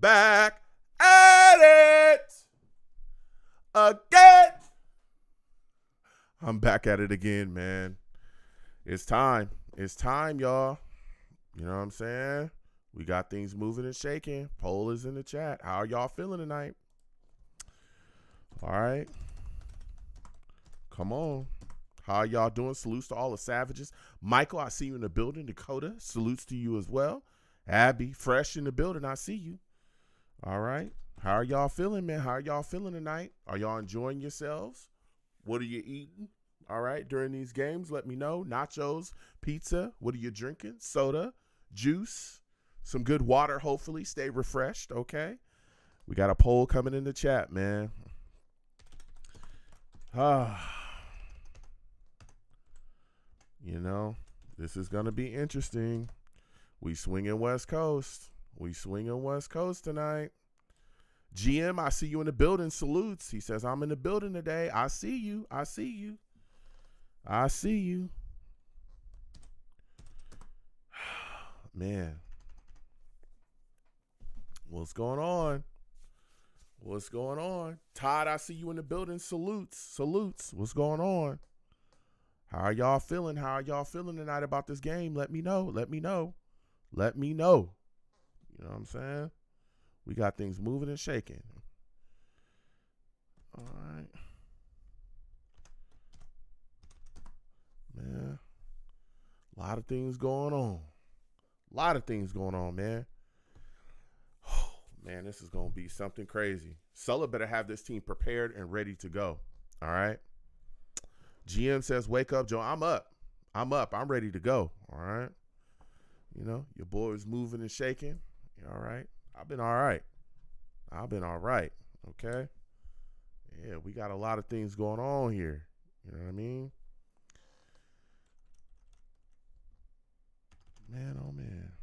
back at it again. I'm back at it again, man. It's time. It's time, y'all. You know what I'm saying? We got things moving and shaking. Poll is in the chat. How are y'all feeling tonight? All right. Come on. How are y'all doing? Salutes to all the savages. Michael, I see you in the building. Dakota, salutes to you as well. Abby, fresh in the building. I see you. All right. How are y'all feeling, man? How are y'all feeling tonight? Are y'all enjoying yourselves? What are you eating? All right. During these games, let me know. Nachos, pizza. What are you drinking? Soda, juice, some good water, hopefully. Stay refreshed, okay? We got a poll coming in the chat, man. You know, this is going to be interesting. We swinging West Coast. We swinging West Coast tonight. GM, I see you in the building. Salutes. He says, I'm in the building today. I see you. I see you. I see you. Man. What's going on? What's going on? Todd, I see you in the building. Salutes. Salutes. What's going on? How are y'all feeling? How are y'all feeling tonight about this game? Let me know. Let me know. Let me know. You know what I'm saying? We got things moving and shaking. All right. Man. A lot of things going on. A lot of things going on, man. Oh, man, this is going to be something crazy. Sulla better have this team prepared and ready to go. All right. GM says, wake up, Joe. I'm up. I'm up. I'm ready to go. All right. You know, your boy is moving and shaking. You all right? I've been all right. I've been all right. Okay. Yeah, we got a lot of things going on here. You know what I mean? Man, oh, man.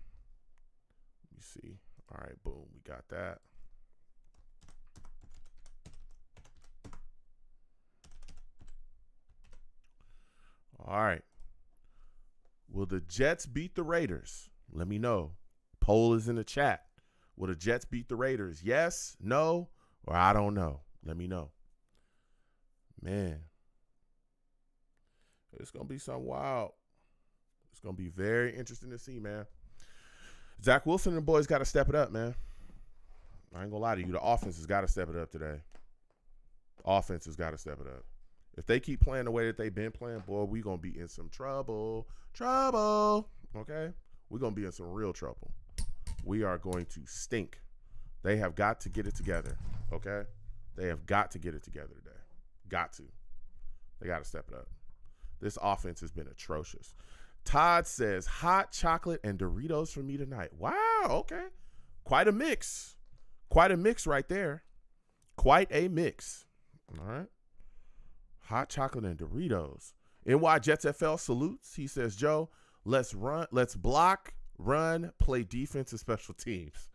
Let me see. All right, boom. We got that. All right. Will the Jets beat the Raiders? Let me know. Poll is in the chat. Will the Jets beat the Raiders? Yes, no, or I don't know. Let me know. Man. It's going to be something wild. It's going to be very interesting to see, man. Zach Wilson and the boys got to step it up, man. I ain't going to lie to you. The offense has got to step it up today. Offense has got to step it up. If they keep playing the way that they've been playing, boy, we're going to be in some trouble. Trouble. Okay? We're going to be in some real trouble. We are going to stink. They have got to get it together. Okay? They have got to get it together today. Got to. They got to step it up. This offense has been atrocious. Todd says, hot chocolate and Doritos for me tonight. Wow. Okay. Quite a mix. Quite a mix right there. Quite a mix. All right. Hot chocolate and Doritos. NY Jets FL salutes. He says, Joe, let's run, let's block, run, play defense and special teams.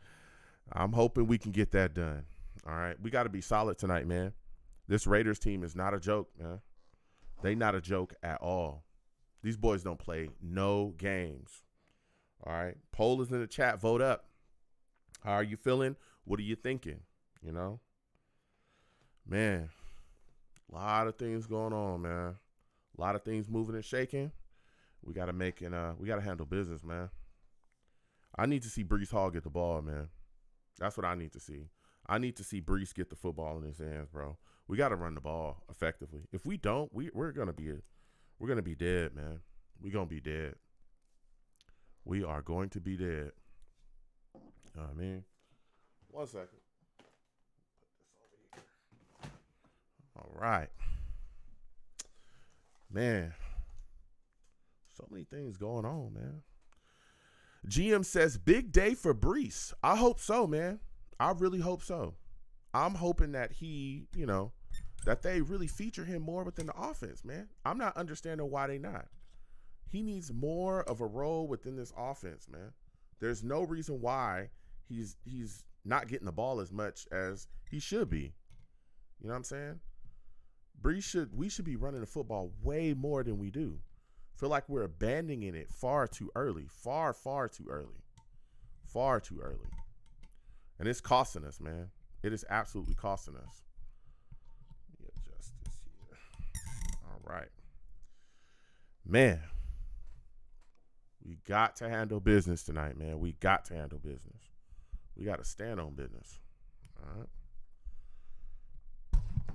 I'm hoping we can get that done. All right. We got to be solid tonight, man. This Raiders team is not a joke, man. They not a joke at all. These boys don't play no games. All right. Poll is in the chat. Vote up. How are you feeling? What are you thinking? You know? Man. A lot of things going on, man. A lot of things moving and shaking. We got to we got to handle business, man. I need to see Breece Hall get the ball, man. That's what I need to see. I need to see Breece get the football in his hands, bro. We got to run the ball effectively. If we don't, we're going to be dead, man. We're going to be dead. We are going to be dead. You know what I mean? 1 second. All right. Man. So many things going on, man. GM says, big day for Breece. I hope so, man. I really hope so. I'm hoping that he, you know, that they really feature him more within the offense, man. I'm not understanding why they not. He needs more of a role within this offense, man. There's no reason why he's not getting the ball as much as he should be. You know what I'm saying? We should be running the football way more than we do. Feel like we're abandoning it far too early. Far too early. Far too early. And it's costing us, man. It is absolutely costing us. Let me adjust this here. All right. Man, we got to handle business tonight, man. We got to handle business. We got to stand on business. All right.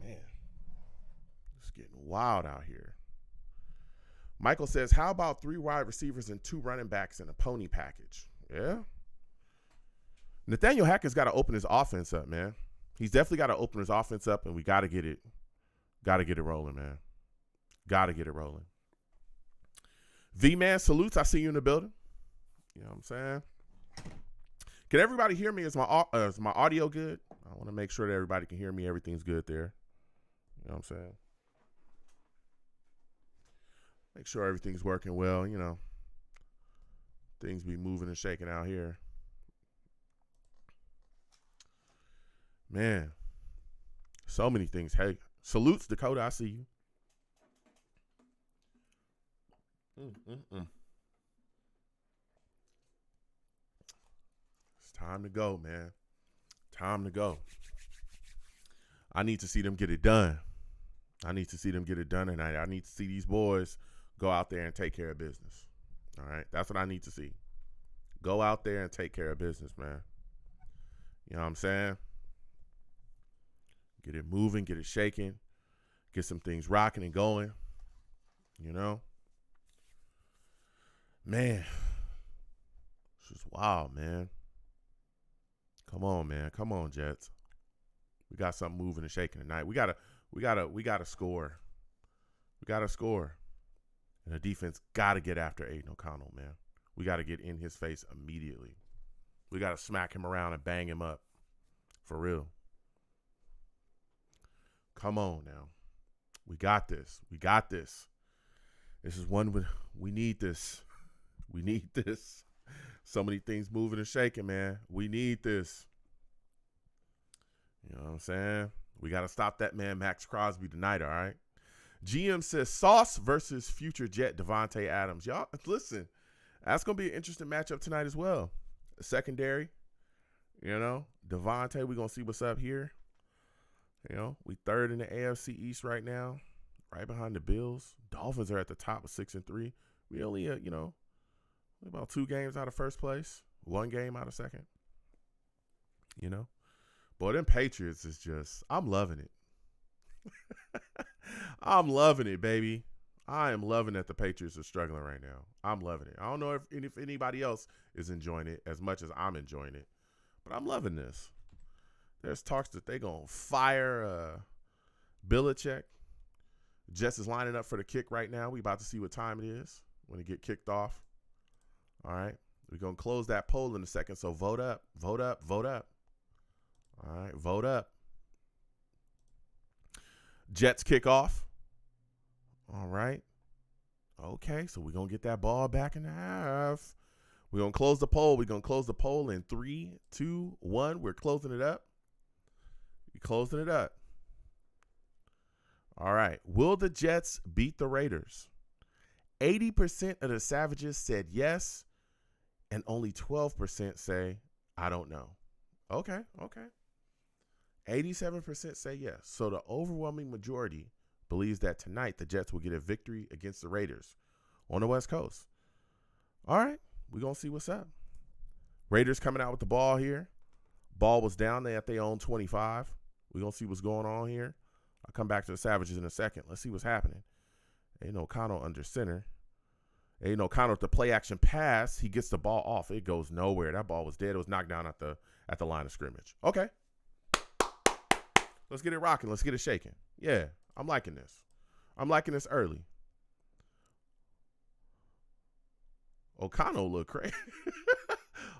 Man, it's getting wild out here. Michael says, how about 3 wide receivers and 2 running backs in a pony package? Yeah. Nathaniel Hackett's got to open his offense up, man. He's definitely got to open his offense up, and we got to get it rolling, man. Got to get it rolling. V-Man, salutes. I see you in the building. You know what I'm saying? Can everybody hear me? Is my audio good? I want to make sure that everybody can hear me. Everything's good there. You know what I'm saying? Make sure everything's working well, you know. Things be moving and shaking out here. Man, so many things. Hey, salutes, Dakota. I see you. It's time to go, man. Time to go. I need to see them get it done. I need to see them get it done tonight. I need to see these boys go out there and take care of business. All right? That's what I need to see. Go out there and take care of business, man. You know what I'm saying? Get it moving, get it shaking, get some things rocking and going, you know? Man, it's just wild, man. Come on, man. Come on, Jets. We got something moving and shaking tonight. We gotta score. We gotta score. And the defense gotta get after Aiden O'Connell, man. We gotta get in his face immediately. We gotta smack him around and bang him up. For real. Come on now. We got this. We got this. This is one we need this. We need this. So many things moving and shaking, man. We need this. You know what I'm saying? We got to stop that man, Max Crosby, tonight, all right? GM says Sauce versus future Jet Devontae Adams. Y'all, listen, that's going to be an interesting matchup tonight as well. Secondary, you know, Devontae, we're going to see what's up here. You know, we third in the AFC East right now, right behind the Bills. Dolphins are at the top with 6-3. We only, about 2 games out of first place, 1 game out of second. You know, boy, them Patriots is just, I'm loving it. I'm loving it, baby. I am loving that the Patriots are struggling right now. I'm loving it. I don't know if anybody else is enjoying it as much as I'm enjoying it, but I'm loving this. There's talks that they're going to fire Belichick. Jets is lining up for the kick right now. We about to see what time it is when it get kicked off. All right. We're going to close that poll in a second, so vote up, vote up, vote up. All right, vote up. Jets kick off. All right. Okay, so we're going to get that ball back in the half. We're going to close the poll. We're going to close the poll in 3, 2, 1. We're closing it up. We're closing it up. All right. Will the Jets beat the Raiders? 80% of the Savages said yes, and only 12% say, I don't know. Okay. 87% say yes. So the overwhelming majority believes that tonight the Jets will get a victory against the Raiders on the West Coast. All right. We're going to see what's up. Raiders coming out with the ball here. Ball was down there at their own 25. We're going to see what's going on here. I'll come back to the Savages in a second. Let's see what's happening. Aiden O'Connell under center. Aiden O'Connell with the play action pass. He gets the ball off. It goes nowhere. That ball was dead. It was knocked down at the line of scrimmage. Okay. Let's get it rocking. Let's get it shaking. Yeah, I'm liking this. I'm liking this early. O'Connell look crazy.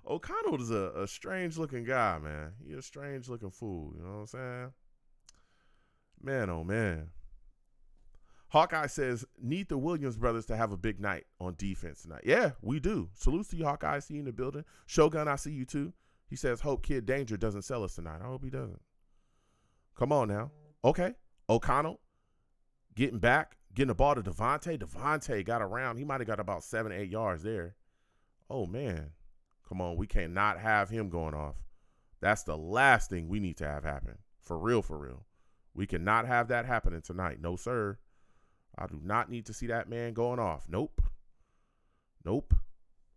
O'Connell is a strange-looking guy, man. He a strange-looking fool. You know what I'm saying? Man, oh, man. Hawkeye says, need the Williams brothers to have a big night on defense tonight. Yeah, we do. Salutes to you, Hawkeye. I see you in the building. Shogun, I see you too. He says, hope Kid Danger doesn't sell us tonight. I hope he doesn't. Come on now. Okay. O'Connell getting back, getting the ball to Devontae. Devontae got around. He might have got about 7, 8 yards there. Oh, man. Come on. We cannot have him going off. That's the last thing we need to have happen. For real, for real. We cannot have that happening tonight. No, sir. I do not need to see that man going off. Nope. Nope.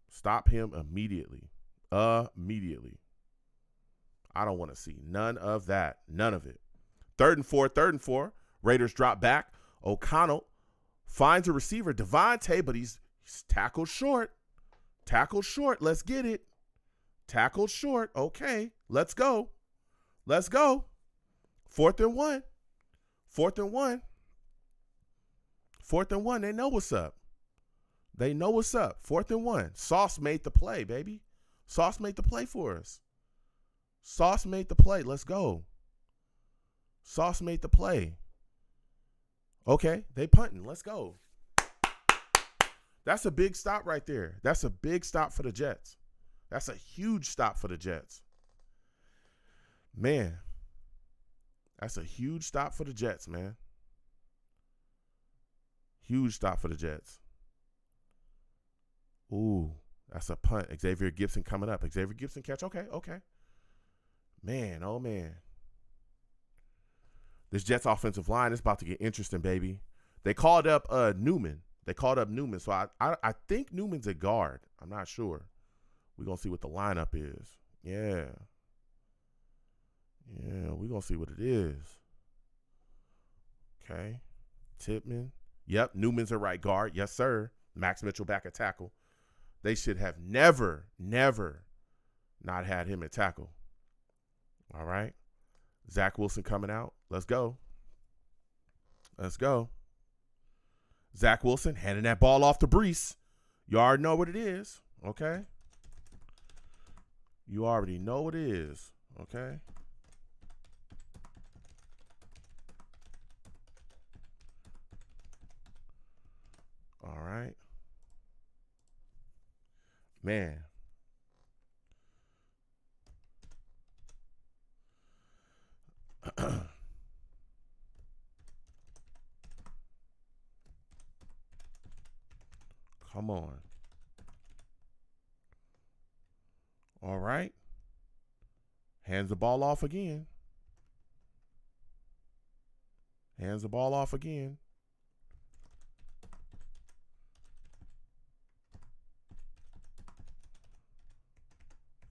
Stop him immediately. Immediately. I don't want to see none of that. None of it. 3rd and 4. Raiders drop back. O'Connell finds a receiver, Devontae, but he's tackled short. Tackled short. Let's get it. Tackled short. Okay. Let's go. Let's go. 4th and 1. 4th and 1. 4th and 1. They know what's up. They know what's up. 4th and 1. Sauce made the play, baby. Sauce made the play for us. Sauce made the play. Let's go. Sauce made the play. Okay, they punting. Let's go. That's a big stop right there. That's a big stop for the Jets. That's a huge stop for the Jets. Man, that's a huge stop for the Jets, man. Huge stop for the Jets. Ooh, that's a punt. Xavier Gipson coming up. Xavier Gipson catch. Okay. Man, oh, man. This Jets offensive line is about to get interesting, baby. They called up Newman. So I think Newman's a guard. I'm not sure. We're going to see what the lineup is. Yeah, we're going to see what it is. Okay. Tippmann. Yep, Newman's a right guard. Yes, sir. Max Mitchell back at tackle. They should have never not had him at tackle. All right. Zach Wilson coming out. Let's go. Zach Wilson handing that ball off to Breece. You already know what it is. Okay. You already know what it is. Okay. All right. Man. Come on. All right. Hands the ball off again.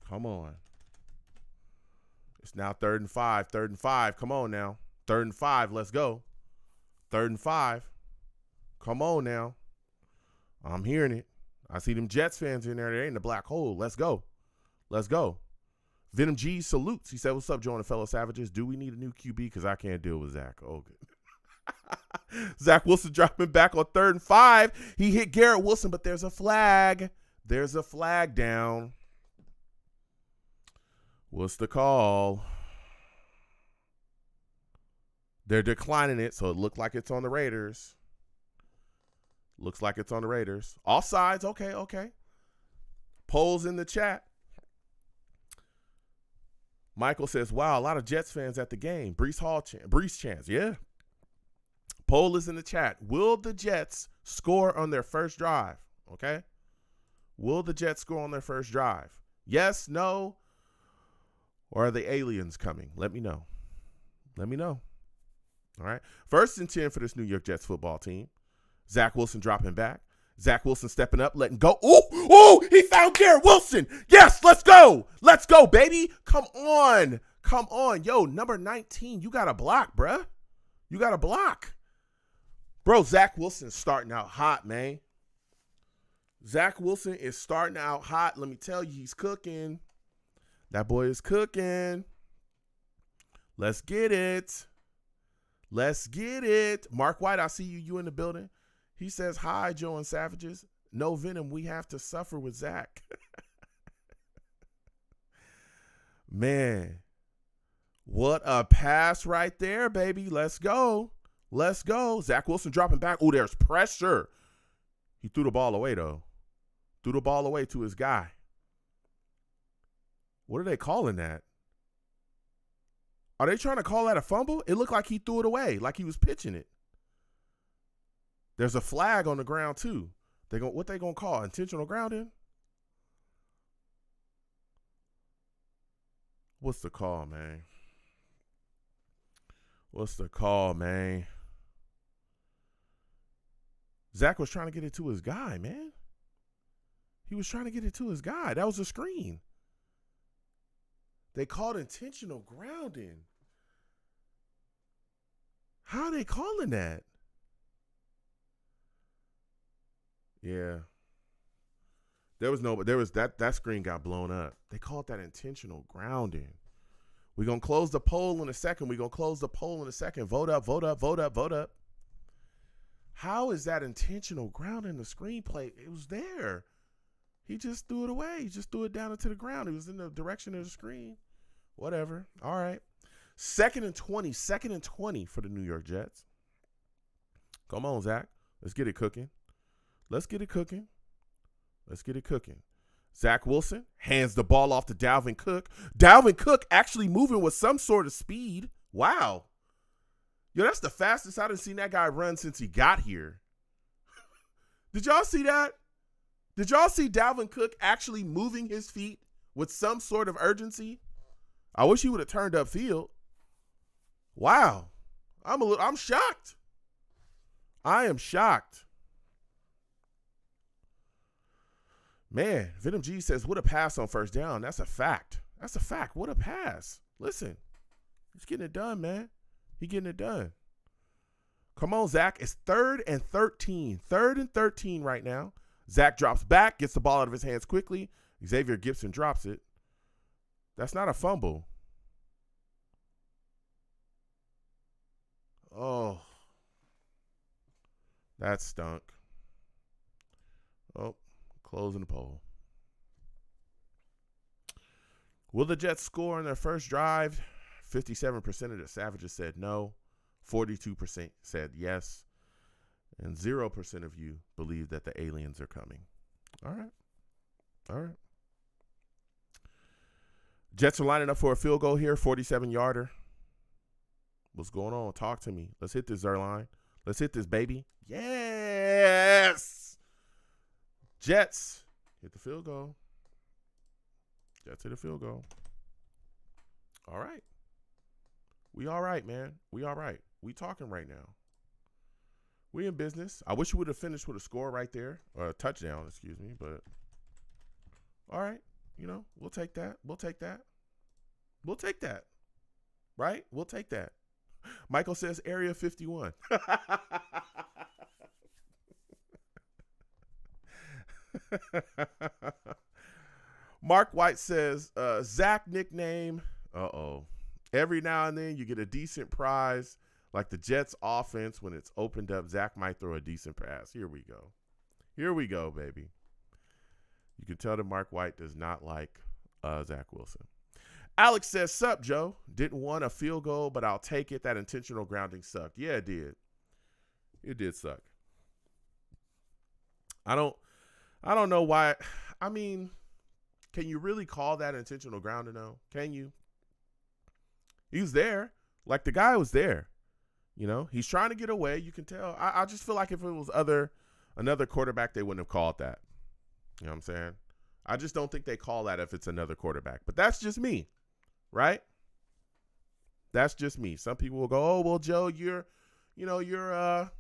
Come on. It's now 3rd and 5. 3rd and 5. Come on now. 3rd and 5. Let's go. 3rd and 5. Come on now. I'm hearing it. I see them Jets fans in there. They ain't the black hole. Let's go. Venom G salutes. He said, "What's up, Joe and fellow savages? Do we need a new QB? Because I can't deal with Zach." Oh, good. Zach Wilson dropping back on 3rd and 5. He hit Garrett Wilson, but there's a flag. There's a flag down. What's the call? They're declining it, so it looked like it's on the Raiders. Offsides. Okay. Polls in the chat. Michael says, "Wow, a lot of Jets fans at the game. Breece chance. Yeah. Poll is in the chat. Will the Jets score on their first drive? Okay. Will the Jets score on their first drive? Yes, no, or are the aliens coming? Let me know. All right. 1st and 10 for this New York Jets football team. Zach Wilson dropping back. Zach Wilson stepping up, letting go. Ooh, he found Garrett Wilson. Yes, let's go. Let's go, baby. Come on. Yo, number 19, you got to block, bruh. Bro, Zach Wilson's starting out hot, man. Zach Wilson is starting out hot. Let me tell you, he's cooking. That boy is cooking. Let's get it. Mark White, I see you in the building. He says, "Hi, Joe and Savages. No Venom, we have to suffer with Zach." Man, what a pass right there, baby. Let's go. Zach Wilson dropping back. Oh, there's pressure. He threw the ball away, though. Threw the ball away to his guy. What are they calling that? Are they trying to call that a fumble? It looked like he threw it away, like he was pitching it. There's a flag on the ground, too. What they going to call? Intentional grounding? What's the call, man? What's the call, man? Zach was trying to get it to his guy, man. He was trying to get it to his guy. That was a screen. They called intentional grounding. How are they calling that? Yeah. There was that screen got blown up. They called that intentional grounding. We're going to close the poll in a second. Vote up, vote up, vote up, vote up. How is that intentional grounding the screenplay? It was there. He just threw it away. He just threw it down into the ground. It was in the direction of the screen. Whatever. All right. 2nd and 20 for the New York Jets. Come on, Zach. Let's get it cooking. Zach Wilson hands the ball off to Dalvin Cook. Dalvin Cook actually moving with some sort of speed. Wow. Yo, that's the fastest I've seen that guy run since he got here. Did y'all see that? Did y'all see Dalvin Cook actually moving his feet with some sort of urgency? I wish he would have turned upfield. Wow. I'm shocked. I am shocked. Man, Venom G says, what a pass on first down. That's a fact. What a pass. Listen, he's getting it done, man. He getting it done. Come on, Zach. It's 3rd and 13. 3rd and 13 right now. Zach drops back, gets the ball out of his hands quickly. Xavier Gipson drops it. That's not a fumble. Oh. That stunk. Oh, closing the poll. Will the Jets score on their first drive? 57% of the Savages said no. 42% said yes. And 0% of you believe that the aliens are coming. All right. Jets are lining up for a field goal here, 47-yarder. What's going on? Talk to me. Let's hit this, Zerline. Let's hit this, baby. Yes! Jets hit the field goal. All right. We all right, man. We all right. We talking right now. We in business. I wish we would have finished with a score right there, or a touchdown, excuse me, but all right. We'll take that. Right? We'll take that. Michael says Area 51. Mark White says, Zach nickname. Uh-oh. Every now and then you get a decent prize, like the Jets offense when it's opened up. Zach might throw a decent pass. Here we go, baby. You can tell that Mark White does not like Zach Wilson. Alex says, sup, Joe? Didn't want a field goal, but I'll take it. That intentional grounding sucked. Yeah, it did. It did suck. I don't know why. I mean, can you really call that intentional grounding though? Can you? He was there. Like, the guy was there. He's trying to get away. You can tell. I just feel like if it was another quarterback, they wouldn't have called that. You know what I'm saying? I just don't think they call that if it's another quarterback. But that's just me, right? That's just me. Some people will go, oh, well, Joe, you're a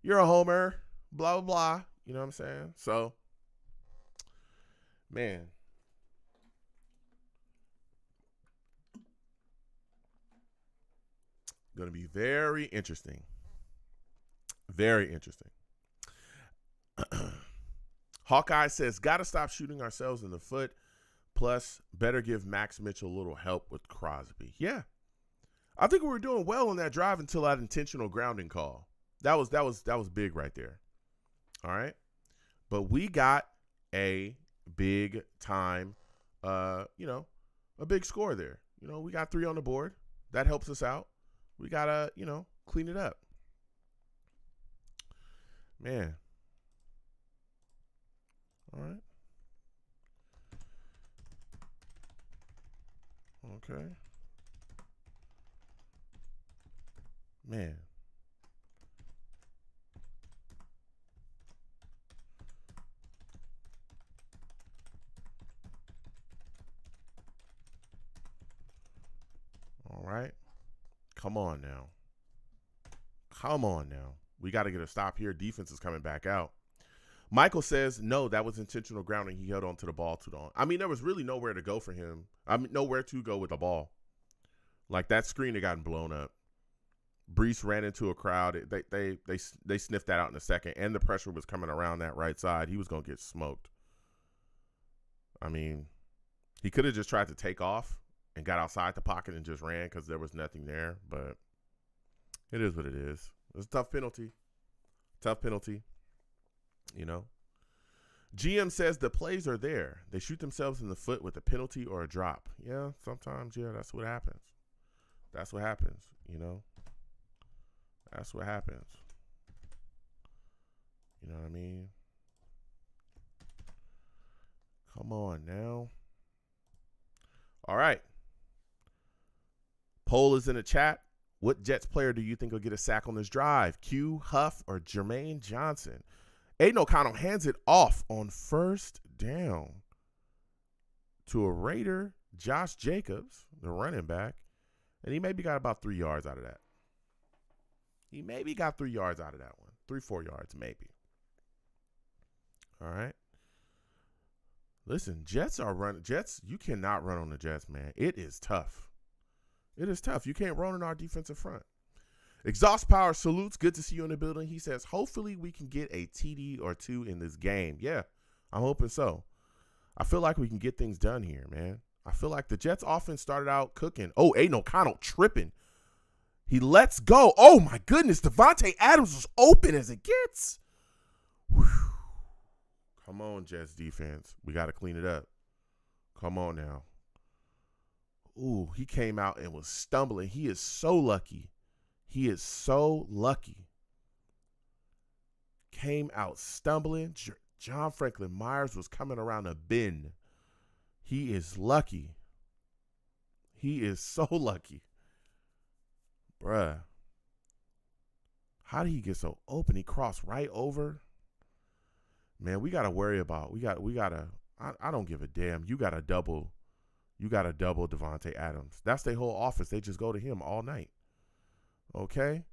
homer, blah, blah, blah. You know what I'm saying? So, man. Going to be very interesting. Very interesting. Hawkeye says, got to stop shooting ourselves in the foot. Plus, better give Max Mitchell a little help with Crosby. Yeah. I think we were doing well on that drive until that intentional grounding call. That was big right there. All right. But we got a big time, a big score there. We got 3 on the board. That helps us out. We got to, clean it up. Man. All right. Okay. Man. Come on now. Come on now. We got to get a stop here. Defense is coming back out. Michael says, no, that was intentional grounding. He held on to the ball too long. I mean, there was really nowhere to go for him. I mean, nowhere to go with the ball. Like, that screen had gotten blown up. Brees ran into a crowd. They sniffed that out in a second, and the pressure was coming around that right side. He was going to get smoked. I mean, he could have just tried to take off and got outside the pocket and just ran because there was nothing there, but it is what it is. It's a tough penalty. Tough penalty. You know, GM says the plays are there. They shoot themselves in the foot with a penalty or a drop. Yeah, sometimes, yeah, that's what happens. That's what happens, you know. That's what happens. You know what I mean? Come on now. All right. Poll is in the chat. What Jets player do you think will get a sack on this drive? Q, Huff, or Jermaine Johnson? Aiden O'Connell hands it off on first down to a Raider, Josh Jacobs, the running back, and he maybe got about 3 yards out of that. He maybe got 3 yards out of that one. 3-4 yards, maybe. All right. Listen, Jets, you cannot run on the Jets, man. It is tough. It is tough. You can't run on our defensive front. Exhaust Power salutes. Good to see you in the building. He says, hopefully we can get a TD or two in this game. Yeah, I'm hoping so. I feel like we can get things done here, man. I feel like the Jets offense started out cooking. Oh, Aiden O'Connell tripping. He lets go. Oh, my goodness. Davante Adams was open as it gets. Whew. Come on, Jets defense. We got to clean it up. Come on now. Ooh, he came out and was stumbling. He is so lucky. He is so lucky. Came out stumbling. John Franklin Myers was coming around a bend. He is lucky. He is so lucky. Bruh. How did he get so open? He crossed right over. Man, we got to worry about, we got to, I don't give a damn. You got to double Davante Adams. That's their whole offense. They just go to him all night. Okay.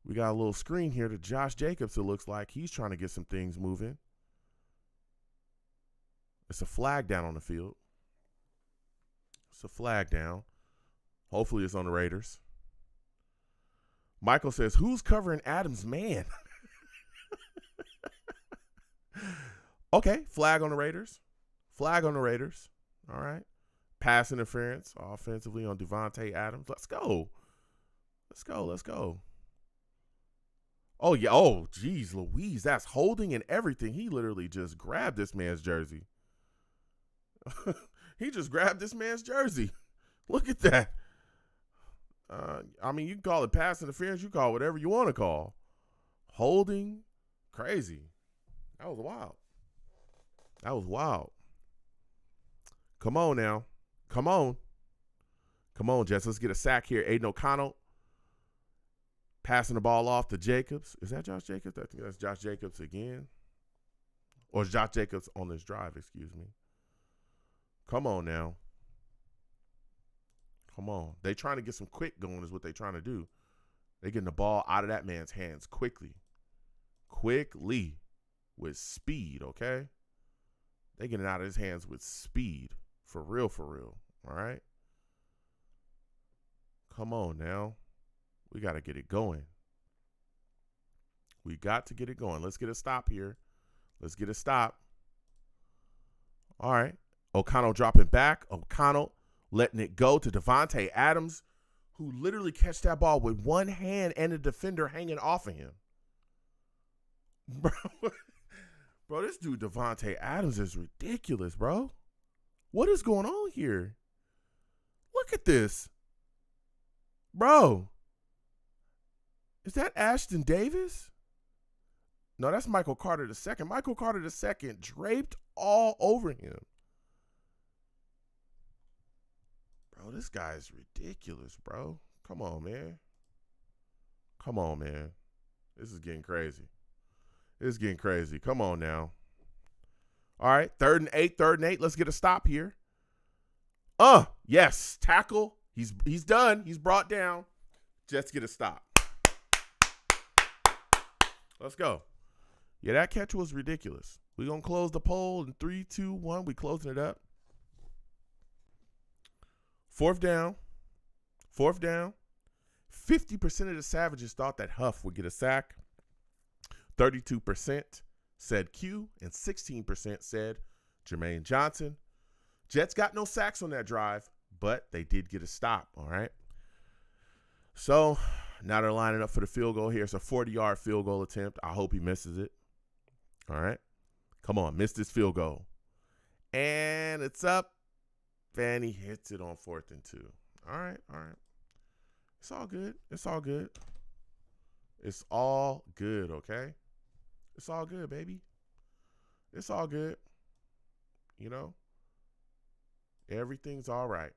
We got a little screen here to Josh Jacobs. It looks like he's trying to get some things moving. It's a flag down on the field. It's a flag down. Hopefully it's on the Raiders. Michael says, who's covering Adams' man? Okay, flag on the Raiders. Flag on the Raiders. All right. Pass interference offensively on Davante Adams. Let's go. Let's go. Let's go. Oh, yeah. Oh, geez, Louise. That's holding and everything. He literally just grabbed this man's jersey. He just grabbed this man's jersey. Look at that. I mean, you can call it pass interference. You call it whatever you want to call. Holding. Crazy. That was wild. That was wild. Come on now. Come on. Come on, Jets. Let's get a sack here. Aiden O'Connell passing the ball off to Jacobs. Is that Josh Jacobs? I think that's Josh Jacobs again. Or is Josh Jacobs on this drive, excuse me. Come on now. Come on. They trying to get some quick going is what they trying to do. They getting the ball out of that man's hands quickly. Quickly. With speed, okay? They getting out of his hands with speed. For real, for real. All right? Come on now. We got to get it going. We got to get it going. Let's get a stop here. Let's get a stop. All right. O'Connell dropping back. O'Connell letting it go to Davante Adams, who literally catch that ball with one hand and a defender hanging off of him. Bro, this dude Davante Adams is ridiculous, bro. What is going on here? Look at this. Bro. Is that Ashton Davis? No, that's Michael Carter II. Michael Carter II draped all over him. Bro, this guy is ridiculous, bro. Come on, man. Come on, man. This is getting crazy. It's getting crazy. Come on now. All right, 3rd and 8. Let's get a stop here. Yes, tackle. He's done. He's brought down. Jets get a stop. Let's go. Yeah, that catch was ridiculous. We're going to close the poll in 3, 2, 1. We closing it up. Fourth down. 50% of the Savages thought that Huff would get a sack. 32% said Q, and 16% said Jermaine Johnson. Jets got no sacks on that drive, but they did get a stop, all right? So now they're lining up for the field goal here. It's a 40-yard field goal attempt. I hope he misses it. All right. Come on, miss this field goal. And it's up, and he hits it on 4th and 2. All right. It's all good. It's all good, okay? It's all good, baby. It's all good. You know? Everything's all right.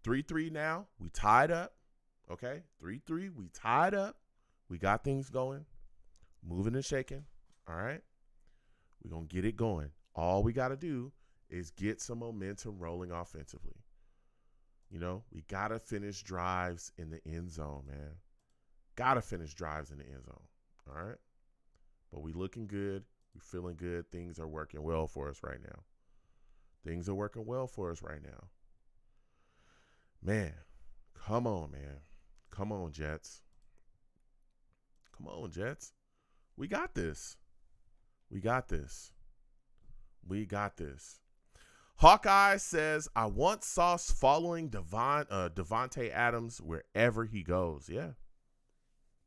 3-3 now. We tied up. Okay? 3-3. We tied up. We got things going. Moving and shaking. All right? We're going to get it going. All we got to do is get some momentum rolling offensively. You know, we got to finish drives in the end zone, man. Got to finish drives in the end zone. All right? But we looking good. We feeling good. Things are working well for us right now. Things are working well for us right now. Man, come on, man. Come on, Jets. Come on, Jets. We got this. We got this. We got this. Hawkeye says, I want Sauce following Devontae Adams wherever he goes. Yeah.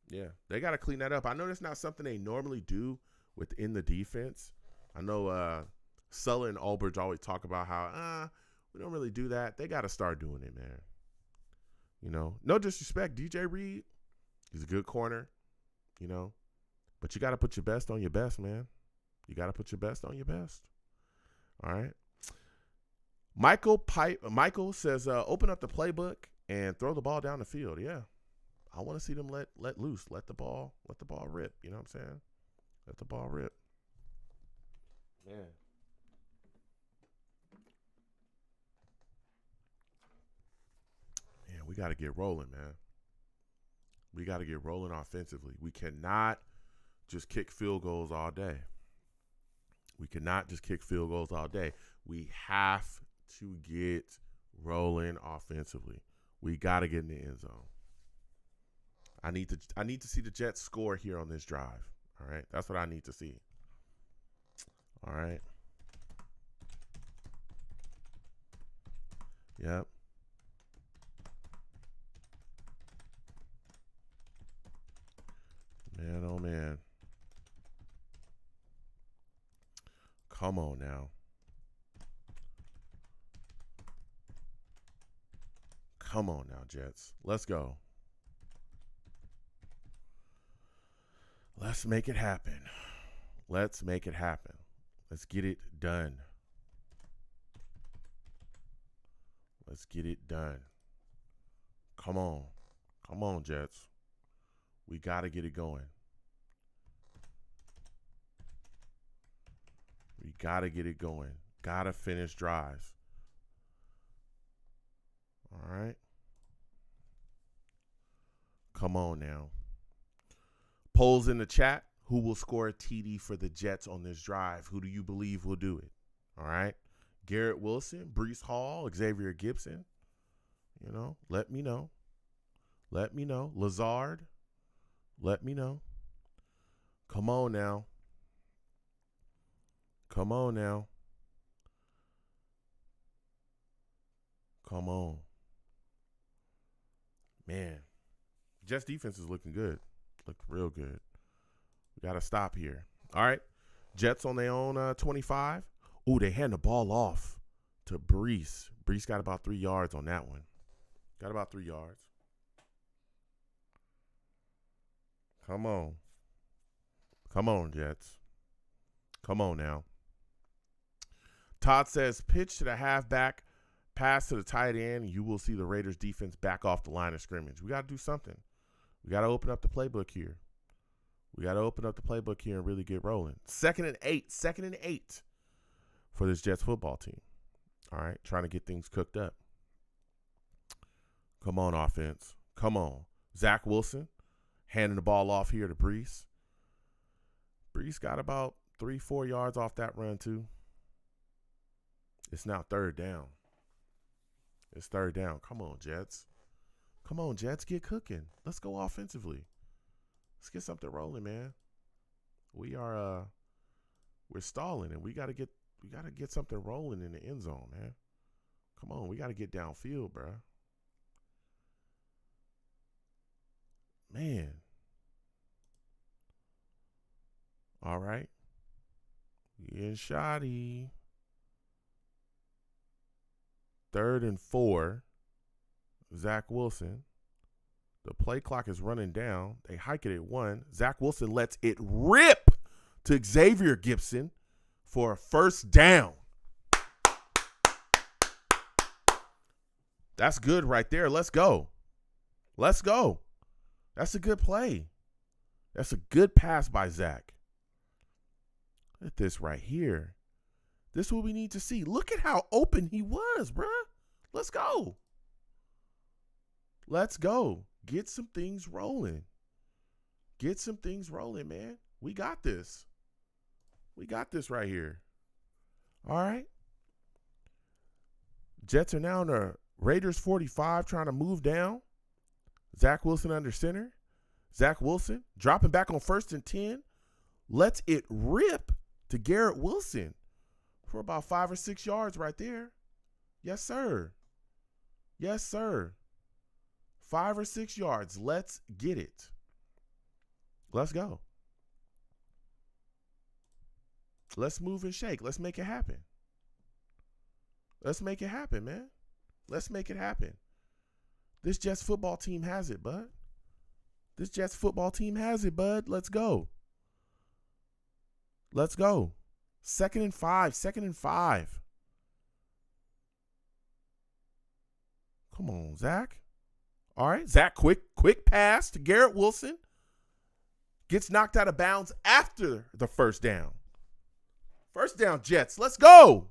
Yeah, they got to clean that up. I know that's not something they normally do within the defense. I know Sulla and Ulbridge always talk about how, we don't really do that. They got to start doing it, man. You know, no disrespect. DJ Reed, he's a good corner, you know. But you got to put your best on your best, man. You got to put your best on your best. All right. Michael says, open up the playbook and throw the ball down the field. Yeah. I want to see them let loose. Let the ball rip. You know what I'm saying? Let the ball rip. Man. Man, we got to get rolling, man. We got to get rolling offensively. We cannot just kick field goals all day. We cannot just kick field goals all day. We have to get rolling offensively. We got to get in the end zone. I need to see the Jets score here on this drive. All right? That's what I need to see. All right? Yep. Man, oh man. Come on now. Come on now, Jets. Let's go. Let's make it happen. Let's make it happen. Let's get it done. Let's get it done. Come on. Come on, Jets. We got to get it going. We got to get it going. Got to finish drives. All right. Come on now. Polls in the chat. Who will score a TD for the Jets on this drive? Who do you believe will do it? All right. Garrett Wilson, Breece Hall, Xavier Gibson. You know, let me know. Let me know. Lazard, let me know. Come on now. Come on now. Come on. Man, Jets defense is looking good. Looked real good. We got to stop here. All right. Jets on their own 25. Ooh, they hand the ball off to Breece. Breece got about 3 yards on that one. Got about 3 yards. Come on. Come on, Jets. Come on now. Todd says, pitch to the halfback, pass to the tight end. You will see the Raiders defense back off the line of scrimmage. We got to do something. We got to open up the playbook here. We got to open up the playbook here and really get rolling. 2nd and 8. 2nd and 8 for this Jets football team. All right, trying to get things cooked up. Come on, offense. Come on. Zach Wilson handing the ball off here to Breece. Breece got about 3-4 yards off that run too. It's now third down. It's third down. Come on, Jets. Come on, Jets. Get cooking. Let's go offensively. Let's get something rolling, man. We're stalling, and we gotta get something rolling in the end zone, man. Come on, we gotta get downfield, bro. Man. All right. Getting shoddy. 3rd and 4. Zach Wilson. The play clock is running down. They hike it at 1. Zach Wilson lets it rip to Xavier Gipson for a first down. That's good right there. Let's go. Let's go. That's a good play. That's a good pass by Zach. Look at this right here. This is what we need to see. Look at how open he was, bruh. Let's go. Let's go. Get some things rolling. Get some things rolling, man. We got this. We got this right here. All right. Jets are now in the Raiders 45 trying to move down. Zach Wilson under center. Zach Wilson dropping back on 1st and 10. Lets it rip to Garrett Wilson for about 5 or 6 yards right there. Yes, sir. Yes, sir. 5 or 6 yards. Let's get it. Let's go. Let's move and shake. Let's make it happen. Let's make it happen, man. Let's make it happen. This Jets football team has it, bud. This Jets football team has it, bud. Let's go. Let's go. 2nd and 5. 2nd and 5. Come on, Zach. All right, Zach, quick pass to Garrett Wilson. Gets knocked out of bounds after the first down. First down, Jets. Let's go.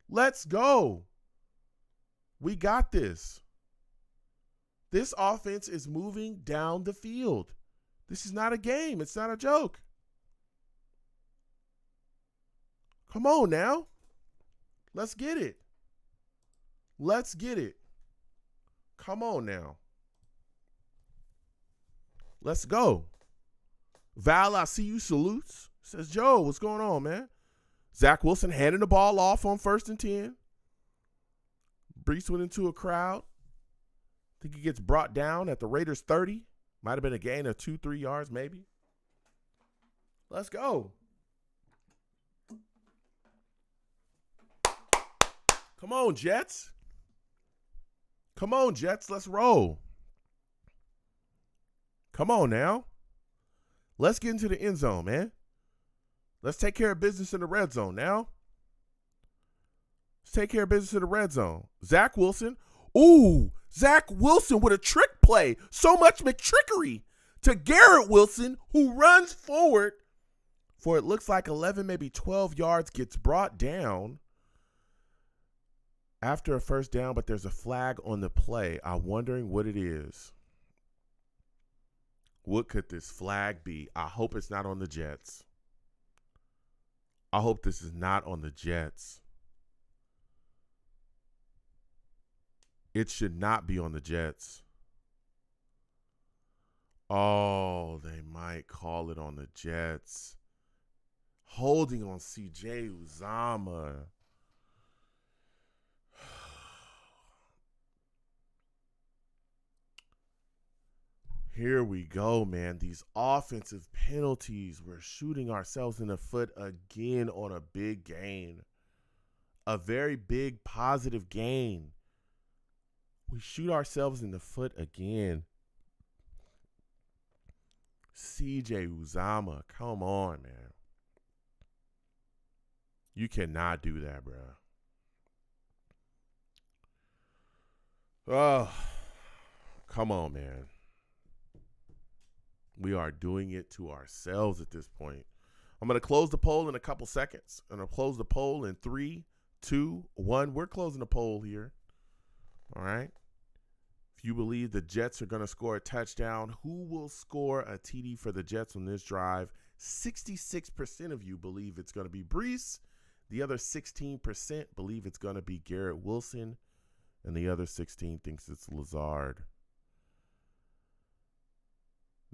Let's go. We got this. This offense is moving down the field. This is not a game. It's not a joke. Come on now. Let's get it. Let's get it. Come on now. Let's go. Val, I see you salutes. Says, Joe, what's going on, man? Zach Wilson handing the ball off on 1st and 10. Breece went into a crowd. I think he gets brought down at the Raiders 30. Might have been a gain of 2-3 yards, maybe. Let's go. Come on, Jets. Come on, Jets. Let's roll. Come on now. Let's get into the end zone, man. Let's take care of business in the red zone now. Let's take care of business in the red zone. Zach Wilson. Ooh, Zach Wilson with a trick play. So much McTrickery to Garrett Wilson, who runs forward for it looks like 11, maybe 12 yards, gets brought down after a first down, but there's a flag on the play. I'm wondering what it is. What could this flag be? I hope it's not on the Jets. I hope this is not on the Jets. It should not be on the Jets. Oh, they might call it on the Jets. Holding on C.J. Uzomah. Here we go, man. These offensive penalties. We're shooting ourselves in the foot again on a big gain. A very big positive gain. We shoot ourselves in the foot again. C.J. Uzomah, come on, man. You cannot do that, bro. Oh, come on, man. We are doing it to ourselves at this point. I'm going to close the poll in a couple seconds. I'm going to close the poll in 3, 2, 1. We're closing the poll here. All right. If you believe the Jets are going to score a touchdown, who will score a TD for the Jets on this drive? 66% of you believe it's going to be Breece. The other 16% believe it's going to be Garrett Wilson. And the other 16 thinks it's Lazard.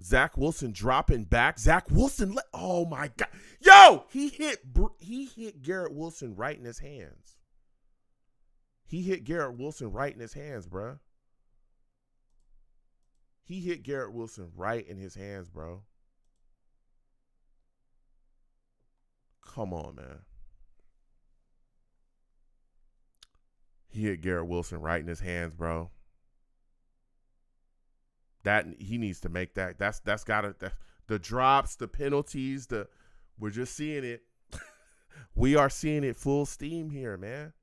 Zach Wilson dropping back. Zach Wilson, oh my God. Yo, he hit Garrett Wilson right in his hands. He hit Garrett Wilson right in his hands, bro. He hit Garrett Wilson right in his hands, bro. Come on, man. He hit Garrett Wilson right in his hands, bro. That he needs to make that. That's gotta the drops, the penalties, we're just seeing it. We are seeing it full steam here, man.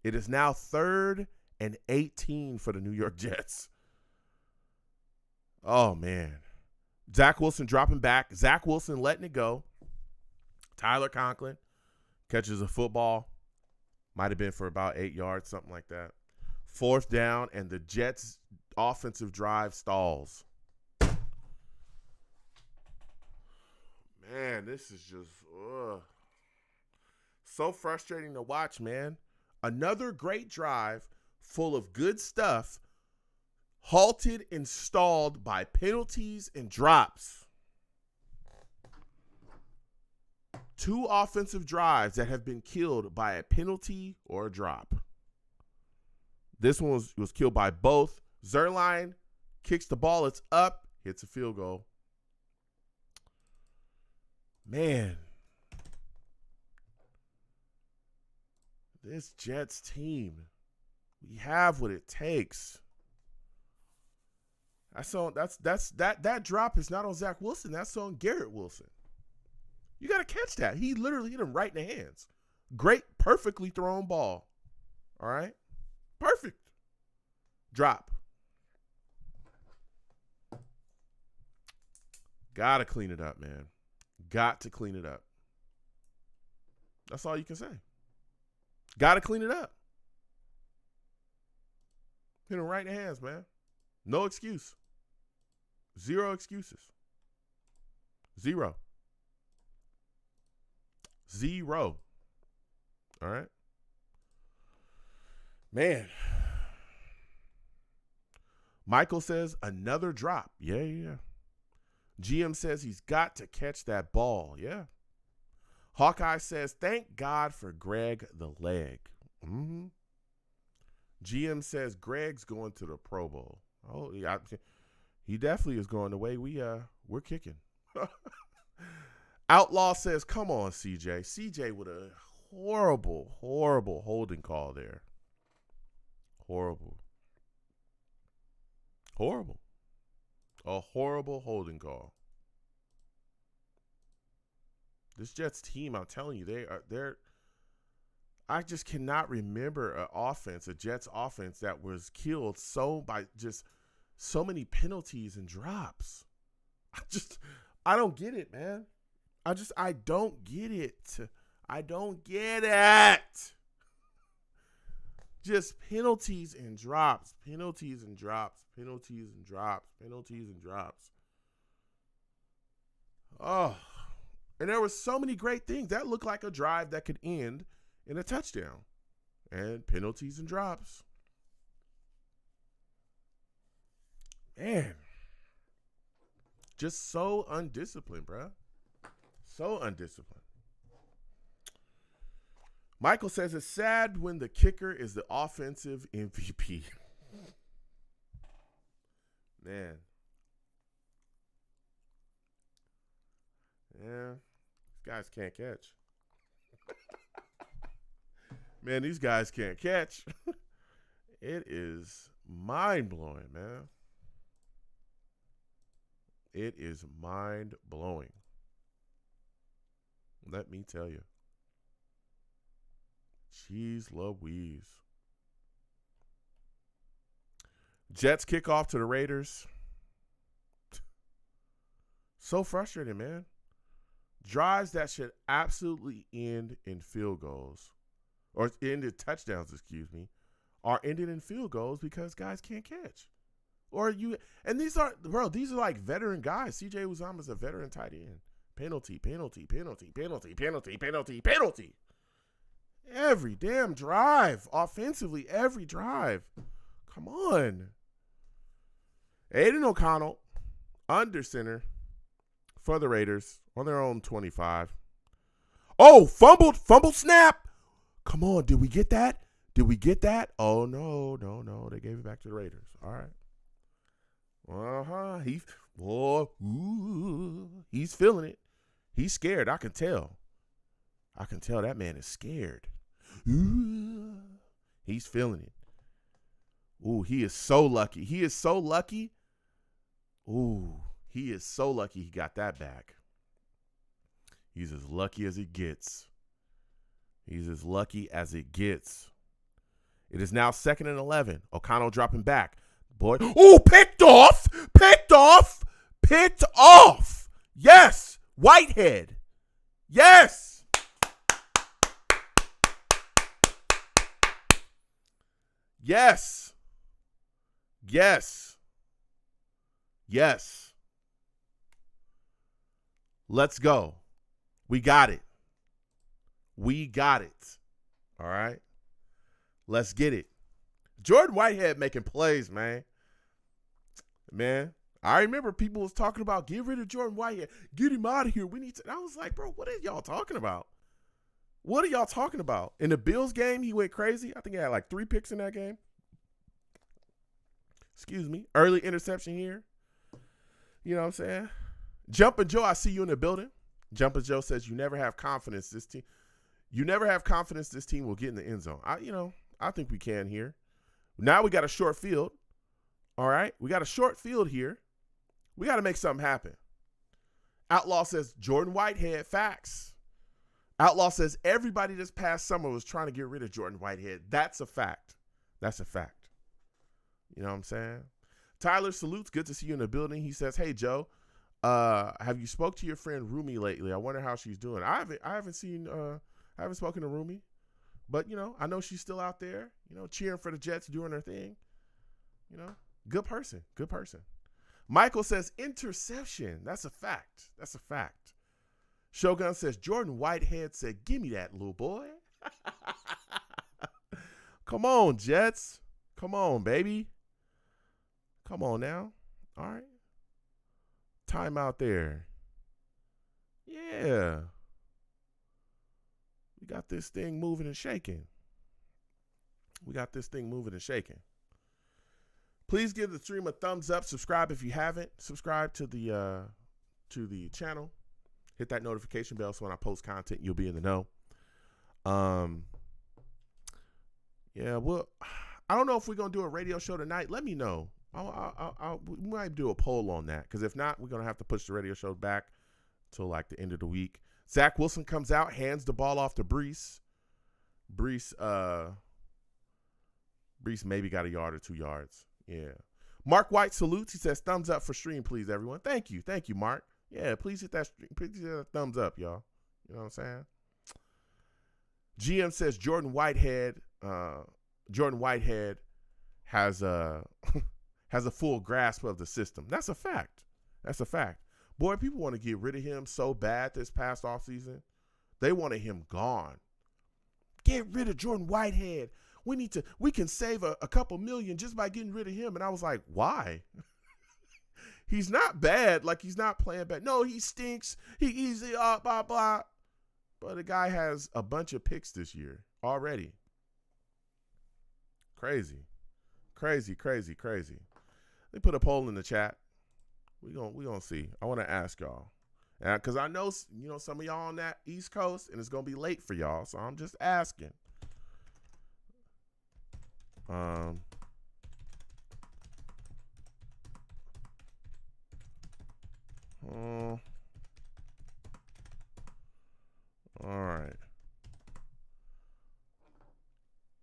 It is now 3rd and 18 for the New York Jets. Oh man. Zach Wilson dropping back. Zach Wilson letting it go. Tyler Conklin catches a football. Might have been for about 8 yards, something like that. 4th down, and the Jets' offensive drive stalls. Man, this is just so frustrating to watch, man. Another great drive full of good stuff, halted and stalled by penalties and drops. 2 offensive drives that have been killed by a penalty or a drop. This one was killed by both. Zuerlein kicks the ball. It's up. Hits a field goal. Man. This Jets team. We have what it takes. That drop is not on Zach Wilson. That's on Garrett Wilson. You got to catch that. He literally hit him right in the hands. Great, perfectly thrown ball. All right? Perfect. Drop. Got to clean it up, man. Got to clean it up. That's all you can say. Got to clean it up. Hit him right in the hands, man. No excuse. 0 excuses. 0. 0. All right. Man. Michael says another drop. Yeah. GM says he's got to catch that ball. Yeah. Hawkeye says, thank God for Greg the leg. Mm-hmm. GM says Greg's going to the Pro Bowl. Oh, yeah. He definitely is going the way we're kicking. Outlaw says, come on, CJ. CJ with a horrible holding call there. Horrible. A horrible holding call. This Jets team, I'm telling you, they're I just cannot remember a Jets offense that was killed by just so many penalties and drops. I don't get it, man. I don't get it. I don't get it. Just penalties and drops, penalties and drops, penalties and drops, penalties and drops. Oh, and there were so many great things. That looked like a drive that could end in a touchdown. And penalties and drops. Man. Just so undisciplined, bro. So undisciplined. Michael says it's sad when the kicker is the offensive MVP. Man. Yeah. These guys can't catch. Man, these guys can't catch. It is mind-blowing, man. It is mind-blowing. Let me tell you. Jeez Louise. Jets kick off to the Raiders. So frustrating, man. Drives that should absolutely end in field goals, or end in touchdowns, are ended in field goals because guys can't catch. And these are like veteran guys. CJ Uzomah's a veteran tight end. Penalty. Every damn drive. Offensively, every drive. Come on. Aiden O'Connell, under center for the Raiders on their own 25. Oh, fumbled snap. Come on, did we get that? Oh, no. They gave it back to the Raiders. All right. He's feeling it. He's scared. I can tell that man is scared. He's feeling it. Ooh, he is so lucky. He is so lucky he got that back. He's as lucky as it gets. It is now 2nd and 11. O'Connell dropping back. Boy. Oh, picked off. Yes. Whitehead. Yes. Let's go. We got it. All right. Let's get it. Jordan Whitehead making plays, man. I remember people was talking about get rid of Jordan Whitehead. Get him out of here. We need to. And I was like, bro, what are y'all talking about? In the Bills game, he went crazy. I think he had like 3 picks in that game. Excuse me. Early interception here. You know what I'm saying? Jumpin' Joe, I see you in the building. Jumpin' Joe says you never have confidence this team will get in the end zone. I think we can here. Now we got a short field. All right? We got a short field here. We got to make something happen. Outlaw says Jordan Whitehead, facts. Outlaw says everybody this past summer was trying to get rid of Jordan Whitehead. That's a fact. You know what I'm saying? Tyler salutes. Good to see you in the building. He says, hey, Joe, have you spoke to your friend Rumi lately? I wonder how she's doing. I haven't spoken to Rumi, but I know she's still out there, cheering for the Jets, doing her thing. Good person. Michael says interception. That's a fact. Shogun says Jordan Whitehead said, give me that, little boy. Come on, Jets. Come on, baby. Come on now. All right. Time out there. Yeah. We got this thing moving and shaking. Please give the stream a thumbs up. Subscribe if you haven't. Subscribe to the channel. Hit that notification bell so when I post content, you'll be in the know. Yeah, well, I don't know if we're going to do a radio show tonight. Let me know. We might do a poll on that, because if not, we're going to have to push the radio show back till like the end of the week. Zach Wilson comes out, hands the ball off to Breece. Breece maybe got a yard or 2 yards. Yeah. Mark White salutes. He says, thumbs up for stream, please, everyone. Thank you, Mark. Yeah, please hit that thumbs up, y'all. You know what I'm saying? GM says Jordan Whitehead has a full grasp of the system. That's a fact. Boy, people want to get rid of him so bad this past offseason. They wanted him gone. Get rid of Jordan Whitehead. We can save a couple million just by getting rid of him. And I was like, why? He's not bad. Like, he's not playing bad. No, he stinks. He's blah, blah. But the guy has a bunch of picks this year already. Crazy. Let me put a poll in the chat. We gonna see. I want to ask y'all. Because I know, some of y'all on that East Coast, and it's going to be late for y'all. So I'm just asking. All right.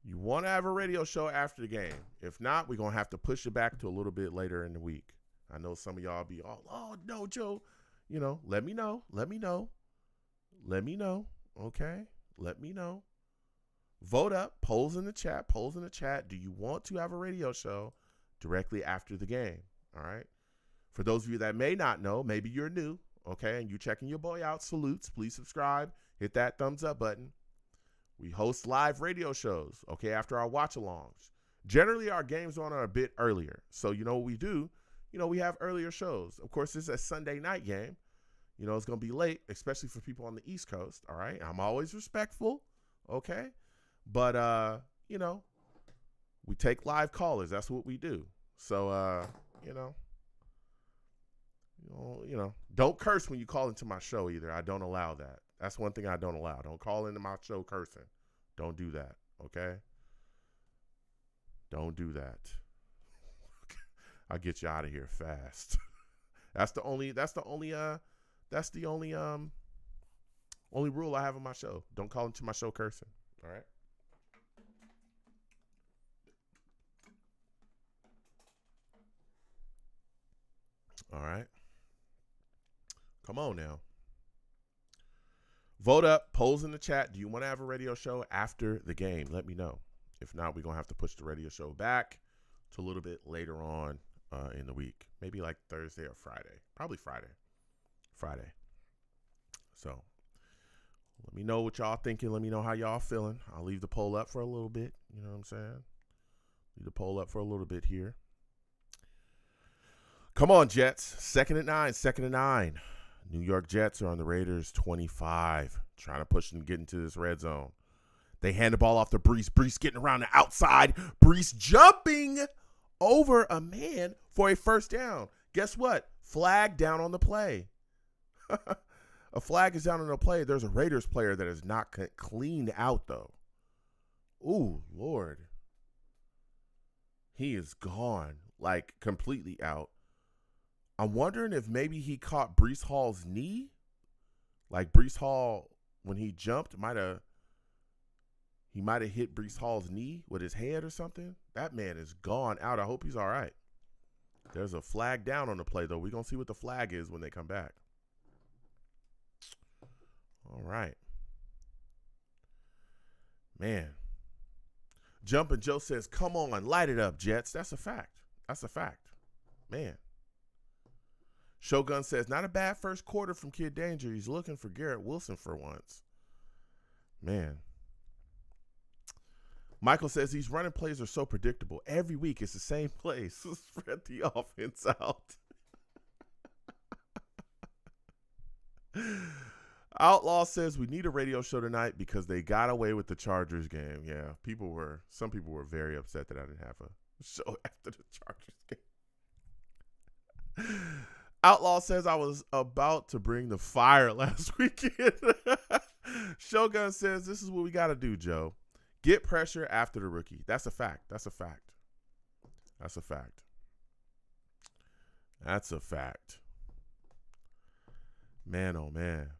You want to have a radio show after the game. If not, we're going to have to push it back to a little bit later in the week. I know some of y'all be all, oh, no, Joe. Let me know. Okay? Let me know. Vote up. Polls in the chat. Do you want to have a radio show? directly after the game. All right. For those of you that may not know, maybe you're new, okay, and you checking your boy out, salutes. Please subscribe. Hit that thumbs up button. We host live radio shows, okay, after our watch-alongs. Generally, our games on are a bit earlier. So, you know what we do? You know, we have earlier shows. Of course, this is a Sunday night game. You know, it's going to be late, especially for people on the East Coast, all right? I'm always respectful, okay? But, you know, we take live callers. That's what we do. So, you know, don't curse when you call into my show either. I don't allow that. That's one thing I don't allow. Don't call into my show cursing. Don't do that, okay? Don't do that. I'll get you out of here fast. That's the only rule I have on my show. Don't call into my show cursing, all right? All right. Come on now. Vote up, polls in the chat. Do you want to have a radio show after the game? Let me know. If not, we're going to have to push the radio show back to a little bit later on in the week. Maybe like Thursday or Friday. Probably Friday. So let me know what y'all thinking. Let me know how y'all feeling. I'll leave the poll up for a little bit. You know what I'm saying? Leave the poll up for a little bit here. Come on, Jets. Second and nine. New York Jets are on the Raiders 25, trying to push and get into this red zone. They hand the ball off to Breece. Breece getting around the outside. Breece jumping over a man for a first down. Guess what? Flag down on the play. A flag is down on the play. There's a Raiders player that is not cleaned out, though. Ooh, Lord. He is gone, like completely out. I'm wondering if maybe he caught Breece Hall's knee. Like Breece Hall, when he jumped, might have hit Breece Hall's knee with his head or something. That man is gone out. I hope he's all right. There's a flag down on the play, though. We're going to see what the flag is when they come back. All right. Man. Jumpin' Joe says, come on, light it up, Jets. That's a fact. Man. Shogun says, not a bad first quarter from Kid Danger. He's looking for Garrett Wilson for once. Man. Michael says these running plays are so predictable. Every week it's the same plays. Spread the offense out. Outlaw says we need a radio show tonight because they got away with the Chargers game. Yeah, some people were very upset that I didn't have a show after the Chargers game. Outlaw says I was about to bring the fire last weekend. Shogun says this is what we got to do, Joe. Get pressure after the rookie. That's a fact. Man, oh, man.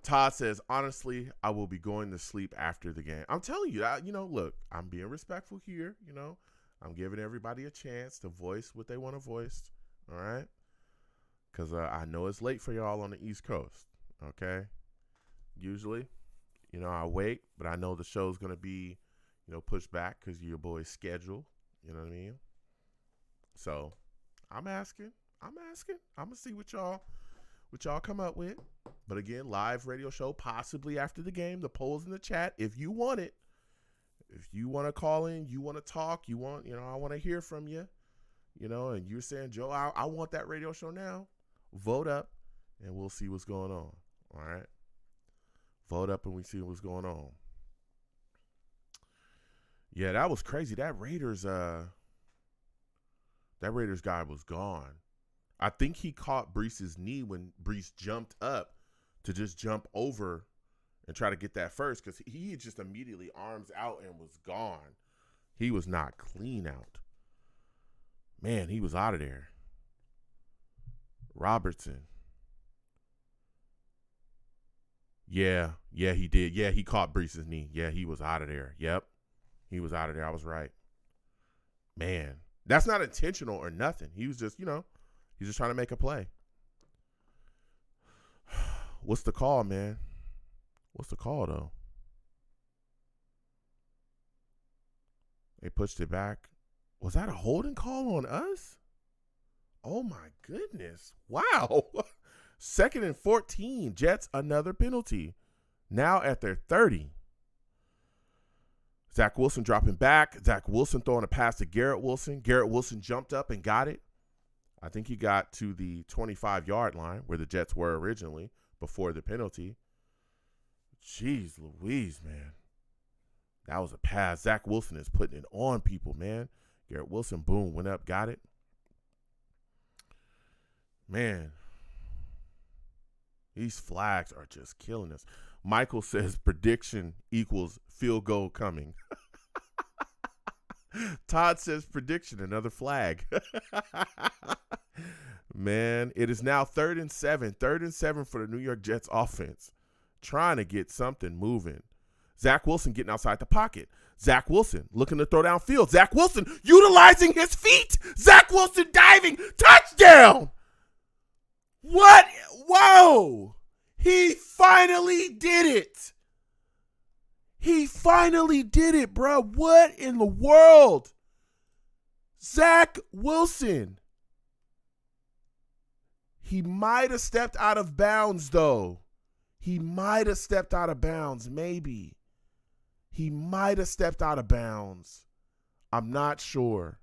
Todd says, honestly, I will be going to sleep after the game. I'm telling you, look, I'm being respectful here. I'm giving everybody a chance to voice what they want to voice. All right? Because I know it's late for y'all on the East Coast. Okay? Usually, I wait, but I know the show's going to be, pushed back because of your boy's schedule. You know what I mean? So, I'm asking. I'm going to see what y'all come up with. But again, live radio show, possibly after the game. The poll's in the chat if you want it. If you want to call in, you want to talk, I want to hear from you. And you're saying, Joe, I want that radio show now. Vote up, and we'll see what's going on. All right? Vote up, and we see what's going on. Yeah, that was crazy. That Raiders guy was gone. I think he caught Breece's knee when Breece jumped up to just jump over and try to get that first because he just immediately arms out and was gone. He was not clean out. Man, he was out of there. Robertson. Yeah, he did. Yeah, he caught Breece's knee. Yeah, he was out of there. Yep. He was out of there. I was right. Man, that's not intentional or nothing. He was just, he's just trying to make a play. What's the call, man? What's the call, though? They pushed it back. Was that a holding call on us? Oh, my goodness. Wow. 2nd and 14. Jets, another penalty. Now at their 30. Zach Wilson dropping back. Zach Wilson throwing a pass to Garrett Wilson. Garrett Wilson jumped up and got it. I think he got to the 25-yard line where the Jets were originally before the penalty. Jeez Louise, man. That was a pass. Zach Wilson is putting it on people, man. Garrett Wilson, boom, went up, got it. Man, these flags are just killing us. Michael says prediction equals field goal coming. Todd says prediction, another flag. Man, it is now 3rd and 7. 3rd and 7 for the New York Jets offense. Trying to get something moving. Zach Wilson getting outside the pocket. Zach Wilson looking to throw downfield. Zach Wilson utilizing his feet. Zach Wilson diving. Touchdown. What? Whoa. He finally did it. He finally did it, bro. What in the world? Zach Wilson. He might have stepped out of bounds, though. He might have stepped out of bounds, maybe. He might have stepped out of bounds. I'm not sure.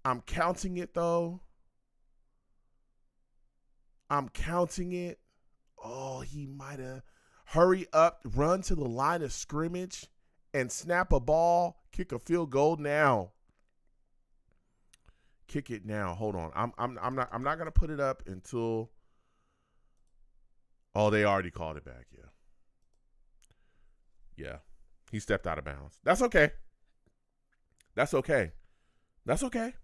I'm counting it, though. I'm counting it. Oh, he might have. Hurry up, run to the line of scrimmage and snap a ball, kick a field goal now. Kick it now. Hold on. I'm not gonna put it up until. Oh, they already called it back. Yeah. Yeah. He stepped out of bounds. That's okay. That's okay. That's okay.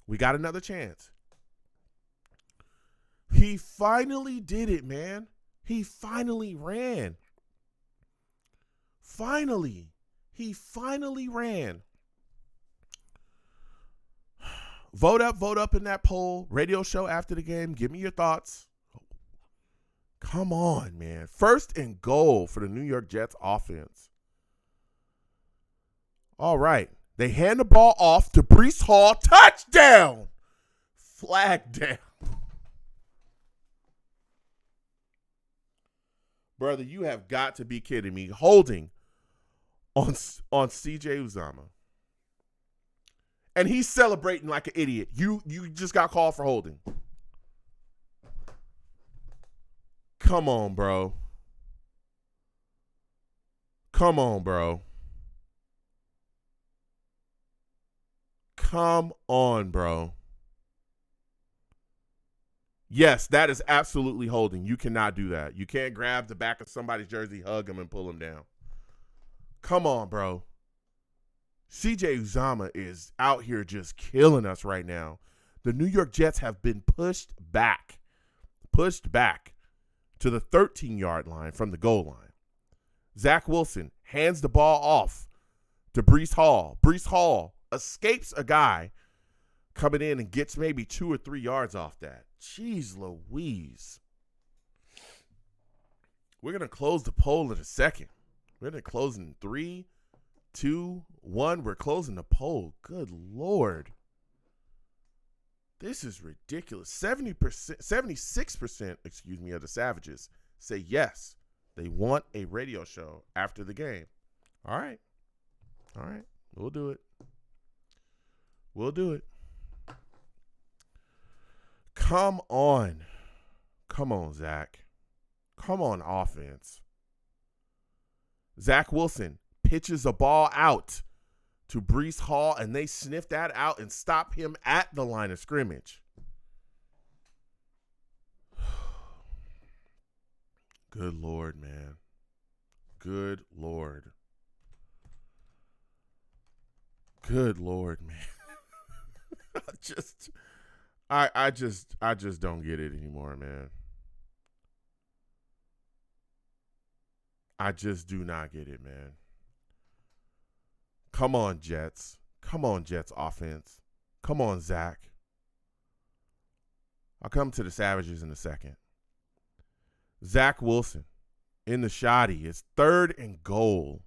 We got another chance. He finally did it, man. He finally ran. Finally. He finally ran. Vote up in that poll. Radio show after the game. Give me your thoughts. Come on, man. 1st and goal for the New York Jets offense. All right. They hand the ball off to Breece Hall. Touchdown. Flag down. Brother, you have got to be kidding me. Holding on CJ Uzomah. And he's celebrating like an idiot. You just got called for holding. Come on, bro. Come on, bro. Come on, bro. Yes, that is absolutely holding. You cannot do that. You can't grab the back of somebody's jersey, hug him, and pull him down. Come on, bro. CJ Uzomah is out here just killing us right now. The New York Jets have been pushed back to the 13-yard line from the goal line. Zach Wilson hands the ball off to Breece Hall. Breece Hall escapes a guy coming in and gets maybe 2 or 3 yards off that. Jeez Louise. We're going to close the poll in a second. We're going to close in 3, 2, 1. We're closing the poll. Good Lord. This is ridiculous. 76%, of the Savages say yes, they want a radio show after the game. All right. We'll do it. Come on, Zach. Come on, offense. Zach Wilson pitches a ball out to Breece Hall, and they sniff that out and stop him at the line of scrimmage. Good Lord, man. Good Lord, man. I just don't get it anymore, man. I just do not get it, man. Come on, Jets. Come on, Jets offense. Come on, Zach. I'll come to the Savages in a second. Zach Wilson in the shoddy. It's 3rd and goal.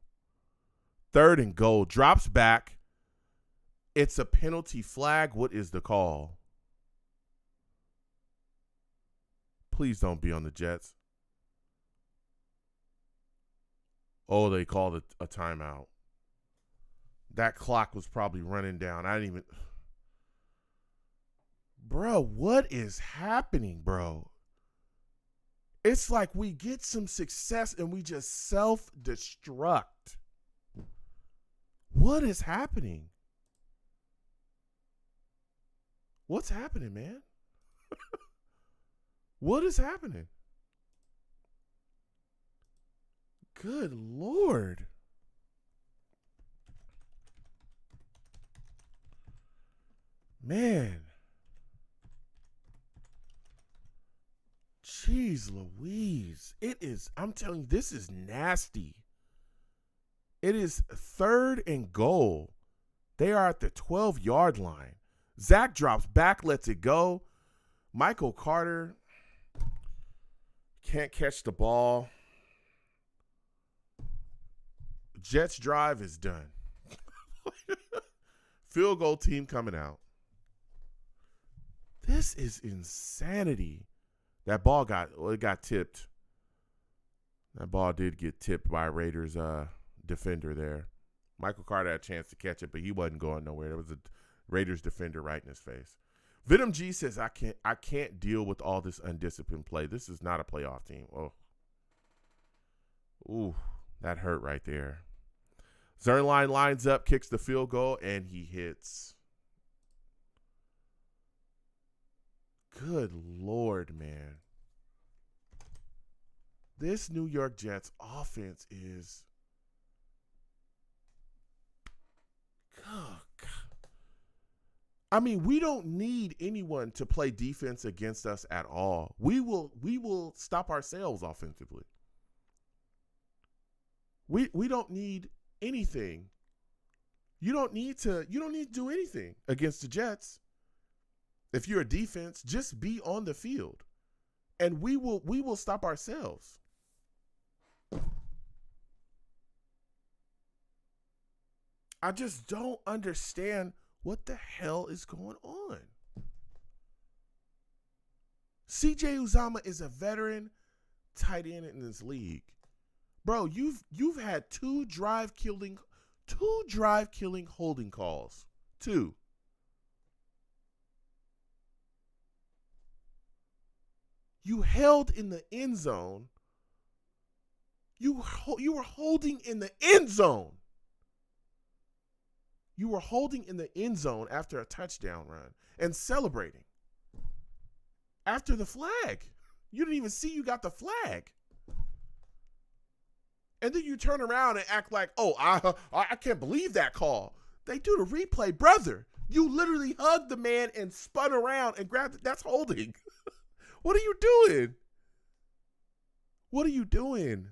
Drops back. It's a penalty flag. What is the call? Please don't be on the Jets. Oh, they called a timeout. That clock was probably running down. I didn't even. Bro, what is happening, bro? It's like we get some success and we just self-destruct. What is happening? What's happening, man? What is happening? Good Lord. Man. Jeez Louise. It is, I'm telling you, this is nasty. It is 3rd and goal. They are at the 12-yard line. Zach drops back, lets it go. Michael Carter can't catch the ball. Jets drive is done. Field goal team coming out. This is insanity. That ball got tipped. That ball did get tipped by a Raiders defender there. Michael Carter had a chance to catch it, but he wasn't going nowhere. There was a Raiders defender right in his face. Venom G says, I can't deal with all this undisciplined play. This is not a playoff team. Oh. Ooh, that hurt right there. Zernline lines up, kicks the field goal, and he hits. Good Lord, man. This New York Jets offense is. Oh, God. I mean, we don't need anyone to play defense against us at all. We will stop ourselves offensively. We don't need anything. You don't need to do anything against the Jets. If you're a defense, just be on the field. And we will stop ourselves. I just don't understand what the hell is going on. CJ Uzomah is a veteran tight end in this league. Bro, you've had two drive killing holding calls. 2. You held in the end zone. You were holding in the end zone. You were holding in the end zone after a touchdown run and celebrating. After the flag. You didn't even see you got the flag. And then you turn around and act like, oh, I can't believe that call. They do the replay. Brother, you literally hugged the man and spun around and grabbed it. That's holding. What are you doing? What are you doing?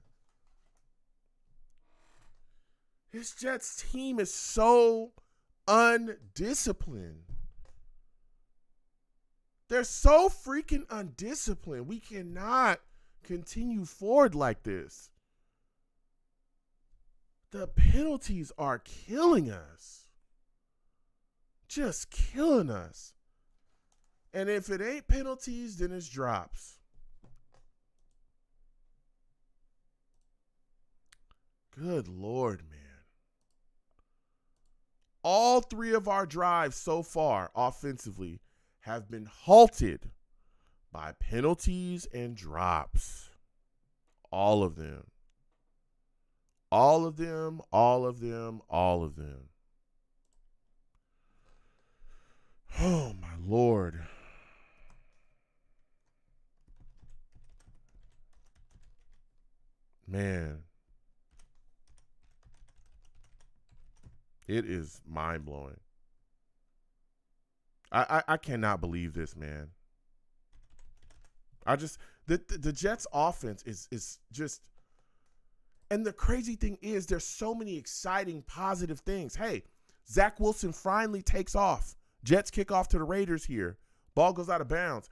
This Jets team is so undisciplined. They're so freaking undisciplined. We cannot continue forward like this. The penalties are killing us. Just killing us. And if it ain't penalties, then it's drops. Good Lord, man. All 3 of our drives so far offensively have been halted by penalties and drops. All of them. All of them, all of them, all of them. Oh, my Lord. Man. It is mind-blowing. I cannot believe this, man. The Jets offense is just, and the crazy thing is there's so many exciting positive things. Hey, Zach Wilson finally takes off. Jets kick off to the Raiders here. Ball goes out of bounds.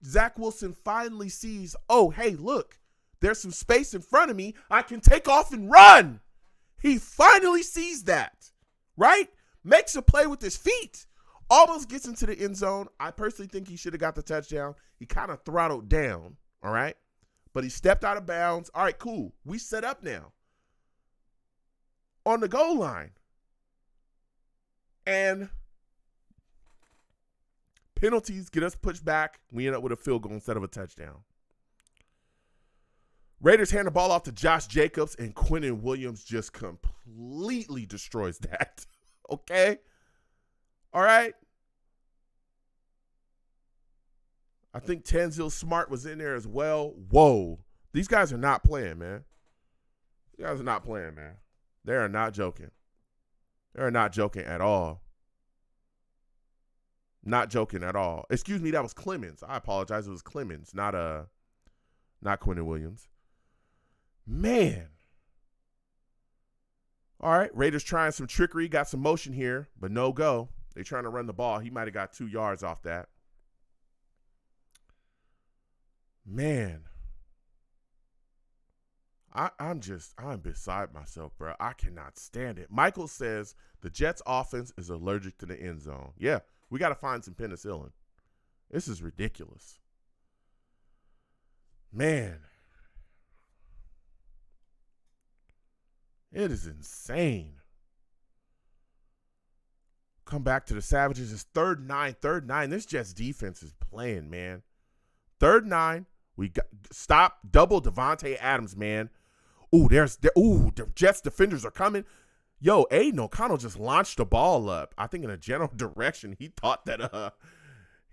Zach Wilson finally sees, oh, hey, look, there's some space in front of me. I can take off and run. He finally sees that, right? Makes a play with his feet. Almost gets into the end zone. I personally think he should have got the touchdown. He kind of throttled down, all right? But he stepped out of bounds. All right, cool. We set up now on the goal line. And penalties get us pushed back. We end up with a field goal instead of a touchdown. Raiders hand the ball off to Josh Jacobs, and Quinnen Williams just completely destroys that. Okay? All right? I think Tanzil Smart was in there as well. Whoa. These guys are not playing, man. These guys are not playing, man. They are not joking. They are not joking at all. Not joking at all. Excuse me, that was Clemens. I apologize. It was Clemens, not Quinnen Williams. Man. All right, Raiders trying some trickery. Got some motion here, but no go. They trying to run the ball. He might have got 2 yards off that. Man. I'm beside myself, bro. I cannot stand it. Michael says the Jets offense is allergic to the end zone. Yeah, we got to find some penicillin. This is ridiculous. Man. It is insane. Come back to the Savages. It's 3rd and 9. This Jets defense is playing, man. 3rd and 9. We got stop double Devontae Adams, man. The Jets defenders are coming. Yo, Aiden O'Connell just launched the ball up. I think in a general direction. He thought that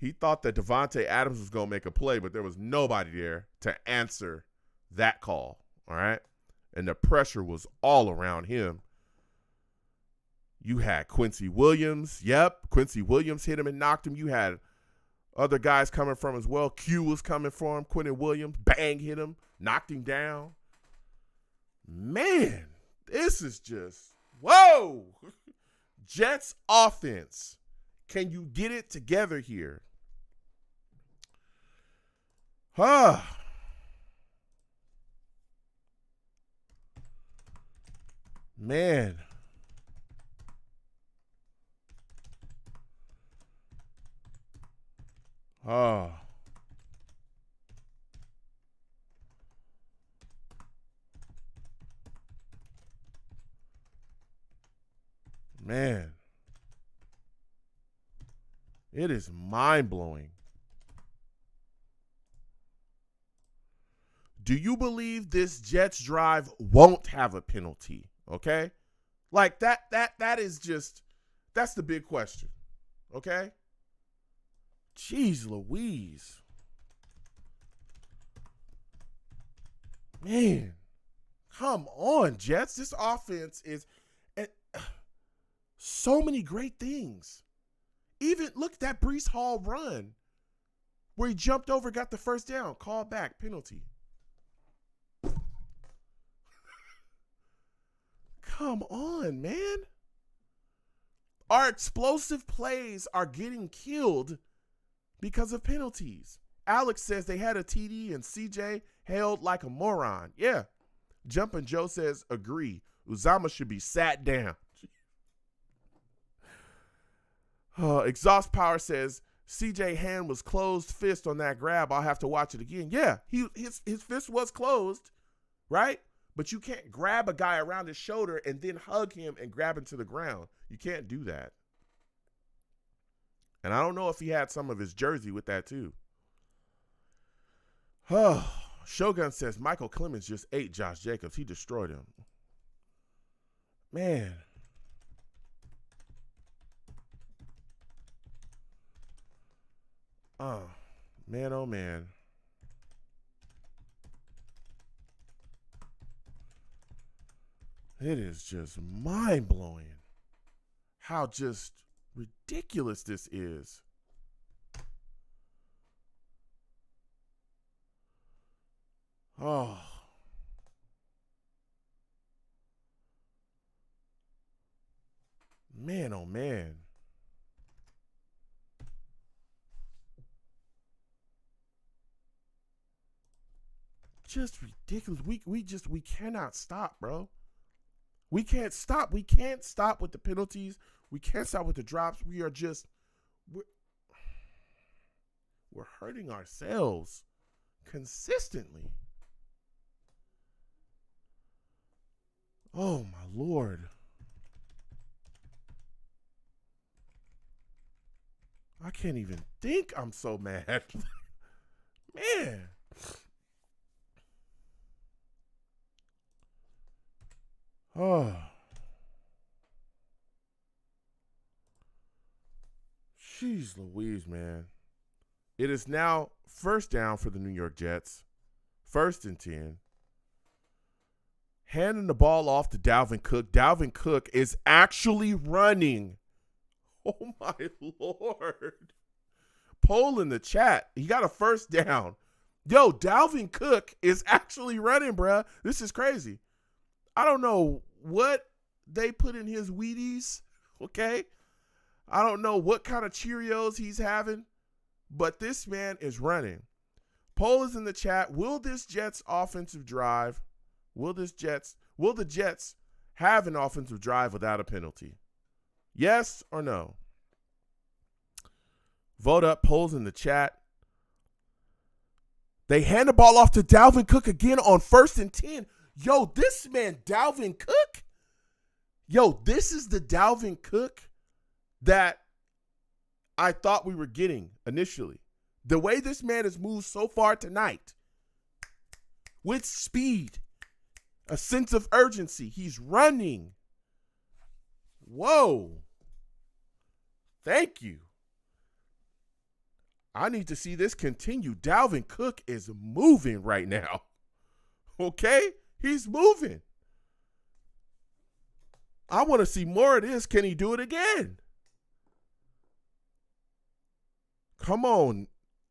Devontae Adams was gonna make a play, but there was nobody there to answer that call. All right. And the pressure was all around him. You had Quincy Williams. Yep, Quincy Williams hit him and knocked him. You had other guys coming from as well. Q was coming for him. Quinnen Williams, bang, hit him, knocked him down. Man, this is just, whoa. Jets offense. Can you get it together here? Man. Oh. Man. It is mind-blowing. Do you believe this Jets drive won't have a penalty? Okay? Like that is just, that's the big question. Okay? Jeez Louise. Man. Come on, Jets. This offense is so many great things. Even look at that Breece Hall run where he jumped over, got the first down, called back, penalty. Come on, man. Our explosive plays are getting killed because of penalties. Alex says they had a TD and CJ held like a moron. Yeah. Jumpin' Joe says agree. Uzama should be sat down. Exhaust Power says CJ hand was closed fist on that grab. I'll have to watch it again. Yeah, his fist was closed, right? But you can't grab a guy around his shoulder and then hug him and grab him to the ground. You can't do that. And I don't know if he had some of his jersey with that too. Shogun says Michael Clemens just ate Josh Jacobs. He destroyed him. Man. Man, oh man. It is just mind-blowing how just ridiculous this is. Oh. Man, oh man. Just ridiculous. We cannot stop, bro. We can't stop. We can't stop with the penalties. We can't stop with the drops. We are just we're hurting ourselves consistently. Oh my Lord. I can't even think. I'm so mad. Man. Oh. Jeez Louise, man. It is now first down for the New York Jets. 1st and 10. Handing the ball off to Dalvin Cook. Dalvin Cook is actually running. Oh, my Lord. Poll in the chat. He got a first down. Yo, Dalvin Cook is actually running, bruh. This is crazy. I don't know what they put in his Wheaties, okay? I don't know what kind of Cheerios he's having, but this man is running. Poll is in the chat. Will the Jets have an offensive drive without a penalty? Yes or no? Vote up. Polls in the chat. They hand the ball off to Dalvin Cook again on 1st and 10. Yo, this man, Dalvin Cook? Yo, this is the Dalvin Cook that I thought we were getting initially. The way this man has moved so far tonight, with speed, a sense of urgency, he's running. Whoa. Thank you. I need to see this continue. Dalvin Cook is moving right now. Okay? He's moving. I want to see more of this. Can he do it again? Come on.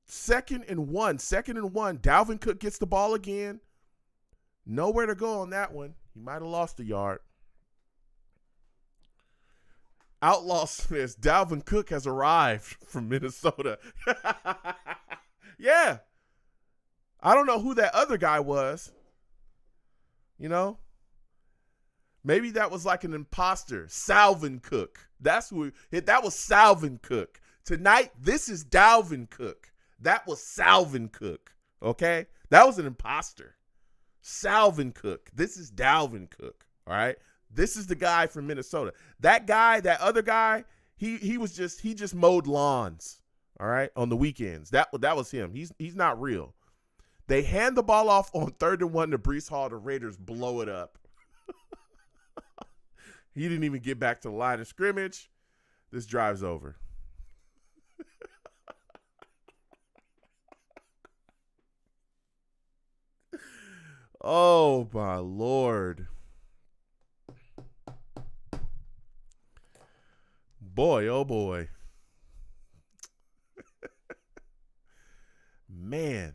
2nd and 1. 2nd and 1. Dalvin Cook gets the ball again. Nowhere to go on that one. He might have lost a yard. Outlaw says Dalvin Cook has arrived from Minnesota. Yeah. I don't know who that other guy was. You know? Maybe that was like an imposter. Salvin Cook. That was Salvin Cook. Tonight, this is Dalvin Cook. That was Salvin Cook. Okay? That was an imposter. Salvin Cook. This is Dalvin Cook. All right? This is the guy from Minnesota. That guy, that other guy, he just mowed lawns, all right, on the weekends. That was him. He's not real. They hand the ball off on 3rd and 1 to Breece Hall. The Raiders blow it up. He didn't even get back to the line of scrimmage. This drive's over. Oh, my Lord. Boy, oh boy. Man.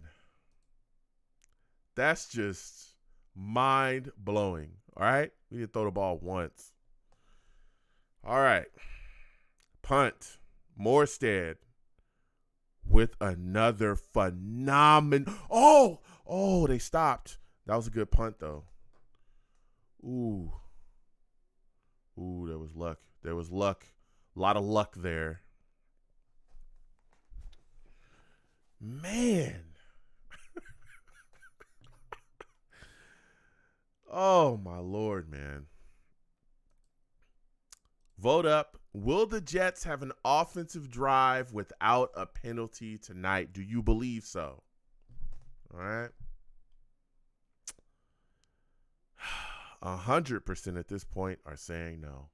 That's just mind-blowing. All right? We didn't throw the ball once. All right. Punt. Morstead with another phenomenal. Oh, they stopped. That was a good punt, though. Ooh, there was luck. There was luck. A lot of luck there. Man. Oh, my Lord, man. Vote up. Will the Jets have an offensive drive without a penalty tonight? Do you believe so? All right. 100% at this point are saying no.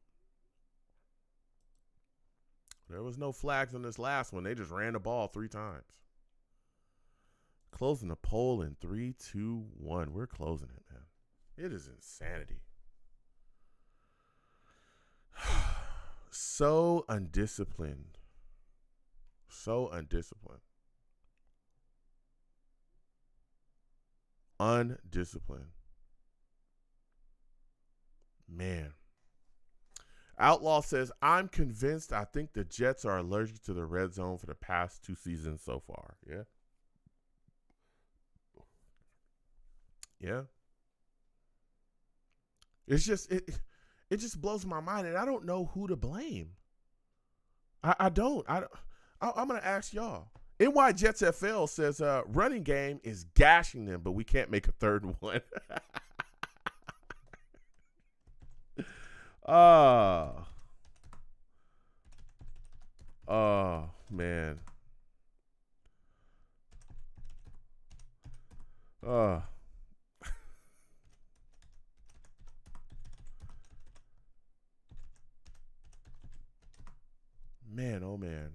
There was no flags on this last one. They just ran the ball 3 times. Closing the poll in 3, 2, 1. We're closing it, man. It is insanity. So undisciplined. So undisciplined. Undisciplined. Man. Outlaw says, I'm convinced I think the Jets are allergic to the red zone for the past 2 seasons so far. Yeah. Yeah. It's just, It just blows my mind, and I don't know who to blame. I don't. I'm going to ask y'all. NY Jets FL says running game is gashing them, but we can't make a third one. Oh, man. Man, oh, man.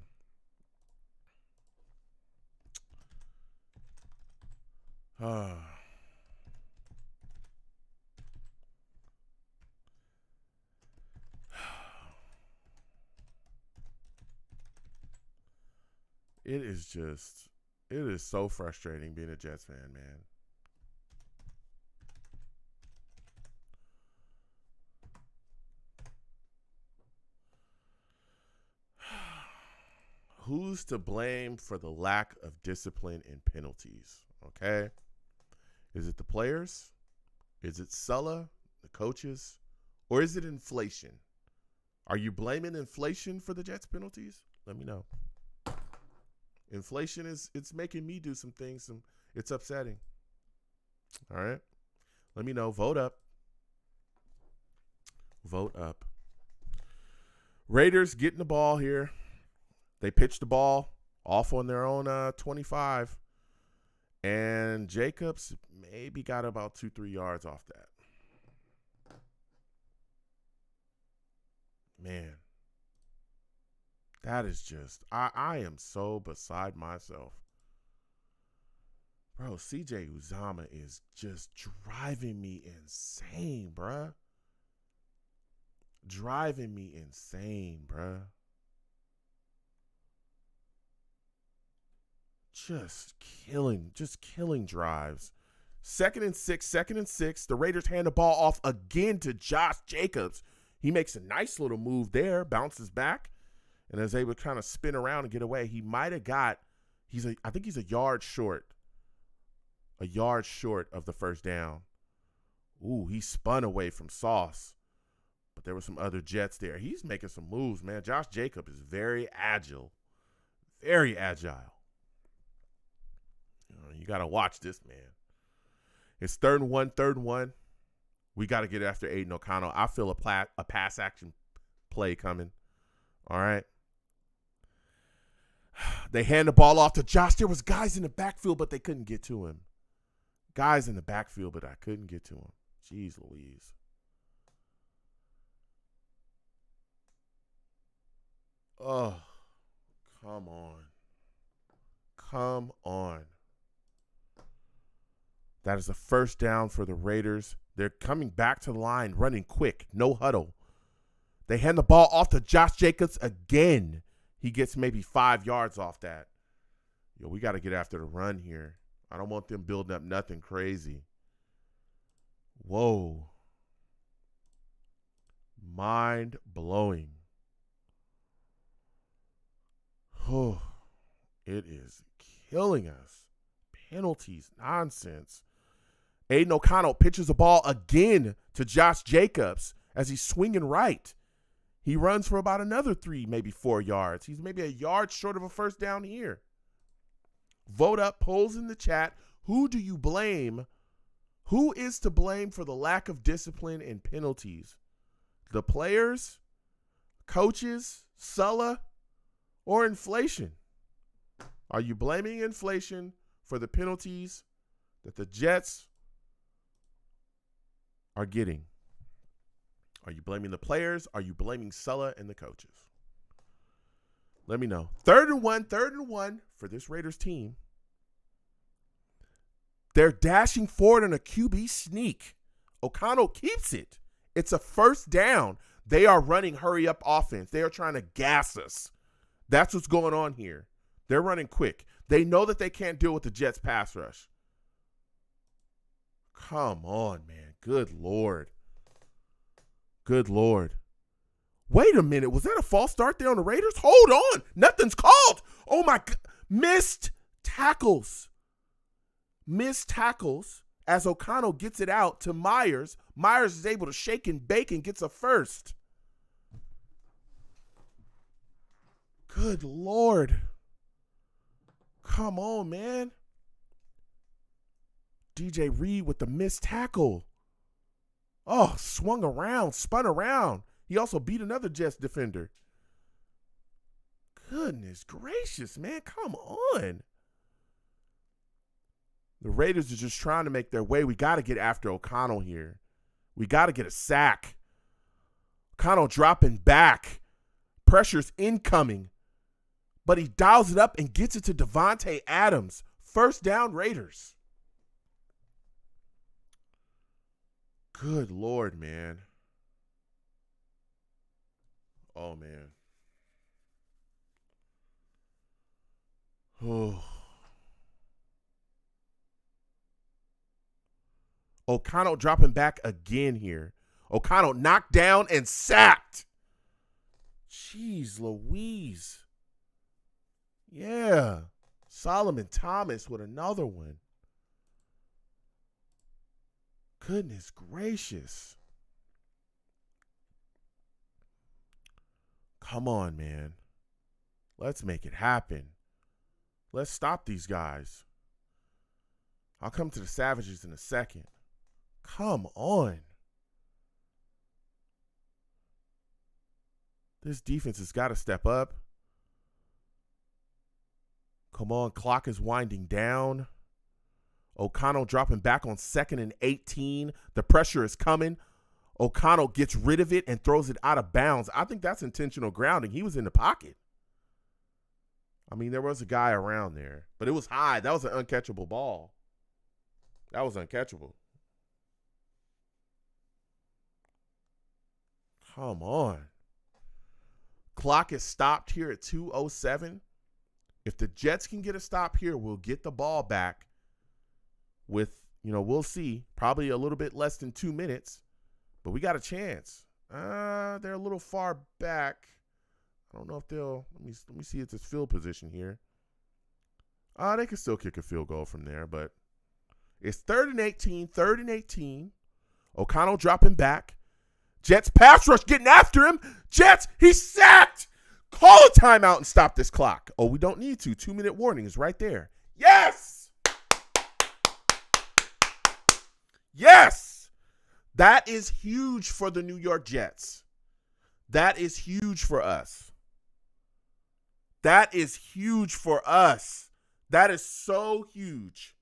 It is so frustrating being a Jets fan, man. Who's to blame for the lack of discipline and penalties? Okay. Is it the players? Is it Sulla, the coaches? Or is it inflation? Are you blaming inflation for the Jets penalties? Let me know. Inflation it's making me do some things. It's upsetting. All right. Let me know. Vote up. Vote up. Raiders getting the ball here. They pitched the ball off on their own 25. And Jacobs maybe got about 2-3 yards off that. Man. That is just, I am so beside myself. Bro, CJ Uzomah is just driving me insane, bruh. Driving me insane, bruh. Just killing drives. 2nd and 6. The Raiders hand the ball off again to Josh Jacobs. He makes a nice little move there, bounces back, and is able to kind of spin around and get away. He might have got, I think he's a yard short of the first down. Ooh, he spun away from Sauce, but there were some other Jets there. He's making some moves, man. Josh Jacobs is very agile. Very agile. You got to watch this, man. It's 3rd and 1. We got to get after Aiden O'Connell. I feel a pass action play coming. All right. They hand the ball off to Josh. There was guys in the backfield, but they couldn't get to him. Guys in the backfield, but I couldn't get to him. Jeez Louise. Oh, come on. Come on. That is a first down for the Raiders. They're coming back to the line, running quick, no huddle. They hand the ball off to Josh Jacobs again. He gets maybe 5 yards off that. Yo, we got to get after the run here. I don't want them building up nothing crazy. Whoa. Mind blowing. Oh, it is killing us. Penalties, nonsense. Aiden O'Connell pitches the ball again to Josh Jacobs as he's swinging right. He runs for about another 3, maybe 4 yards. He's maybe a yard short of a first down here. Vote up, polls in the chat. Who do you blame? Who is to blame for the lack of discipline and penalties? The players, coaches, Sulla, or inflation? Are you blaming inflation for the penalties that the Jets are getting? Are you blaming the players? Are you blaming Sulla and the coaches? Let me know. 3rd and 1 for this Raiders team. They're dashing forward on a QB sneak. O'Connell keeps it. It's a first down. They are running hurry-up offense. They are trying to gas us. That's what's going on here. They're running quick. They know that they can't deal with the Jets' pass rush. Come on, man. Good Lord. Good Lord. Wait a minute. Was that a false start there on the Raiders? Hold on. Nothing's called. Oh, my God. Missed tackles. Missed tackles as O'Connell gets it out to Myers. Myers is able to shake and bake and gets a first. Good Lord. Come on, man. DJ Reed with the missed tackle. Oh, swung around, spun around. He also beat another Jets defender. Goodness gracious, man. Come on. The Raiders are just trying to make their way. We got to get after O'Connell here. We got to get a sack. O'Connell dropping back. Pressure's incoming. But he dials it up and gets it to Davante Adams. First down, Raiders. Good Lord, man. Oh, man. Oh. O'Connell dropping back again here. O'Connell knocked down and sacked. Jeez Louise. Yeah. Solomon Thomas with another one. Goodness gracious. Come on, man. Let's make it happen. Let's stop these guys. I'll come to the Savages in a second. Come on. This defense has got to step up. Come on, clock is winding down. O'Connell dropping back on 2nd and 18. The pressure is coming. O'Connell gets rid of it and throws it out of bounds. I think that's intentional grounding. He was in the pocket. I mean, there was a guy around there, but it was high. That was an uncatchable ball. That was uncatchable. Come on. Clock is stopped here at 2:07. If the Jets can get a stop here, we'll get the ball back with, we'll see, probably a little bit less than 2 minutes, but we got a chance. They're a little far back. I don't know if they'll, let me see if this field position here. They can still kick a field goal from there, but it's 3rd and 18. O'Connell dropping back. Jets pass rush getting after him. Jets, he's sacked. Call a timeout and stop this clock. Oh, we don't need to. 2-minute warning is right there. Yes. Yes. That is huge for the New York Jets. That is huge for us. That is huge for us. That is so huge.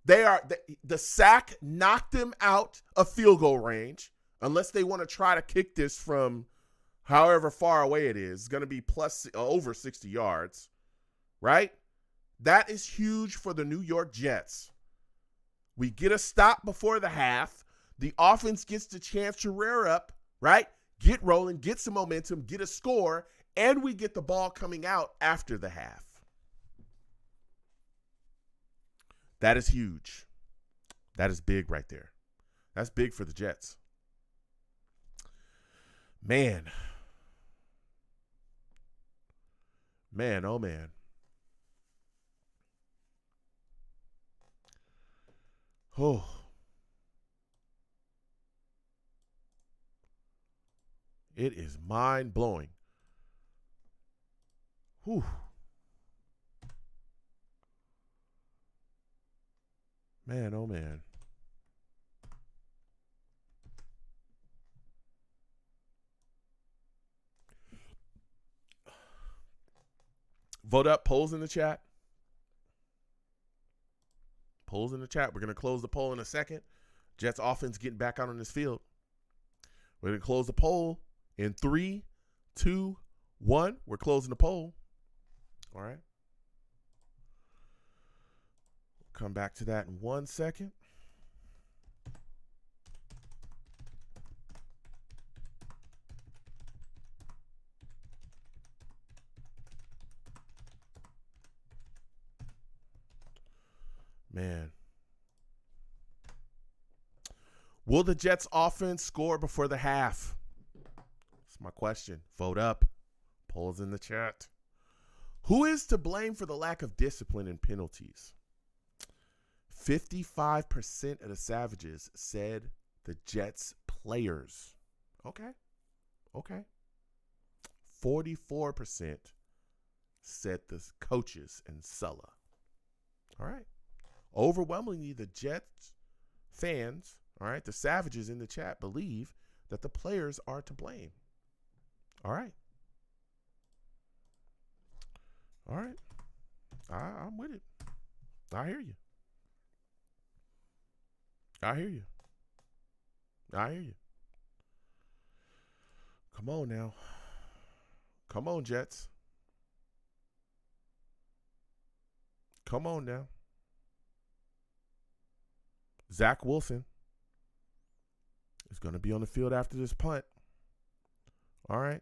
The sack knocked them out of field goal range, unless they want to try to kick this from however far away it is. It's going to be over 60 yards, right? That is huge for the New York Jets. We get a stop before the half. The offense gets the chance to rear up, right? Get rolling, get some momentum, get a score, and we get the ball coming out after the half. That is huge. That is big right there. That's big for the Jets. Man. Man, oh man. Oh. It is mind-blowing. Whew. Man, oh man. Vote up, polls in the chat. Polls in the chat. We're going to close the poll in a second. Jets offense getting back out on this field. We're going to close the poll in 3, 2, 1. We're closing the poll. All right. Come back to that in 1 second. Man. Will the Jets offense score before the half? That's my question. Vote up. Polls in the chat. Who is to blame for the lack of discipline and penalties? 55% of the Savages said the Jets players. Okay. 44% said the coaches and Sulla. All right. Overwhelmingly, the Jets fans, all right, the Savages in the chat believe that the players are to blame. All right. I'm with it. I hear you. Come on now. Come on, Jets. Come on now. Zach Wilson is going to be on the field after this punt. All right.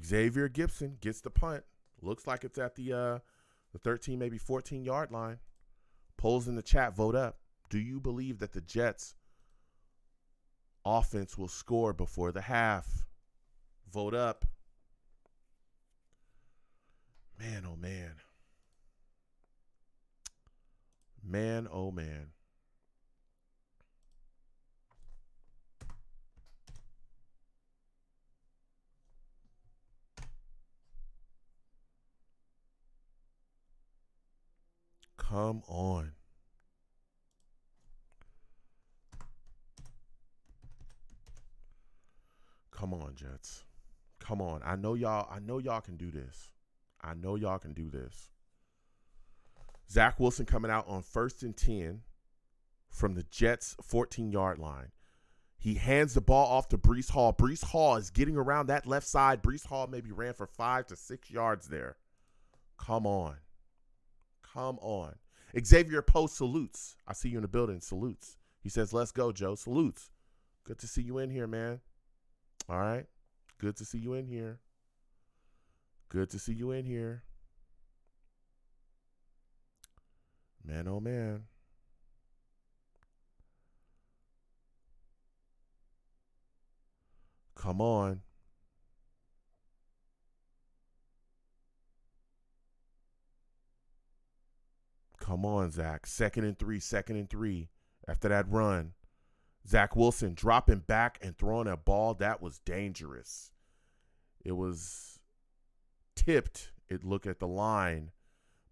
Xavier Gipson gets the punt. Looks like it's at the 13, maybe 14-yard line. Polls in the chat, vote up. Do you believe that the Jets offense will score before the half? Vote up. Man, oh man. Man, oh man. Come on. Come on, Jets. Come on. I know y'all can do this. Zach Wilson coming out on 1st and 10 from the Jets' 14-yard line. He hands the ball off to Breece Hall. Breece Hall is getting around that left side. Breece Hall maybe ran for 5 to 6 yards there. Come on. Xavier Post salutes. I see you in the building. Salutes. He says, let's go, Joe. Salutes. Good to see you in here, man. All right. Good to see you in here. Man, oh, man. Come on. Come on, Zach. 2nd and 3 after that run. Zach Wilson dropping back and throwing a ball that was dangerous. It was tipped. It looked at the line,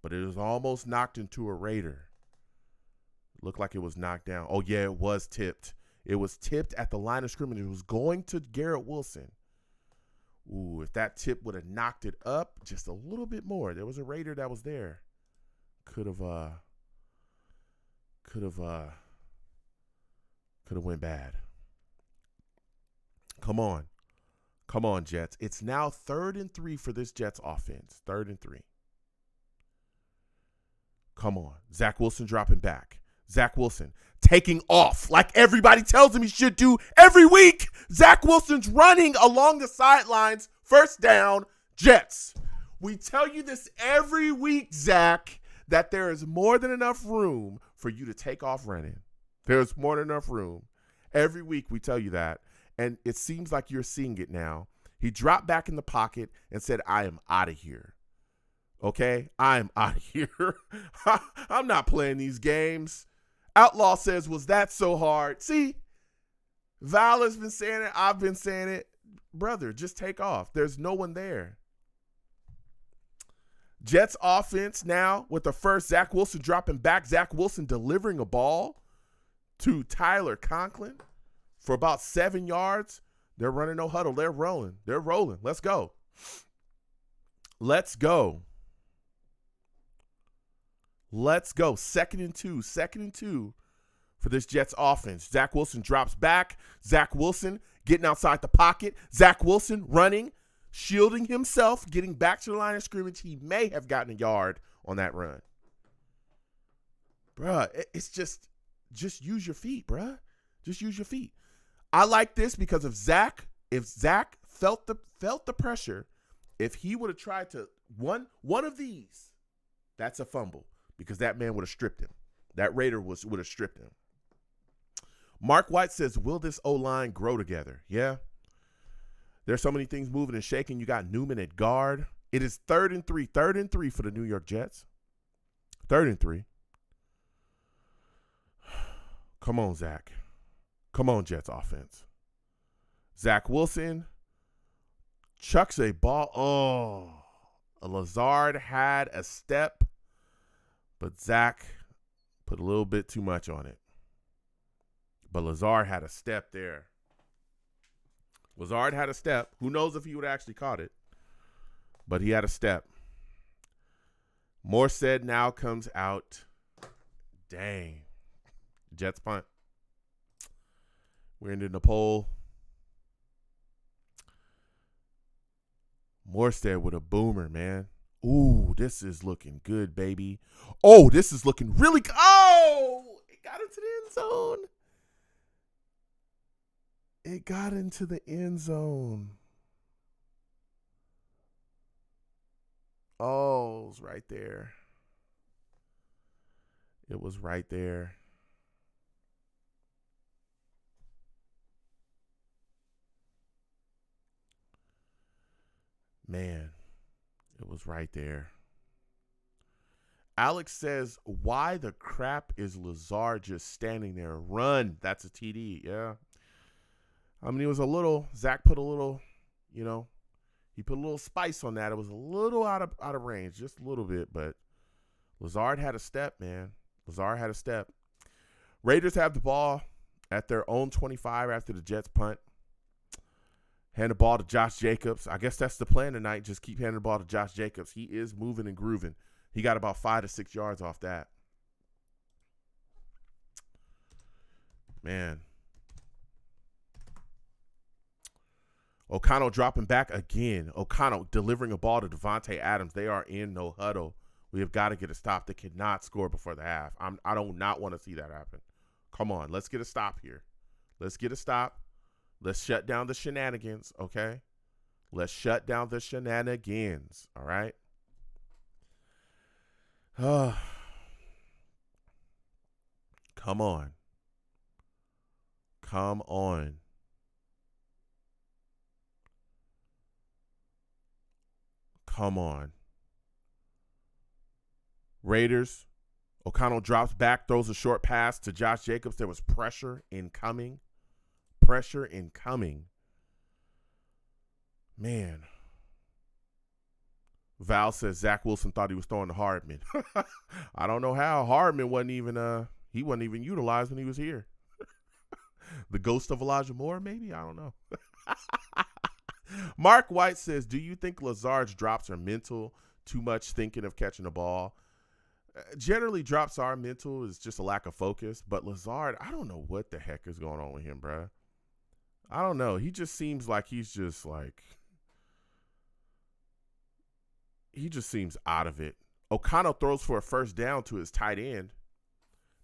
but it was almost knocked into a Raider. It looked like it was knocked down. Oh, yeah, it was tipped. It was tipped at the line of scrimmage. It was going to Garrett Wilson. Ooh, if that tip would have knocked it up just a little bit more, there was a Raider that was there. Could have went bad. Come on, Jets. It's now 3rd and 3 for this Jets offense. 3rd and 3. Come on. Zach Wilson dropping back. Zach Wilson taking off like everybody tells him he should do every week. Zach Wilson's running along the sidelines. 1st down, Jets. We tell you this every week, Zach, that there is more than enough room for you to take off running. There's more than enough room. Every week we tell you that, and it seems like you're seeing it now. He dropped back in the pocket and said, I am out of here. Okay? I am out of here. I'm not playing these games. Outlaw says, was that so hard? See, Val has been saying it. I've been saying it. Brother, just take off. There's no one there. Jets offense now with the first. Zach Wilson dropping back. Zach Wilson delivering a ball to Tyler Conklin for about 7 yards. They're running no huddle. They're rolling. Let's go. 2nd and 2 for this Jets offense. Zach Wilson drops back. Zach Wilson getting outside the pocket. Zach Wilson running, shielding himself, getting back to the line of scrimmage. He may have gotten a yard on that run. Bruh, it's just use your feet, bruh. Just use your feet. I like this because if Zach felt the pressure, if he would have tried to one of these, that's a fumble because that man would have stripped him. That Raider would have stripped him. Mark White says, will this O-line grow together? Yeah. There's so many things moving and shaking. You got Newman at guard. It is 3rd and 3 for the New York Jets. 3rd and 3. Come on, Zach. Come on, Jets offense. Zach Wilson chucks a ball. Oh, Lazard had a step, but Zach put a little bit too much on it. But Lazard had a step there. Lazard had a step. Who knows if he would have actually caught it, but he had a step. Morstead now comes out. Dang. Jets punt. We're ending the poll. Morstead with a boomer, man. Ooh, this is looking good, baby. Oh, this is looking really good. Oh, it got into the end zone. It got into the end zone. Oh, it was right there. It was right there. Man, it was right there. Alex says, why the crap is Lazard just standing there? Run. That's a TD. Yeah. I mean, it was a little, Zach put a little, he put a little spice on that. It was a little out of range, just a little bit, but Lazard had a step, man. Lazard had a step. Raiders have the ball at their own 25 after the Jets punt. Hand the ball to Josh Jacobs. I guess that's the plan tonight. Just keep handing the ball to Josh Jacobs. He is moving and grooving. He got about 5 to 6 yards off that. Man. O'Connell dropping back again. O'Connell delivering a ball to Devontae Adams. They are in no huddle. We have got to get a stop. They cannot score before the half. I do not want to see that happen. Come on. Let's get a stop here. Let's get a stop. Let's shut down the shenanigans, okay? Let's shut down the shenanigans, all right? Come on. Come on. Come on. Raiders. O'Connell drops back, throws a short pass to Josh Jacobs. There was pressure incoming. Pressure incoming. Man. Val says Zach Wilson thought he was throwing to Hardman. I don't know how. Hardman wasn't even utilized when he was here. The ghost of Elijah Moore, maybe? I don't know. Mark White says, do you think Lazard's drops are mental? Too much thinking of catching the ball? Generally, drops are mental. It's just a lack of focus. But Lazard, I don't know what the heck is going on with him, bro. I don't know. He just seems like he just seems out of it. O'Connell throws for a first down to his tight end.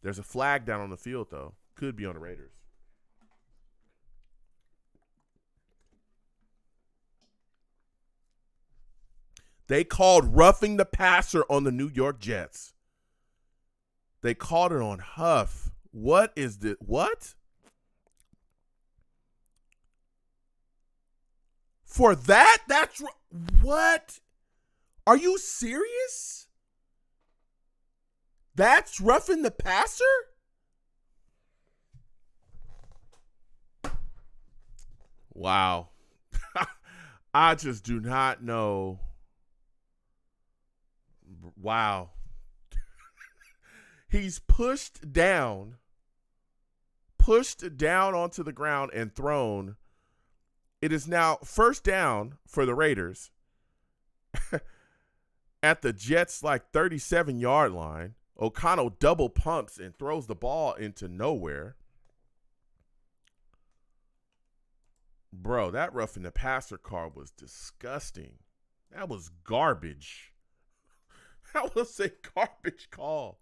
There's a flag down on the field, though. Could be on the Raiders. They called roughing the passer on the New York Jets. They called it on Huff. What is this? What? For that? That's what? Are you serious? That's roughing the passer? Wow. I just do not know. Wow. He's pushed down onto the ground and thrown. It is now first down for the Raiders at the Jets' 37-yard line. O'Connell double pumps and throws the ball into nowhere. Bro, that roughing the passer call was disgusting. That was garbage. That was a garbage call.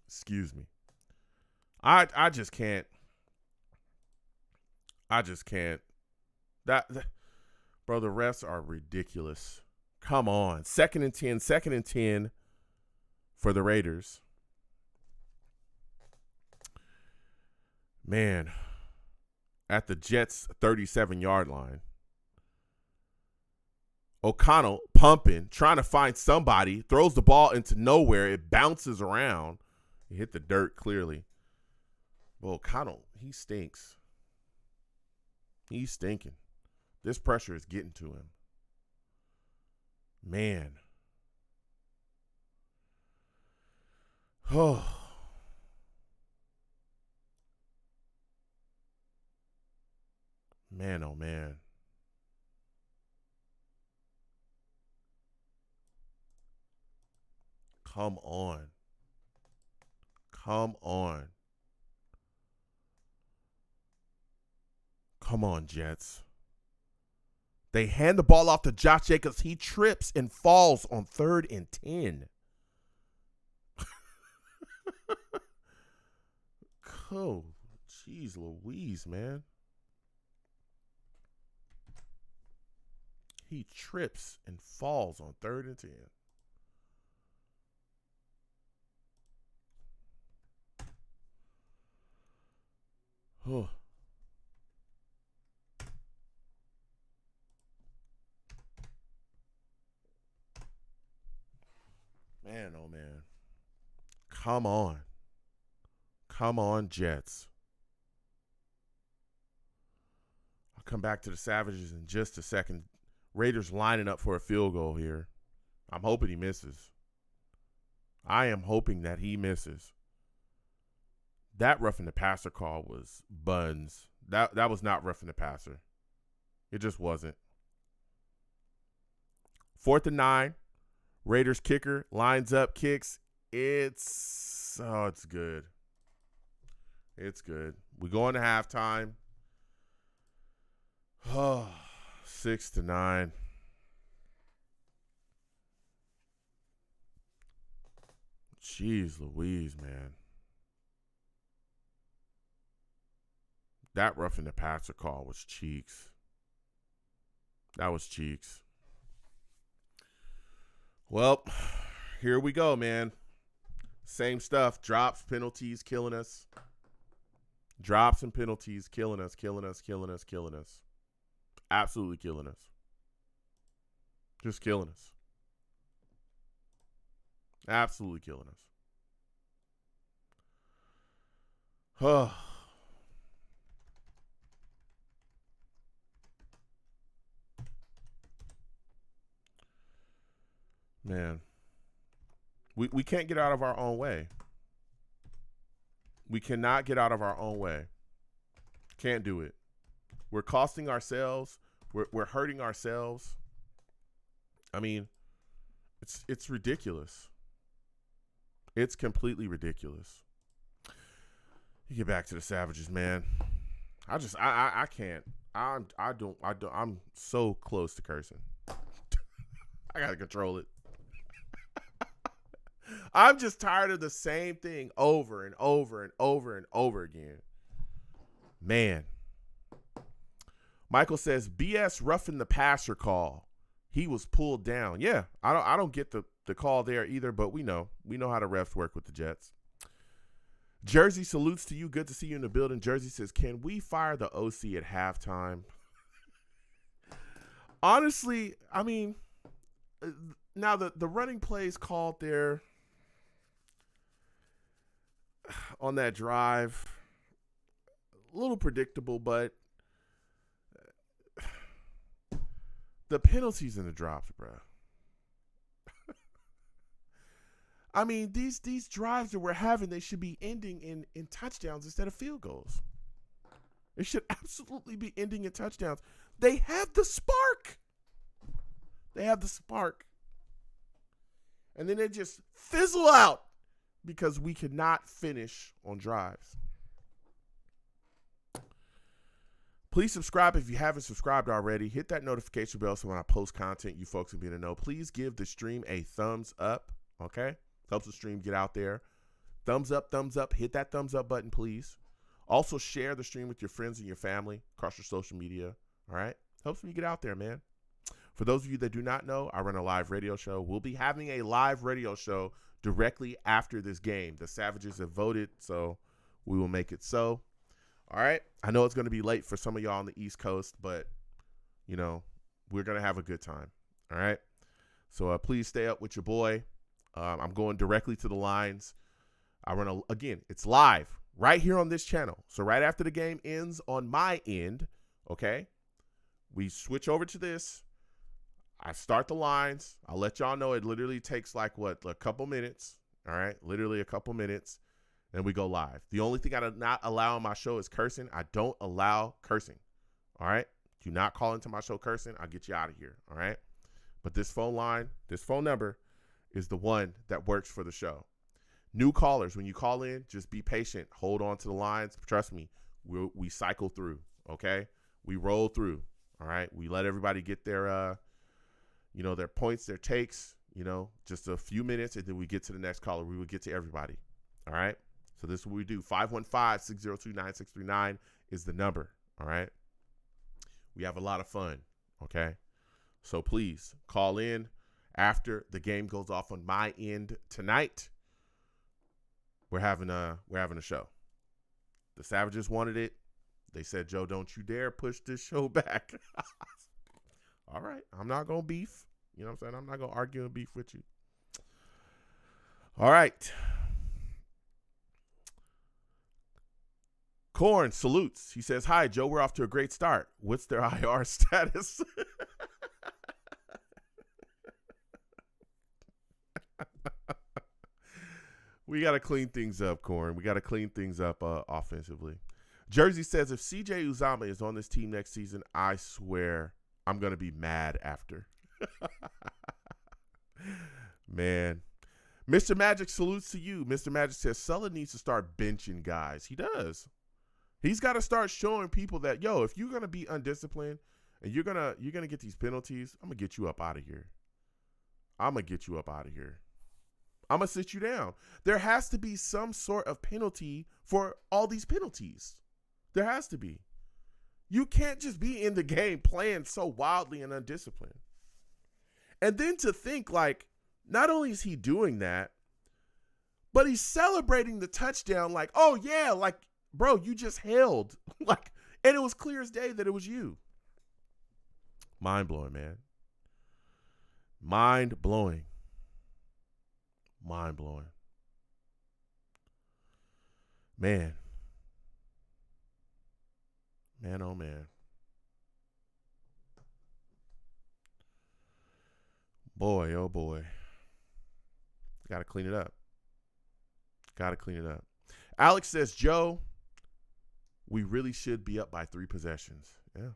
Excuse me. I just can't. That bro, the refs are ridiculous. Come on. Second and 10 for the Raiders. Man, at the Jets' 37-yard line. O'Connell pumping, trying to find somebody, throws the ball into nowhere. It bounces around. He hit the dirt clearly. Well, O'Connell, he stinks. He's stinking. This pressure is getting to him. Man. Oh. Man, oh man. Come on. Come on. Come on, Jets. They hand the ball off to Josh Jacobs. He trips and falls on 3rd and 10. Oh, jeez Louise, man. He trips and falls on 3rd and 10. Oh. Man, oh man. Come on. Come on, Jets. I'll come back to the Savages in just a second. Raiders lining up for a field goal here. I'm hoping he misses. I am hoping that he misses. That roughing the passer call was buns. That was not roughing the passer. It just wasn't. 4th and 9. Raiders kicker lines up, kicks. It's good. It's good. We go into halftime. 6-9. Jeez Louise, man. That roughing the passer call was cheeks. That was cheeks. Well, here we go, man. Same stuff. Drops, penalties, killing us. Drops and penalties, killing us. Absolutely killing us. Just killing us. Absolutely killing us. Oh. Man, we can't get out of our own way. We cannot get out of our own way. Can't do it. We're costing ourselves. We're hurting ourselves. I mean, it's ridiculous. It's completely ridiculous. You get back to the Savages, man. I can't. I'm so close to cursing. I gotta control it. I'm just tired of the same thing over and over and over and over again. Man. Michael says, BS roughing the passer call. He was pulled down. Yeah, I don't get the call there either, but we know how the refs work with the Jets. Jersey salutes to you. Good to see you in the building. Jersey says, can we fire the OC at halftime? Honestly, I mean, now the running plays called there on that drive, a little predictable, but the penalties and the drops, bro. I mean, these drives that we're having, they should be ending in touchdowns instead of field goals. It should absolutely be ending in touchdowns. They have the spark. They have the spark. And then they just fizzle out because we cannot finish on drives. Please subscribe if you haven't subscribed already. Hit that notification bell so when I post content, you folks will be able to know. Please give the stream a thumbs up, okay? Helps the stream get out there. Thumbs up. Hit that thumbs up button, please. Also, share the stream with your friends and your family across your social media, all right? Helps me get out there, man. For those of you that do not know, I run a live radio show. We'll be having a live radio show directly after this game. The Savages have voted, so we will make it so. All right? I know it's going to be late for some of y'all on the East Coast, but, you know, we're going to have a good time. All right? So please stay up with your boy. I'm going directly to the lines. Again, it's live right here on this channel. So right after the game ends on my end, okay, we switch over to this. I start the lines. I'll let y'all know it literally takes like a couple minutes. All right, literally a couple minutes. And we go live. The only thing I do not allow on my show is cursing. I don't allow cursing. All right, do not call into my show cursing. I'll get you out of here. All right, but this phone number is the one that works for the show. New callers, when you call in, just be patient. Hold on to the lines. Trust me, we cycle through, okay? We roll through, all right? We let everybody get their, their points, their takes, just a few minutes, and then we get to the next caller. We will get to everybody, all right? So this is what we do. 515-602-9639 is the number, all right? We have a lot of fun, okay? So please call in after the game goes off on my end tonight. We're having a show. The Savages wanted it. They said, Joe, don't you dare push this show back. All right. I'm not going to beef. You know what I'm saying? I'm not going to argue and beef with you. All right. Corn salutes. He says, hi, Joe. We're off to a great start. What's their IR status? We got to clean things up, Corn. We got to clean things up offensively. Jersey says, if CJ Uzomah is on this team next season, I swear I'm going to be mad after. Man. Mr. Magic salutes to you. Mr. Magic says, Sulla needs to start benching guys. He does. He's got to start showing people that, yo, if you're going to be undisciplined and you're gonna get these penalties, I'm going to get you up out of here. I'm going to sit you down. There has to be some sort of penalty for all these penalties. There has to be. You can't just be in the game playing so wildly and undisciplined. And then to think like, not only is he doing that, but he's celebrating the touchdown like, oh yeah, like, bro, you just held. Like, and it was clear as day that it was you. Mind-blowing, man. Mind-blowing. Mind-blowing. Man. Man, oh man. Boy, oh boy. Got to clean it up. Alex says, Joe, we really should be up by 3 possessions. Yeah.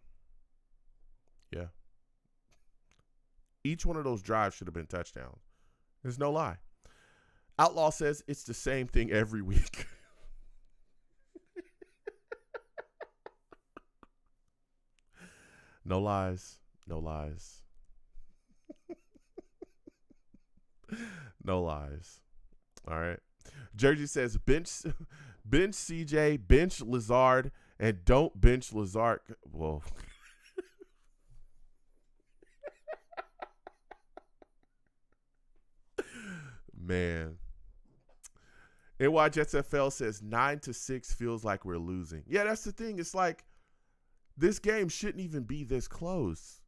Each one of those drives should have been touchdowns. There's no lie. Outlaw says it's the same thing every week. No lies. No lies. No lies. All right. Jersey says bench CJ, bench Lazard, and don't bench Lazard. Whoa. Man. NY Jets FL says 9-6 feels like we're losing. Yeah, that's the thing. It's like this game shouldn't even be this close.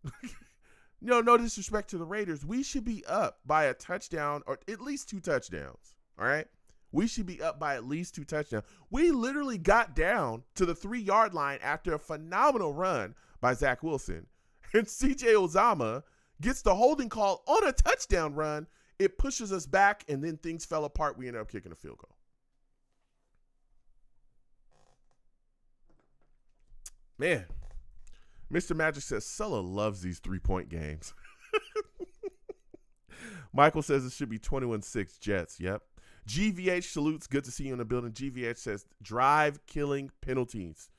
No disrespect to the Raiders. We should be up by a touchdown or at least 2 touchdowns. All right? We should be up by at least 2 touchdowns. We literally got down to the 3-yard line after a phenomenal run by Zach Wilson. And CJ Uzomah gets the holding call on a touchdown run. It pushes us back, and then things fell apart. We ended up kicking a field goal. Man, Mr. Magic says Sulla loves these 3-point games. Michael says it should be 21-6 Jets. Yep. GVH salutes. Good to see you in the building. GVH says drive-killing penalties.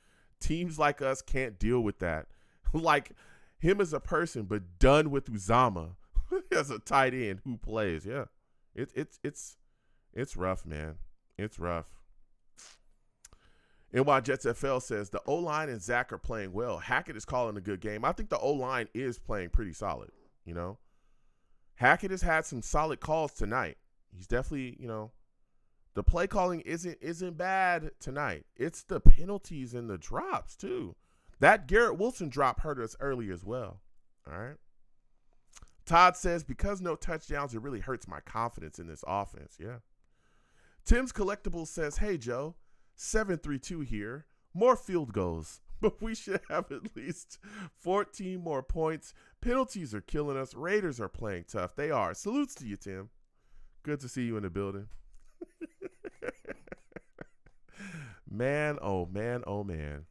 Teams like us can't deal with that. Like him as a person, but done with Uzomah as a tight end who plays. Yeah, it's rough, man. It's rough. NY Jets FL says the O-line and Zach are playing well. Hackett is calling a good game. I think the O-line is playing pretty solid, you know. Hackett has had some solid calls tonight. He's definitely, the play calling isn't bad tonight. It's the penalties and the drops, too. That Garrett Wilson drop hurt us early as well. All right. Todd says, because no touchdowns, it really hurts my confidence in this offense. Yeah. Tim's Collectibles says, hey, Joe, 732 here. More field goals, but we should have at least 14 more points. Penalties are killing us. Raiders are playing tough. They are. Salutes to you, Tim. Good to see you in the building. Man, oh, man, oh, man.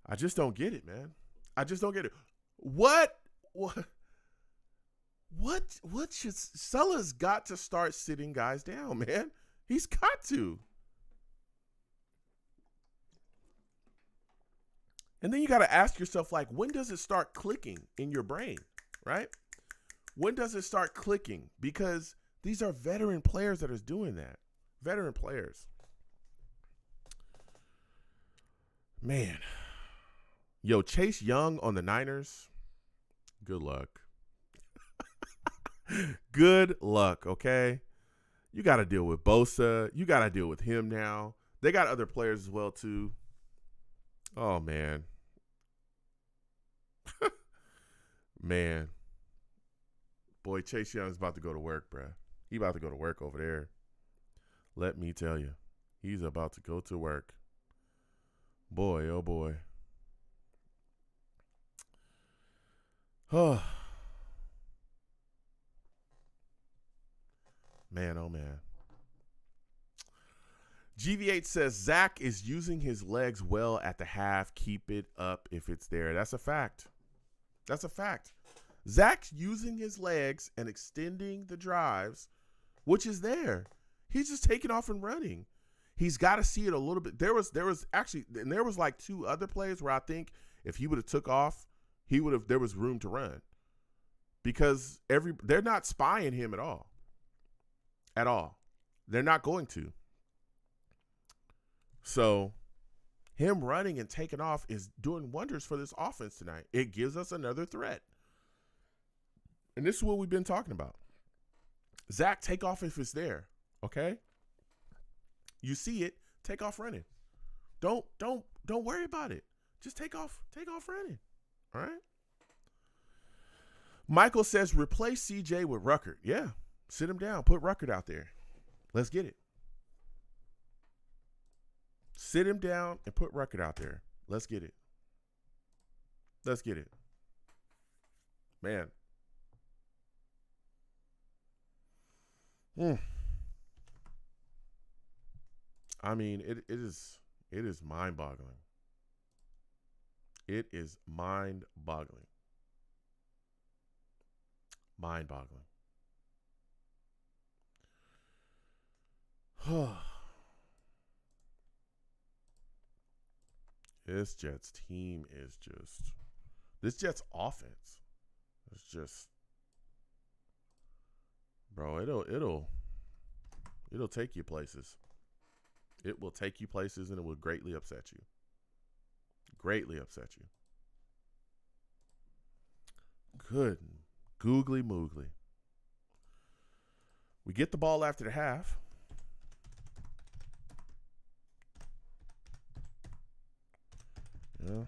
I just don't get it, man. I just don't get it. What should Sulla's got to start sitting guys down, man. He's got to. And then you got to ask yourself, like, when does it start clicking in your brain, right? When does it start clicking? Because these are veteran players that are doing that. Veteran players. Man. Yo, Chase Young on the Niners. Good luck. Good luck, okay? You got to deal with Bosa. You got to deal with him now. They got other players as well, too. Oh, man. Man. Boy, Chase Young's about to go to work, bruh. He about to go to work over there. Let me tell you. He's about to go to work. Boy, oh, boy. Oh. Man, oh, man. GV8 says, Zach is using his legs well at the half. Keep it up if it's there. That's a fact. That's a fact. Zach's using his legs and extending the drives, which is there. He's just taking off and running. He's got to see it a little bit. There was actually, and there was like two other plays where I think if he would have took off, there was room to run. Because they're not spying him at all. At all. They're not going to. So him running and taking off is doing wonders for this offense tonight. It gives us another threat. And this is what we've been talking about. Zach, take off if it's there. Okay? You see it, take off running. Don't worry about it. Just take off running. All right? Michael says replace CJ with Ruckert. Yeah. Sit him down. Put Ruckert out there. Let's get it. Sit him down and put Ruckert out there. Let's get it. Let's get it. Man. I mean, it is mind-boggling. It is mind-boggling. Mind-boggling. This Jets team is just, this Jets offense is just, bro, it'll take you places. It will take you places and it will greatly upset you. Greatly upset you. Good. Googly moogly. We get the ball after the half. Yeah.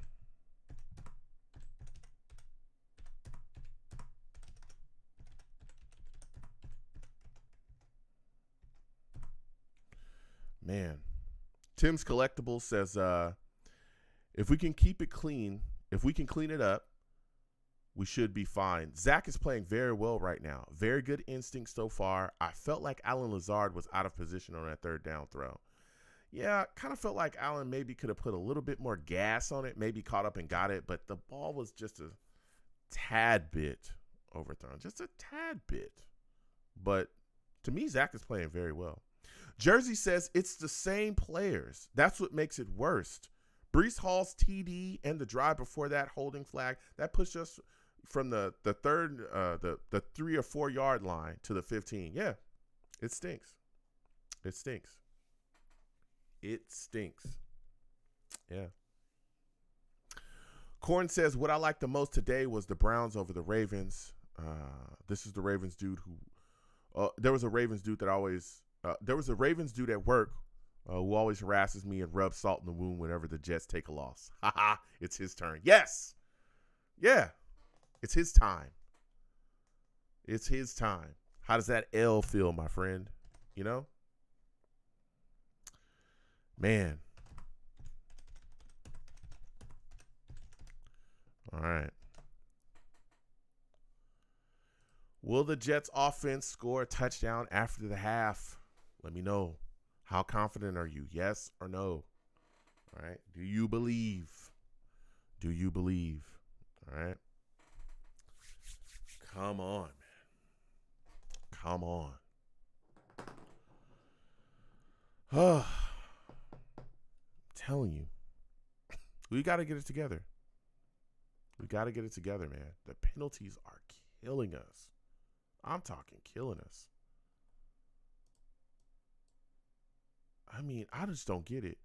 Man. Tim's Collectibles says, if we can keep it clean, if we can clean it up, we should be fine. Zach is playing very well right now. Very good instinct so far. I felt like Allen Lazard was out of position on that third down throw. Yeah, kind of felt like Allen maybe could have put a little bit more gas on it, maybe caught up and got it, but the ball was just a tad bit overthrown, just a tad bit. But to me, Zach is playing very well. Jersey says it's the same players. That's what makes it worse. Breece Hall's TD and the drive before that holding flag, that pushed us from the 3 or 4 yard line to the 15. Yeah, it stinks. It stinks. It stinks. Yeah. Corn says, what I liked the most today was the Browns over the Ravens. This is the Ravens dude who there was a Ravens dude at work who always harasses me and rubs salt in the wound whenever the Jets take a loss. Ha, it's his turn. Yes. Yeah. It's his time. It's his time. How does that L feel, my friend? you know? Man. All right. Will the Jets offense score a touchdown after the half? Let me know. How confident are you? Yes or no? All right. Do you believe? Do you believe? All right. Come on, man. Come on. I'm telling you. We got to get it together. We got to get it together, man. The penalties are killing us. I'm talking killing us. I mean, I just don't get it.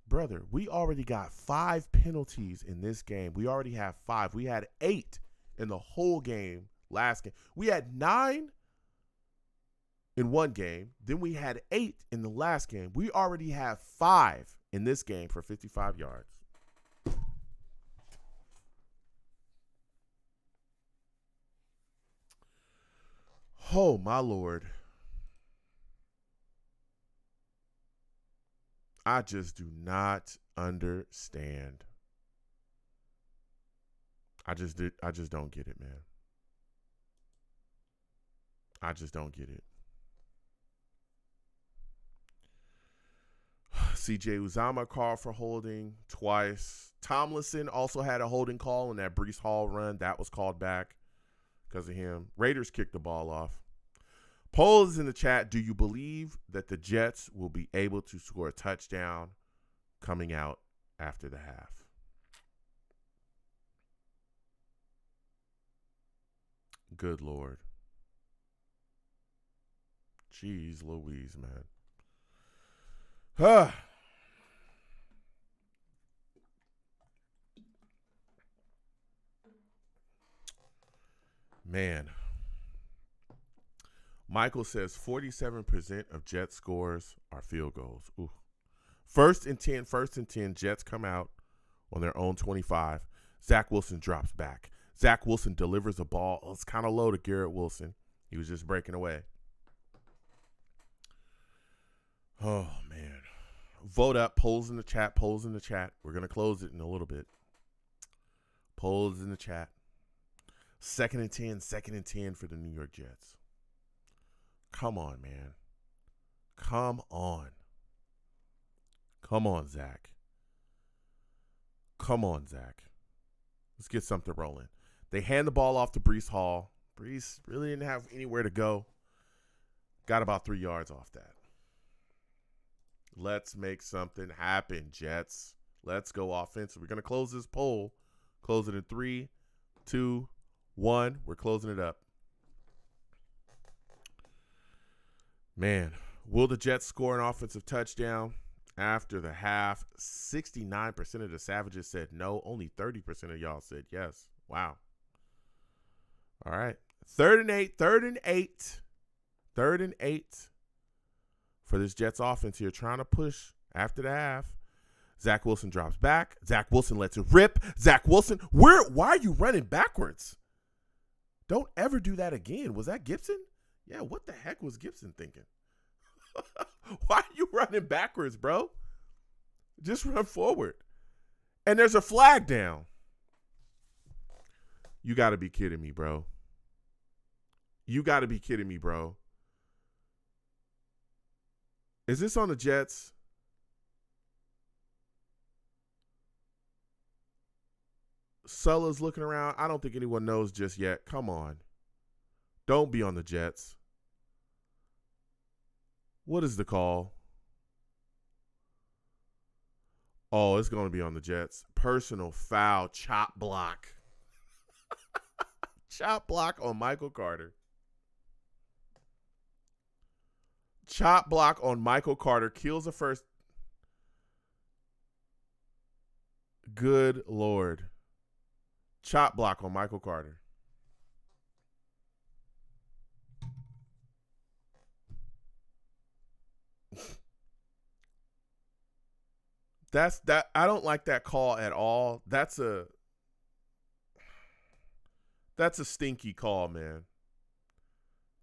Brother, we already got 5 penalties in this game. We already have 5. We had 8 in the whole game last game. We had 9 in one game. Then we had 8 in the last game. We already have 5 in this game for 55 yards. Oh, my Lord. I just do not understand. I just don't get it, man. I just don't get it. CJ Uzomah called for holding twice. Tomlinson also had a holding call in that Breece Hall run. That was called back because of him. Raiders kicked the ball off. Poll is in the chat. Do you believe that the Jets will be able to score a touchdown coming out after the half? Good Lord. Jeez Louise, man. Man. Michael says 47% of Jets scores are field goals. Ooh. First and 10, Jets come out on their own 25. Zach Wilson drops back. Zach Wilson delivers a ball. Oh, it's kind of low to Garrett Wilson. He was just breaking away. Oh, man. Vote up. Polls in the chat. Polls in the chat. We're going to close it in a little bit. Polls in the chat. Second and 10 for the New York Jets. Come on, man. Come on. Come on, Zach. Come on, Zach. Let's get something rolling. They hand the ball off to Breece Hall. Breece really didn't have anywhere to go. Got about 3 yards off that. Let's make something happen, Jets. Let's go offensive. We're going to close this poll. Close it in 3, 2, 1. We're closing it up. Man, will the Jets score an offensive touchdown after the half? 69% of the Savages said no. Only 30% of y'all said yes. Wow. All right. 3rd and 8. 3rd and 8. 3rd and 8 for this Jets offense here. Trying to push after the half. Zach Wilson drops back. Zach Wilson lets it rip. Zach Wilson, why are you running backwards? Don't ever do that again. Was that Gibson? Yeah, what the heck was Gibson thinking? Why are you running backwards, bro? Just run forward. And there's a flag down. You got to be kidding me, bro. You got to be kidding me, bro. Is this on the Jets? Sulla's looking around. I don't think anyone knows just yet. Come on. Don't be on the Jets. What is the call? Oh, it's going to be on the Jets. Personal foul, chop block. Chop block on Michael Carter. Chop block on Michael Carter. Kills the first. Good Lord. Chop block on Michael Carter. That I don't like that call at all. That's a stinky call, man.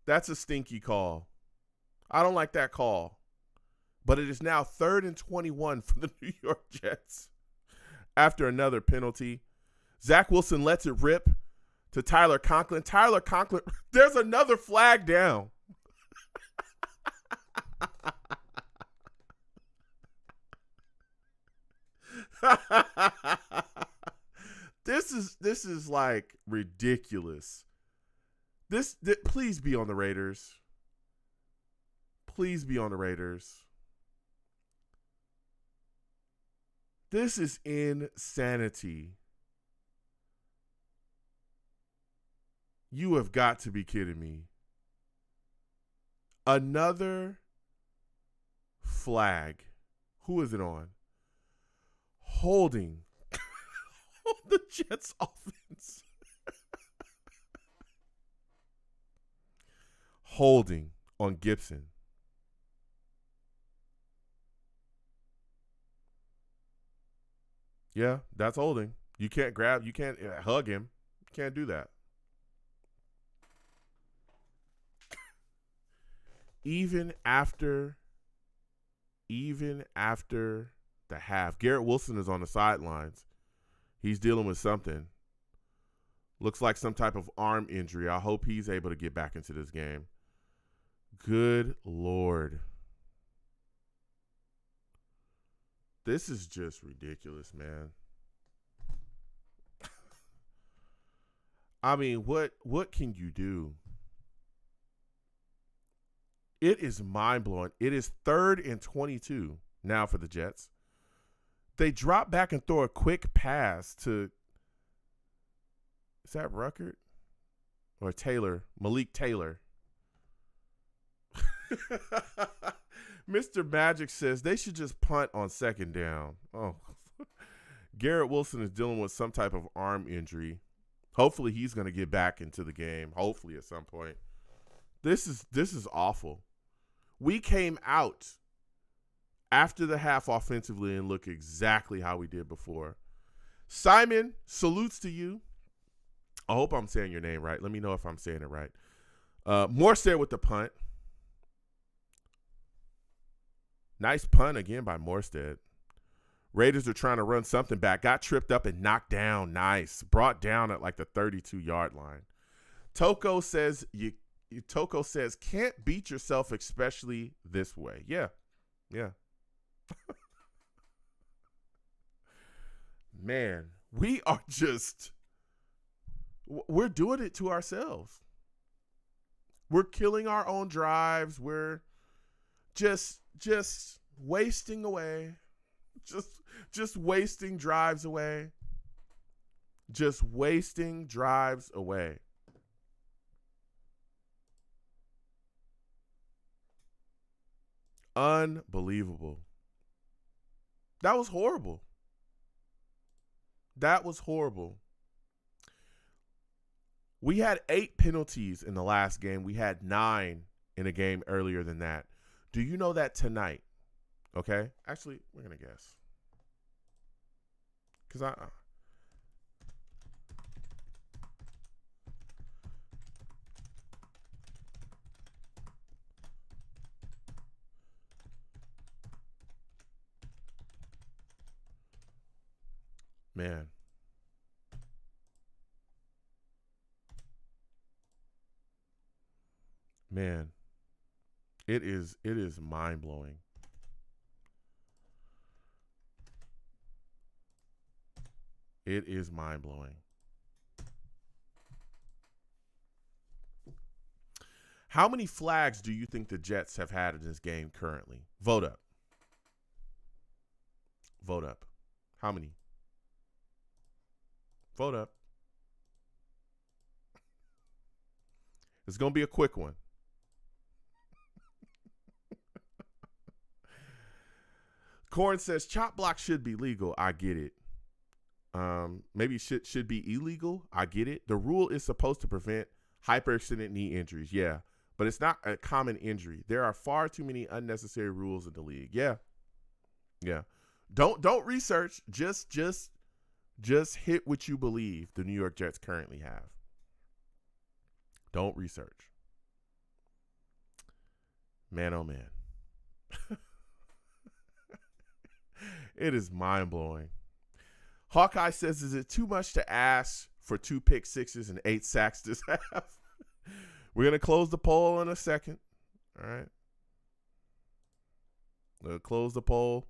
That's a stinky call. I don't like that call. But it is now 3rd and 21 for the New York Jets after another penalty. Zach Wilson lets it rip to Tyler Conklin. Tyler Conklin, there's another flag down. This is like ridiculous. This please be on the Raiders. Please be on the Raiders. This is insanity. You have got to be kidding me. Another flag. Who is it on? Holding the Jets offense. Holding on Gibson. Yeah, that's holding. You can't hug him. You can't do that. Even after the half, Garrett Wilson is on the sidelines. He's dealing with something. Looks like some type of arm injury. I hope he's able to get back into this game. Good Lord. This is just ridiculous, man. I mean, what can you do? It is mind-blowing. It is 3rd and 22 now for the Jets. They drop back and throw a quick pass to, is that Ruckert? Or Taylor? Malik Taylor. Mr. Magic says they should just punt on 2nd down. Oh, Garrett Wilson is dealing with some type of arm injury. Hopefully he's going to get back into the game. Hopefully at some point. This is awful. We came out after the half offensively and look exactly how we did before. Simon, salutes to you. I hope I'm saying your name right. Let me know if I'm saying it right. Morstead with the punt. Nice punt again by Morstead. Raiders are trying to run something back. Got tripped up and knocked down. Nice. Brought down at like the 32-yard line. Toko says, can't beat yourself, especially this way. Yeah. Man, we're doing it to ourselves. We're killing our own drives. We're just wasting away. Just wasting drives away. Just wasting drives away. Unbelievable. That was horrible. We had 8 penalties in the last game. We had 9 in a game earlier than that. Do you know that tonight? Okay. Actually, we're going to guess. Because man. It is mind-blowing. It is mind-blowing. How many flags do you think the Jets have had in this game currently? Vote up. How many? Vote up. It's going to be a quick one. Corn says chop block should be legal. I get it. Maybe should be illegal. I get it. The rule is supposed to prevent hyperextended knee injuries. Yeah, but it's not a common injury. There are far too many unnecessary rules in the league. Yeah. Don't research. Just hit what you believe the New York Jets currently have. Don't research. Man, oh man. It is mind-blowing. Hawkeye says, is it too much to ask for 2 pick sixes and 8 sacks this half? We're going to close the poll in a second. All right. We'll close the poll.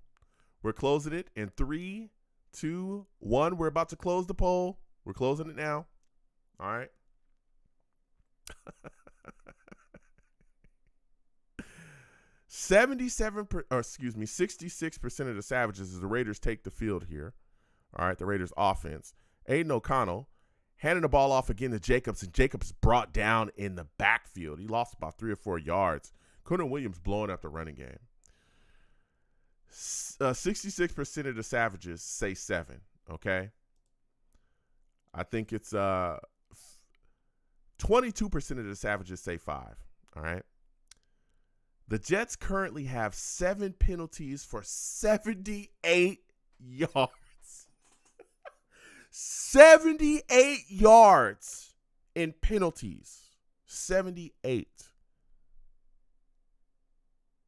We're closing it in 3, 2, 1. We're about to close the poll. We're closing it now. All right. 66% of the Savages as the Raiders take the field here. All right, the Raiders offense. Aiden O'Connell handing the ball off again to Jacobs, and Jacobs brought down in the backfield. He lost about 3 or 4 yards. Quinnen Williams blowing up the running game. 66% of the Savages say 7, okay? I think it's 22% of the Savages say 5, all right? The Jets currently have 7 penalties for 78 yards. 78 yards in penalties. 78.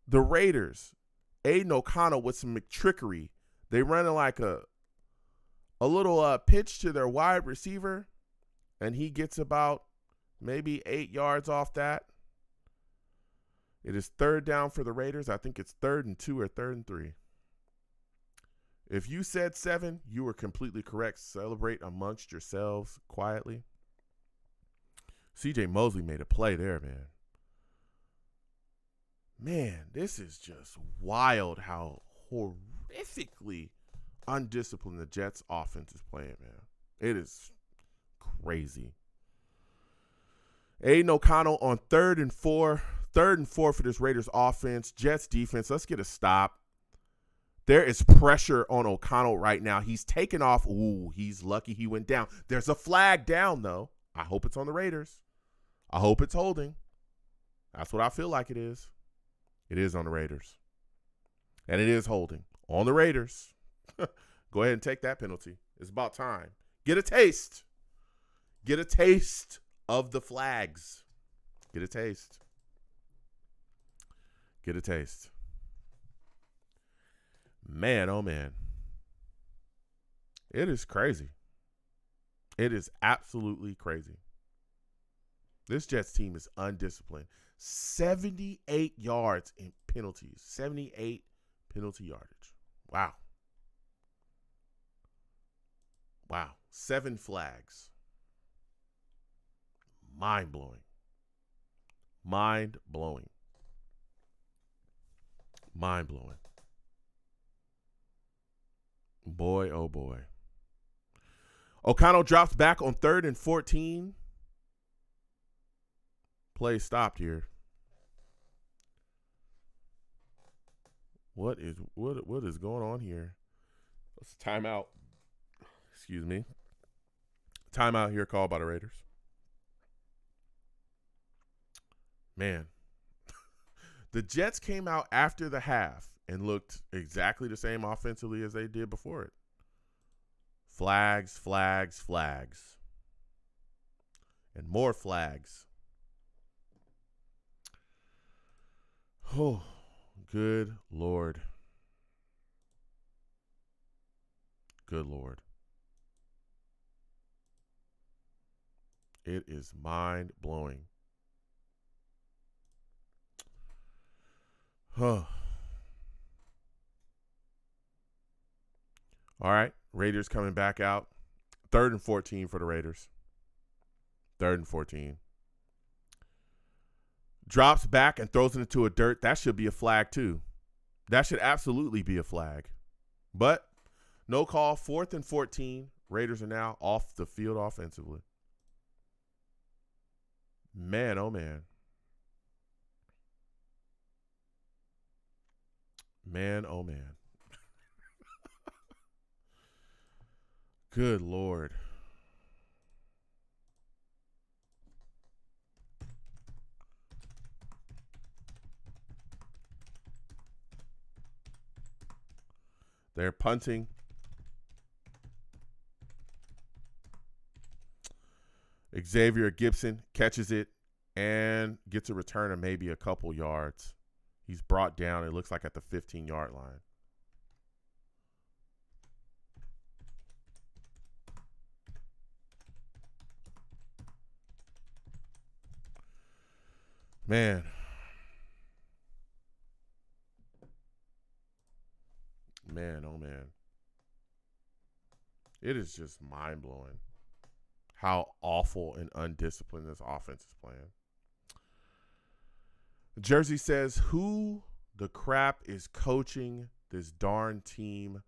The Raiders, Aiden O'Connell with some McTrickery. They running like a little pitch to their wide receiver, and he gets about maybe 8 yards off that. It is 3rd down for the Raiders. I think it's 3rd and 2 or 3rd and 3. If you said 7, you were completely correct. Celebrate amongst yourselves quietly. CJ Mosley made a play there, man. Man, this is just wild how horrifically undisciplined the Jets offense is playing, man. It is crazy. Aiden O'Connell on 3rd and 4. 3rd and 4 for this Raiders offense. Jets defense, let's get a stop. There is pressure on O'Connell right now. He's taken off. Ooh, he's lucky he went down. There's a flag down, though. I hope it's on the Raiders. I hope it's holding. That's what I feel like it is. It is on the Raiders. And it is holding on the Raiders. Go ahead and take that penalty. It's about time. Get a taste. Get a taste of the flags. Get a taste. Get a taste. Man, oh man. It is crazy. It is absolutely crazy. This Jets team is undisciplined. 78 yards in penalties. 78 penalty yardage. Wow. Wow. 7 flags. Mind-blowing. Mind-blowing. Mind-blowing. Boy, oh boy. O'Connell drops back on 3rd and 14. Play stopped here. What is going on here? Let's timeout. Excuse me. Timeout here called by the Raiders. Man. The Jets came out after the half and looked exactly the same offensively as they did before it. Flags, flags, flags. And more flags. Oh, good Lord. Good Lord. It is mind-blowing. Huh. All right, Raiders coming back out. 3rd and 14 for the Raiders. 3rd and 14. Drops back and throws it into a dirt. That should be a flag too. That should absolutely be a flag. But no call. 4th and 14. Raiders are now off the field offensively. Man, oh man. Man, oh man. Good Lord. They're punting. Xavier Gipson catches it and gets a return of maybe a couple yards. He's brought down, it looks like, at the 15-yard line. Man. Man, oh man. It is just mind-blowing how awful and undisciplined this offense is playing. Jersey says, who the crap is coaching this darn team?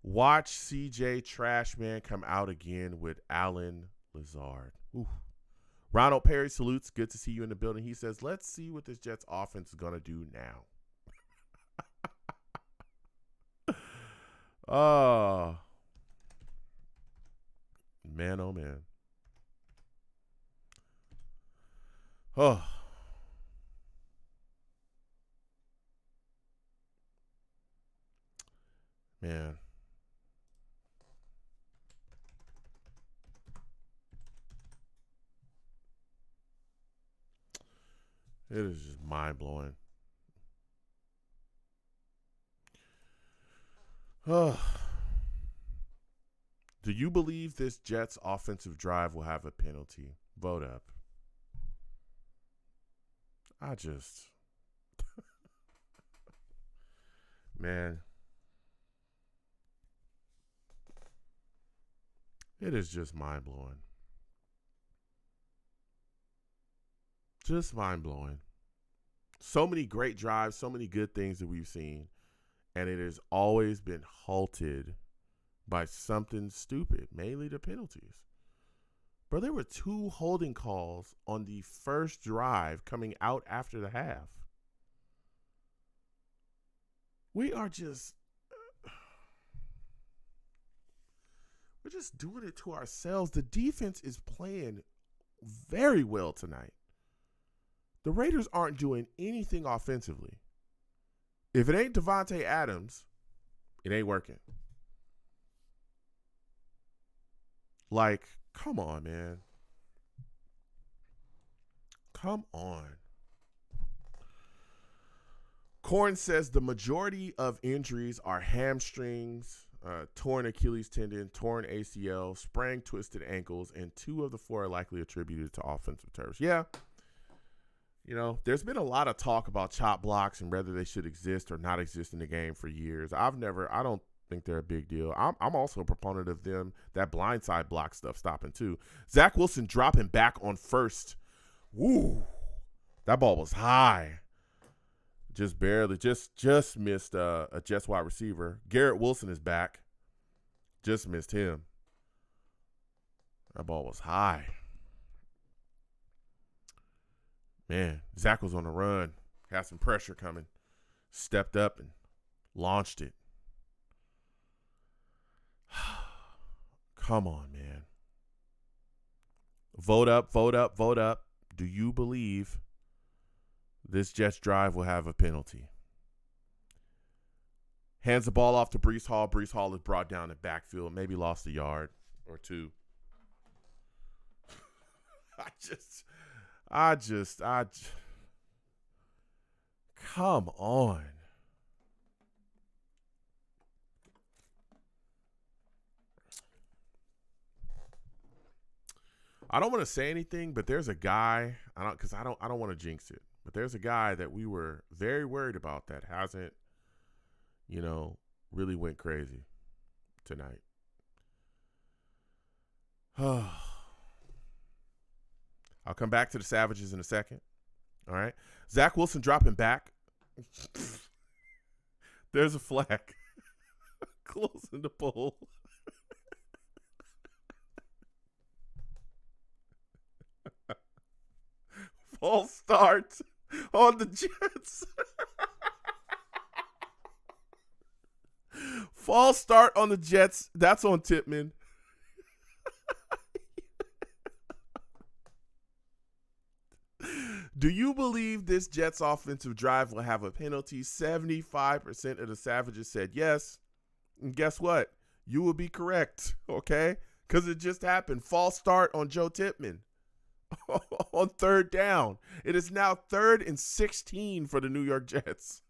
Watch CJ Trashman come out again with Allen Lazard. Ooh. Ronald Perry salutes. Good to see you in the building. He says, let's see what this Jets offense is going to do now. Oh, man, oh, man. Oh. Man. It is just mind-blowing. Oh. Do you believe this Jets offensive drive will have a penalty? Vote up. I just... Man. It is just mind-blowing. Just mind-blowing. So many great drives, so many good things that we've seen, and it has always been halted by something stupid, mainly the penalties. Bro, there were 2 holding calls on the first drive coming out after the half. We are just... We're just doing it to ourselves. The defense is playing very well tonight. The Raiders aren't doing anything offensively. If it ain't Devontae Adams, it ain't working. Like, come on, man. Come on. Corn says the majority of injuries are hamstrings, torn Achilles tendon, torn ACL, sprained twisted ankles, and 2 of the 4 are likely attributed to offensive turfs. Yeah. You know, there's been a lot of talk about chop blocks and whether they should exist or not exist in the game for years. I don't think they're a big deal. I'm also a proponent of them, that blindside block stuff stopping too. Zach Wilson dropping back on first. Woo. That ball was high. Just barely, just missed a Jets wide receiver. Garrett Wilson is back. Just missed him. That ball was high. Man, Zach was on the run, had some pressure coming, stepped up and launched it. Come on, man. Vote up, vote up, vote up. Do you believe this Jets drive will have a penalty? Hands the ball off to Breece Hall. Breece Hall is brought down the backfield, maybe lost a yard or 2. I just, come on. I don't want to say anything, but there's a guy, I don't want to jinx it, but there's a guy that we were very worried about that hasn't, really went crazy tonight. I'll come back to the Savages in a second. All right. Zach Wilson dropping back. There's a flag. Closing the poll. False start on the Jets. False start on the Jets. That's on Tippmann. Do you believe this Jets offensive drive will have a penalty? 75% of the Savages said yes. And guess what? You will be correct, okay? Because it just happened. False start on Joe Tippmann. on third down. It is now 3rd and 16 for the New York Jets.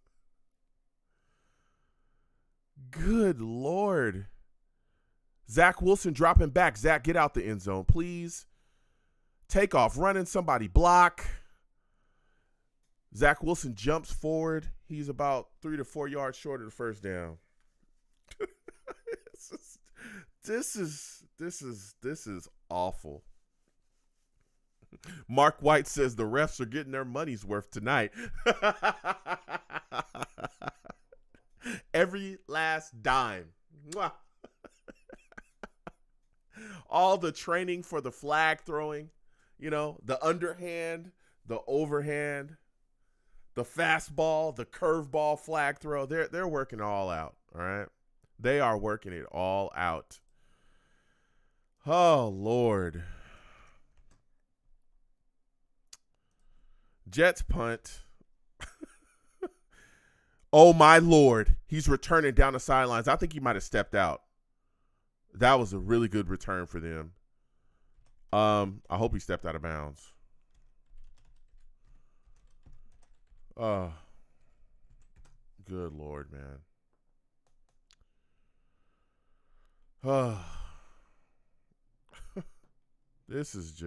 Good Lord. Zach Wilson dropping back. Zach, get out the end zone, please. Take off running. Somebody block. Zach Wilson jumps forward. He's about 3 to 4 yards short of the first down. This is awful. Mark White says the refs are getting their money's worth tonight. Every last dime. Mwah. All the training for the flag throwing, the underhand, the overhand, the fastball, the curveball flag throw. They're working it all out, all right? They are working it all out. Oh, Lord. Jets punt. Oh, my Lord. He's returning down the sidelines. I think he might have stepped out. That was a really good return for them. I hope he stepped out of bounds. Oh, good Lord, man. Oh. This is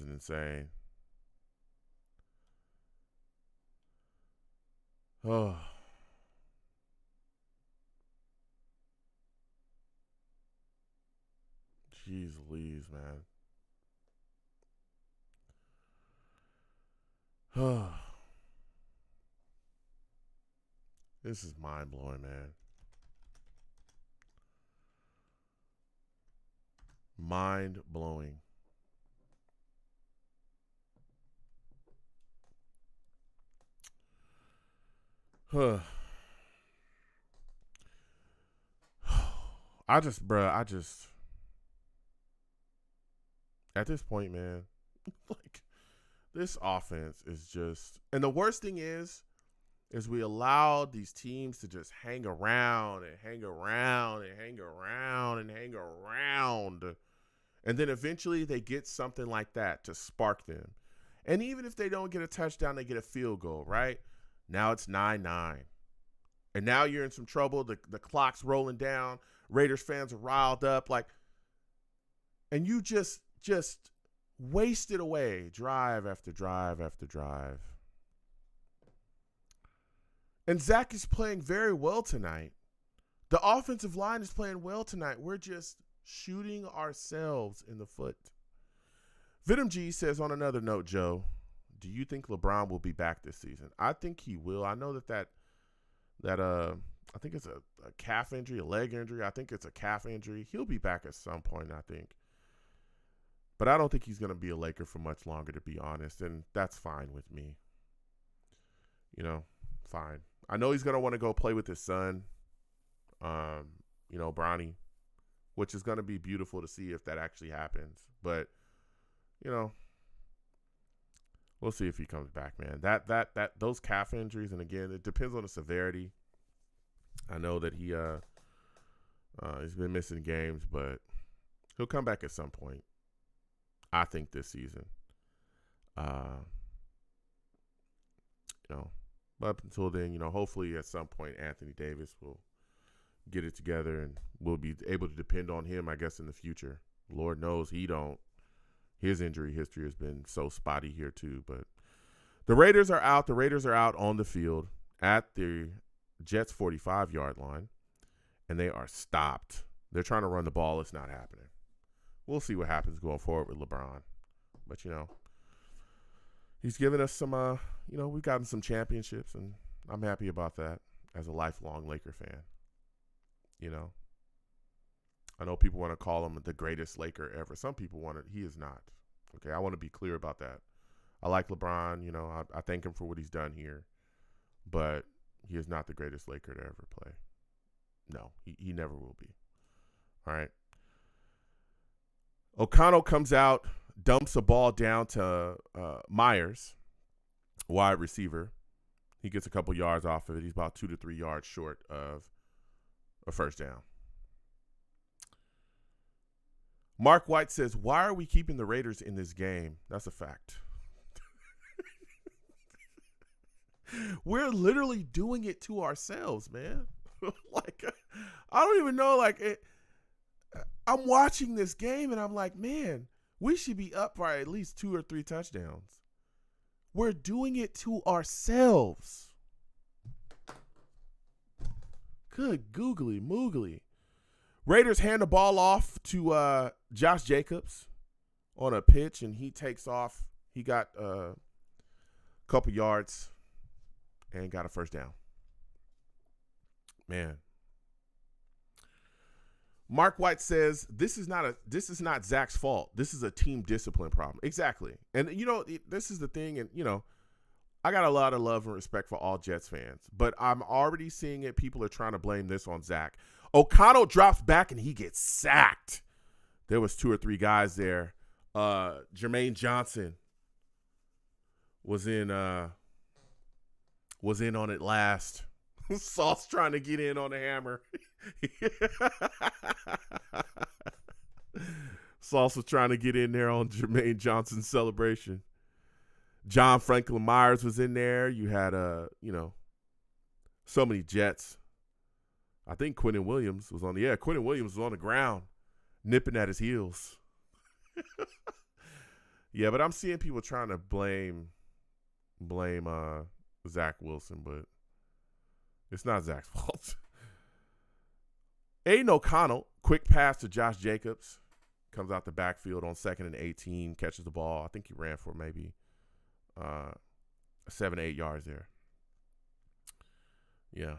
insane. Oh. Jeez Louise, man. Oh. This is mind-blowing, man. Mind-blowing. I just at this point, man, like this offense is just, and the worst thing is we allowed these teams to just hang around and hang around and hang around and hang around. And then eventually they get something like that to spark them. And even if they don't get a touchdown, they get a field goal, right? Now it's 9-9. And now you're in some trouble. The clock's rolling down. Raiders fans are riled up. And you just wasted away drive after drive after drive. And Zach is playing very well tonight. The offensive line is playing well tonight. We're just shooting ourselves in the foot. Venom G says, on another note, Joe, do you think LeBron will be back this season? I think he will. I know that I think it's a calf injury, a leg injury. I think it's a calf injury. He'll be back at some point, I think. But I don't think he's going to be a Laker for much longer, to be honest, and that's fine with me. Fine. I know he's going to want to go play with his son, Bronny, which is going to be beautiful to see if that actually happens. But, we'll see if he comes back, man. Those calf injuries, and again, it depends on the severity. I know that he's been missing games, but he'll come back at some point. I think this season. But up until then, hopefully at some point Anthony Davis will get it together and we'll be able to depend on him, I guess, in the future. Lord knows he don't. His injury history has been so spotty here too. But the Raiders are out. The Raiders are out on the field at the Jets' 45-yard line, and they are stopped. They're trying to run the ball. It's not happening. We'll see what happens going forward with LeBron. But, he's given us some, we've gotten some championships, and I'm happy about that as a lifelong Laker fan. I know people want to call him the greatest Laker ever. Some people want it. He is not. Okay, I want to be clear about that. I like LeBron. I thank him for what he's done here. But he is not the greatest Laker to ever play. No, he never will be. All right. O'Connell comes out, dumps a ball down to Myers, wide receiver. He gets a couple yards off of it. He's about 2 to 3 yards short of a first down. Mark White says, why are we keeping the Raiders in this game? That's a fact. We're literally doing it to ourselves, man. Like, I don't even know. Like, I'm watching this game and I'm like, man, we should be up by at least 2 or 3 touchdowns. We're doing it to ourselves. Good googly moogly. Raiders hand the ball off to Josh Jacobs on a pitch, and he takes off. He got a couple yards and got a first down. Man. Mark White says this is not Zach's fault. This is a team discipline problem. Exactly. And this is the thing, and I got a lot of love and respect for all Jets fans, but I'm already seeing it. People are trying to blame this on Zach. O'Connell drops back and he gets sacked. There was 2 or 3 guys there. Jermaine Johnson was in on it last. Sauce trying to get in on the hammer. Sauce was trying to get in there on Jermaine Johnson's celebration. John Franklin Myers was in there. You had so many Jets. I think Quentin Williams was Quentin Williams was on the ground, nipping at his heels. Yeah, but I'm seeing people trying to blame Zach Wilson, but it's not Zach's fault. Aiden O'Connell, quick pass to Josh Jacobs, comes out the backfield on 2nd and 18, catches the ball. I think he ran for maybe 7 to 8 yards there. Yeah.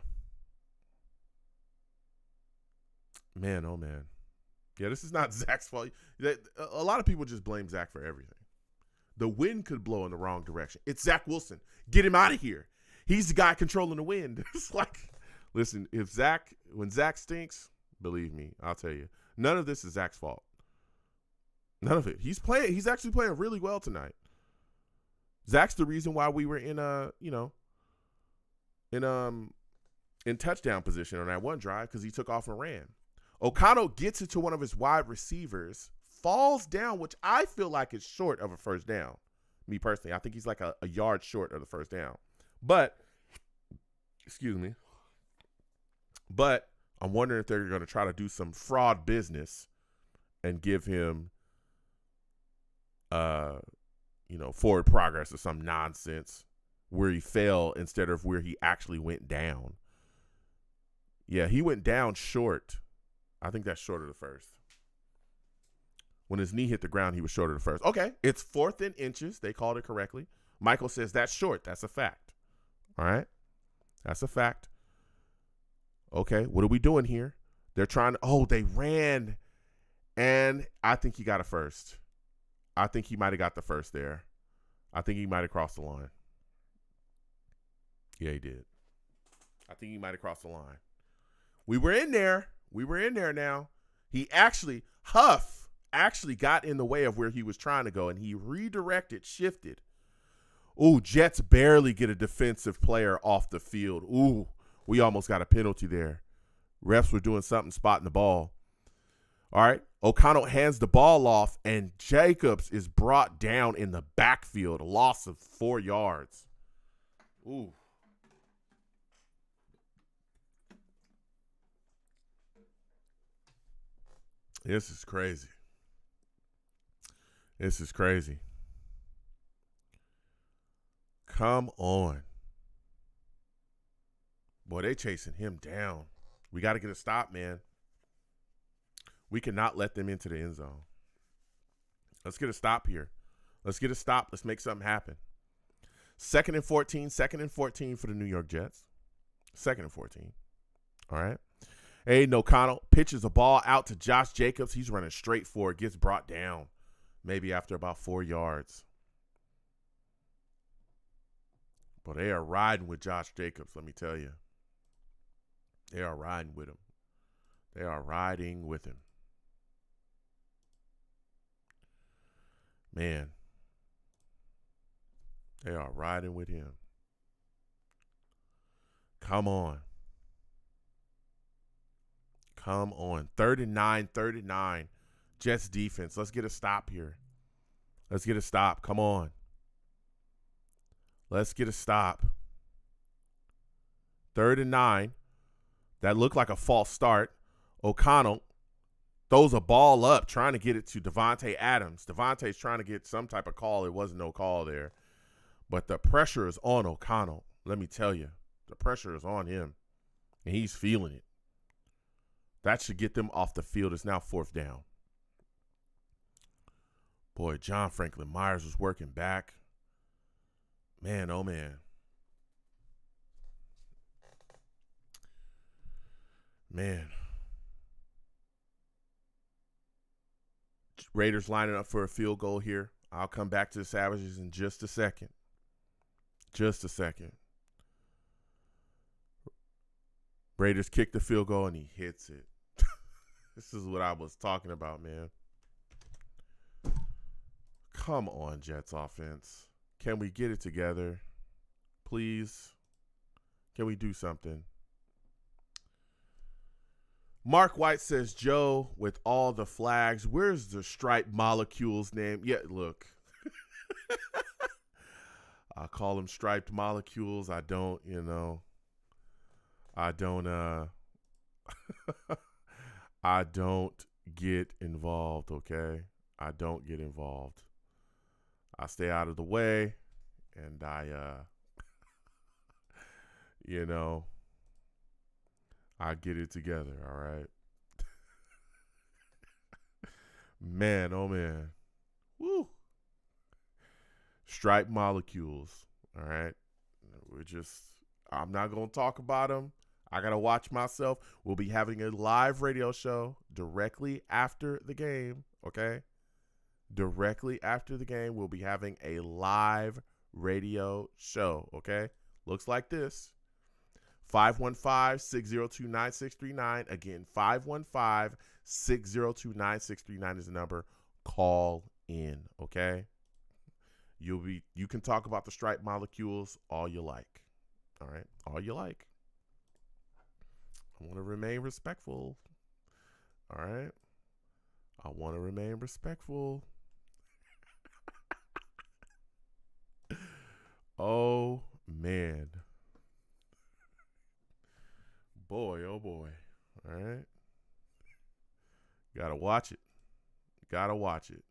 Man, oh man. Yeah, this is not Zach's fault. A lot of people just blame Zach for everything. The wind could blow in the wrong direction. It's Zach Wilson. Get him out of here. He's the guy controlling the wind. It's like, listen, when Zach stinks, believe me, I'll tell you, none of this is Zach's fault. None of it. He's actually playing really well tonight. Zach's the reason why we were in touchdown position on that one drive, because he took off and ran. O'Connell gets it to one of his wide receivers, falls down, which I feel like is short of a first down. Me personally, I think he's like a yard short of the first down. But, excuse me. But I'm wondering if they're going to try to do some fraud business and give him, forward progress or some nonsense where he fell instead of where he actually went down. Yeah, he went down short. I think that's short of the first. When his knee hit the ground, he was short of the first. Okay, it's 4th and inches. They called it correctly. Michael says that's short. That's a fact. All right? That's a fact. Okay, what are we doing here? They're trying to, they ran. And I think he got a first. I think he might have got the first there. I think he might have crossed the line. Yeah, he did. I think he might have crossed the line. We were in there. Now. Huff actually got in the way of where he was trying to go, and he redirected, shifted. Ooh, Jets barely get a defensive player off the field. Ooh, we almost got a penalty there. Refs were doing something, spotting the ball. All right, O'Connell hands the ball off, and Jacobs is brought down in the backfield, a loss of 4 yards. Ooh. This is crazy. Come on. Boy, they chasing him down. We got to get a stop, man. We cannot let them into the end zone. Let's get a stop here. Let's make something happen. 2nd and 14 for the New York Jets. 2nd and 14. All right. Aiden O'Connell pitches a ball out to Josh Jacobs. He's running straight for it, gets brought down maybe after about 4 yards. But they are riding with Josh Jacobs, let me tell you. They are riding with him. Man. They are riding with him. Come on. 3rd and 9, 39. Jets defense. Let's get a stop here. Let's get a stop. Come on. Let's get a stop. 3rd and 9. That looked like a false start. O'Connell throws a ball up, trying to get it to Devontae Adams. Devontae's trying to get some type of call. There wasn't no call there. But the pressure is on O'Connell. Let me tell you. The pressure is on him. And he's feeling it. That should get them off the field. It's now 4th down. Boy, John Franklin Myers was working back. Man, oh man. Man. Raiders lining up for a field goal here. I'll come back to the Savages in just a second. Just a second. Raiders kick the field goal and he hits it. This is what I was talking about, man. Come on, Jets offense. Can we get it together? Please? Can we do something? Mark White says, Joe, with all the flags, where's the striped molecules name? Yeah, look. I call them striped molecules. I don't I don't get involved, okay? I don't get involved. I stay out of the way, and I get it together, all right? Man, oh man. Woo. Striped molecules, all right? I'm not going to talk about them. I got to watch myself. We'll be having a live radio show directly after the game, okay? Directly after the game, we'll be having a live radio show, okay? Looks like this. 515-602-9639. Again, 515-602-9639 is the number. Call in, okay? You can talk about the striped molecules all you like, all right? All you like. I want to remain respectful, all right? I want to remain respectful. Oh, man. Boy, oh, boy. All right. Got to watch it. Got to watch it.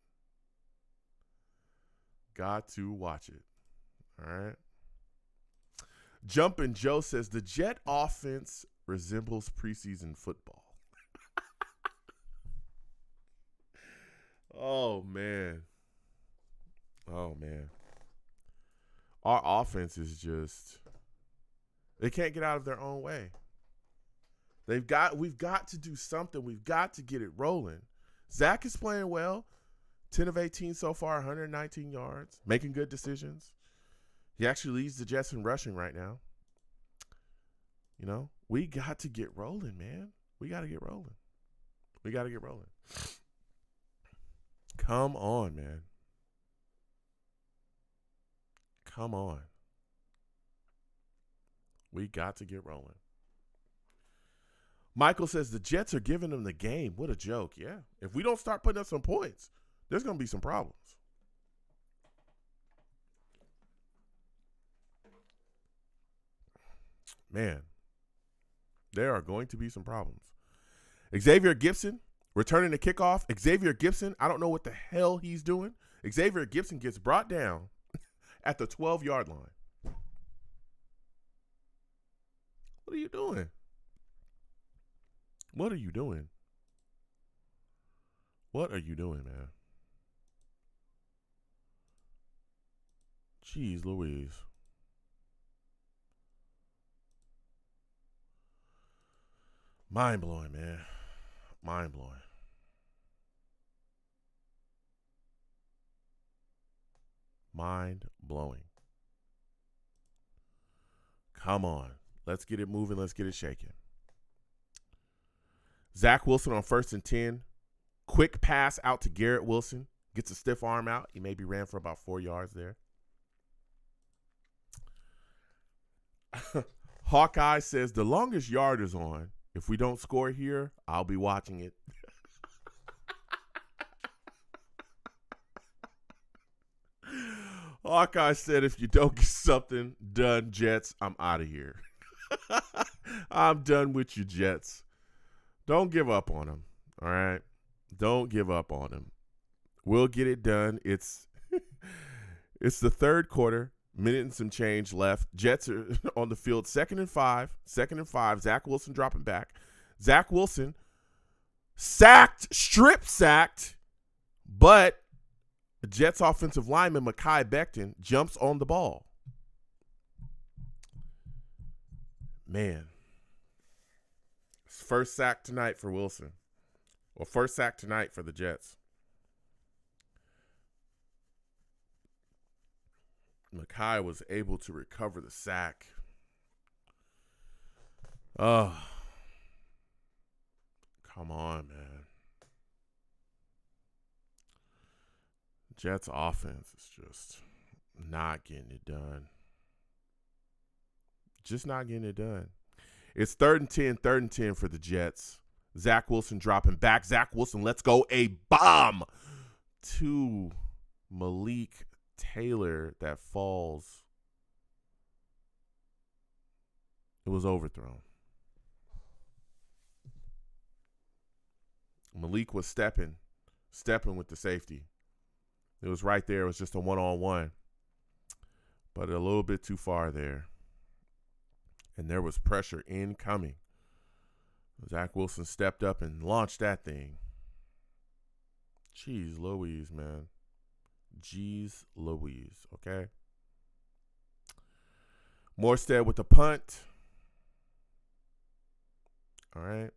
Got to watch it. All right. Jumpin' Joe says the Jet offense resembles preseason football. Oh, man. Oh, man. Our offense is just, they can't get out of their own way. We've got to do something. We've got to get it rolling. Zach is playing well. 10 of 18 so far, 119 yards, making good decisions. He actually leads the Jets in rushing right now. You know, we got to get rolling, man. We got to get rolling. We got to get rolling. Come on, man. Come on. We got to get rolling. Michael says the Jets are giving them the game. What a joke. Yeah. If we don't start putting up some points, there's going to be some problems. Man, there are going to be some problems. Xavier Gipson returning the kickoff. Xavier Gipson, I don't know what the hell he's doing. Xavier Gipson gets brought down at the 12-yard line. What are you doing? What are you doing? What are you doing, man? Jeez Louise. Mind-blowing, man. Mind-blowing. Mind-blowing. Come on. Let's get it moving. Let's get it shaking. Zach Wilson on 1st and 10. Quick pass out to Garrett Wilson. Gets a stiff arm out. He maybe ran for about 4 yards there. Hawkeye says the longest yard is on. If we don't score here, I'll be watching it. Hawkeye said, if you don't get something done, Jets, I'm out of here. I'm done with you, Jets. Don't give up on them, all right? Don't give up on them. We'll get it done. It's the third quarter, minute and some change left. Jets are on the field, second and five. Zach Wilson dropping back. Zach Wilson strip sacked, but the Jets offensive lineman, Mekhi Becton, jumps on the ball. Man. First sack tonight for Wilson. Well, first sack tonight for the Jets. Mekhi was able to recover the sack. Oh. Come on, man. Jets offense is just not getting it done. Just not getting it done. It's 3rd and 10 for the Jets. Zach Wilson dropping back. Zach Wilson, let's go. A bomb to Malik Taylor that falls. It was overthrown. Malik was stepping with the safety. It was right there. It was just a one-on-one. But a little bit too far there. And there was pressure incoming. Zach Wilson stepped up and launched that thing. Jeez Louise, man. Jeez Louise, okay? Morstead with the punt. All right.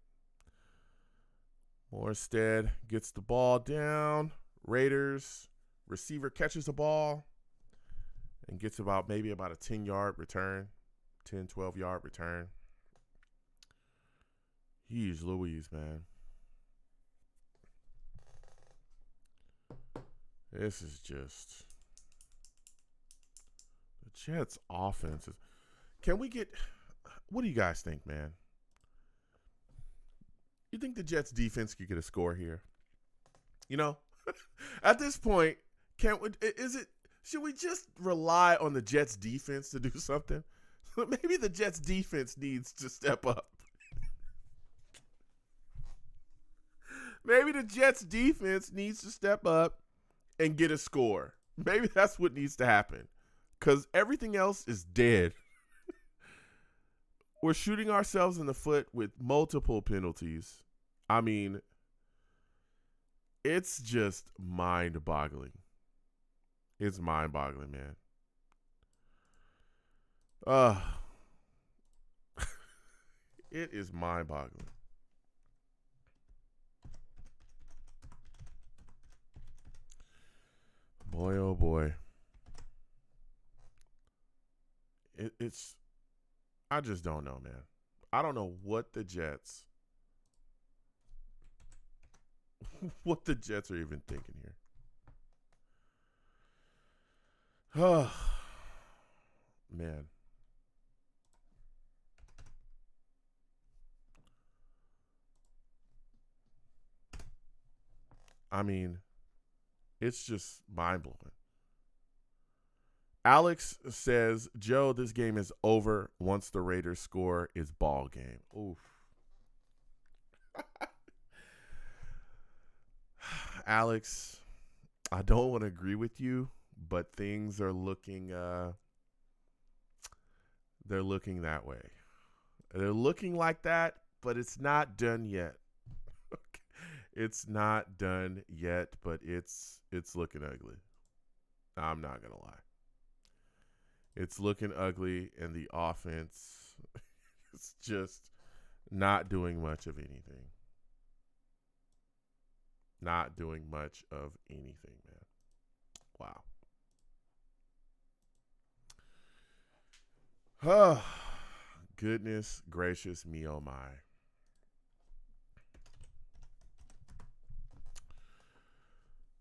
Morstead gets the ball down. Raiders receiver catches the ball and gets maybe about a 10-yard return, 10, 12-yard return. Jeez Louise, man. This is just the Jets' offenses. Can we get – what do you guys think, man? You think the Jets' defense could get a score here? You know, at this point, should we just rely on the Jets' defense to do something? Maybe the Jets' defense needs to step up. Maybe the Jets' defense needs to step up and get a score. Maybe that's what needs to happen, because everything else is dead. We're shooting ourselves in the foot with multiple penalties. I mean, it's just mind-boggling. It's mind-boggling, man. It is mind-boggling. Boy, oh boy. It's I just don't know, man. I don't know what the Jets are even thinking here. Oh, man. I mean, it's just mind-blowing. Alex says, Joe, this game is over. Once the Raiders score, it's ball game. Oof. Alex, I don't want to agree with you, but things are looking they're looking that way. They're looking like that, but it's not done yet. It's not done yet, but it's looking ugly. I'm not going to lie. It's looking ugly, and the offense is just not doing much of anything. Not doing much of anything, man. Wow. Oh, goodness gracious me, oh my.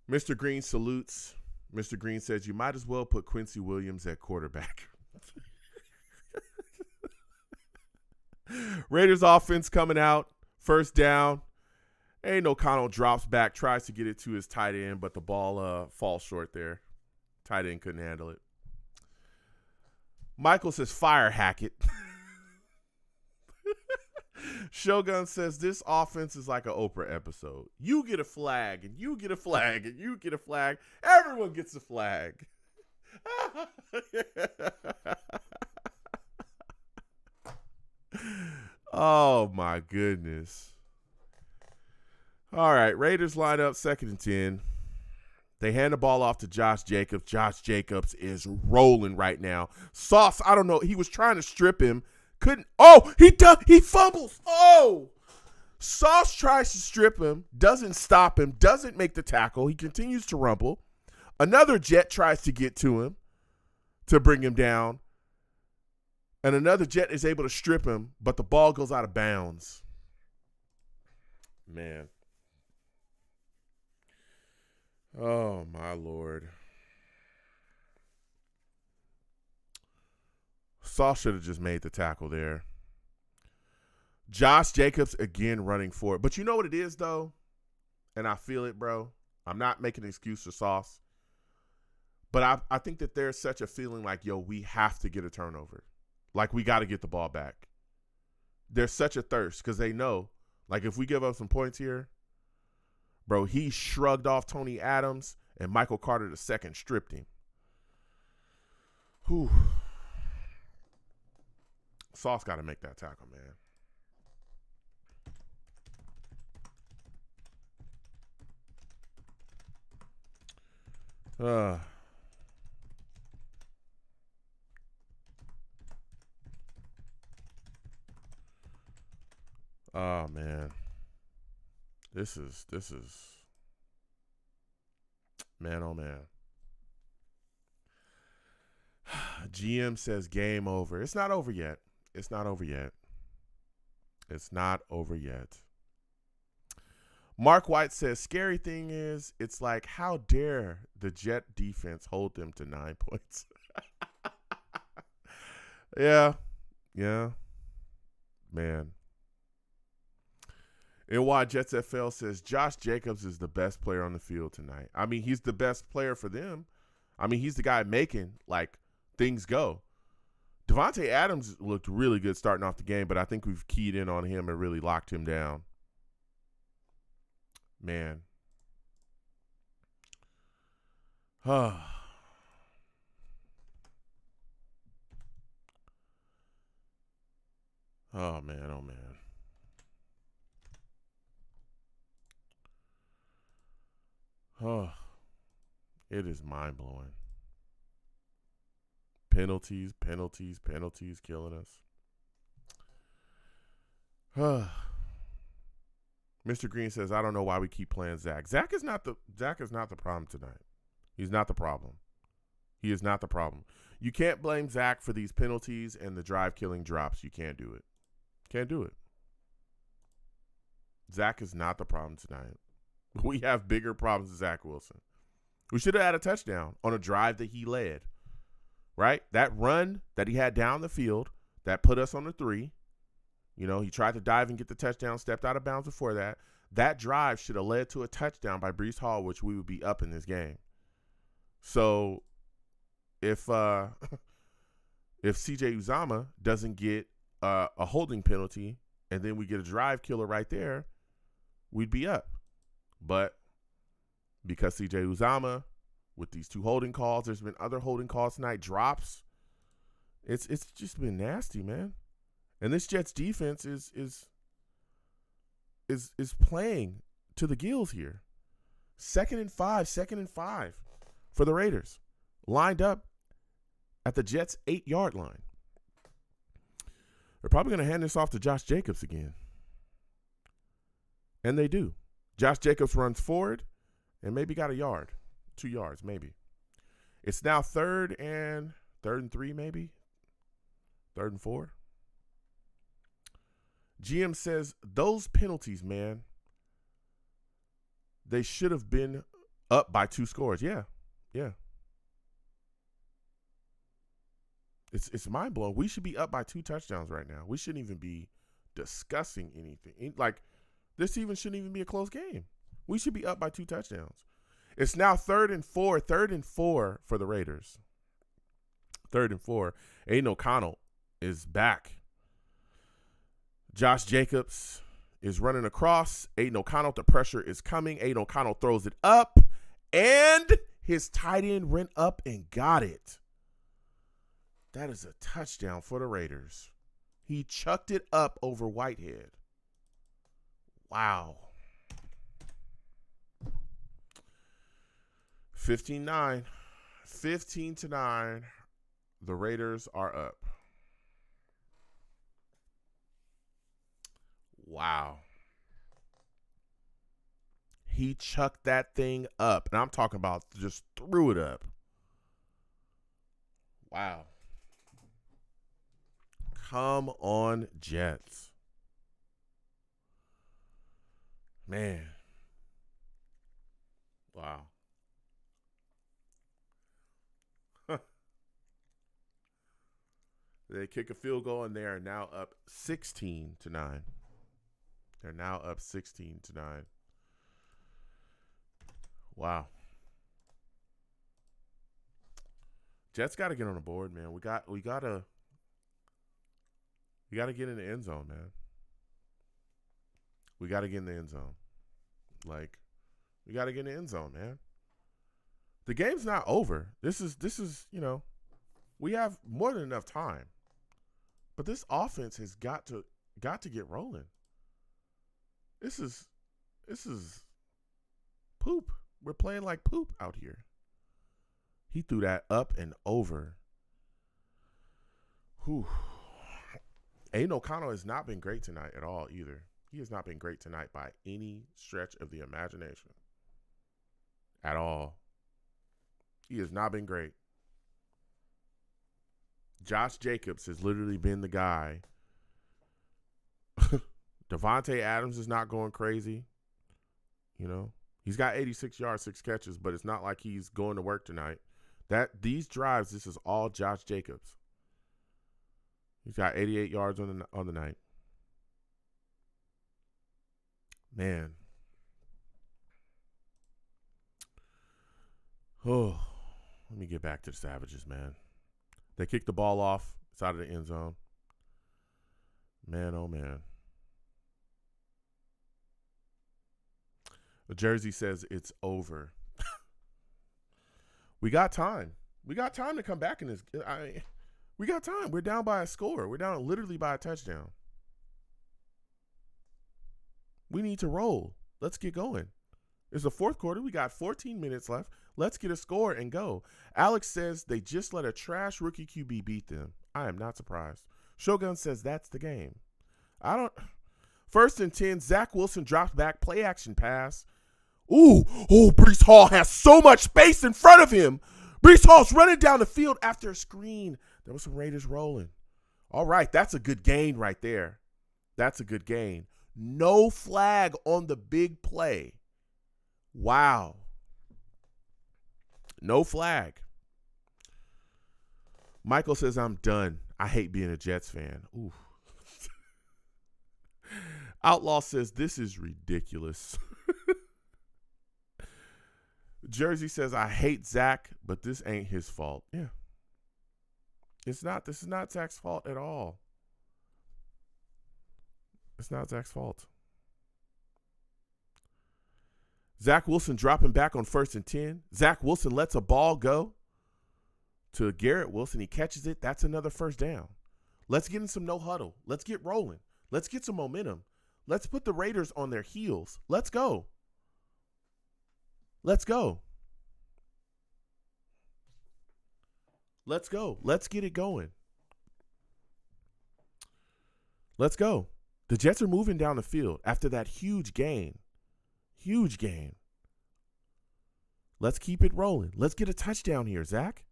Mr. Green salutes. Mr. Green says, you might as well put Quincy Williams at quarterback. Raiders offense coming out. First down. Ain't O'Connell drops back, tries to get it to his tight end, but the ball falls short there. Tight end couldn't handle it. Michael says, fire Hackett. Shogun says, this offense is like an Oprah episode. You get a flag, and you get a flag, and you get a flag. Everyone gets a flag. Oh, my goodness. All right, Raiders line up 2nd and 10. They hand the ball off to Josh Jacobs. Josh Jacobs is rolling right now. Sauce, I don't know. He was trying to strip him. Couldn't. Oh, he fumbles. Oh. Sauce tries to strip him, doesn't stop him, doesn't make the tackle. He continues to rumble. Another Jet tries to get to him to bring him down. And another Jet is able to strip him, but the ball goes out of bounds. Man. Oh, my Lord. Sauce should have just made the tackle there. Josh Jacobs again running for it. But you know what it is, though? And I feel it, bro. I'm not making an excuse for Sauce. But I think that there's such a feeling like, yo, we have to get a turnover. Like, we got to get the ball back. There's such a thirst because they know, like, if we give up some points here, bro, he shrugged off Tony Adams, and Michael Carter II stripped him. Whew. Sauce got to make that tackle, man. Oh, man. This is man, oh, man. GM says game over. It's not over yet. It's not over yet. It's not over yet. Mark White says, scary thing is, it's like, how dare the Jet defense hold them to 9 points? Yeah. Man. NY Jets FL says, Josh Jacobs is the best player on the field tonight. I mean, he's the best player for them. I mean, he's the guy making, like, things go. Devontae Adams looked really good starting off the game, but I think we've keyed in on him and really locked him down. Man. Oh, man. Oh, man. Oh, it is mind-blowing. Penalties killing us. Mr. Green says, I don't know why we keep playing Zach. Zach is not the problem tonight. He's not the problem. He is not the problem. You can't blame Zach for these penalties and the drive-killing drops. You can't do it. Can't do it. Zach is not the problem tonight. We have bigger problems than Zach Wilson. We should have had a touchdown on a drive that he led, right? That run that he had down the field that put us on the 3. You know, he tried to dive and get the touchdown, stepped out of bounds before that. That drive should have led to a touchdown by Breece Hall, which we would be up in this game. So if CJ Uzomah doesn't get a holding penalty and then we get a drive killer right there, we'd be up. But because CJ Uzomah, with these 2 holding calls, there's been other holding calls tonight, drops. It's just been nasty, man. And this Jets defense is playing to the gills here. 2nd and 5 for the Raiders. Lined up at the Jets' 8-yard line. They're probably going to hand this off to Josh Jacobs again. And they do. Josh Jacobs runs forward and maybe got a yard. 2 yards, maybe. It's now 3rd and 3, maybe. 3rd and 4. GM says, those penalties, man, they should have been up by 2 scores. Yeah. It's mind-blowing. We should be up by 2 touchdowns right now. We shouldn't even be discussing anything. Like, this even shouldn't even be a close game. We should be up by 2 touchdowns. It's now 3rd and 4. 3rd and 4 for the Raiders. 3rd and 4. Aiden O'Connell is back. Josh Jacobs is running across. Aiden O'Connell, the pressure is coming. Aiden O'Connell throws it up, and his tight end went up and got it. That is a touchdown for the Raiders. He chucked it up over Whitehead. Wow. 15-9. 15-9. The Raiders are up. Wow. He chucked that thing up. And I'm talking about just threw it up. Wow. Come on, Jets. Man. Wow. They kick a field goal, and they are now up 16-9. They're now up 16-9. Wow. Jets got to get on the board, man. We got to get in the end zone, man. We got to get in the end zone. Like, we got to get in the end zone, man. The game's not over. This is, you know, we have more than enough time. But this offense has got to get rolling. This is poop. We're playing like poop out here. He threw that up and over. Whew. Aiden O'Connell has not been great tonight at all either. He has not been great tonight by any stretch of the imagination. At all. He has not been great. Josh Jacobs has literally been the guy. Devontae Adams is not going crazy. You know, he's got 86 yards, 6 catches, but it's not like he's going to work tonight. These drives, this is all Josh Jacobs. He's got 88 yards on the night. Man. Oh, let me get back to the Savages, man. They kicked the ball off side of the end zone. Man, oh, man. The jersey says it's over. We got time. We got time to come back in this. We got time. We're down by a score. We're down literally by a touchdown. We need to roll. Let's get going. It's the fourth quarter. We got 14 minutes left. Let's get a score and go. Alex says they just let a trash rookie QB beat them. I am not surprised. Shogun says that's the game. First and 10, Zach Wilson drops back, play action pass. Ooh, Breece Hall has so much space in front of him. Breece Hall's running down the field after a screen. There was some Raiders rolling. All right, that's a good gain right there. That's a good gain. No flag on the big play. Wow. No flag. Michael says, I'm done. I hate being a Jets fan. Ooh. Outlaw says, this is ridiculous. Jersey says, I hate Zach, but this ain't his fault. Yeah. It's not. This is not Zach's fault at all. It's not Zach's fault. Zach Wilson dropping back on 1st and 10. Zach Wilson lets a ball go to Garrett Wilson. He catches it. That's another first down. Let's get in some no huddle. Let's get rolling. Let's get some momentum. Let's put the Raiders on their heels. Let's go. Let's go. Let's go. Let's get it going. Let's go. The Jets are moving down the field after that huge gain. Huge gain. Let's keep it rolling. Let's get a touchdown here, Zach.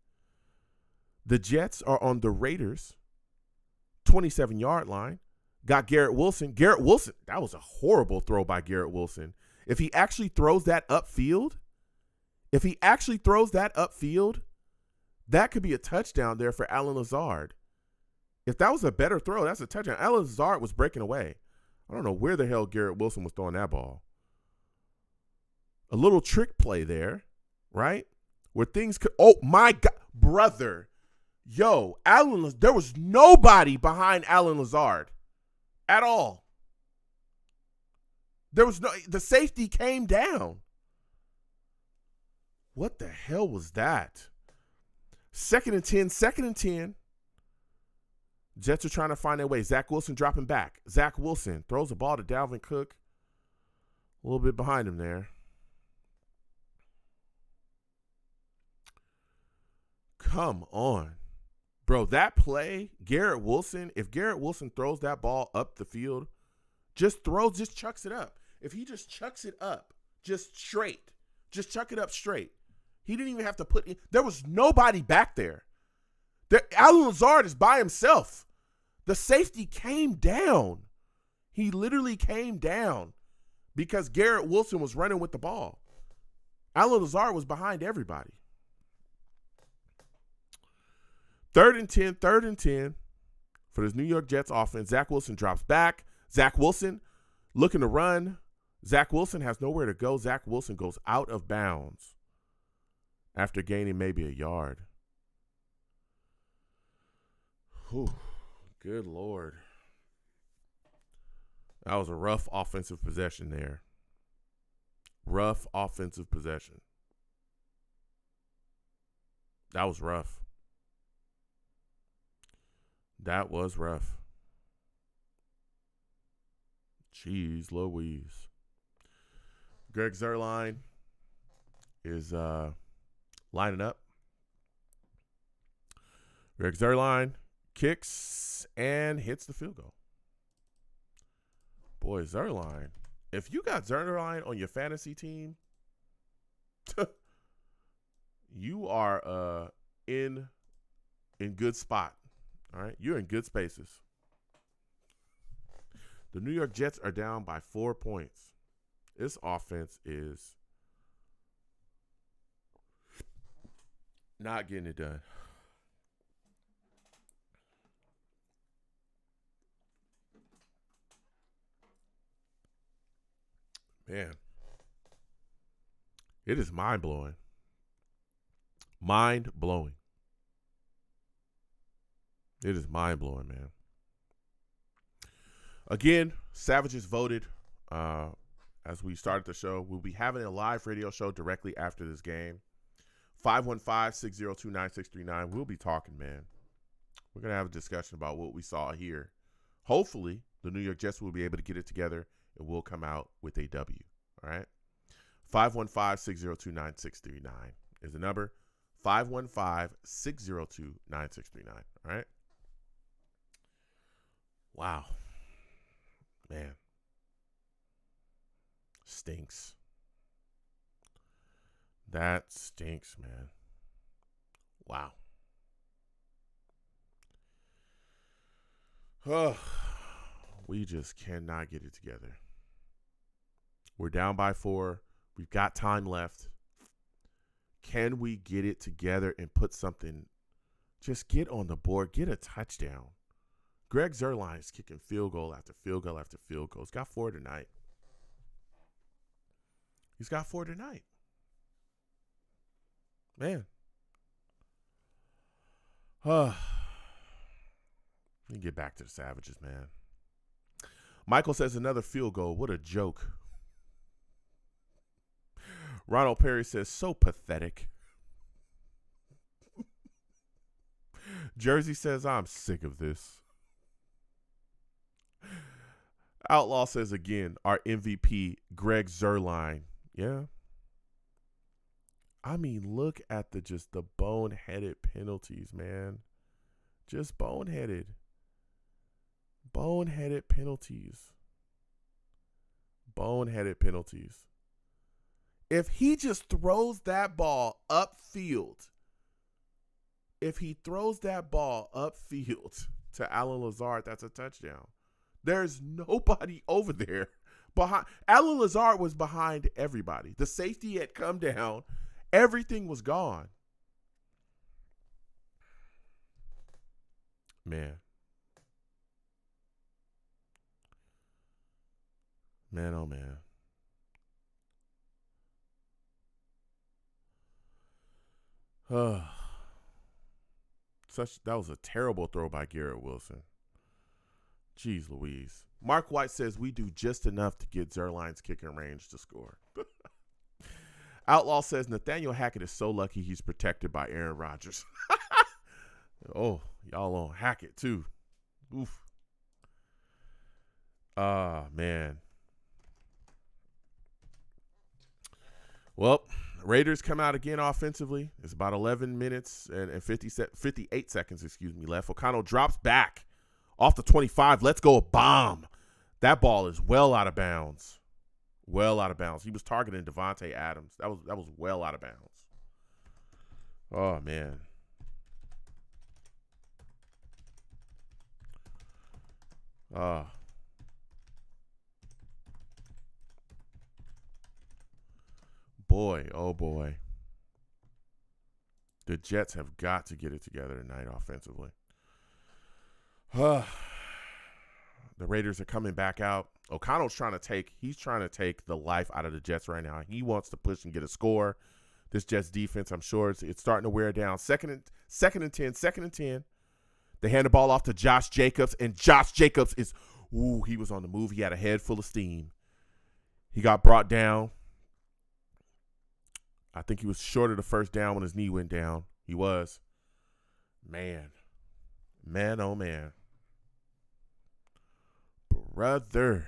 The Jets are on the Raiders' 27-yard line. Got Garrett Wilson. Garrett Wilson, that was a horrible throw by Garrett Wilson. If he actually throws that upfield, that could be a touchdown there for Allen Lazard. If that was a better throw, that's a touchdown. Allen Lazard was breaking away. I don't know where the hell Garrett Wilson was throwing that ball. A little trick play there. right? Where things could, oh my God, brother. Yo, there was nobody behind Allen Lazard at all. The safety came down. What the hell was that? Second and 10. Jets are trying to find their way. Zach Wilson dropping back. Zach Wilson throws the ball to Dalvin Cook. A little bit behind him there. Come on. Bro, that play, Garrett Wilson, if Garrett Wilson throws that ball up the field, just chucks it up. If he just chucks it up, just chuck it up straight. He didn't even have to put in. There was nobody back there. Allen Lazard is by himself. The safety came down. He literally came down because Garrett Wilson was running with the ball. Allen Lazard was behind everybody. Third and 10 for this New York Jets offense. Zach Wilson drops back. Zach Wilson looking to run. Zach Wilson has nowhere to go. Zach Wilson goes out of bounds after gaining maybe a yard. Whew, good Lord. That was a rough offensive possession there. Rough offensive possession. That was rough. That was rough. Jeez Louise. Greg Zuerlein is lining up. Greg Zuerlein kicks and hits the field goal. Boy, Zuerlein. If you got Zuerlein on your fantasy team, you are in good spot. All right, you're in good spaces. The New York Jets are down by 4 points. This offense is not getting it done. Man, it is mind-blowing. Mind-blowing. It is mind-blowing, man. Again, Savages voted as we started the show. We'll be having a live radio show directly after this game. 515-602-9639. We'll be talking, man. We're going to have a discussion about what we saw here. Hopefully, the New York Jets will be able to get it together and we'll come out with a W. All right? 515-602-9639 is the number. 515-602-9639. All right? Wow. Man. Stinks. That stinks, man. Wow. Oh, we just cannot get it together. We're down by 4. We've got time left. Can we get it together and put something, just get on the board, get a touchdown? Greg Zuerlein is kicking field goal after field goal after field goal. He's got 4 tonight. Man. Let me get back to the Savages, man. Michael says another field goal. What a joke. Ronald Perry says, so pathetic. Jersey says, I'm sick of this. Outlaw says again, our MVP, Greg Zuerlein. Yeah. I mean, look at the boneheaded penalties, man. Just boneheaded. Boneheaded penalties. If he just throws that ball upfield, to Allen Lazard, that's a touchdown. There's nobody over there. Allen Lazard was behind everybody. The safety had come down. Everything was gone. Man. Man, oh man. That was a terrible throw by Garrett Wilson. Jeez Louise. Mark White says we do just enough to get Zerline's kicking range to score. Outlaw says Nathaniel Hackett is so lucky he's protected by Aaron Rodgers. Oh, y'all on Hackett too. Oof. Man. Well, Raiders come out again offensively. It's about 11 minutes and 58 seconds, left. O'Connell drops back off the 25. Let's go, a bomb. That ball is well out of bounds. Well out of bounds. He was targeting Devontae Adams. That was well out of bounds. Oh, man. Boy, oh boy. The Jets have got to get it together tonight offensively. The Raiders are coming back out. O'Connell's trying to take the life out of the Jets right now. He wants to push and get a score. This Jets defense, I'm sure it's starting to wear down. Second and 10. They hand the ball off to Josh Jacobs, and Josh Jacobs he was on the move. He had a head full of steam. He got brought down. I think he was short of the first down when his knee went down. He was. Man, oh man. Brother.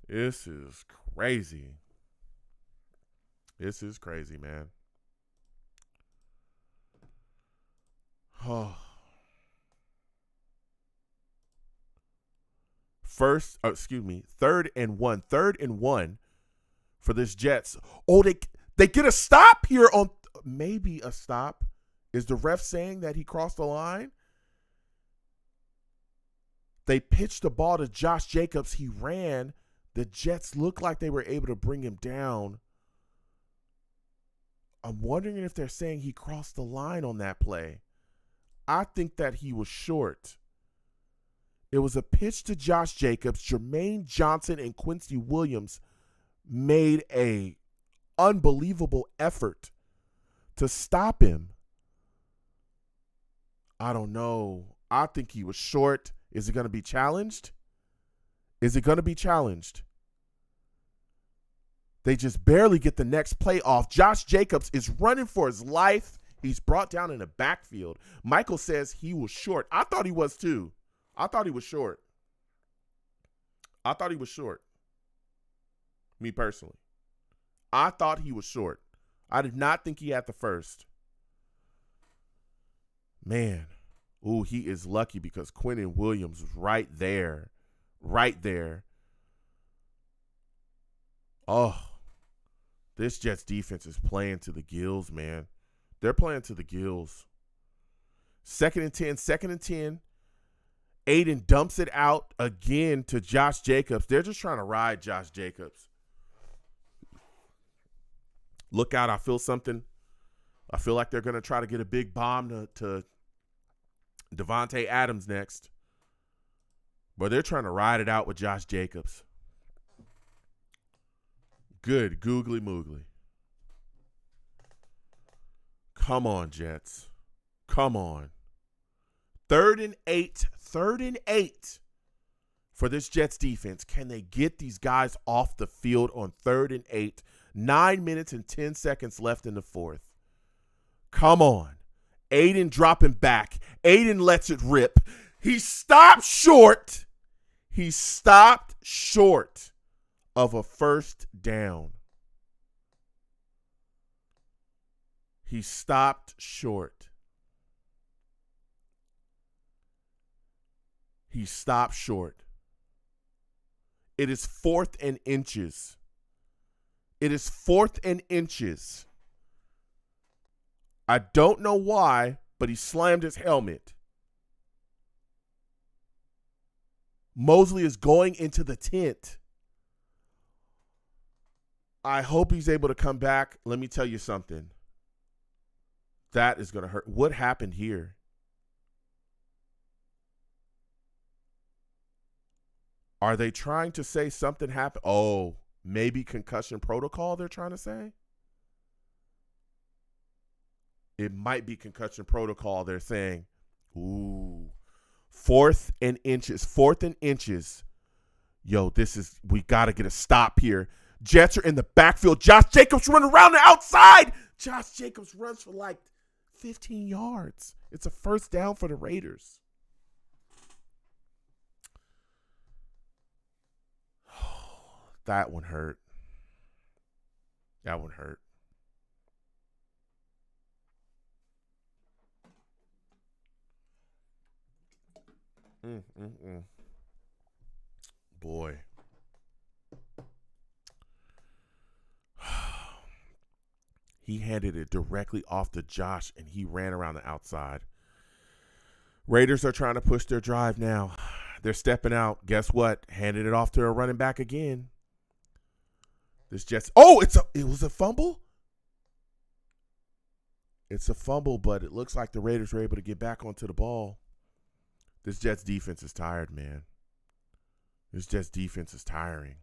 This is crazy. This is crazy, man. Oh. Third and one for this Jets. Oh, they get a stop here on maybe a stop. Is the ref saying that he crossed the line? They pitched the ball to Josh Jacobs. He ran. The Jets looked like they were able to bring him down. I'm wondering if they're saying he crossed the line on that play. I think that he was short. It was a pitch to Josh Jacobs. Jermaine Johnson and Quincy Williams made a unbelievable effort to stop him. I don't know. I think he was short. Is it going to be challenged? They just barely get the next play off. Josh Jacobs is running for his life. He's brought down in the backfield. Michael says he was short. I thought he was too. I thought he was short. Me personally. I thought he was short. I did not think he had the first. Man. Ooh, he is lucky because Quentin Williams was right there. Oh, this Jets defense is playing to the gills, man. They're playing to the gills. Second and 10. Aiden dumps it out again to Josh Jacobs. They're just trying to ride Josh Jacobs. Look out, I feel something. I feel like they're going to try to get a big bomb to Devontae Adams next. But they're trying to ride it out with Josh Jacobs. Good googly moogly. Come on, Jets. Come on. 3rd and 8 for this Jets defense. Can they get these guys off the field on 3rd and 8? 9 minutes and 10 seconds left in the fourth. Come on. Aiden dropping back. Aiden lets it rip. He stopped short. Of a first down. He stopped short. It is 4th and inches. I don't know why, but he slammed his helmet. Mosley is going into the tent. I hope he's able to come back. Let me tell you something. That is going to hurt. What happened here? Are they trying to say something happened? Oh, maybe concussion protocol they're trying to say? it might be concussion protocol. They're saying, ooh, 4th and inches. Yo, we got to get a stop here. Jets are in the backfield. Josh Jacobs running around the outside. Josh Jacobs runs for like 15 yards. It's a first down for the Raiders. That one hurt. That one hurt. Boy. He handed it directly off to Josh, and he ran around the outside. Raiders are trying to push their drive now. They're stepping out. Guess what? Handed it off to a running back again. This Jets. Oh, it was a fumble? It's a fumble, but it looks like the Raiders were able to get back onto the ball. This Jets defense is tired, man. This Jets defense is tiring.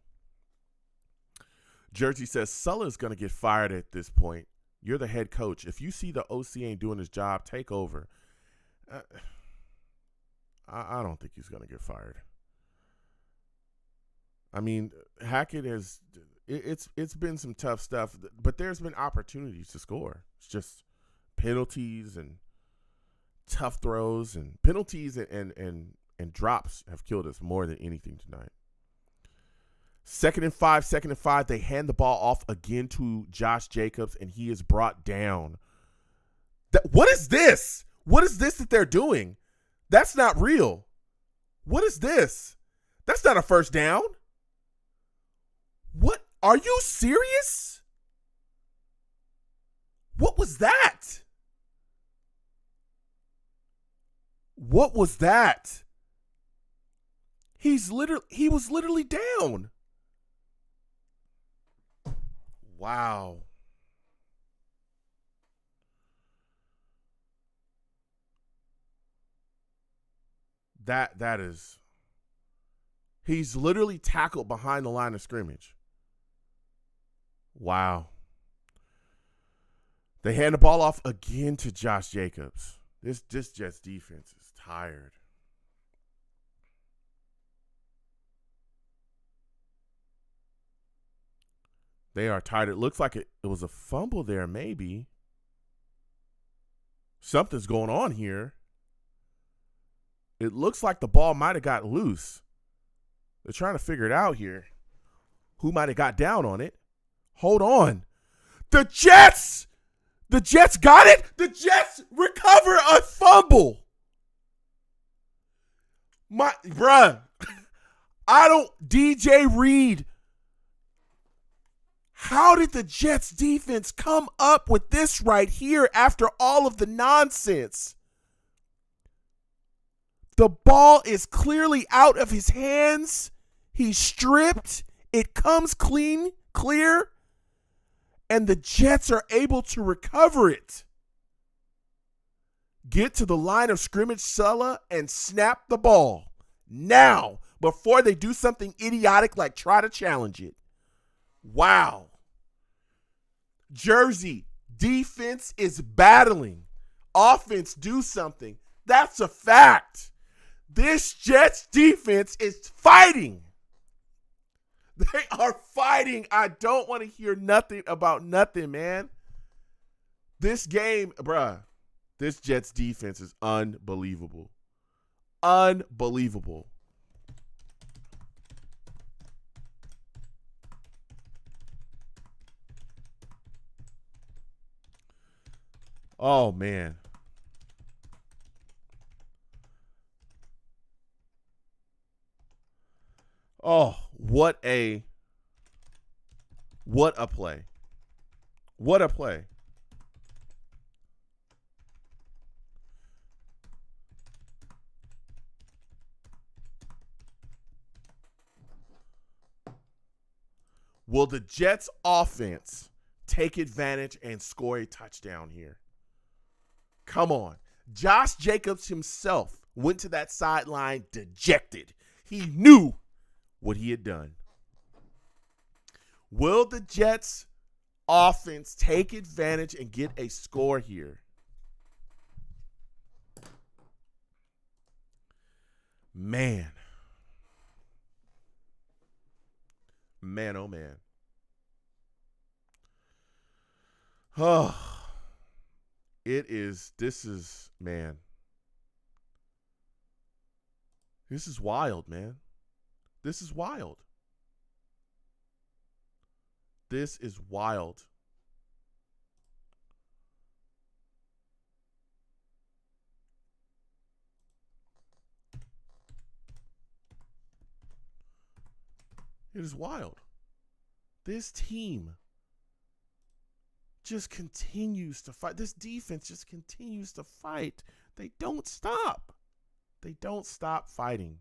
Jersey says Sulla's going to get fired at this point. You're the head coach. If you see the OC ain't doing his job, take over. I don't think he's going to get fired. I mean, Hackett has it's been some tough stuff, but there's been opportunities to score. It's just penalties and tough throws, and penalties and drops have killed us more than anything tonight. 2nd and 5. They hand the ball off again to Josh Jacobs, and he is brought down. What is this? What is this that they're doing? That's not real. What is this? That's not a first down. What? Are you serious? What was that? What was that? He was literally down. Wow. That is, he's literally tackled behind the line of scrimmage. Wow. They hand the ball off again to Josh Jacobs. This Jets defense is tired. They are tired. It looks like it was a fumble there, maybe. Something's going on here. It looks like the ball might have got loose. They're trying to figure it out here. Who might have got down on it? Hold on. The Jets got it. The Jets recover a fumble. DJ Reed. How did the Jets defense come up with this right here after all of the nonsense? The ball is clearly out of his hands. He's stripped. It comes clear, and the Jets are able to recover it. Get to the line of scrimmage, Sulla, and snap the ball now before they do something idiotic like try to challenge it. Wow. Jersey, defense is battling. Offense, do something. That's a fact. This Jets defense is fighting. They are fighting. I don't want to hear nothing about nothing, man. This game, this Jets defense is unbelievable. Unbelievable. Oh, man. Oh, what a play. What a play. Will the Jets offense take advantage and score a touchdown here? Come on. Josh Jacobs himself went to that sideline dejected. He knew what he had done. Will the Jets offense take advantage and get a score here? Man. Man, oh man. Oh, man. This is wild, man. This is wild. This is wild. It is wild. This team just continues to fight. This defense just continues to fight. They don't stop. They don't stop fighting.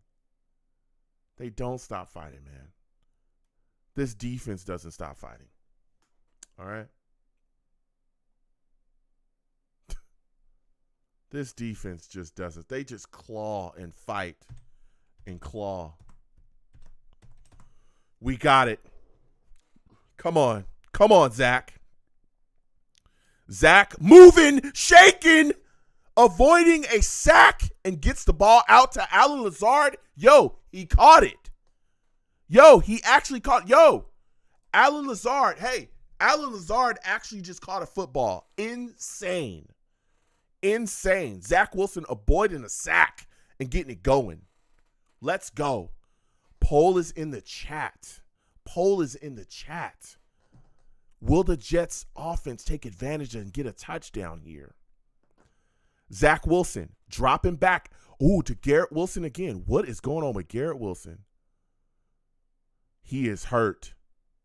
They don't stop fighting, man. This defense doesn't stop fighting. All right? This defense just doesn't. They just claw and fight and claw. We got it. Come on. Come on, Zach. Zach moving, shaking, avoiding a sack, and gets the ball out to Allen Lazard. Yo, he caught it. Yo, he actually caught. Yo, Allen Lazard. Hey, Allen Lazard actually just caught a football. Insane. Insane. Zach Wilson avoiding a sack and getting it going. Let's go. Poll is in the chat. Poll is in the chat. Will the Jets offense take advantage and get a touchdown here? Zach Wilson dropping back. Ooh, to Garrett Wilson again. What is going on with Garrett Wilson? He is hurt.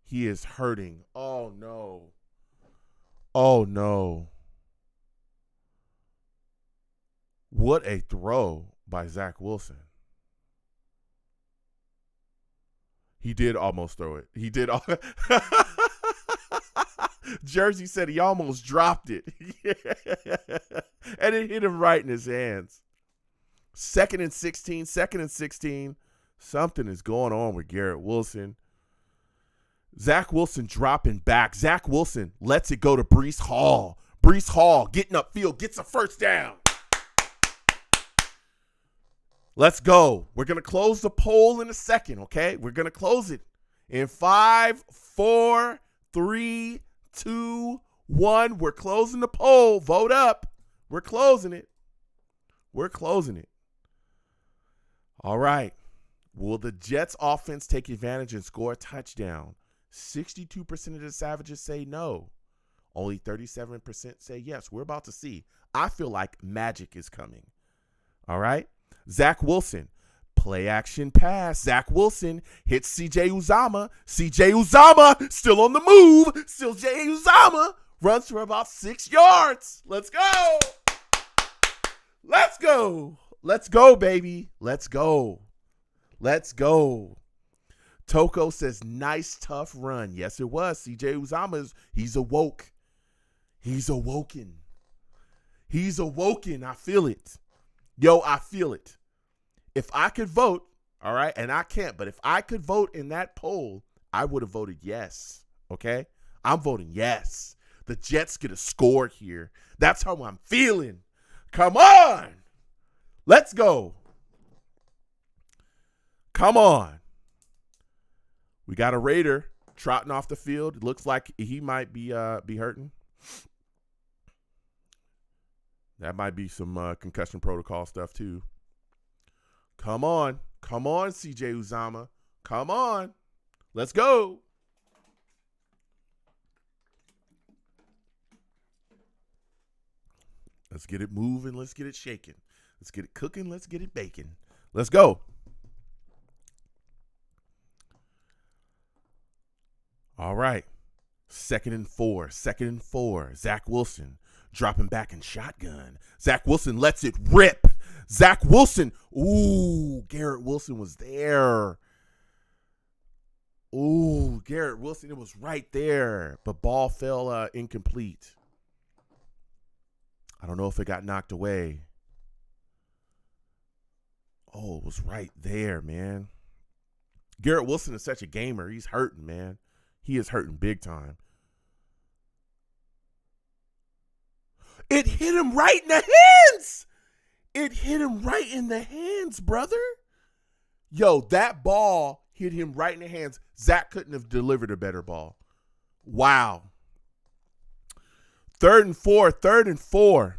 He is hurting. Oh, no. Oh, no. What a throw by Zach Wilson. He did almost throw it. He did. Jersey said he almost dropped it. And it hit him right in his hands. 2nd and 16. 2nd and 16. Something is going on with Garrett Wilson. Zach Wilson dropping back. Zach Wilson lets it go to Breece Hall. Breece Hall getting upfield, gets a first down. Let's go. We're going to close the poll in a second, okay? We're going to close it in 5, 4, 3, 2, 1. We're closing the poll. Vote up. We're closing it. We're closing it. All right. Will the Jets offense take advantage and score a touchdown? 62% of the Savages say no. Only 37% say yes. We're about to see. I feel like magic is coming. All right. Zach Wilson, play action pass. Zach Wilson hits C.J. Uzomah. C.J. Uzomah still on the move. C.J. Uzomah runs for about 6 yards. Let's go. Let's go. Let's go, baby. Let's go. Let's go. Toko says, nice, tough run. Yes, it was. C.J. Uzomah, he's awoke. He's awoken. He's awoken. I feel it. Yo, I feel it. If I could vote, all right, and I can't, but if I could vote in that poll, I would have voted yes, okay? I'm voting yes. The Jets get a score here. That's how I'm feeling. Come on. Let's go. Come on. We got a Raider trotting off the field. It looks like he might be hurting. That might be some concussion protocol stuff too. Come on. Come on, C.J. Uzomah. Come on. Let's go. Let's get it moving. Let's get it shaking. Let's get it cooking. Let's get it baking. Let's go. All right. 2nd and 4. 2nd and 4. Zach Wilson dropping back in shotgun. Zach Wilson lets it rip. Zach Wilson. Ooh, Garrett Wilson was there. Ooh, Garrett Wilson. It was right there. But ball fell incomplete. I don't know if it got knocked away. Oh, it was right there, man. Garrett Wilson is such a gamer. He's hurting, man. He is hurting big time. It hit him right in the hands. It hit him right in the hands, brother. Yo, that ball hit him right in the hands. Zach couldn't have delivered a better ball. Wow. 3rd and 4.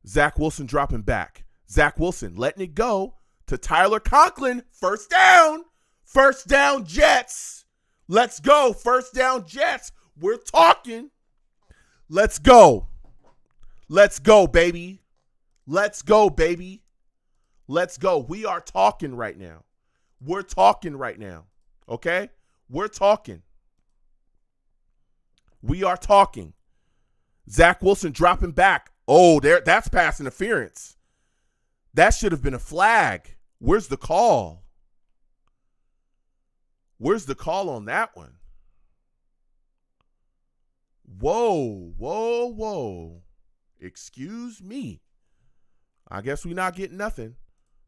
Zach Wilson dropping back. Zach Wilson letting it go to Tyler Conklin. First down. First down, Jets. Let's go. First down, Jets. We're talking. Let's go. Let's go, baby. Let's go, baby. Let's go. We are talking right now. We're talking right now. Okay? We're talking. We are talking. Zach Wilson dropping back. Oh, that's pass interference. That should have been a flag. Where's the call? Where's the call on that one? Whoa. Excuse me. I guess we're not getting nothing.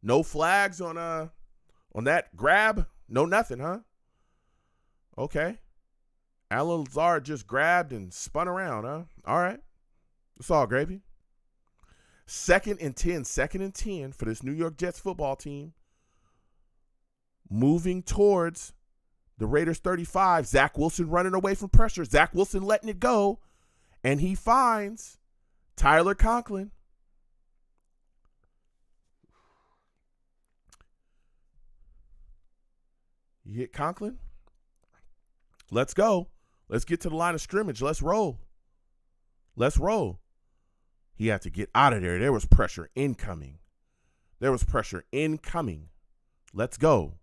No flags on that grab? No nothing, huh? Okay. Alan Lazard just grabbed and spun around, huh? All right. It's all gravy. 2nd and 10 for this New York Jets football team. Moving towards the Raiders 35. Zach Wilson running away from pressure. Zach Wilson letting it go. And he finds Tyler Conklin. You hit Conklin? Let's go. Let's get to the line of scrimmage. Let's roll. Let's roll. He had to get out of there. There was pressure incoming. Let's go.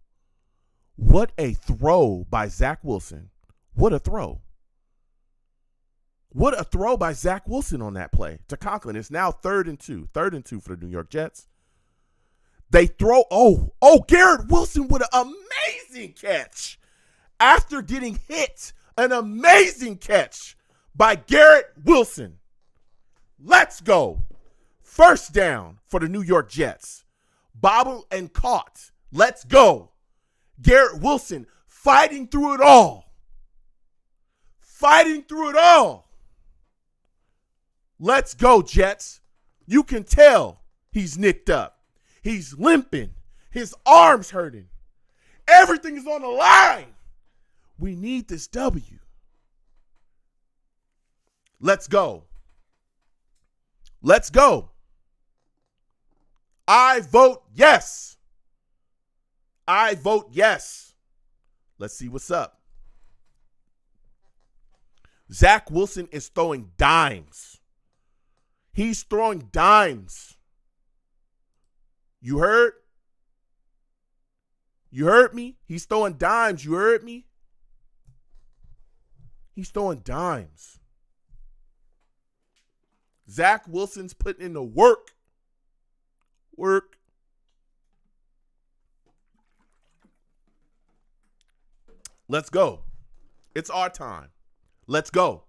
What a throw by Zach Wilson. What a throw. What a throw by Zach Wilson on that play to Conklin. It's now 3rd and 2. 3rd and 2 for the New York Jets. They throw. Garrett Wilson with an amazing catch. After getting hit, an amazing catch by Garrett Wilson. Let's go. First down for the New York Jets. Bobbled and caught. Let's go. Garrett Wilson fighting through it all. Let's go, Jets. You can tell he's nicked up. He's limping. His arm's hurting. Everything is on the line. We need this W. Let's go. Let's go. I vote yes. Let's see what's up. Zach Wilson is throwing dimes. He's throwing dimes. You heard? You heard me? He's throwing dimes. You heard me? He's throwing dimes. Zach Wilson's putting in the work. Let's go. It's our time. Let's go.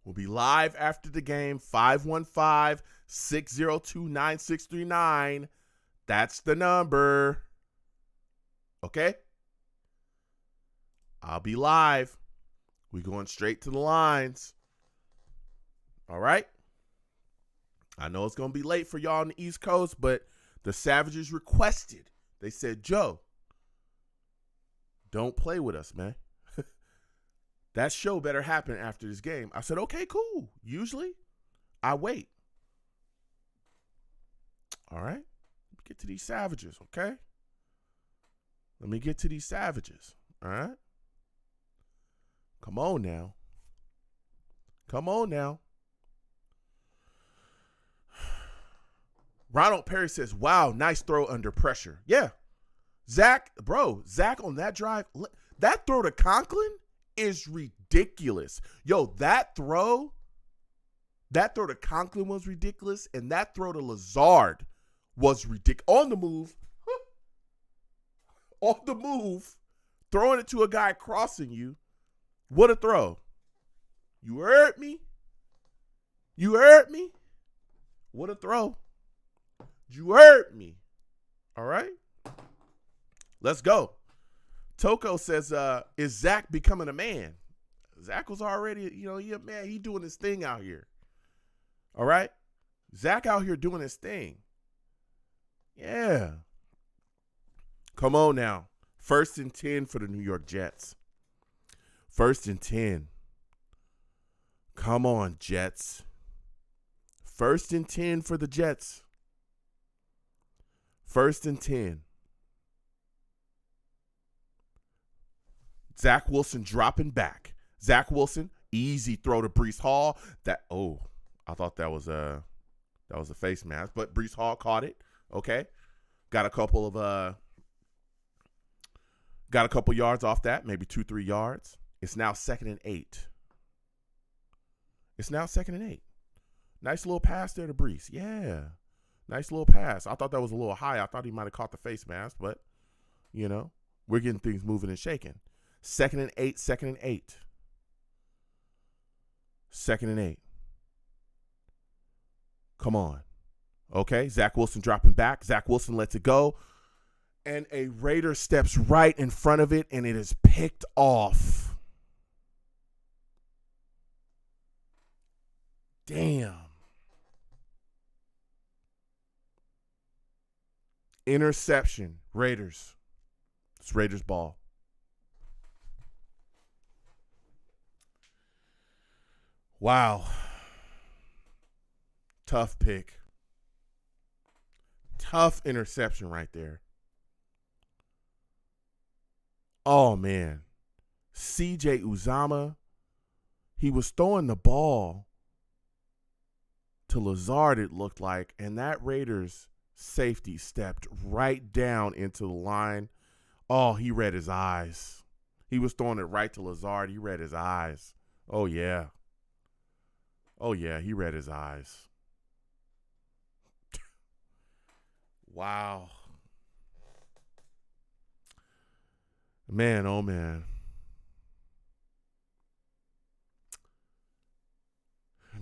We'll be live after the game, 515-602-9639. That's the number. Okay? I'll be live. We're going straight to the lines. All right? I know it's going to be late for y'all on the East Coast, but the Savages requested. They said, Joe, don't play with us, man. That show better happen after this game. I said, okay, cool. Usually, I wait. All right? Let me get to these Savages, okay? Let me get to these Savages, all right? Come on now. Ronald Perry says, wow, nice throw under pressure. Yeah. Zach on that drive, that throw to Conklin is ridiculous. Yo, that throw to Conklin was ridiculous, and that throw to Lazard was ridiculous. On the move, throwing it to a guy crossing you. What a throw. You heard me? What a throw. You heard me. All right? Let's go. Toko says, is Zach becoming a man? Zach was already, he a man. He doing his thing out here. All right? Zach out here doing his thing. Yeah. Come on now. 1st and 10 for the New York Jets. 1st and 10. Come on, Jets. 1st and 10 for the Jets. 1st and 10. Zach Wilson dropping back. Zach Wilson, easy throw to Breece Hall. I thought that was a face mask, but Breece Hall caught it. Okay. Got a couple yards off that, maybe 2-3 yards. It's now 2nd and 8. Nice little pass there to Breece. Yeah. Nice little pass. I thought that was a little high. I thought he might have caught the face mask, but, we're getting things moving and shaking. 2nd and 8, 2nd and 8. 2nd and 8. Come on. Okay, Zach Wilson dropping back. Zach Wilson lets it go. And a Raider steps right in front of it, and it is picked off. Damn. Interception. Raiders. It's Raiders ball. Wow. Tough pick. Tough interception right there. Oh, man. CJ Uzomah, he was throwing the ball to Lazard, it looked like, and that Raiders safety stepped right down into the line. Oh, he read his eyes. He was throwing it right to Lazard. He read his eyes. Oh, yeah. Oh, yeah, he read his eyes. Wow. Man, oh, man.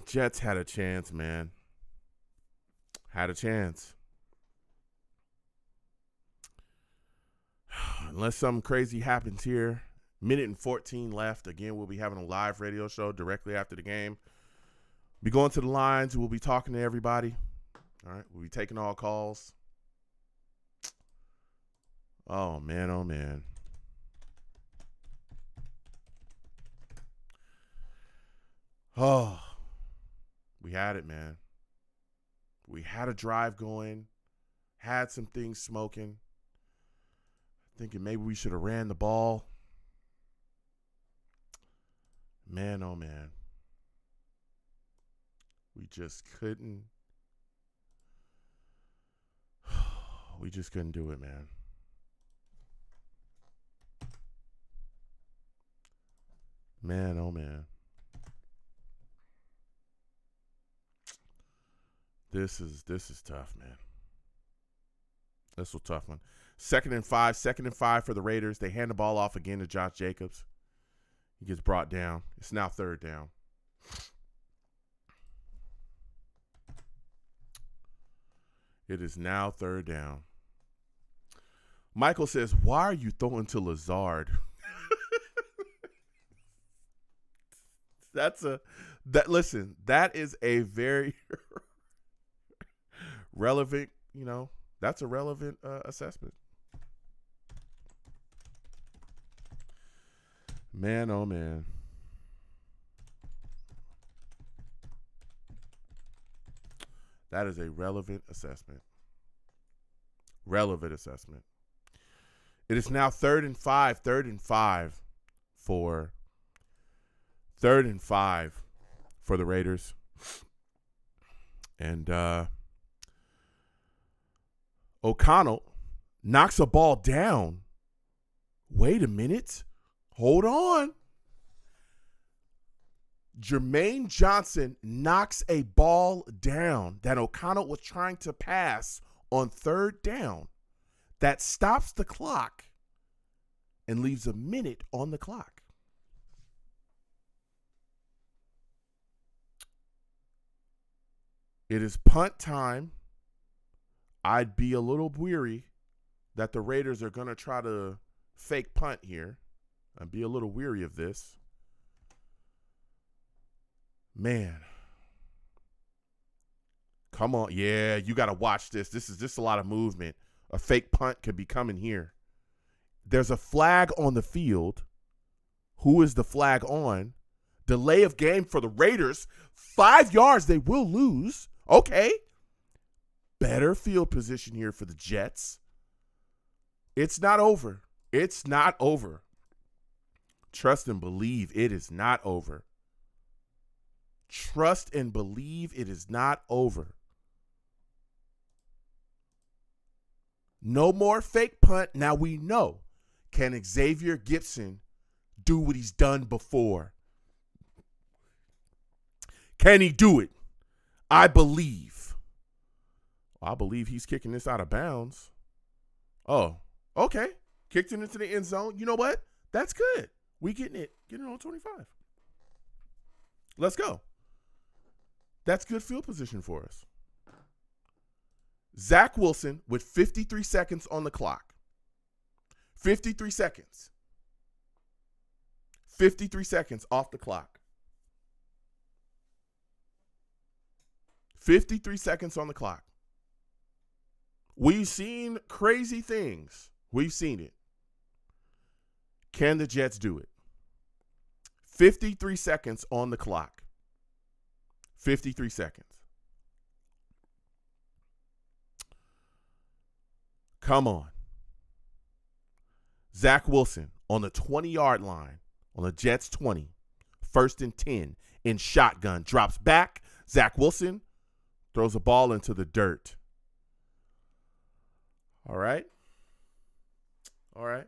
Jets had a chance, man. Had a chance. Unless something crazy happens here. 1:14 left. Again, we'll be having a live radio show directly after the game. Be going to the lines. We'll be talking to everybody. All right. We'll be taking all calls. Oh, man. Oh, man. Oh, we had it, man. We had a drive going. Had some things smoking. Thinking maybe we should have ran the ball. Man, oh, man. We just couldn't. We just couldn't do it, man. Man, oh, man. This is tough, man. This was a tough one. 2nd and 5 for the Raiders. They hand the ball off again to Josh Jacobs. He gets brought down. It's now 3rd down. It is now 3rd down. Michael says, why are you throwing to Lazard? Listen, that is a very relevant, that's a relevant assessment. Man, oh, man. That is a relevant assessment. Relevant assessment. It is now 3rd and 5. 3rd and 5 for the Raiders. And O'Connell knocks a ball down. Wait a minute. Hold on. Jermaine Johnson knocks a ball down that O'Connell was trying to pass on 3rd down. That stops the clock and leaves a minute on the clock. It is punt time. I'd be a little weary that the Raiders are going to try to fake punt here. I'd be a little weary of this. Man. Come on. Yeah, you got to watch this. This is just a lot of movement. A fake punt could be coming here. There's a flag on the field. Who is the flag on? Delay of game for the Raiders. 5 yards, they will lose. Okay. Better field position here for the Jets. It's not over. It's not over. Trust and believe it is not over. Trust and believe it is not over. No more fake punt. Now we know. Can Xavier Gipson do what he's done before? Can he do it? I believe. I believe he's kicking this out of bounds. Oh, okay. Kicked it into the end zone. You know what? That's good. We getting it on 25. Let's go. That's good field position for us. Zach Wilson with 53 seconds on the clock. 53 seconds. 53 seconds off the clock. 53 seconds on the clock. We've seen crazy things. We've seen it. Can the Jets do it? 53 seconds on the clock. 53 seconds. Come on. Zach Wilson on the 20-yard line, on the Jets 20, 1st and 10, in shotgun, drops back. Zach Wilson throws a ball into the dirt. All right. All right.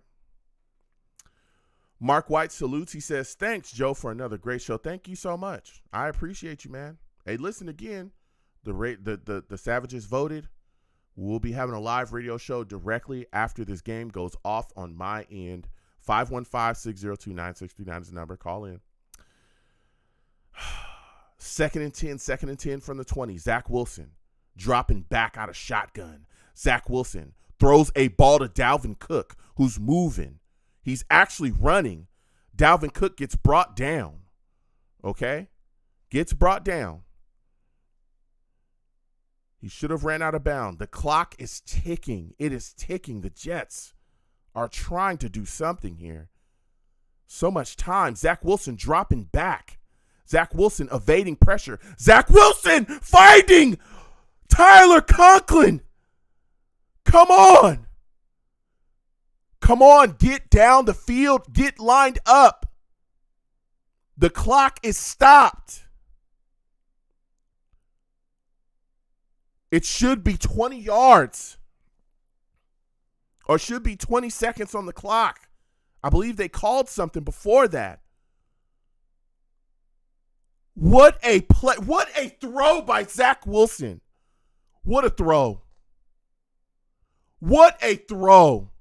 Mark White salutes. He says, thanks, Joe, for another great show. Thank you so much. I appreciate you, man. Hey, listen again. The Savages voted. We'll be having a live radio show directly after this game goes off on my end. 515-602-9639 is the number. Call in. 2nd and 10 from the 20. Zach Wilson dropping back out of shotgun. Zach Wilson throws a ball to Dalvin Cook, who's moving. He's actually running. Dalvin Cook gets brought down. Okay? Gets brought down. He should have ran out of bounds. The clock is ticking. It is ticking. The Jets are trying to do something here. So much time. Zach Wilson dropping back. Zach Wilson evading pressure. Zach Wilson finding Tyler Conklin. Come on. Come on. Get down the field. Get lined up. The clock is stopped. It should be 20 yards or should be 20 seconds on the clock. I believe they called something before that. What a play. What a throw by Zach Wilson. What a throw. What a throw.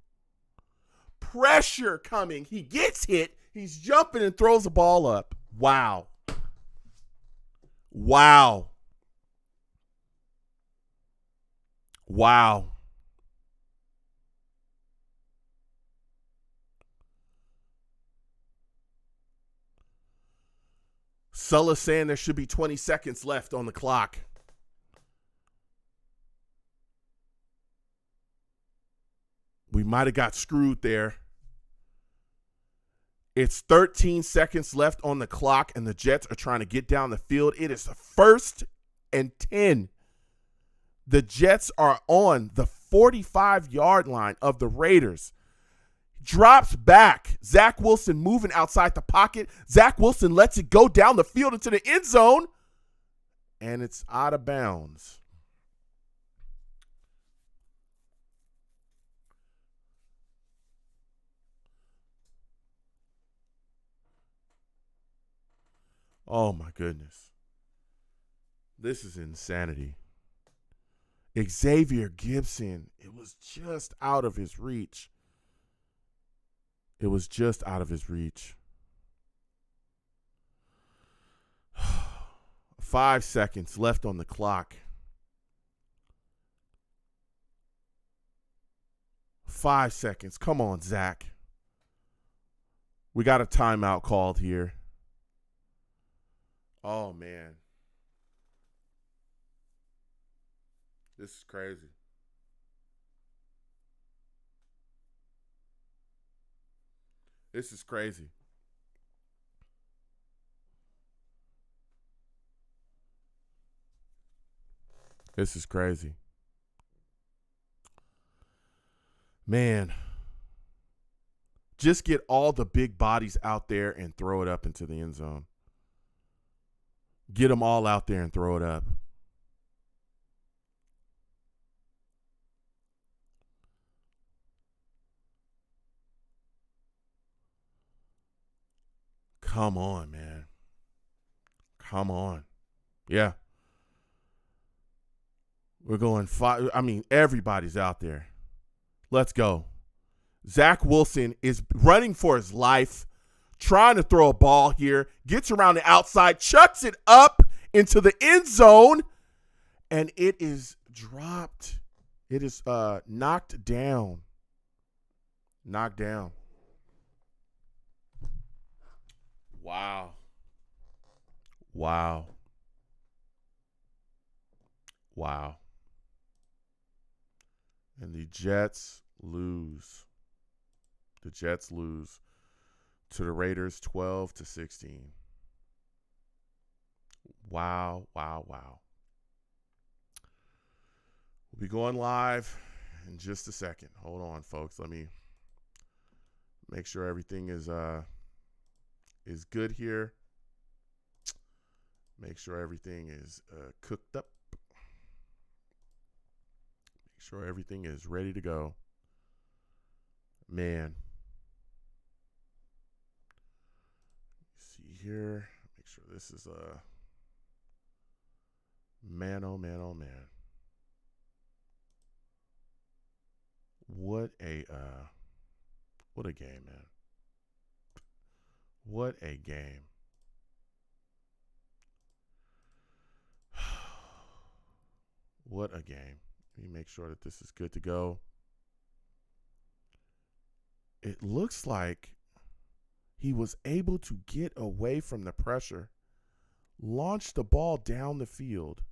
Pressure coming. He gets hit. He's jumping and throws the ball up. Wow. Wow. Wow. Sulla saying there should be 20 seconds left on the clock. We might have got screwed there. It's 13 seconds left on the clock, and the Jets are trying to get down the field. It is the 1st and 10. The Jets are on the 45-yard line of the Raiders. Drops back. Zach Wilson moving outside the pocket. Zach Wilson lets it go down the field into the end zone, and it's out of bounds. Oh, my goodness. This is insanity. Xavier Gipson, it was just out of his reach. It was just out of his reach. 5 seconds left on the clock. 5 seconds. Come on, Zach. We got a timeout called here. Oh, man. This is crazy. This is crazy. This is crazy. Man, just get all the big bodies out there and throw it up into the end zone. Get them all out there and throw it up. Come on, man. Come on. Yeah. We're going five. I mean, everybody's out there. Let's go. Zach Wilson is running for his life, trying to throw a ball here, gets around the outside, chucks it up into the end zone, and it is dropped. It is knocked down. Knocked down. Wow. Wow. Wow. And the Jets lose. The Jets lose to the Raiders 12-16. Wow, wow, wow. We'll be going live in just a second. Hold on, folks. Let me make sure everything is good here. Make sure everything is cooked up. Make sure everything is ready to go. Man. See here. Make sure this is man, oh man, oh man. What a game, man. What a game. What a game. Let me make sure that this is good to go. It looks like he was able to get away from the pressure, launch the ball down the field.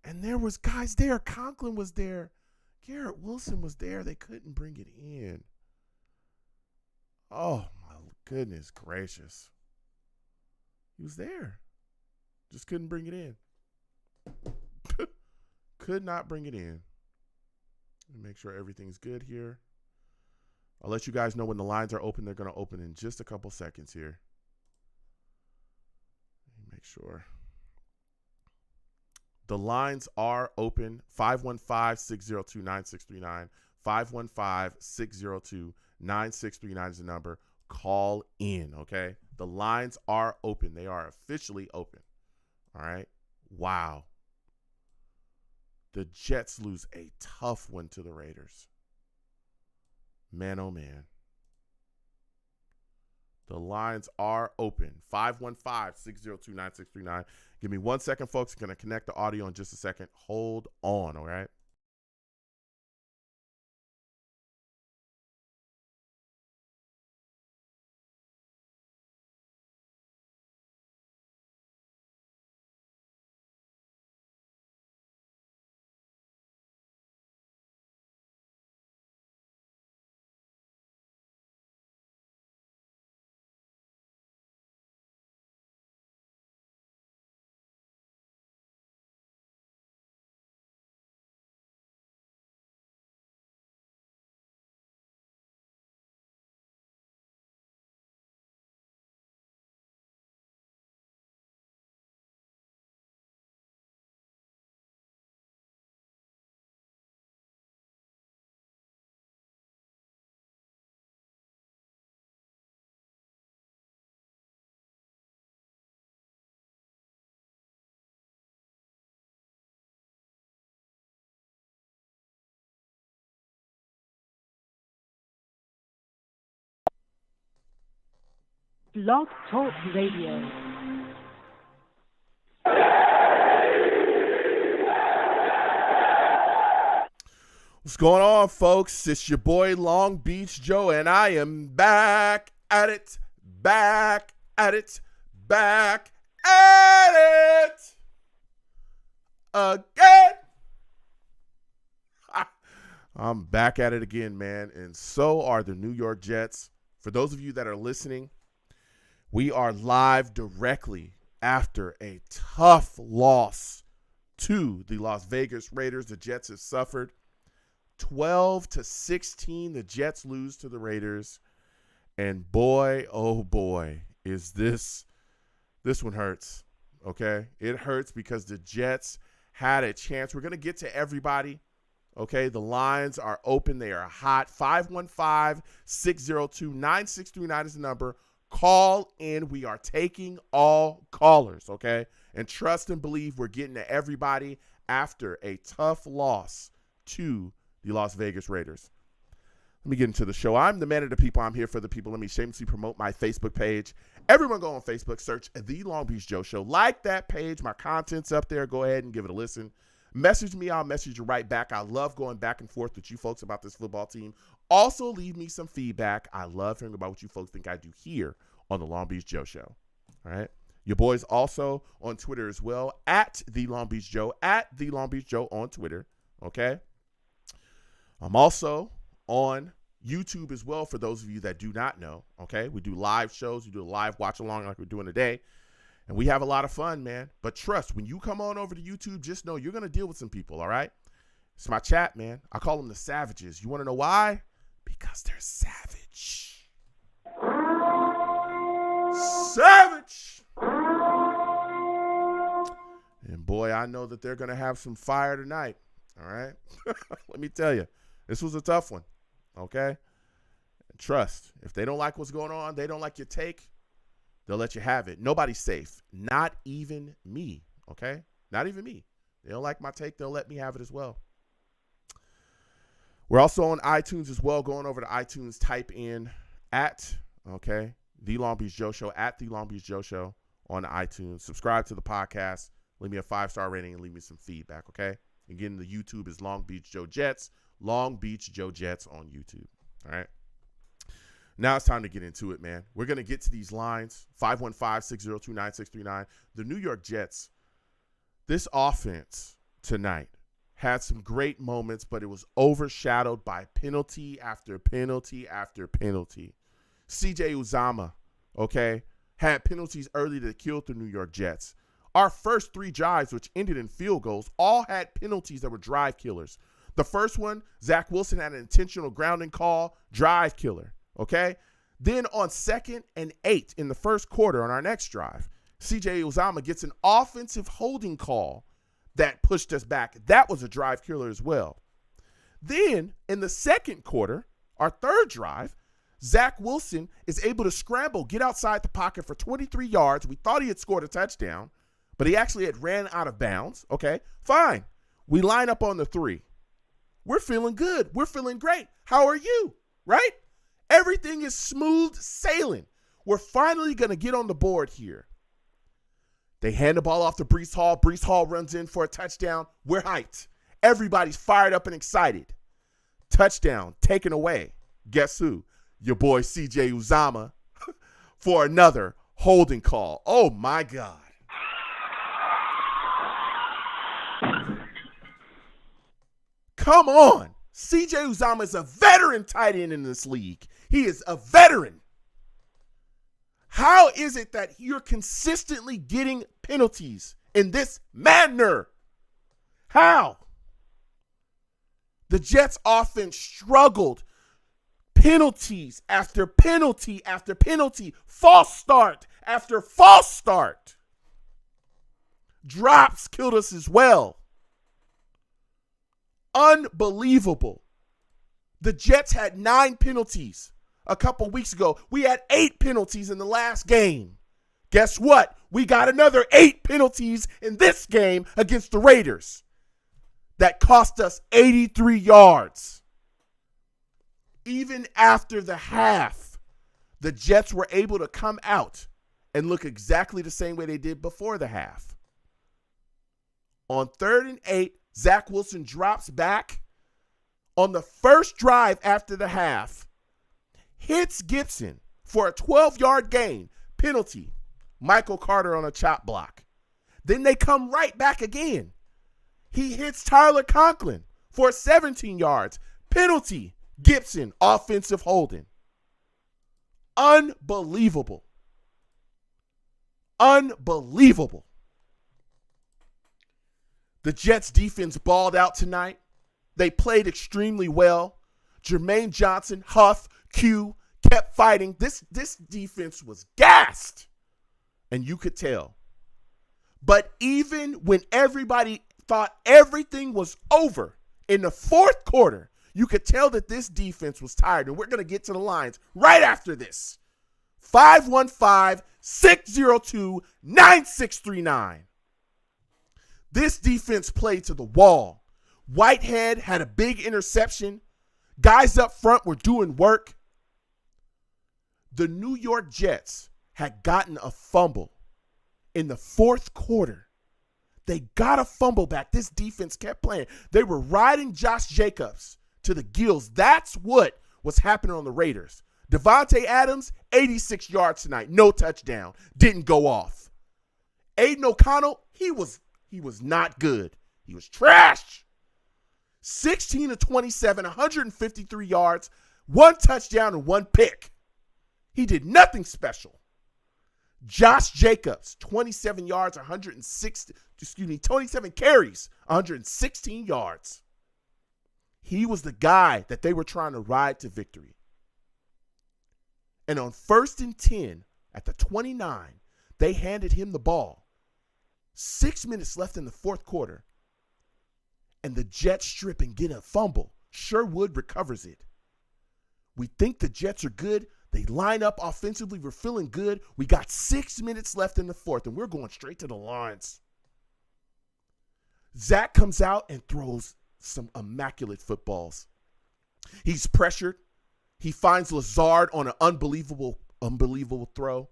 And there was guys there. Conklin was there. Garrett Wilson was there. They couldn't bring it in. Oh, my goodness gracious. He was there. Just couldn't bring it in. Could not bring it in. Make sure everything's good here. I'll let you guys know when the lines are open. They're going to open in just a couple seconds here. Make sure. The lines are open. 515-602-9639. 515-602-9639 is the number. Call in, okay? The lines are open. They are officially open. All right? Wow. The Jets lose a tough one to the Raiders. Man, oh, man. The lines are open. 515-602-9639. Give me 1 second, folks. I'm going to connect the audio in just a second. Hold on, all right? Blog Talk Radio. What's going on, folks? It's your boy Long Beach Joe, and I am back at it, back at it, back at it again. I'm back at it again, man, and so are the New York Jets. For those of you that are listening, we are live directly after a tough loss to the Las Vegas Raiders. The Jets have suffered 12-16. The Jets lose to the Raiders, and boy, oh boy, is this one hurts, okay? It hurts because the Jets had a chance. We're going to get to everybody. Okay, the lines are open. They are hot. 515-602-9639 is the number. Call in. We are taking all callers, okay? And trust and believe we're getting to everybody after a tough loss to the Las Vegas Raiders. Let me get into the show. I'm the man of the people. I'm here for the people. Let me shamelessly promote my Facebook page. Everyone go on Facebook, search The Long Beach Joe Show. Like that page. My content's up there. Go ahead and give it a listen. Message me, I'll message you right back. I love going back and forth with you folks about this football team. Also, leave me some feedback. I love hearing about what you folks think I do here on the Long Beach Joe Show. All right. Your boy's also on Twitter as well, at The Long Beach Joe, at The Long Beach Joe on Twitter. Okay. I'm also on YouTube as well for those of you that do not know. Okay. We do live shows. We do a live watch along like we're doing today. And we have a lot of fun, man. But trust, when you come on over to YouTube, just know you're going to deal with some people, all right? It's my chat, man. I call them the savages. You want to know why? Because they're savage. Savage! And boy, I know that they're going to have some fire tonight, all right? Let me tell you, this was a tough one, okay? And trust, if they don't like what's going on, they don't like your take, they'll let you have it. Nobody's safe. Not even me, okay? Not even me. They don't like my take. They'll let me have it as well. We're also on iTunes as well. Going over to iTunes, type in at, okay, The Long Beach Joe Show, at The Long Beach Joe Show on iTunes. Subscribe to the podcast. Leave me a 5-star rating and leave me some feedback, okay? Again, the YouTube is Long Beach Joe Jets. Long Beach Joe Jets on YouTube, all right? Now it's time to get into it, man. We're going to get to these lines, 515-602-9639. The New York Jets, this offense tonight had some great moments, but it was overshadowed by penalty after penalty after penalty. C.J. Uzomah, okay, had penalties early that killed the New York Jets. Our first 3 drives, which ended in field goals, all had penalties that were drive killers. The first one, Zach Wilson had an intentional grounding call, drive killer. Okay, then on 2nd and 8 in the first quarter on our next drive, C.J. Uzomah gets an offensive holding call that pushed us back. That was a drive killer as well. Then in the second quarter, our third drive, Zach Wilson is able to scramble, get outside the pocket for 23 yards. We thought he had scored a touchdown, but he actually had ran out of bounds. Okay, fine. We line up on the 3. We're feeling good. We're feeling great. How are you? Right? Everything is smooth sailing. We're finally going to get on the board here. They hand the ball off to Breece Hall. Breece Hall runs in for a touchdown. We're hyped. Everybody's fired up and excited. Touchdown taken away. Guess who? Your boy C.J. Uzomah for another holding call. Oh, my God. Come on. C.J. Uzomah is a veteran tight end in this league. He is a veteran. How is it that you're consistently getting penalties in this manner? How? The Jets offense struggled. Penalties after penalty after penalty. False start after false start. Drops killed us as well. Unbelievable. The Jets had 9 penalties a couple weeks ago. We had 8 penalties in the last game. Guess what? We got another 8 penalties in this game against the Raiders that cost us 83 yards. Even after the half, the Jets were able to come out and look exactly the same way they did before the half. On 3rd and 8, Zach Wilson drops back on the first drive after the half, hits Gibson for a 12-yard gain, penalty, Michael Carter on a chop block. Then they come right back again. He hits Tyler Conklin for 17 yards, Penalty, Gibson, offensive holding. Unbelievable. Unbelievable. The Jets defense balled out tonight. They played extremely well. Jermaine Johnson, Huff, Q kept fighting. This defense was gassed, and you could tell. But even when everybody thought everything was over in the fourth quarter, you could tell that this defense was tired, and we're going to get to the lines right after this. 515-602-9639. This defense played to the wall. Whitehead had a big interception. Guys up front were doing work. The New York Jets had gotten a fumble in the fourth quarter. They got a fumble back. This defense kept playing. They were riding Josh Jacobs to the gills. That's what was happening on the Raiders. Devontae Adams, 86 yards tonight. No touchdown. Didn't go off. Aiden O'Connell, he was not good. He was trash. 16 of 27, 153 yards, 1 touchdown and 1 pick. He did nothing special. Josh Jacobs, 27 yards, 27 carries, 116 yards. He was the guy that they were trying to ride to victory. And on 1st and 10 at the 29, they handed him the ball. 6 minutes left in the fourth quarter. And the Jets strip and get a fumble. Sherwood recovers it. We think the Jets are good. They line up offensively. We're feeling good. We got 6 minutes left in the fourth, and we're going straight to the lines. Zach comes out and throws some immaculate footballs. He's pressured. He finds Lazard on an unbelievable throw.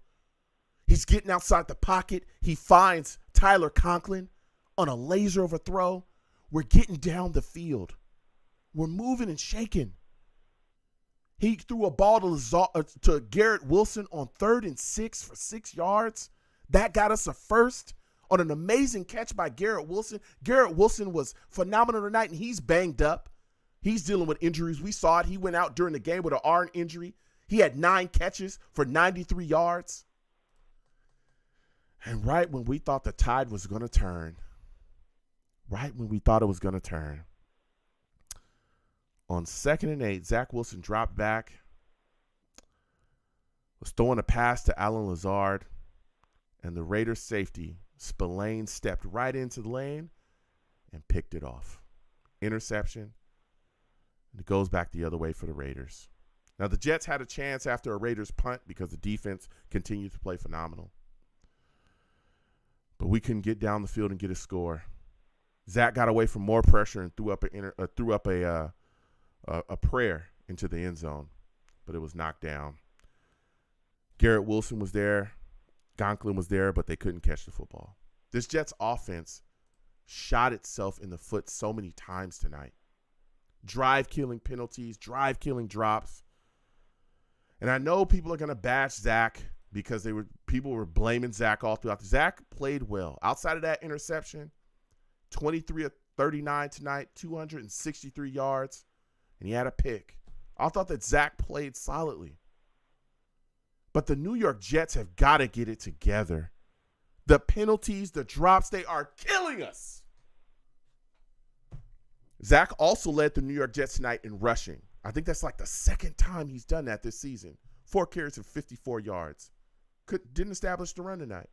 He's getting outside the pocket. He finds Tyler Conklin on a laser of a throw. We're getting down the field. We're moving and shaking. He threw a ball to Garrett Wilson on 3rd and 6 for 6 yards. That got us a first on an amazing catch by Garrett Wilson. Garrett Wilson was phenomenal tonight, and he's banged up. He's dealing with injuries. We saw it. He went out during the game with an arm injury. He had 9 catches for 93 yards. And right when we thought the tide was going to turn, on 2nd and 8, Zach Wilson dropped back, was throwing a pass to Allen Lazard, and the Raiders safety, Spillane, stepped right into the lane and picked it off. Interception. And it goes back the other way for the Raiders. Now, the Jets had a chance after a Raiders punt because the defense continued to play phenomenal. But we couldn't get down the field and get a score. Zach got away from more pressure and threw up a prayer into the end zone, but it was knocked down. Garrett Wilson was there. Conklin was there, but they couldn't catch the football. This Jets offense shot itself in the foot so many times tonight. Drive-killing penalties, drive-killing drops. And I know people are going to bash Zach because people were blaming Zach all throughout. Zach played well. Outside of that interception, 23 of 39 tonight, 263 yards, and he had a pick. I thought that Zach played solidly. But the New York Jets have got to get it together. The penalties, the drops, they are killing us. Zach also led the New York Jets tonight in rushing. I think that's like the second time he's done that this season. 4 carries and 54 yards. Didn't establish the run tonight.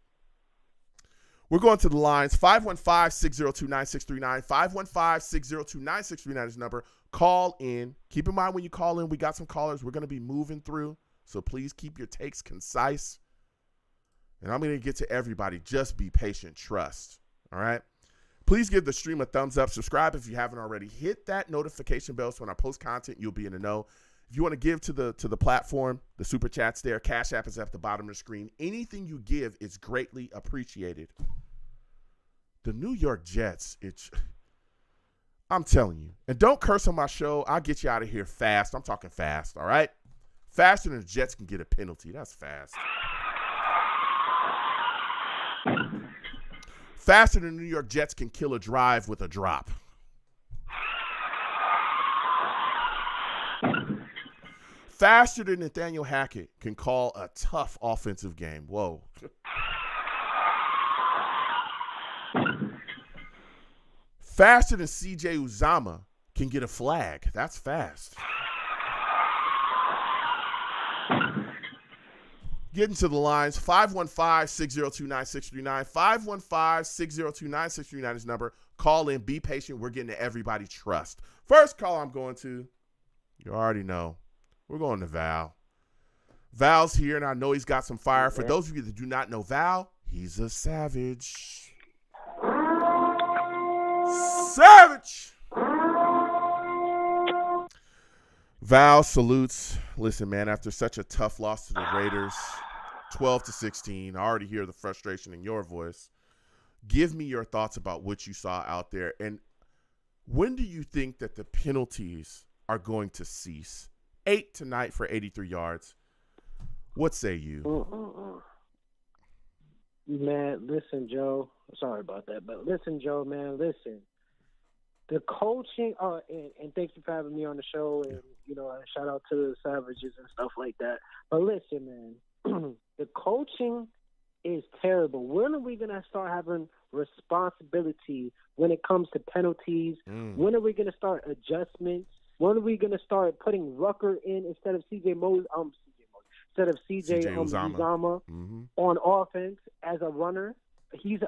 We're going to the lines. 515-602-9639. 515-602-9639 is the number. Call in. Keep in mind when you call in, we got some callers we're going to be moving through. So please keep your takes concise. And I'm going to get to everybody. Just be patient. Trust. All right? Please give the stream a thumbs up. Subscribe if you haven't already. Hit that notification bell so when I post content, you'll be in the know. If you want to give to the platform, the Super Chat's there. Cash App is at the bottom of the screen. Anything you give is greatly appreciated. The New York Jets, I'm telling you. And don't curse on my show. I'll get you out of here fast. I'm talking fast, all right? Faster than the Jets can get a penalty. That's fast. Faster than the New York Jets can kill a drive with a drop. faster than Nathaniel Hackett can call a tough offensive game. Whoa. Faster than CJ Uzama can get a flag. That's fast. Getting to the lines, 515-602-9639. 515-602-9639 is number. Call in. Be patient. We're getting to everybody trust. First call I'm going to, you already know, we're going to Val. Val's here, and I know he's got some fire. For those of you that do not know Val, he's a savage. Savage! Val salutes. Listen, man, after such a tough loss to the Raiders, 12-16, I already hear the frustration in your voice. Give me your thoughts about what you saw out there, and when do you think that the penalties are going to cease? 8 tonight for 83 yards. What say you? Man, listen, Joe. Sorry about that, but listen, Joe, man, listen. The coaching, and thank you for having me on the show, and, shout out to the Savages and stuff like that. But listen, man, the coaching is terrible. When are we going to start having responsibility when it comes to penalties? When are we going to start adjustments? When are we going to start putting Rucker in instead of CJ Uzama on offense as a runner? He's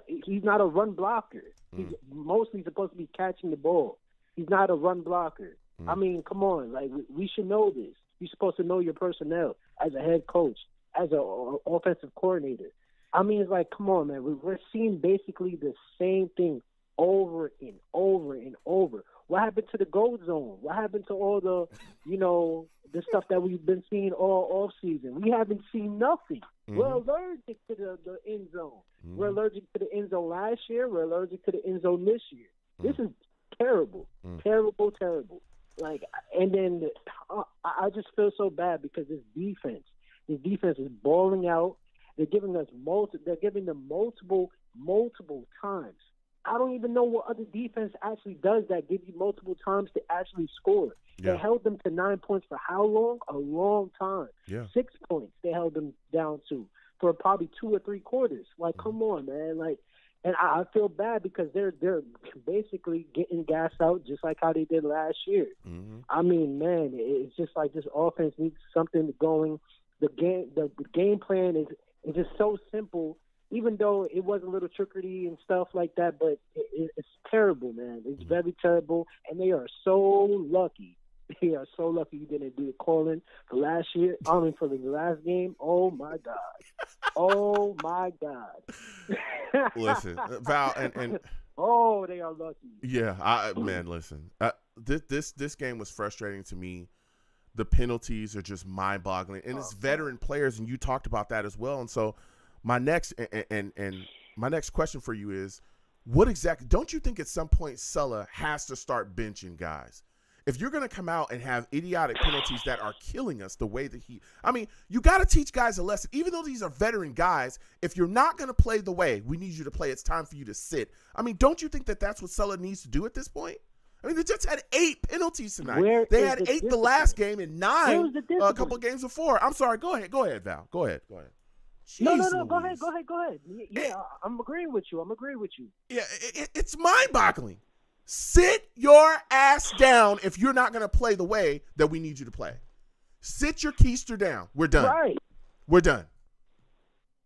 not a run blocker. He's mostly supposed to be catching the ball. He's not a run blocker. I mean, come on. Like, we should know this. You're supposed to know your personnel as a head coach, as an offensive coordinator. I mean, it's like, come on, man. We're seeing basically the same thing over and over and over. What happened to the gold zone? What happened to all the, the stuff that we've been seeing all off season? We haven't seen nothing. We're allergic to the end zone. We're allergic to the end zone last year. We're allergic to the end zone this year. This is terrible, terrible, terrible. Like, and then I just feel so bad because this defense is balling out. They're giving us multiple times. I don't even know what other defense actually does that give you multiple times to actually score. Yeah. They held them to 9 points for how long? A long time. Yeah. 6 points they held them down to for probably 2 or 3 quarters. Like, come on, man. Like, and I feel bad because they're basically getting gassed out just like how they did last year. I mean, man, it's just like this offense needs something going. The game plan is just so simple. Even though it was a little trickery and stuff like that, but it's terrible, man. It's very terrible, and they are so lucky. They are so lucky you didn't do the calling for last year. For the last game. Oh, my God. Oh, my God. Listen, Val, and oh, they are lucky. Yeah, man, listen. This game was frustrating to me. The penalties are just mind-boggling, and it's veteran players, and you talked about that as well, and so – My next question for you is, what exactly? Don't you think at some point Sulla has to start benching guys? If you're going to come out and have idiotic penalties that are killing us the way that you got to teach guys a lesson. Even though these are veteran guys, if you're not going to play the way we need you to play, it's time for you to sit. I mean, don't you think that that's what Sulla needs to do at this point? I mean, they just had 8 penalties tonight. They had 8 the last game and 9 a couple of games before. I'm sorry. Go ahead, Val. Go ahead. Jeez, no. Go ahead. Yeah, I'm agreeing with you. Yeah, it's mind-boggling. Sit your ass down if you're not going to play the way that we need you to play. Sit your keister down. We're done. Right. We're done.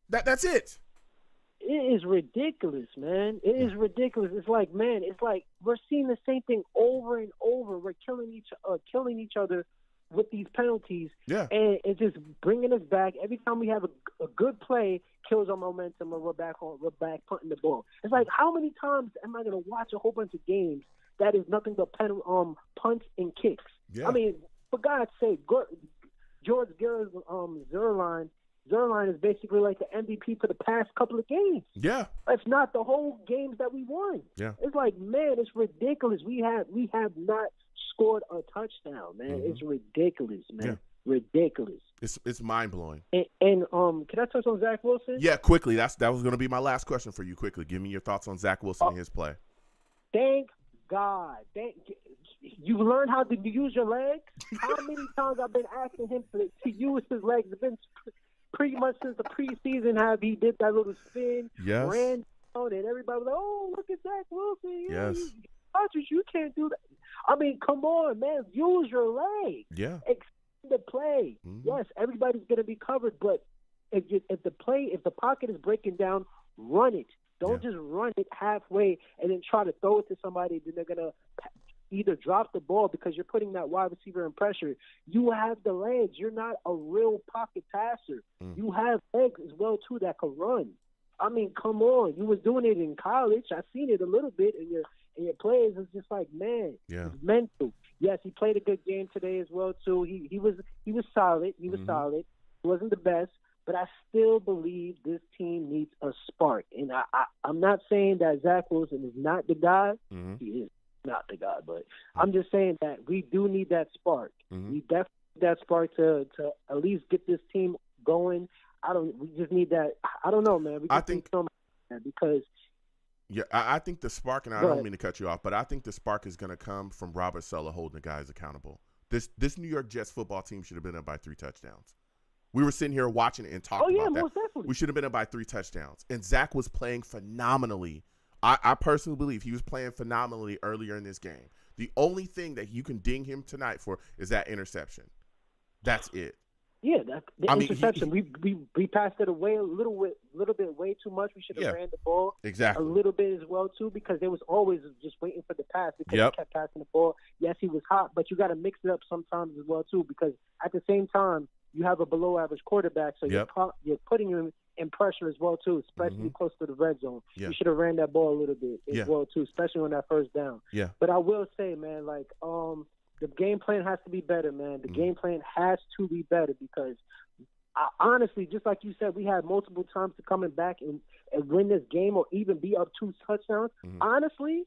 That's it. It is ridiculous, man. It is ridiculous. It's like, man, we're seeing the same thing over and over. We're killing each other with these penalties, and it's just bringing us back. Every time we have a good play, kills our momentum, and we're back punting the ball. It's like, how many times am I going to watch a whole bunch of games that is nothing but punts and kicks? Yeah. I mean, for God's sake, George Zerline is basically like the MVP for the past couple of games. Yeah, it's not the whole games that we won. Yeah, it's like, man, it's ridiculous. We have not scored a touchdown, man. It's ridiculous, man. Yeah. Ridiculous. It's mind blowing. And can I touch on Zach Wilson? Yeah, quickly. That was going to be my last question for you. Quickly, give me your thoughts on Zach Wilson and his play. Thank God. You learned how to use your legs? How many times I've been asking him to use his legs? It's been pretty much since the preseason how he did that little spin, ran down, and everybody was like, oh, look at Zach Wilson. Yes. You can't do that. I mean, come on, man. Use your legs. Yeah. Extend the play. Mm-hmm. Yes, everybody's going to be covered, but if the pocket is breaking down, run it. Don't just run it halfway and then try to throw it to somebody. Then they're going to either drop the ball because you're putting that wide receiver in pressure. You have the legs. You're not a real pocket passer. You have legs as well, too, that can run. I mean, come on. You was doing it in college. I've seen it a little bit in your plays. It's just like, man, it's mental. Yes, he played a good game today as well, too. He was solid. He was solid. He wasn't the best. But I still believe this team needs a spark. And I'm not saying that Zach Wilson is not the guy. He is not the guy. But I'm just saying that we do need that spark. We definitely need that spark to at least get this team going. We just need that. I don't know, man. I think because I think the spark, and I don't mean to cut you off, but I think the spark is going to come from Robert Saleh holding the guys accountable. This New York Jets football team should have been up by 3 touchdowns. We were sitting here watching it and talking about that. Most definitely. We should have been up by 3 touchdowns. And Zach was playing phenomenally. I personally believe he was playing phenomenally earlier in this game. The only thing that you can ding him tonight for is that interception. That's it. Yeah, interception. We passed it away a little bit way too much. We should have ran the ball a little bit as well too, because they was always just waiting for the pass because he kept passing the ball. Yes, he was hot, but you got to mix it up sometimes as well too, because at the same time you have a below average quarterback, so you're putting him in pressure as well too, especially close to the red zone. You should have ran that ball a little bit as well too, especially on that first down. Yeah. But I will say, man, like the game plan has to be better, man. The game plan has to be better because, honestly, just like you said, we had multiple times to coming back and win this game or even be up 2 touchdowns. Honestly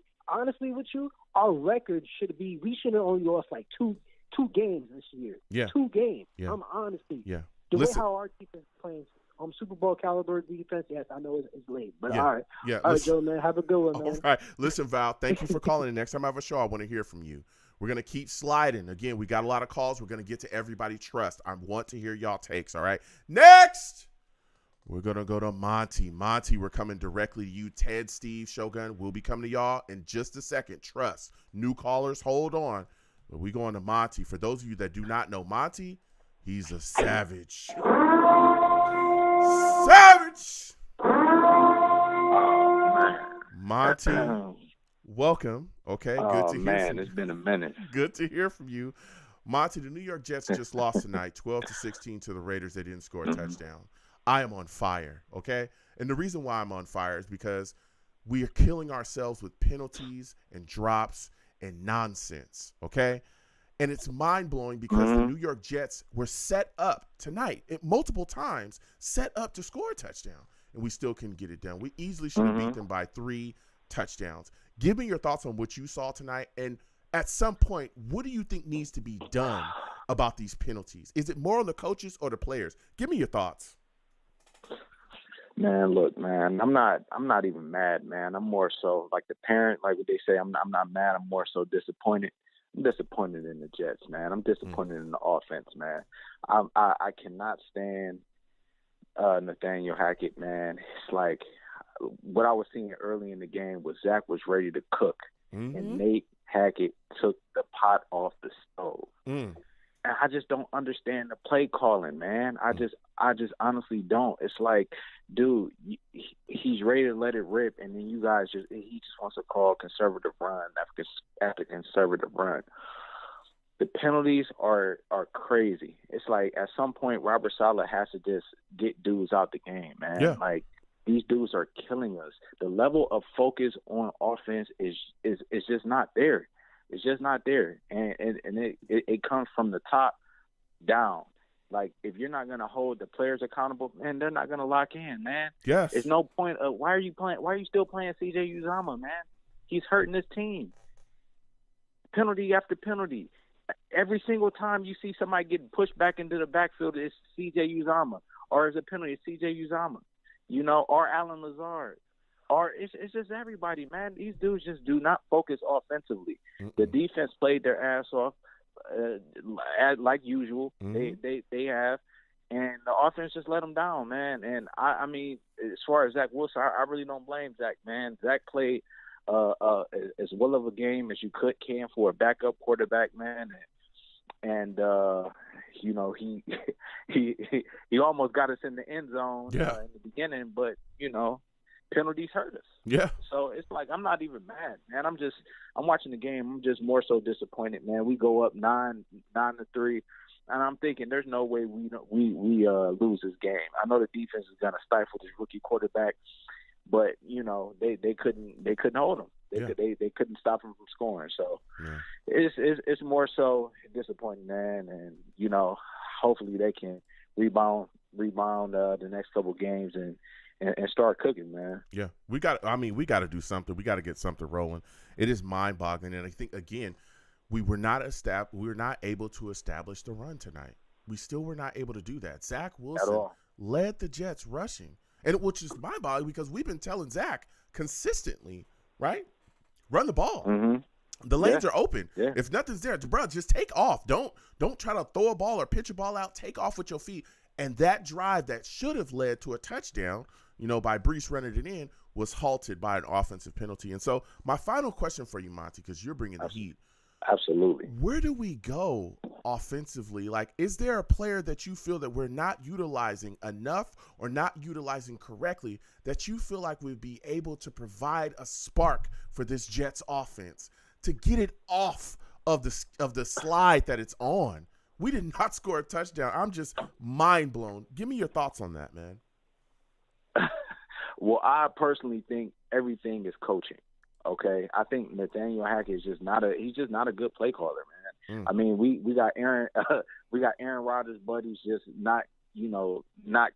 with you, our record should be we should have only lost like two games this year. Yeah. 2 games. Yeah. Honestly. Yeah. The way how our defense is playing Super Bowl caliber defense, yes, I know it's late. But all right. Yeah. All right, Joe, man. Have a good one, man. All right. Listen, Val, thank you for calling. Next time I have a show, I want to hear from you. We're going to keep sliding. Again, we got a lot of calls. We're going to get to everybody trust. I want to hear y'all takes, all right? Next, we're going to go to Monty. Monty, we're coming directly to you. Ted, Steve, Shogun, we'll be coming to y'all in just a second. Trust. New callers, hold on. But we're going to Monty. For those of you that do not know Monty, he's a savage. Savage! Monty. Welcome. Okay, good to hear man, from you. It's been a minute. Good to hear from you. Monty, the New York Jets just lost tonight, 12-16 to the Raiders. They didn't score a touchdown. I am on fire, okay? And the reason why I'm on fire is because we are killing ourselves with penalties and drops and nonsense, okay? And it's mind-blowing because the New York Jets were set up tonight, multiple times, set up to score a touchdown, and we still couldn't get it done. We easily should have beat them by 3 touchdowns. Give me your thoughts on what you saw tonight, and at some point, what do you think needs to be done about these penalties? Is it more on the coaches or the players? Give me your thoughts. Man, look, man, I'm not even mad, man. I'm more so like the parent, like what they say. I'm not mad. I'm more so disappointed. I'm disappointed in the Jets, man. I'm disappointed in the offense, man. I cannot stand Nathaniel Hackett, man. It's like what I was seeing early in the game was Zach was ready to cook, and Nate Hackett took the pot off the stove. And I just don't understand the play calling, man. I just honestly don't. It's like, dude, he's ready to let it rip, and then you guys he just wants to call conservative run after conservative run. The penalties are crazy. It's like at some point Robert Saleh has to just get dudes out the game, man. Yeah. Like these dudes are killing us. The level of focus on offense is just not there. It's just not there, and it comes from the top down. Like if you're not going to hold the players accountable, man, they're not going to lock in, man. Yes. There's no point of why are you still playing C.J. Uzomah, man? He's hurting this team. Penalty after penalty. Every single time you see somebody getting pushed back into the backfield, it's C.J. Uzomah, or it's a penalty, it's C.J. Uzomah, or Allen Lazard. or it's just everybody, man. These dudes just do not focus offensively. The defense played their ass off, like usual. They have, and the offense just let them down, man. And I mean, as far as Zach Wilson, I really don't blame Zach, man. Zach played as well of a game as you can for a backup quarterback, man. And you know, he almost got us in the end zone in the beginning, but you know, penalties hurt us. Yeah. So it's like I'm not even mad, man. I'm watching the game. I'm just more so disappointed, man. We go up 9-3, and I'm thinking there's no way we lose this game. I know the defense is gonna stifle this rookie quarterback, but you know they couldn't hold him. They couldn't stop him from scoring. So it's more so disappointing, man. And you know, hopefully they can rebound the next couple games and start cooking, man. Yeah, we got to do something. We got to get something rolling. It is mind-boggling, and I think again, we were not able to establish the run tonight. We still were not able to do that. Zach Wilson led the Jets rushing, and which is mind-boggling because we've been telling Zach consistently, right? Run the ball. The lanes are open. Yeah. If nothing's there, bro, just take off. Don't try to throw a ball or pitch a ball out. Take off with your feet. And that drive that should have led to a touchdown, you know, by Brees running it in, was halted by an offensive penalty. And so my final question for you, Monty, because you're bringing the heat. Absolutely. Where do we go offensively? Like, is there a player that you feel that we're not utilizing enough or not utilizing correctly that you feel like would be able to provide a spark for this Jets offense to get it off of the slide that it's on? We did not score a touchdown. I'm just mind blown. Give me your thoughts on that, man. Well, I personally think everything is coaching. Okay, I think Nathaniel Hackett is just not a good play caller, man. I mean, we got Aaron Rodgers buddies just not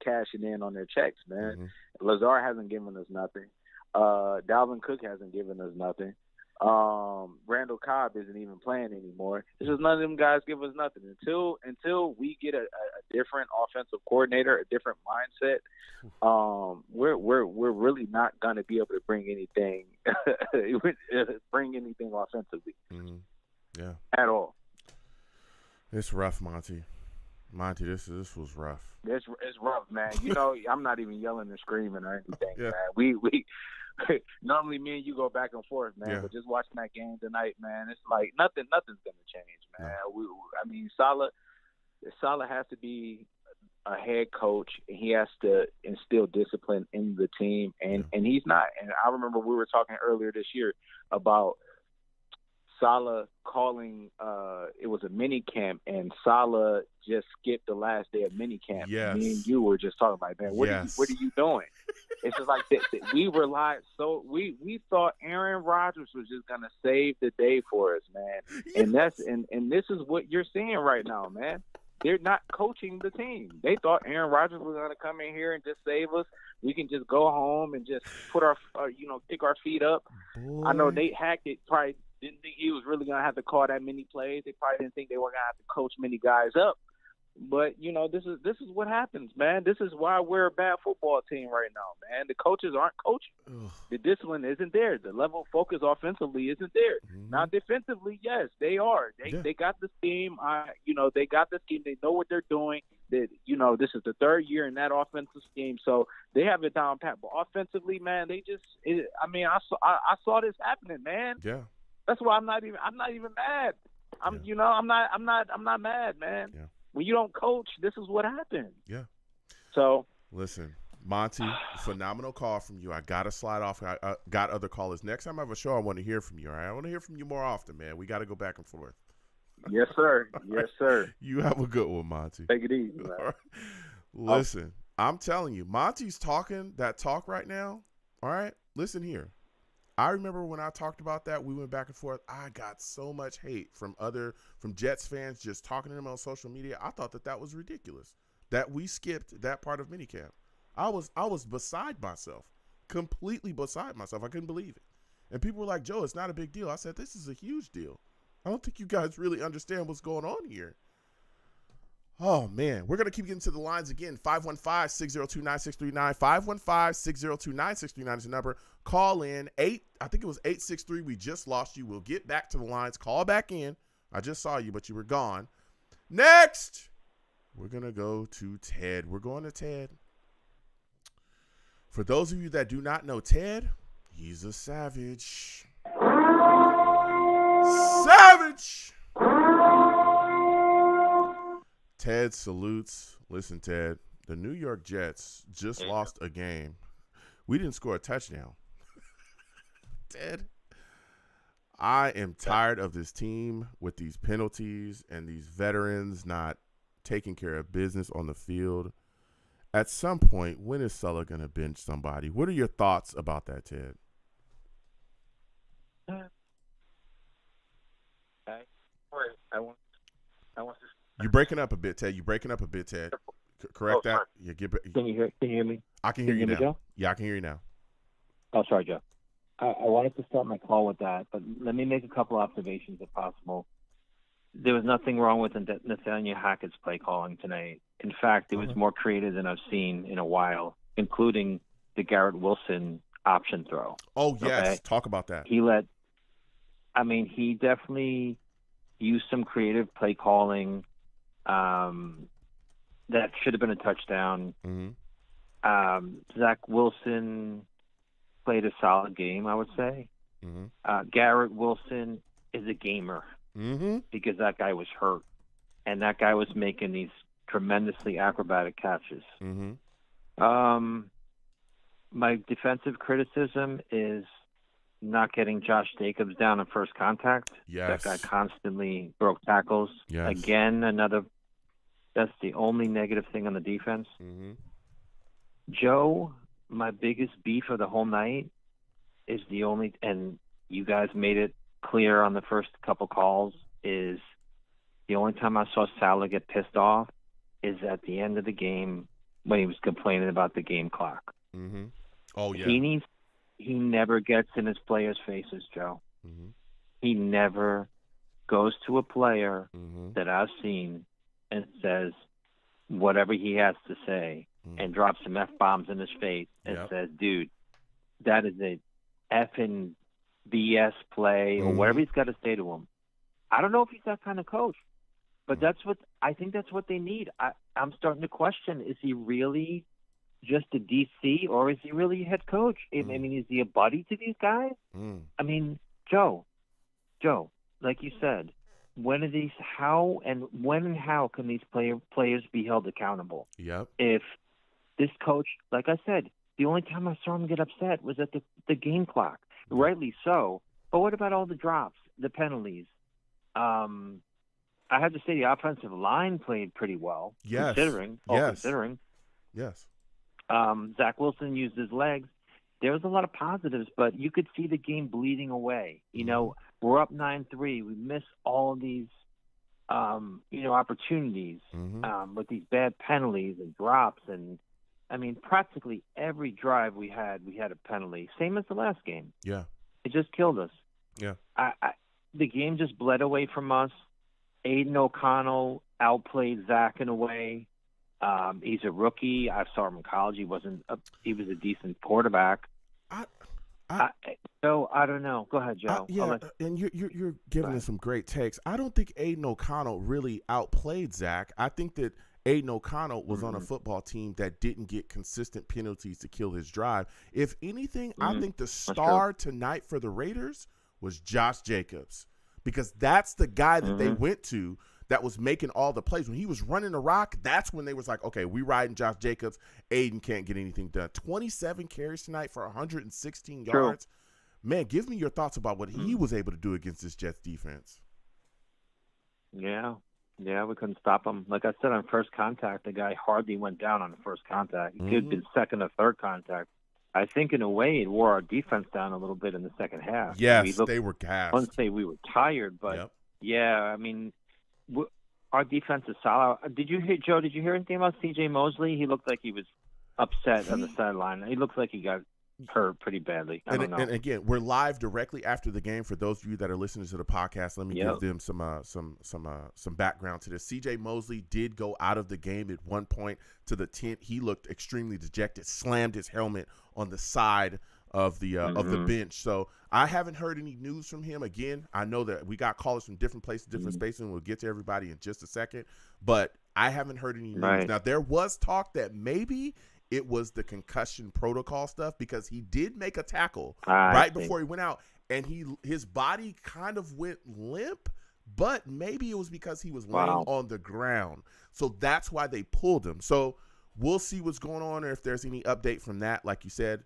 cashing in on their checks, man. Lazard hasn't given us nothing. Dalvin Cook hasn't given us nothing. Randall Cobb isn't even playing anymore. It's just none of them guys give us nothing until we get a different offensive coordinator, a different mindset. We're really not going to be able to bring anything offensively. Yeah, at all. It's rough, Monty. This was rough. It's rough, man. You know, I'm not even yelling and screaming or anything, man. We normally me and you go back and forth, man. But just watching that game tonight, man, it's like nothing's gonna change, man. I mean, Saleh has to be a head coach, and he has to instill discipline in the team, and he's not. And I remember we were talking earlier this year about Saleh calling it was a mini camp, and Saleh just skipped the last day of mini camp. Yes. Me and you were just talking like, man, what are you doing? It's just like we relied we thought Aaron Rodgers was just gonna save the day for us, man. Yes. And this is what you're seeing right now, man. They're not coaching the team. They thought Aaron Rodgers was gonna come in here and just save us. We can just go home and just put our kick our feet up. Boy. I know Nate Hackett probably didn't think he was really going to have to call that many plays. They probably didn't think they were going to have to coach many guys up. But, you know, this is what happens, man. This is why we're a bad football team right now, man. The coaches aren't coaching. Ugh. The discipline isn't there. The level of focus offensively isn't there. Now, defensively, yes, they are. They got the scheme. They got the scheme. They know what they're doing. This is the third year in that offensive scheme, so they have it down pat. But offensively, man, I saw this happening, man. Yeah. That's why I'm not even mad. I'm not mad, man. Yeah. When you don't coach, this is what happens. Yeah. So listen, Monty, phenomenal call from you. I got to slide off. I got other callers. Next time I have a show, I want to hear from you. All right. I want to hear from you more often, man. We got to go back and forth. Yes, sir. Yes, sir. You have a good one, Monty. Take it easy, man. Right. Listen, I'm telling you, Monty's talking that talk right now. All right. Listen here. I remember when I talked about that, we went back and forth. I got so much hate from Jets fans just talking to them on social media. I thought that was ridiculous that we skipped that part of minicamp. I was beside myself, completely beside myself. I couldn't believe it. And people were like, Joe, it's not a big deal. I said, this is a huge deal. I don't think you guys really understand what's going on here. Oh, man. We're going to keep getting to the lines again. 515-602-9639. 515-602-9639 is the number. Call in. I think it was 863. We just lost you. We'll get back to the lines. Call back in. I just saw you, but you were gone. Next, we're going to go to Ted. We're going to Ted. For those of you that do not know Ted, he's a savage. Savage! Ted salutes. Listen, Ted, the New York Jets just lost a game. We didn't score a touchdown. Ted, I am tired of this team with these penalties and these veterans not taking care of business on the field. At some point, when is Sulla going to bench somebody? What are your thoughts about that, Ted? You're breaking up a bit, Ted. Correct that. Yeah, Can you hear me? I can hear you now. Joe? Yeah, I can hear you now. Oh, sorry, Joe. I wanted to start my call with that, but let me make a couple observations if possible. There was nothing wrong with Nathaniel Hackett's play calling tonight. In fact, it was more creative than I've seen in a while, including the Garrett Wilson option throw. Oh, yes. Okay? Talk about that. He definitely used some creative play calling that should have been a touchdown. Mm-hmm. Zach Wilson played a solid game, I would say. Mm-hmm. Garrett Wilson is a gamer because that guy was hurt, and that guy was making these tremendously acrobatic catches. Mm-hmm. My defensive criticism is not getting Josh Jacobs down in first contact. Yes. That guy constantly broke tackles. Yes. Again, that's the only negative thing on the defense. Mm-hmm. Joe, my biggest beef of the whole night is and you guys made it clear on the first couple calls, is the only time I saw Salah get pissed off is at the end of the game when he was complaining about the game clock. Mm-hmm. Oh, yeah. He never gets in his players' faces, Joe. Mm-hmm. He never goes to a player Mm-hmm. that I've seen and says whatever he has to say and drops some F-bombs in his face and says, dude, that is a effing BS play or whatever he's got to say to him. I don't know if he's that kind of coach, but I think that's what they need. I'm starting to question, is he really just a DC or is he really a head coach? I mean, is he a buddy to these guys? I mean, Joe, like you said, when and how can these players be held accountable? Yep. If this coach, like I said, the only time I saw him get upset was at the game clock. Rightly so. But what about all the drops, the penalties? I have to say the offensive line played pretty well. Yes. Considering. Yes. Zach Wilson used his legs. There was a lot of positives, but you could see the game bleeding away. You know, we're up 9-3. We miss all of these, opportunities with these bad penalties and drops. And, I mean, practically every drive we had a penalty. Same as the last game. Yeah. It just killed us. Yeah. The game just bled away from us. Aiden O'Connell outplayed Zach in a way. He's a rookie. I saw him in college. He was a decent quarterback. I don't know. Go ahead, Joe. And you're giving us some great takes. I don't think Aiden O'Connell really outplayed Zach. I think that Aiden O'Connell was on a football team that didn't get consistent penalties to kill his drive. If anything, I think the star tonight for the Raiders was Josh Jacobs, because that's the guy that they went to that was making all the plays. When he was running the rock, that's when they was like, okay, we riding Josh Jacobs. Aiden can't get anything done. 27 carries tonight for 116 yards. Man, give me your thoughts about what he was able to do against this Jets defense. Yeah, we couldn't stop him. Like I said, on first contact, the guy hardly went down on the first contact. He could have been second or third contact. I think in a way it wore our defense down a little bit in the second half. Yes, they were gassed. I wouldn't say we were tired, but I mean, our defense is solid. Did you hear, Joe? Did you hear anything about C.J. Mosley? He looked like he was upset on the sideline. He looked like he got hurt pretty badly. I don't know. And again, we're live directly after the game. For those of you that are listening to the podcast, let me give them some background to this. C.J. Mosley did go out of the game at one point to the tent. He looked extremely dejected, slammed his helmet on the side of the bench. So I haven't heard any news from him. Again, I know that we got callers from different places, different spaces, and we'll get to everybody in just a second. But I haven't heard any news. Right. Now, there was talk that maybe it was the concussion protocol stuff, because he did make a tackle before he went out, and his body kind of went limp, but maybe it was because he was laying on the ground. So that's why they pulled him. So we'll see what's going on, or if there's any update from that, like you said,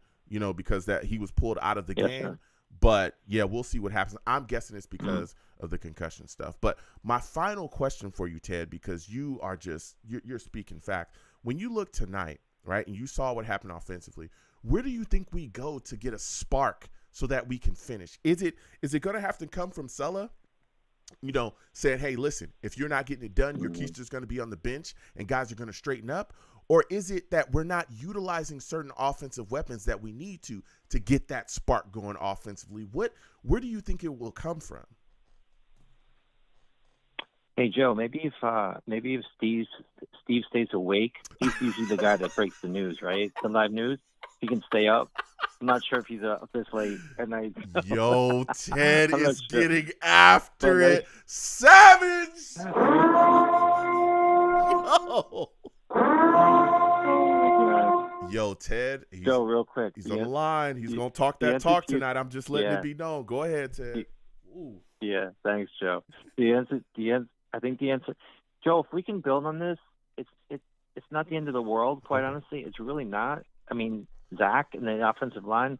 because that he was pulled out of the game. Sir. But yeah, we'll see what happens. I'm guessing it's because of the concussion stuff. But my final question for you, Ted, because you are you're speaking fact. When you look tonight, right, and you saw what happened offensively, where do you think we go to get a spark so that we can finish? Is it going to have to come from Sulla, saying, hey, listen, if you're not getting it done, your Keisha's going to be on the bench and guys are going to straighten up? Or is it that we're not utilizing certain offensive weapons that we need to get that spark going offensively? Where do you think it will come from? Hey Joe, maybe if Steve stays awake, he's usually the guy that breaks the news, right? The live news. He can stay up. I'm not sure if he's up this late at night. Yo, Ted is getting after it. Savage! Yo, Ted. Joe, real quick. He's on the line. He's going to talk that talk tonight. I'm just letting it be known. Go ahead, Ted. Ooh. Yeah, thanks, Joe. I think the answer, Joe, if we can build on this, it's not the end of the world, quite honestly. It's really not. I mean, Zach and the offensive line,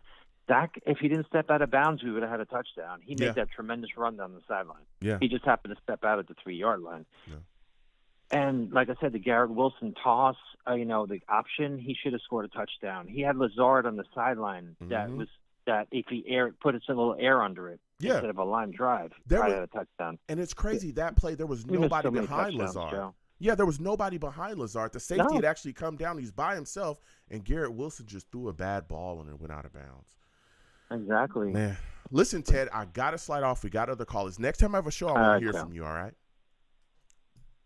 if he didn't step out of bounds, we would have had a touchdown. He made that tremendous run down the sideline. Yeah. He just happened to step out at the 3-yard line. Yeah. And like I said, the Garrett Wilson toss, the option, he should have scored a touchdown. He had Lazard on the sideline that if he put a little air under it instead of a line drive, probably had a touchdown. And it's crazy, that play, there was nobody behind Lazard. Joe. Yeah, there was nobody behind Lazard. The safety had actually come down. He's by himself, and Garrett Wilson just threw a bad ball and it went out of bounds. Exactly. Man. Listen, Ted, I got to slide off. We got other callers. Next time I have a show, I want to hear from you, all right?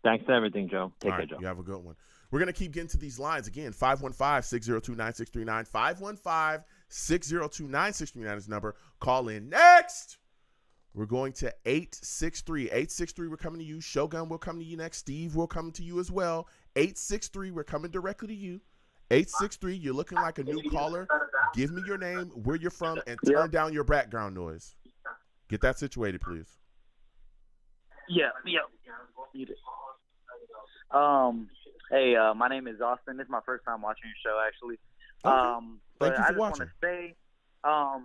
Thanks for everything, Joe. Take care, Joe. You have a good one. We're going to keep getting to these lines. Again, 515-602-9639. 515-602-9639 is the number. Call in next. We're going to 863. 863, we're coming to you. Shogun will come to you next. Steve will come to you as well. 863, we're coming directly to you. 863, you're looking like a new caller. Give me your name, where you're from, and turn down your background noise. Get that situated, please. Yeah. Hey, my name is Austin. This is my first time watching your show, actually. Okay. But I just want to say, I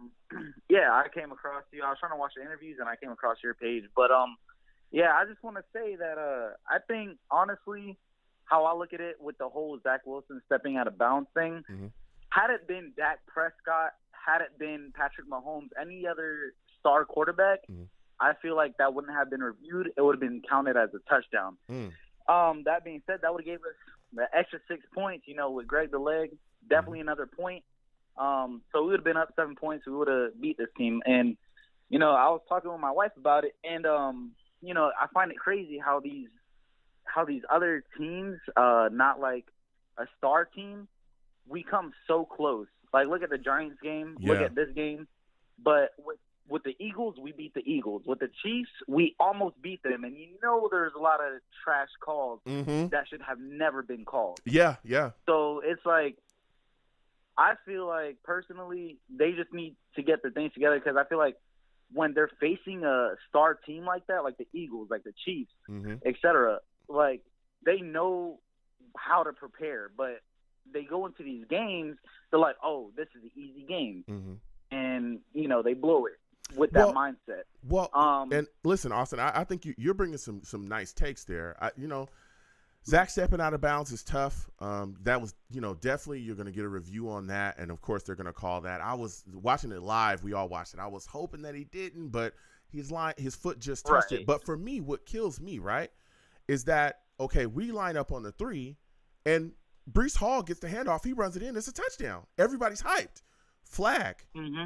came across you. I was trying to watch the interviews, and I came across your page. But, I just want to say that I think, honestly, how I look at it with the whole Zach Wilson stepping out of bounds thing, had it been Dak Prescott, had it been Patrick Mahomes, any other star quarterback, I feel like that wouldn't have been reviewed. It would have been counted as a touchdown. That being said, that would have gave us the extra 6 points, with Greg the Leg, definitely another point. So we would have been up 7 points. We would have beat this team. And, I was talking with my wife about it. And, I find it crazy how these other teams, not like a star team, we come so close. Like, look at the Giants game. Look at this game. But with the Eagles, we beat the Eagles. With the Chiefs, we almost beat them. And there's a lot of trash calls that should have never been called. Yeah. So it's like, I feel like, personally, they just need to get their things together, because I feel like when they're facing a star team like that, like the Eagles, like the Chiefs, etc., like, they know how to prepare. But they go into these games, they're like, oh, this is an easy game. And, they blow it with that mindset. Well, and listen, Austin, I think you're bringing some nice takes there. Zach stepping out of bounds is tough. That was, definitely you're going to get a review on that. And, of course, they're going to call that. I was watching it live. We all watched it. I was hoping that he didn't, but his foot just touched it. But for me, what kills me, right, is that, okay, we line up on the 3, and Breece Hall gets the handoff. He runs it in. It's a touchdown. Everybody's hyped. flag,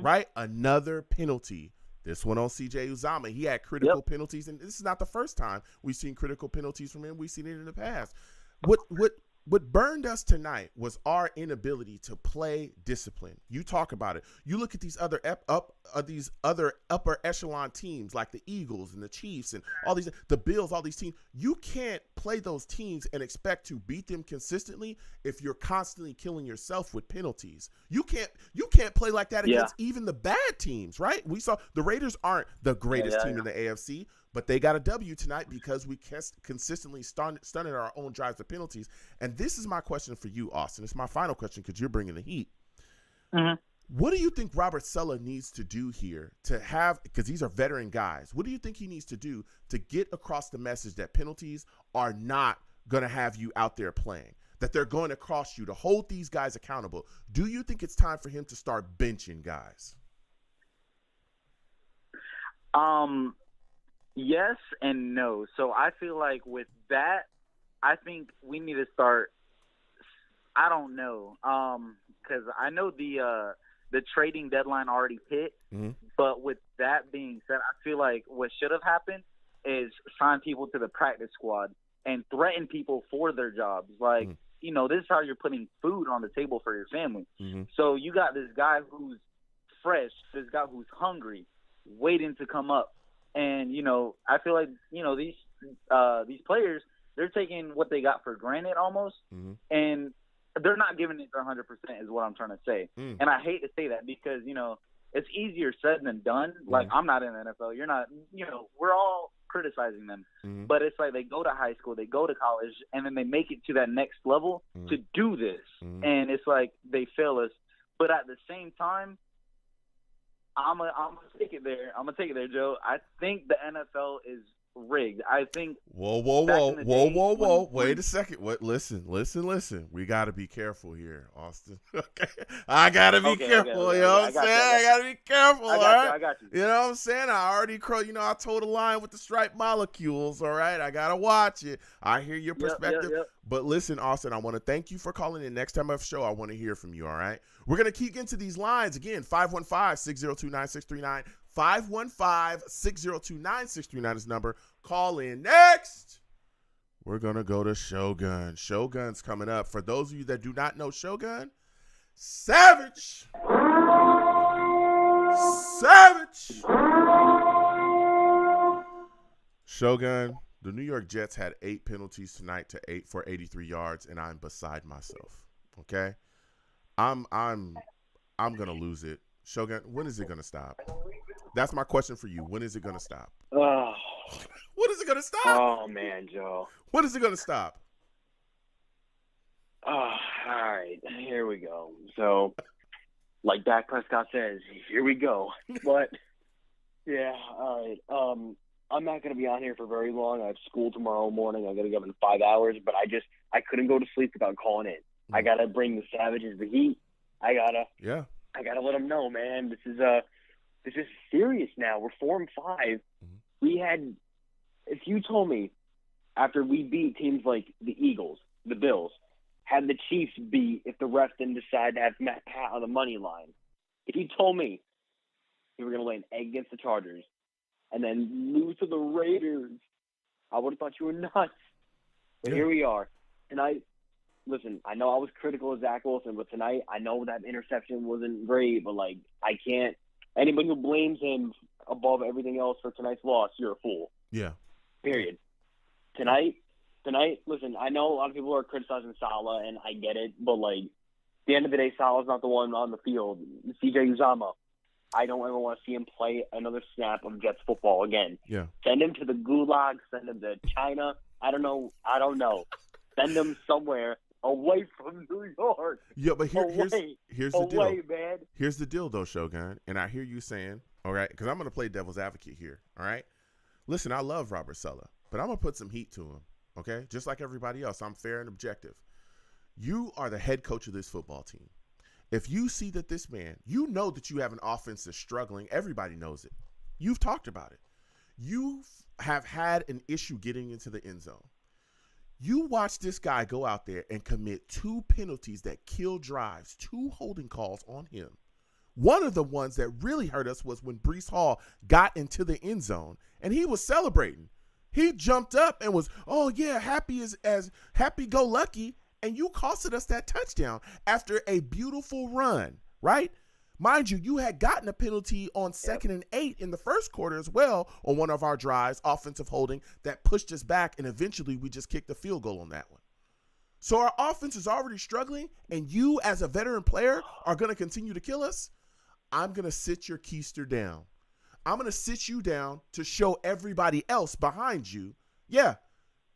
right? Another penalty. This one on CJ Uzomah. He had critical penalties, and this is not the first time we've seen critical penalties from him. We've seen it in the past. What burned us tonight was our inability to play discipline. You talk about it. You look at these other upper echelon teams like the Eagles and the Chiefs and all these, the Bills, all these teams. You can't play those teams and expect to beat them consistently if you're constantly killing yourself with penalties. You can't play like that against even the bad teams, right? We saw the Raiders aren't the greatest team in the AFC, but they got a W tonight because we consistently stunted our own drives to penalties. And this is my question for you, Austin. It's my final question because you're bringing the heat. What do you think Robert Saleh needs to do here to have, because these are veteran guys, what do you think he needs to do to get across the message that penalties are not going to have you out there playing, that they're going to cost you, to hold these guys accountable? Do you think it's time for him to start benching guys? Yes and no. So I feel like with that, I think we need to start. I don't know, because I know the trading deadline already hit. But with that being said, I feel like what should have happened is sign people to the practice squad and threaten people for their jobs. Like, you know, this is how you're putting food on the table for your family. So you got this guy who's fresh, this guy who's hungry, waiting to come up. And, you know, I feel like, you know, these players, they're taking what they got for granted almost, and they're not giving it their 100% is what I'm trying to say. And I hate to say that because, you know, it's easier said than done. Like, I'm not in the NFL. You're not, you know, we're all criticizing them. But it's like they go to high school, they go to college, and then they make it to that next level to do this. And it's like they fail us. But at the same time, I'm gonna take it there. I'm gonna take it there, Joe. I think the NFL is rigged. I think. Whoa! Wait a second. What? Listen. We got to be careful here, Austin. Okay, I gotta be careful. Okay. You know what I'm saying? I gotta be careful. All right. I got you. You know what I'm saying? I already, I told a line with the striped molecules. All right, I gotta watch it. I hear your perspective. But listen, Austin, I want to thank you for calling in. Next time I have a show, I want to hear from you. All right. We're gonna keep getting to these lines again. 515-602-9639. 515-602-9639 is number. Call in next. We're going to go to Shogun. Shogun's coming up. For those of you that do not know Shogun, Savage. Shogun, the New York Jets had 8 penalties tonight for 83 yards, and I'm beside myself. Okay? I'm going to lose it. Shogun, when is it going to stop? That's my question for you. When is it going to stop? Oh. When is it going to stop? Oh, man, Joe. When is it going to stop? Oh, all right. Here we go. So, like Dak Prescott says, here we go. But, yeah, all right. I'm not going to be on here for very long. I have school tomorrow morning. I got to go in 5 hours. But I couldn't go to sleep without calling in. I got to bring the Savages the heat. I got to let them know, man. This is serious now. We're 4-5. We had, if you told me after we beat teams like the Eagles, the Bills, had the Chiefs beat if the refs didn't decide to have Matt Pat on the money line, if you told me we were going to lay an egg against the Chargers and then lose to the Raiders, I would have thought you were nuts. But here we are. Tonight, listen, I know I was critical of Zach Wilson, but tonight I know that interception wasn't great, but, like, I can't. Anybody who blames him above everything else for tonight's loss, you're a fool. Yeah. Period. Tonight, listen, I know a lot of people are criticizing Saleh, and I get it, but, like, at the end of the day, Saleh's not the one on the field. CJ Uzomah, I don't ever want to see him play another snap of Jets football again. Yeah. Send him to the gulag, send him to China. I don't know. Send him somewhere away from New York. Yeah, but here's the deal. Man. Here's the deal, though, Shogun. And I hear you saying, all right, because I'm going to play devil's advocate here, all right? Listen, I love Robert Saleh, but I'm going to put some heat to him, okay? Just like everybody else, I'm fair and objective. You are the head coach of this football team. If you see that this man, you know that you have an offense that's struggling. Everybody knows it. You've talked about it. You have had an issue getting into the end zone. You watch this guy go out there and commit 2 penalties that kill drives, 2 holding calls on him One of the ones that really hurt us was when Breece Hall got into the end zone and he was celebrating. He jumped up and was, oh yeah, happy as happy-go-lucky, and you costed us that touchdown after a beautiful run, right? Mind you, you had gotten a penalty on 2nd and 8 in the first quarter as well on one of our drives, offensive holding, that pushed us back, and eventually we just kicked the field goal on that one. So our offense is already struggling, and you as a veteran player are going to continue to kill us. I'm going to sit your keister down. I'm going to sit you down to show everybody else behind you, yeah,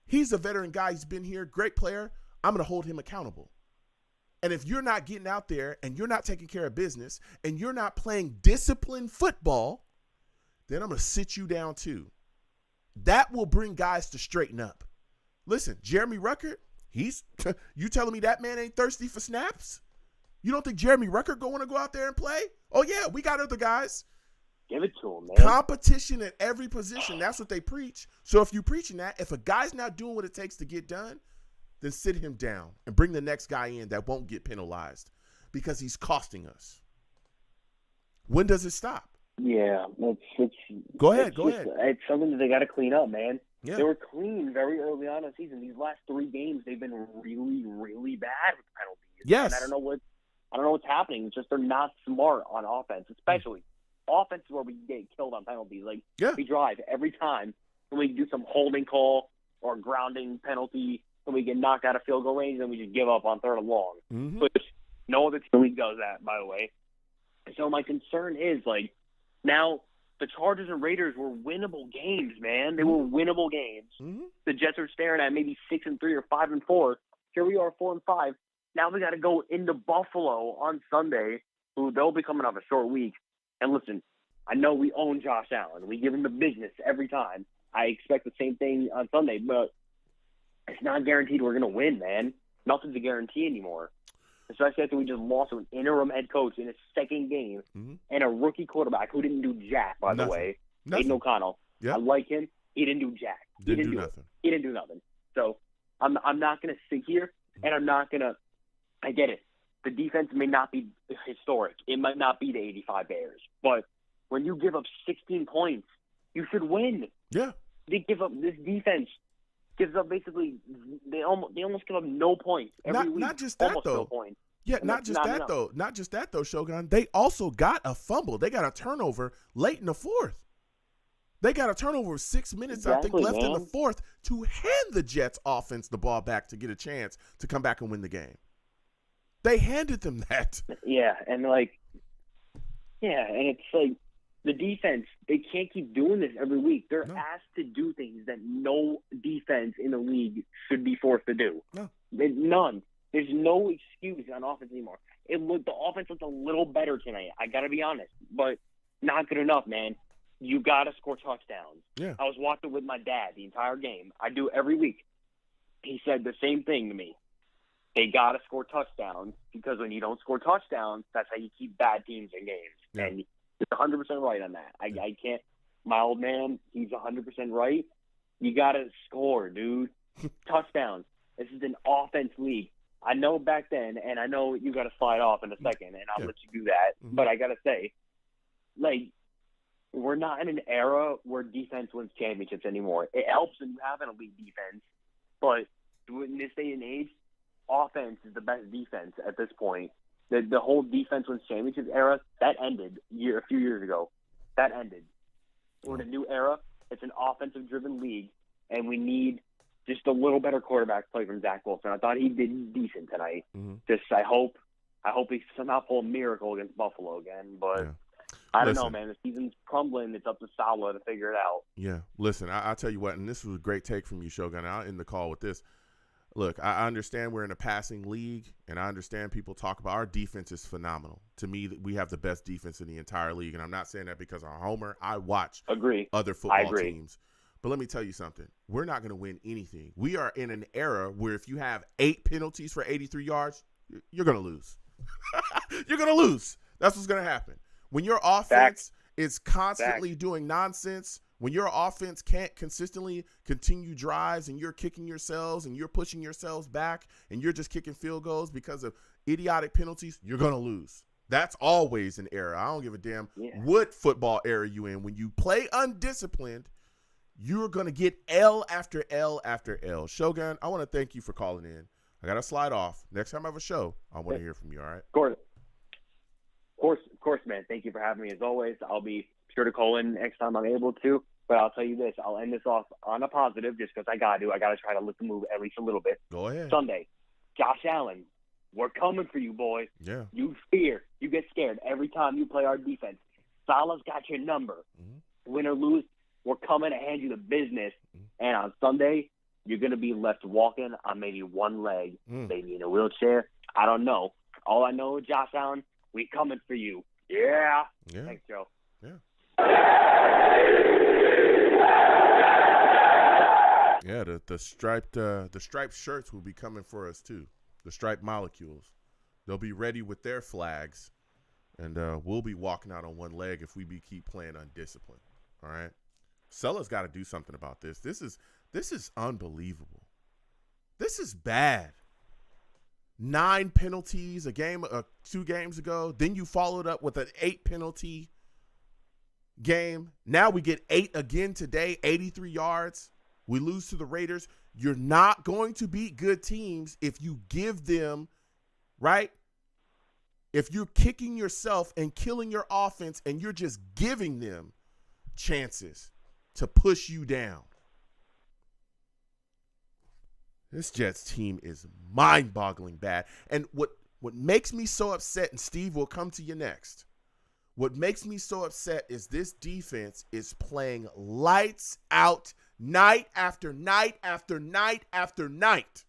he's a veteran guy. He's been here, great player. I'm going to hold him accountable. And if you're not getting out there and you're not taking care of business and you're not playing disciplined football, then I'm going to sit you down too. That will bring guys to straighten up. Listen, Jeremy Ruckert, you telling me that man ain't thirsty for snaps? You don't think Jeremy Ruckert going to go out there and play? Oh, yeah, we got other guys. Give it to him, man. Competition at every position. That's what they preach. So if you're preaching that, if a guy's not doing what it takes to get done, then sit him down and bring the next guy in that won't get penalized because he's costing us. When does it stop? Yeah, Go ahead. It's something that they got to clean up, man. Yeah. They were clean very early on in the season. These last 3 games, they've been really, really bad with penalties. Yes. And I don't know what's happening. It's just they're not smart on offense, especially. Offense is where we get killed on penalties. We drive every time, and we do some holding call or grounding penalty, and we get knocked out of field goal range, and we just give up on 3rd and long. Mm-hmm. Which no other team does that, by the way. So my concern is, now the Chargers and Raiders were winnable games, man. They were winnable games. Mm-hmm. The Jets are staring at maybe 6-3 or 5-4. Here we are, 4-5. Now we got to go into Buffalo on Sunday, who they'll be coming off a short week. And listen, I know we own Josh Allen. We give him the business every time. I expect the same thing on Sunday, but it's not guaranteed we're going to win, man. Nothing's a guarantee anymore. Especially after we just lost to an interim head coach in his 2nd game and a rookie quarterback who didn't do jack, by the way. Aiden O'Connell. Yep. I like him. He didn't do jack. He didn't do nothing. So I'm not going to sit here, and I'm not going to – I get it. The defense may not be historic. It might not be the 85 Bears. But when you give up 16 points, you should win. Yeah. They give up – this defense gives up basically – they almost give up no points every week. Not just that, almost though. No points. Yeah, not just that, though, Shogun. They also got a fumble. They got a turnover late in the 4th. They got a turnover with 6 minutes, I think, left in the 4th to hand the Jets offense the ball back to get a chance to come back and win the game. They handed them that. Yeah, and it's the defense, they can't keep doing this every week. They're asked to do things that no defense in the league should be forced to do. No. None. There's no excuse on offense anymore. The offense looked a little better tonight, I got to be honest, but not good enough, man. You got to score touchdowns. Yeah. I was watching with my dad the entire game. I do every week. He said the same thing to me. They got to score touchdowns because when you don't score touchdowns, that's how you keep bad teams in games. Yeah. And he's 100% right on that. I can't – my old man, he's 100% right. You got to score, dude. Touchdowns. This is an offense league. I know back then, and I know you got to slide off in a second, and I'll let you do that. Mm-hmm. But I got to say, we're not in an era where defense wins championships anymore. It helps when you have an elite defense, but in this day and age, offense is the best defense at this point. The whole defense wins championships era, that ended a few years ago. That ended. We're in a new era. It's an offensive-driven league, and we need just a little better quarterback play from Zach Wilson. I thought he did decent tonight. Mm-hmm. I hope he somehow pull a miracle against Buffalo again, but I don't know, man. The season's crumbling. It's up to Saleh to figure it out. Yeah. Listen, I'll tell you what, and this was a great take from you, Shogun. I'll end the call with this. Look, I understand we're in a passing league, and I understand people talk about our defense is phenomenal. To me, we have the best defense in the entire league, and I'm not saying that because I'm a homer. I watch other football teams. But let me tell you something. We're not going to win anything. We are in an era where if you have 8 penalties for 83 yards, you're going to lose. You're going to lose. That's what's going to happen. When your offense is constantly doing nonsense, when your offense can't consistently continue drives and you're kicking yourselves and you're pushing yourselves back and you're just kicking field goals because of idiotic penalties, you're going to lose. That's always an error. I don't give a damn what football era you in. When you play undisciplined, you're going to get L after L after L. Shogun, I want to thank you for calling in. I got to slide off. Next time I have a show, I want to hear from you, all right? Of course, man. Thank you for having me as always. I'll be sure to call in next time I'm able to. But I'll tell you this. I'll end this off on a positive just because I got to. I got to try to lift the move at least a little bit. Go ahead. Sunday, Josh Allen, we're coming for you, boys. Yeah. You fear. You get scared every time you play our defense. Salah's got your number. Mm-hmm. Win or lose, we're coming to hand you the business. Mm-hmm. And on Sunday, you're going to be left walking on maybe one leg, maybe in a wheelchair. I don't know. All I know is Josh Allen, we coming for you. Yeah. Thanks, Joe. Yeah. Yeah, the striped shirts will be coming for us too. The striped molecules. They'll be ready with their flags, and we'll be walking out on one leg if we keep playing undisciplined. All right, Sellers got to do something about this. This is unbelievable. This is bad. 9 penalties 2 games ago. Then you followed up with an 8 penalty game. Now we get 8 again today, 83 yards. We lose to the Raiders. You're not going to beat good teams if you give them, right? If you're kicking yourself and killing your offense and you're just giving them chances to push you down. This Jets team is mind-boggling bad. And what makes me so upset, and Steve will come to you next, what makes me so upset is this defense is playing lights out night after night after night after night.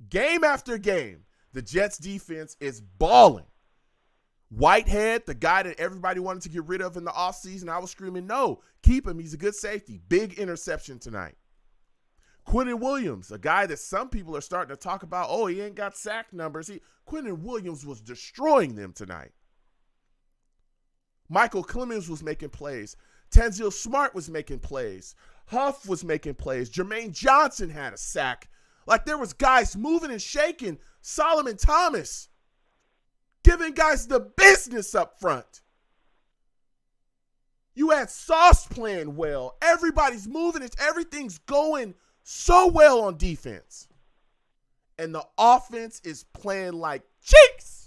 Game after game, the Jets defense is balling. Whitehead, the guy that everybody wanted to get rid of in the offseason, I was screaming, no, keep him. He's a good safety. Big interception tonight. Quinnen Williams, a guy that some people are starting to talk about, oh, he ain't got sack numbers. Quinnen Williams was destroying them tonight. Michael Clemens was making plays. Tanzil Smart was making plays. Huff was making plays. Jermaine Johnson had a sack. Like there was guys moving and shaking. Solomon Thomas giving guys the business up front. You had Sauce playing well. Everybody's moving. Everything's going so well on defense. And the offense is playing like cheeks.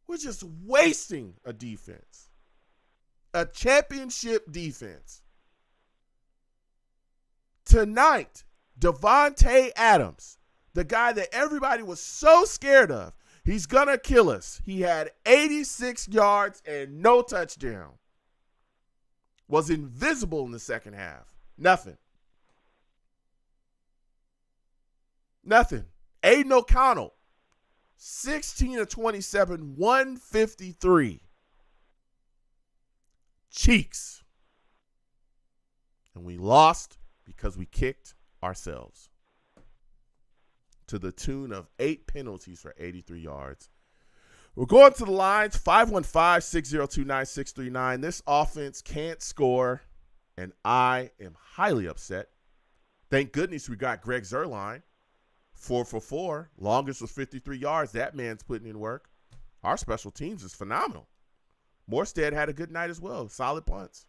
We're just wasting a defense. A championship defense. Tonight, Devontae Adams, the guy that everybody was so scared of, he's going to kill us. He had 86 yards and no touchdown. Was invisible in the second half. Nothing. Aiden O'Connell, 16 of 27, 153. Cheeks. And we lost because we kicked ourselves. To the tune of 8 penalties for 83 yards. We're going to the lines, 515-602-9639. This offense can't score, and I am highly upset. Thank goodness we got Greg Zuerlein. 4 for 4. Longest was 53 yards. That man's putting in work. Our special teams is phenomenal. Morstead had a good night as well. Solid punts.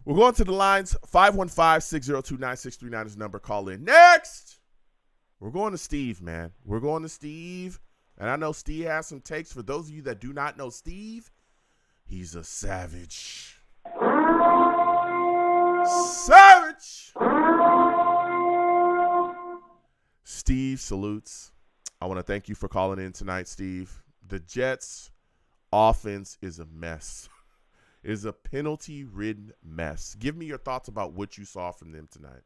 We're going to the lines. 515-602-9639 is the number. Call in. Next, we're going to Steve, man. We're going to Steve. And I know Steve has some takes. For those of you that do not know Steve, he's a savage. Savage! Steve salutes. I want to thank you for calling in tonight, Steve. The Jets' offense is a mess. It is a penalty-ridden mess. Give me your thoughts about what you saw from them tonight.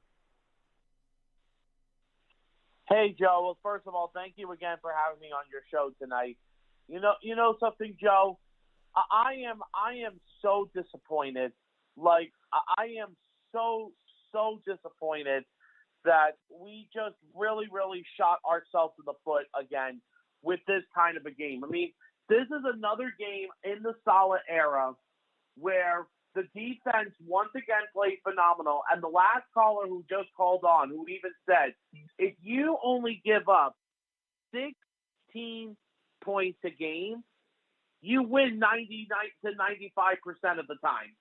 Hey, Joe. Well, first of all, thank you again for having me on your show tonight. You know something, Joe? I am so disappointed. Like, I am so disappointed that we just really, really shot ourselves in the foot again with this kind of a game. I mean, this is another game in the Saleh era where the defense once again played phenomenal. And the last caller who just called on, who even said, if you only give up 16 points a game, you win 99 to 95% of the time.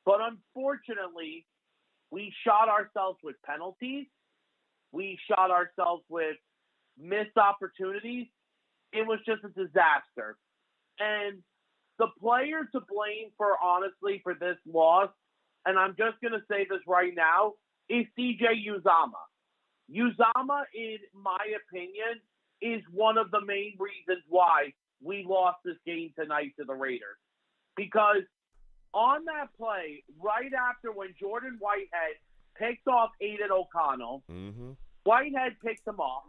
But unfortunately, we shot ourselves with penalties. We shot ourselves with missed opportunities. It was just a disaster. And the player to blame honestly, for this loss, and I'm just going to say this right now, is CJ Uzomah. Uzomah, in my opinion, is one of the main reasons why we lost this game tonight to the Raiders. Because on that play, right after when Jordan Whitehead picked off Aiden O'Connell, Whitehead picked him off.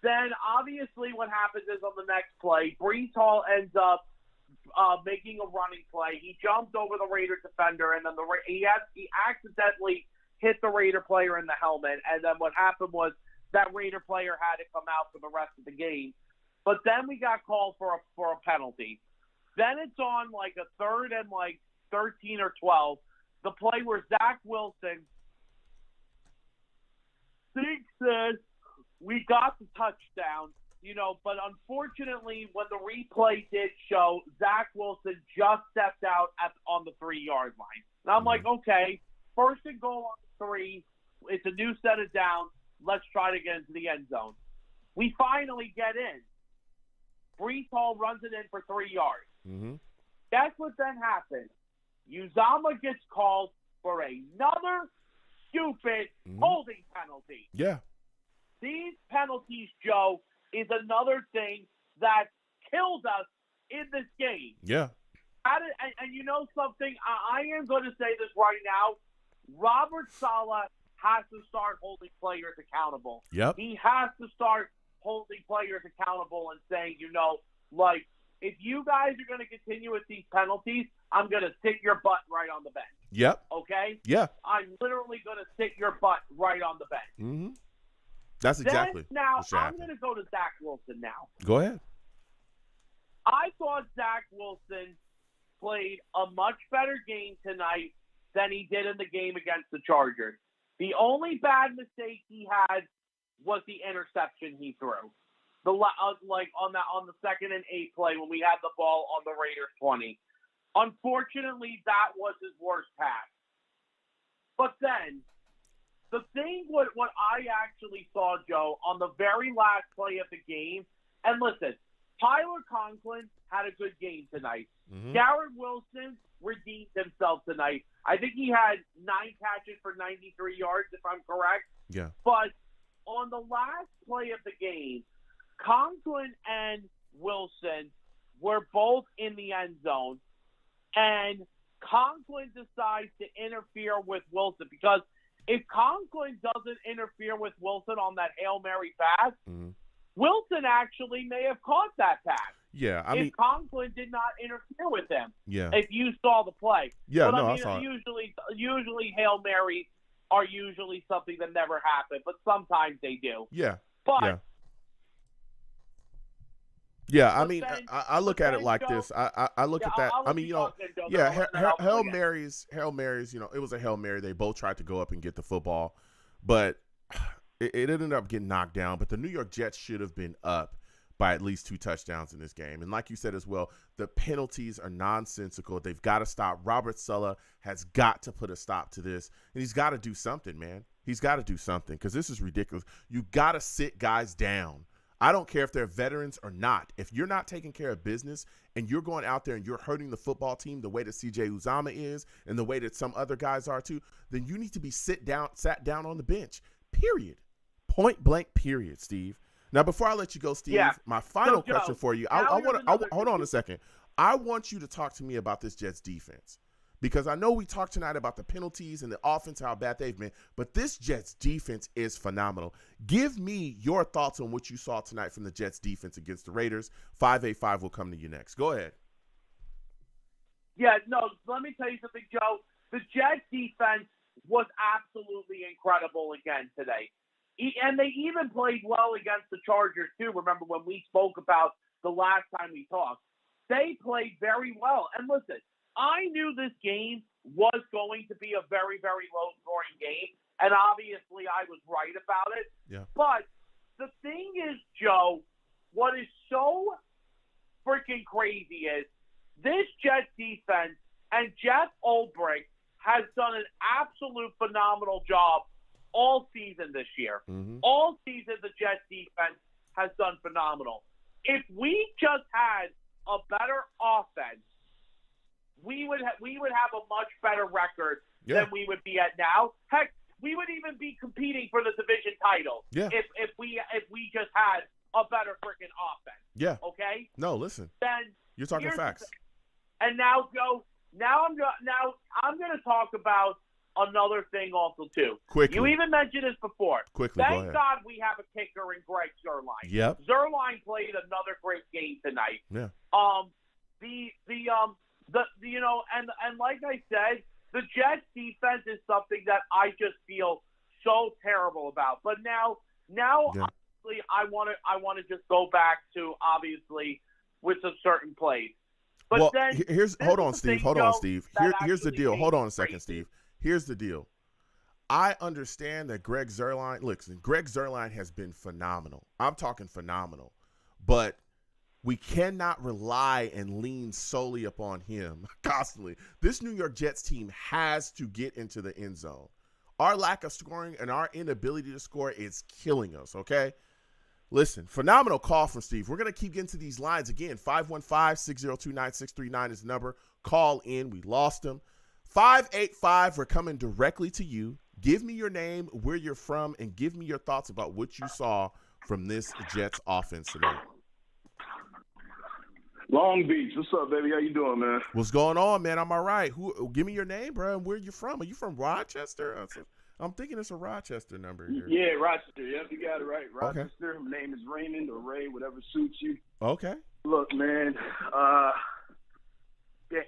Then, obviously, what happens is on the next play, Breece Hall ends up making a running play. He jumped over the Raider defender, and then he accidentally hit the Raider player in the helmet. And then what happened was that Raider player had to come out for the rest of the game. But then we got called for a penalty. Then it's on like a 3rd and like 13 or 12. The play where Zach Wilson thinks that we got the touchdown, but unfortunately when the replay did show, Zach Wilson just stepped out on the 3-yard line. And I'm like, okay, 1st and goal on the 3. It's a new set of downs. Let's try to get into the end zone. We finally get in. Breece Hall runs it in for 3 yards. Guess what then happened? Uzomah gets called for another stupid holding penalty. Yeah. These penalties, Joe, is another thing that killed us in this game. Yeah. And you know something? I am going to say this right now. Robert Saleh has to start holding players accountable. Yep. He has to start holding players accountable and saying, like, if you guys are going to continue with these penalties, I'm going to sit your butt right on the bench. Yep. Okay? Yeah. I'm literally going to sit your butt right on the bench. That's exactly then, now, what should happen. I'm going to go to Zach Wilson now. Go ahead. I thought Zach Wilson played a much better game tonight than he did in the game against the Chargers. The only bad mistake he had was the interception he threw. On the 2nd and 8 play when we had the ball on the Raiders 20. Unfortunately, that was his worst pass. But then, the thing what I actually saw, Joe, on the very last play of the game, and listen, Tyler Conklin had a good game tonight. Garrett Wilson redeemed himself tonight. I think he had 9 catches for 93 yards, if I'm correct. Yeah. But on the last play of the game, Conklin and Wilson were both in the end zone, and Conklin decides to interfere with Wilson, because if Conklin doesn't interfere with Wilson on that Hail Mary pass, Wilson actually may have caught that pass. Yeah, if Conklin did not interfere with him. Yeah. If you saw the play. Yeah, but I saw it. Usually Hail Marys are usually something that never happen, but sometimes they do. Yeah. But yeah, I mean, I look at it like this. I look at that. I mean, Hail Marys, it was a Hail Mary. They both tried to go up and get the football, but it ended up getting knocked down. But the New York Jets should have been up by at least 2 touchdowns in this game. And like you said as well, the penalties are nonsensical. They've got to stop. Robert Saleh has got to put a stop to this, and he's got to do something, man. He's got to do something, because this is ridiculous. You got to sit guys down. I don't care if they're veterans or not. If you're not taking care of business and you're going out there and you're hurting the football team the way that CJ Uzomah is and the way that some other guys are too, then you need to be sat down on the bench, period. Point blank, period, Steve. Now, before I let you go, Steve, my final question for you, hold on a second. I want you to talk to me about this Jets defense, because I know we talked tonight about the penalties and the offense, how bad they've been, but this Jets defense is phenomenal. Give me your thoughts on what you saw tonight from the Jets defense against the Raiders. 585 will come to you next. Go ahead. Yeah, no, let me tell you something, Joe. The Jets defense was absolutely incredible again today. And they even played well against the Chargers, too. Remember when we spoke about the last time we talked? They played very well. And listen, I knew this game was going to be a very, very low-scoring game. And obviously I was right about it. Yeah. But the thing is, Joe, what is so freaking crazy is this Jets defense and Jeff Ulbrich has done an absolute phenomenal job all season this year. Mm-hmm. All season, the Jets defense has done phenomenal. If we just had a better offense, we would have a much better record than we would be at now. Heck, we would even be competing for the division title if we just had a better freaking offense. Yeah. Okay. No, listen. Then you're talking facts. And now, Joe. Now I'm going to talk about another thing also too. Quickly. You even mentioned this before. Quickly, go Thank ahead. God we have a kicker in Greg Zuerlein. Yep. Zuerlein played another great game tonight. Yeah. And like I said, the Jets defense is something that I just feel so terrible about. But now obviously I want to just go back to obviously with some certain plays. But well, then hold on, Steve. Here's the deal. Hold on a second, Steve. Here's the deal. I understand that Greg Zuerlein has been phenomenal. I'm talking phenomenal. But we cannot rely and lean solely upon him constantly. This New York Jets team has to get into the end zone. Our lack of scoring and our inability to score is killing us, okay? Listen, phenomenal call from Steve. We're going to keep getting to these lines again. 515-602-9639 is the number. Call in. We lost him. 585, we're coming directly to you. Give me your name, where you're from, and give me your thoughts about what you saw from this Jets offense today. Long Beach. What's up, baby? How you doing, man? What's going on, man? I'm all right. Give me your name, bro, and where you from. Are you from Rochester? I'm thinking it's a Rochester number here. Yeah, Rochester. Yep, you got it right. Rochester. Okay. My name is Raymond or Ray, whatever suits you. Okay. Look, man.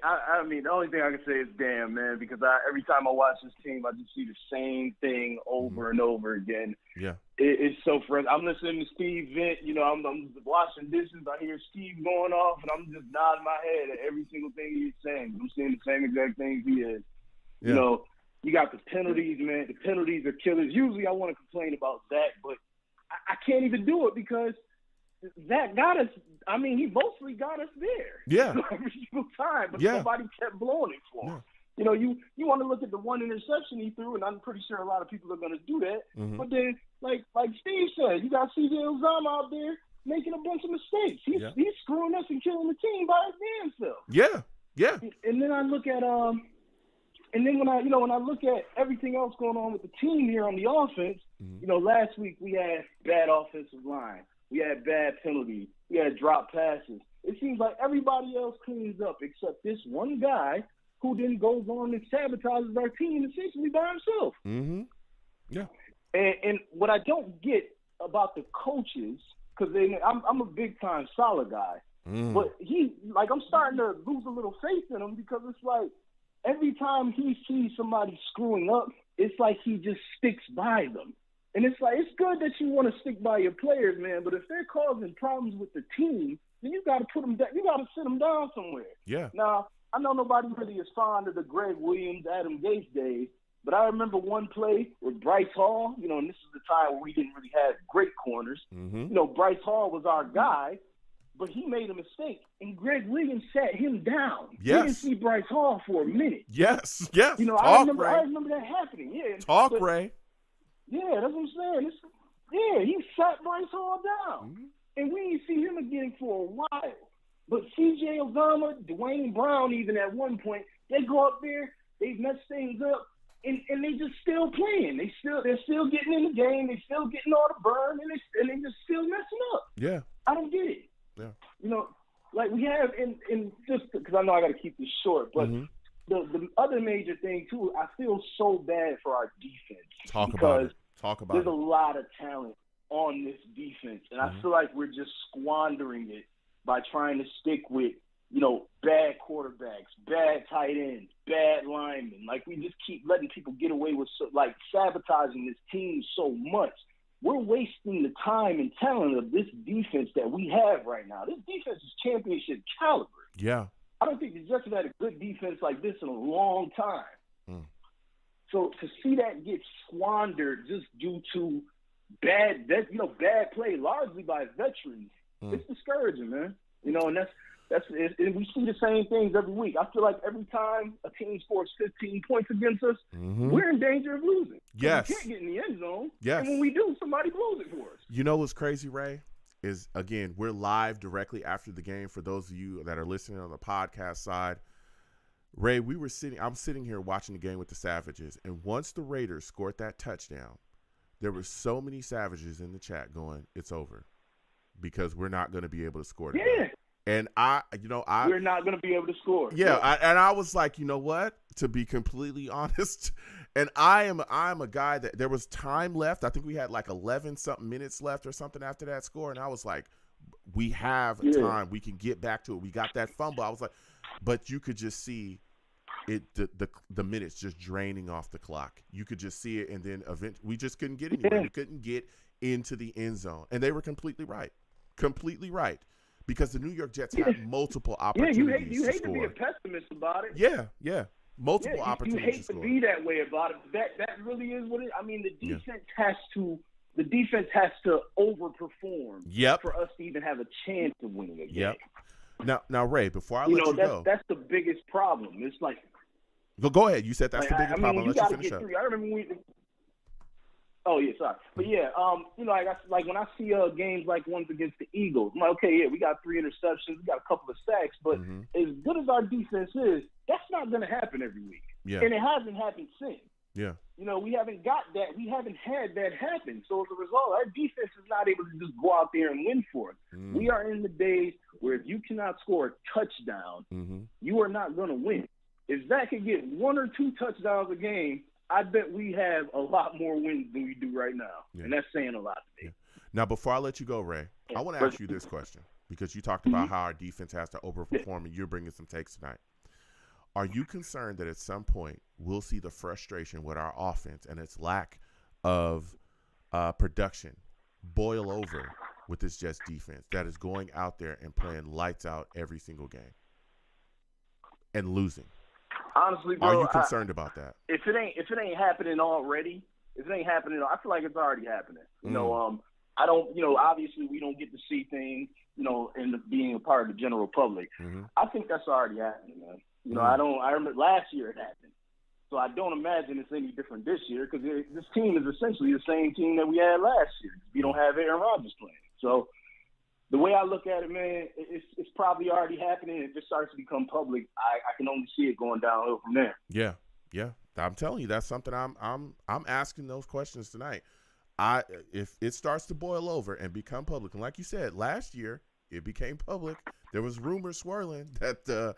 I mean, the only thing I can say is damn, man, because every time I watch this team, I just see the same thing over and over again. Yeah. It's so fresh. I'm listening to Steve vent. You know, I'm washing dishes. I hear Steve going off, and I'm just nodding my head at every single thing he's saying. I'm saying the same exact things he is. Yeah. You know, you got the penalties, man. The penalties are killers. Usually I want to complain about Zach, but I can't even do it because Zach got us. I mean, he mostly got us there. Yeah. Every single time, but somebody kept blowing it for him. Yeah. You know, you want to look at the one interception he threw, and I'm pretty sure a lot of people are going to do that. Mm-hmm. But then, like Steve said, you got C.J. Uzomah out there making a bunch of mistakes. He's screwing us and killing the team by his damn self. Yeah. Yeah. And then I look at and then when I look at everything else going on with the team here on the offense, you know, last week we had bad offensive line. We had bad penalties. We had drop passes. It seems like everybody else cleans up except this one guy who then goes on and sabotages our team essentially by himself. Mm-hmm. Yeah. And what I don't get about the coaches, because I'm a big-time Saleh guy, but I'm starting to lose a little faith in him because it's like every time he sees somebody screwing up, it's like he just sticks by them. And it's like, it's good that you want to stick by your players, man, but if they're causing problems with the team, then you got to put them down. You got to sit them down somewhere. Yeah. Now, I know nobody really is fond of the Greg Williams, Adam Gase days, but I remember one play with Bryce Hall, you know, and this is the time where we didn't really have great corners. Mm-hmm. You know, Bryce Hall was our guy, but he made a mistake, and Greg Williams sat him down. Yes. We didn't see Bryce Hall for a minute. Yes. You know, I remember that happening. Yeah. Ray. Yeah, that's what I'm saying. He sat Bryce Hall down. Mm-hmm. And we didn't see him again for a while. But C.J. Uzomah, Dwayne Brown, even at one point, they go up there, they mess things up, and they just still playing. They're still getting in the game. They're still getting all the burn, and they just still messing up. Yeah. I don't get it. Yeah. You know, like we have in just because I know I got to keep this short, but the other major thing too, I feel so bad for our defense. Talk about it. There's a lot of talent on this defense, and I feel like we're just squandering it by trying to stick with, you know, bad quarterbacks, bad tight ends, bad linemen. Like, we just keep letting people get away with, sabotaging this team so much. We're wasting the time and talent of this defense that we have right now. This defense is championship caliber. Yeah. I don't think the Jets have had a good defense like this in a long time. So to see that get squandered just due to bad play largely by veterans. It's discouraging, man. You know, and and we see the same things every week. I feel like every time a team scores 15 points against us, we're in danger of losing. Yes. We can't get in the end zone. Yes. And when we do, somebody blows it for us. You know what's crazy, Ray? Is, again, we're live directly after the game for those of you that are listening on the podcast side. Ray, I'm sitting here watching the game with the Savages, and once the Raiders scored that touchdown, there were so many Savages in the chat going, it's over, because we're not going to be able to score today. Yeah. And we're not going to be able to score. Yeah. I was like, you know what? To be completely honest, and I am a guy that there was time left. I think we had like 11 something minutes left or something after that score. And I was like, we have time. We can get back to it. We got that fumble. I was like, but you could just see it, the minutes just draining off the clock. You could just see it. And then eventually we just couldn't get anywhere. We couldn't get into the end zone. And they were completely right. Because the New York Jets had multiple opportunities. Yeah, you hate to be a pessimist about it. Yeah. Multiple opportunities. You hate to be that way about it. That really is what it. I mean, the defense has to overperform. Yep. For us to even have a chance of winning a game. Yep. Now, Ray, before I let you go, that's the biggest problem. It's like. Go ahead. You said that's the biggest problem. You got to get through. I remember when. Oh, yeah, sorry. But, yeah, like when I see games like ones against the Eagles, I'm like, okay, yeah, we got 3 interceptions, we got a couple of sacks, but as good as our defense is, that's not going to happen every week. Yeah. And it hasn't happened since. Yeah. You know, we haven't got that. We haven't had that happen. So, as a result, our defense is not able to just go out there and win for us. We are in the days where if you cannot score a touchdown, you are not going to win. If Zach can get 1 or 2 touchdowns a game, I bet we have a lot more wins than we do right now. Yeah. And that's saying a lot to me. Yeah. Now, before I let you go, Ray, I want to ask you this question because you talked about how our defense has to overperform and you're bringing some takes tonight. Are you concerned that at some point we'll see the frustration with our offense and its lack of production boil over with this Jets defense that is going out there and playing lights out every single game and losing? Honestly, bro, are you concerned about that? If it ain't happening already, I feel like it's already happening. You know, I don't. You know, obviously we don't get to see things. You know, in being a part of the general public. I think that's already happening, man. You know, I remember last year it happened, so I don't imagine it's any different this year because this team is essentially the same team that we had last year. We don't have Aaron Rodgers playing, so. The way I look at it, man, it's probably already happening. If it starts to become public, I can only see it going downhill from there. Yeah. I'm telling you, that's something I'm asking those questions tonight. If it starts to boil over and become public, and like you said, last year it became public. There was rumors swirling that that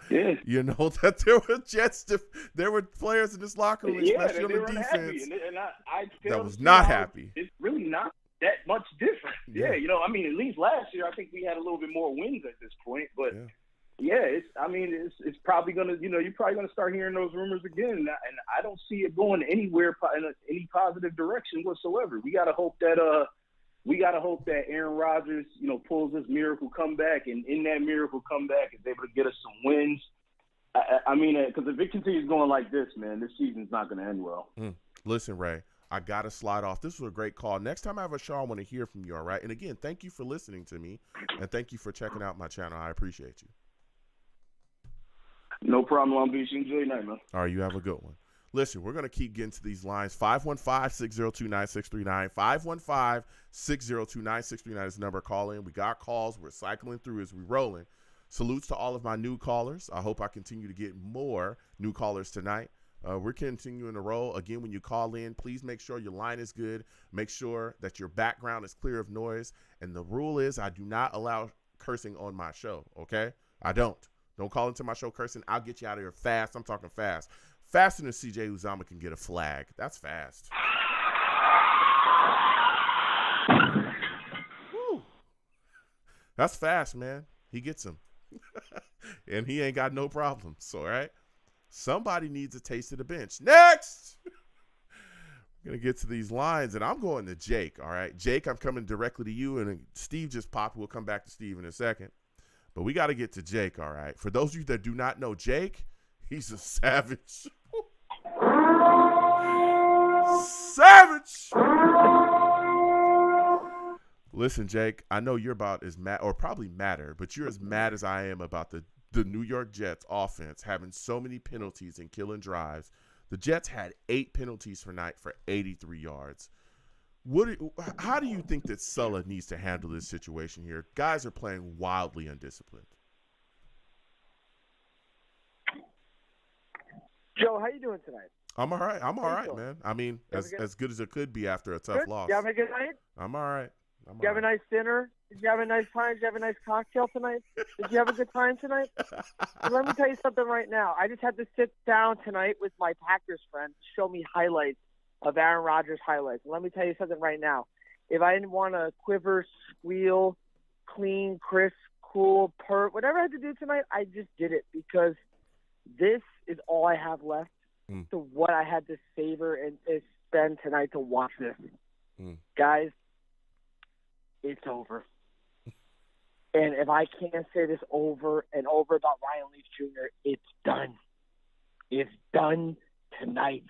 there were Jets, there were players in this locker room, especially on the defense, that was not happy. It's really not that much different. Yeah, you know, I mean, at least last year, I think we had a little bit more wins at this point. But it's probably gonna, you know, you're probably gonna start hearing those rumors again, and I don't see it going anywhere in any positive direction whatsoever. We gotta hope that Aaron Rodgers, you know, pulls this miracle comeback, and in that miracle comeback is able to get us some wins. I mean, because if it continues going like this, man, this season's not gonna end well. Listen, Ray. I got to slide off. This was a great call. Next time I have a show, I want to hear from you, all right? And, again, thank you for listening to me, and thank you for checking out my channel. I appreciate you. No problem, Long Beach. Enjoy your night, man. All right, you have a good one. Listen, we're going to keep getting to these lines. 515-602-9639. 515-602-9639 is the number. Call in. We got calls. We're cycling through as we rolling. Salutes to all of my new callers. I hope I continue to get more new callers tonight. We're continuing to roll. Again, when you call in, please make sure your line is good. Make sure that your background is clear of noise. And the rule is I do not allow cursing on my show, okay? I don't. Don't call into my show cursing. I'll get you out of here fast. I'm talking fast. Faster than CJ Uzomah can get a flag. That's fast. Woo. That's fast, man. He gets them. And he ain't got no problems, all right? Somebody needs a taste of the bench. Next! We're going to get to these lines, and I'm going to Jake, all right? Jake, I'm coming directly to you, and Steve just popped. We'll come back to Steve in a second. But we got to get to Jake, all right? For those of you that do not know Jake, he's a savage. Savage! Listen, Jake, I know you're about as mad, or probably madder, but you're as mad as I am about the New York Jets offense having so many penalties and killing drives. The Jets had 8 penalties for 83 yards. How do you think that Sulla needs to handle this situation here? Guys are playing wildly undisciplined. Joe, how you doing tonight? I'm all right. I'm all right, man. I mean, as good as it could be after a tough loss. You having a good night? I'm all right. Did you have a nice dinner? Did you have a nice time? Did you have a nice cocktail tonight? Did you have a good time tonight? Let me tell you something right now. I just had to sit down tonight with my Packers friend to show me highlights of Aaron Rodgers highlights. And let me tell you something right now. If I didn't want to quiver, squeal, clean, crisp, cool, purr, whatever I had to do tonight, I just did it because this is all I have left to what I had to savor and spend tonight to watch this. Guys, it's over. And if I can't say this over and over about Ryan Leaf Jr., it's done. It's done tonight.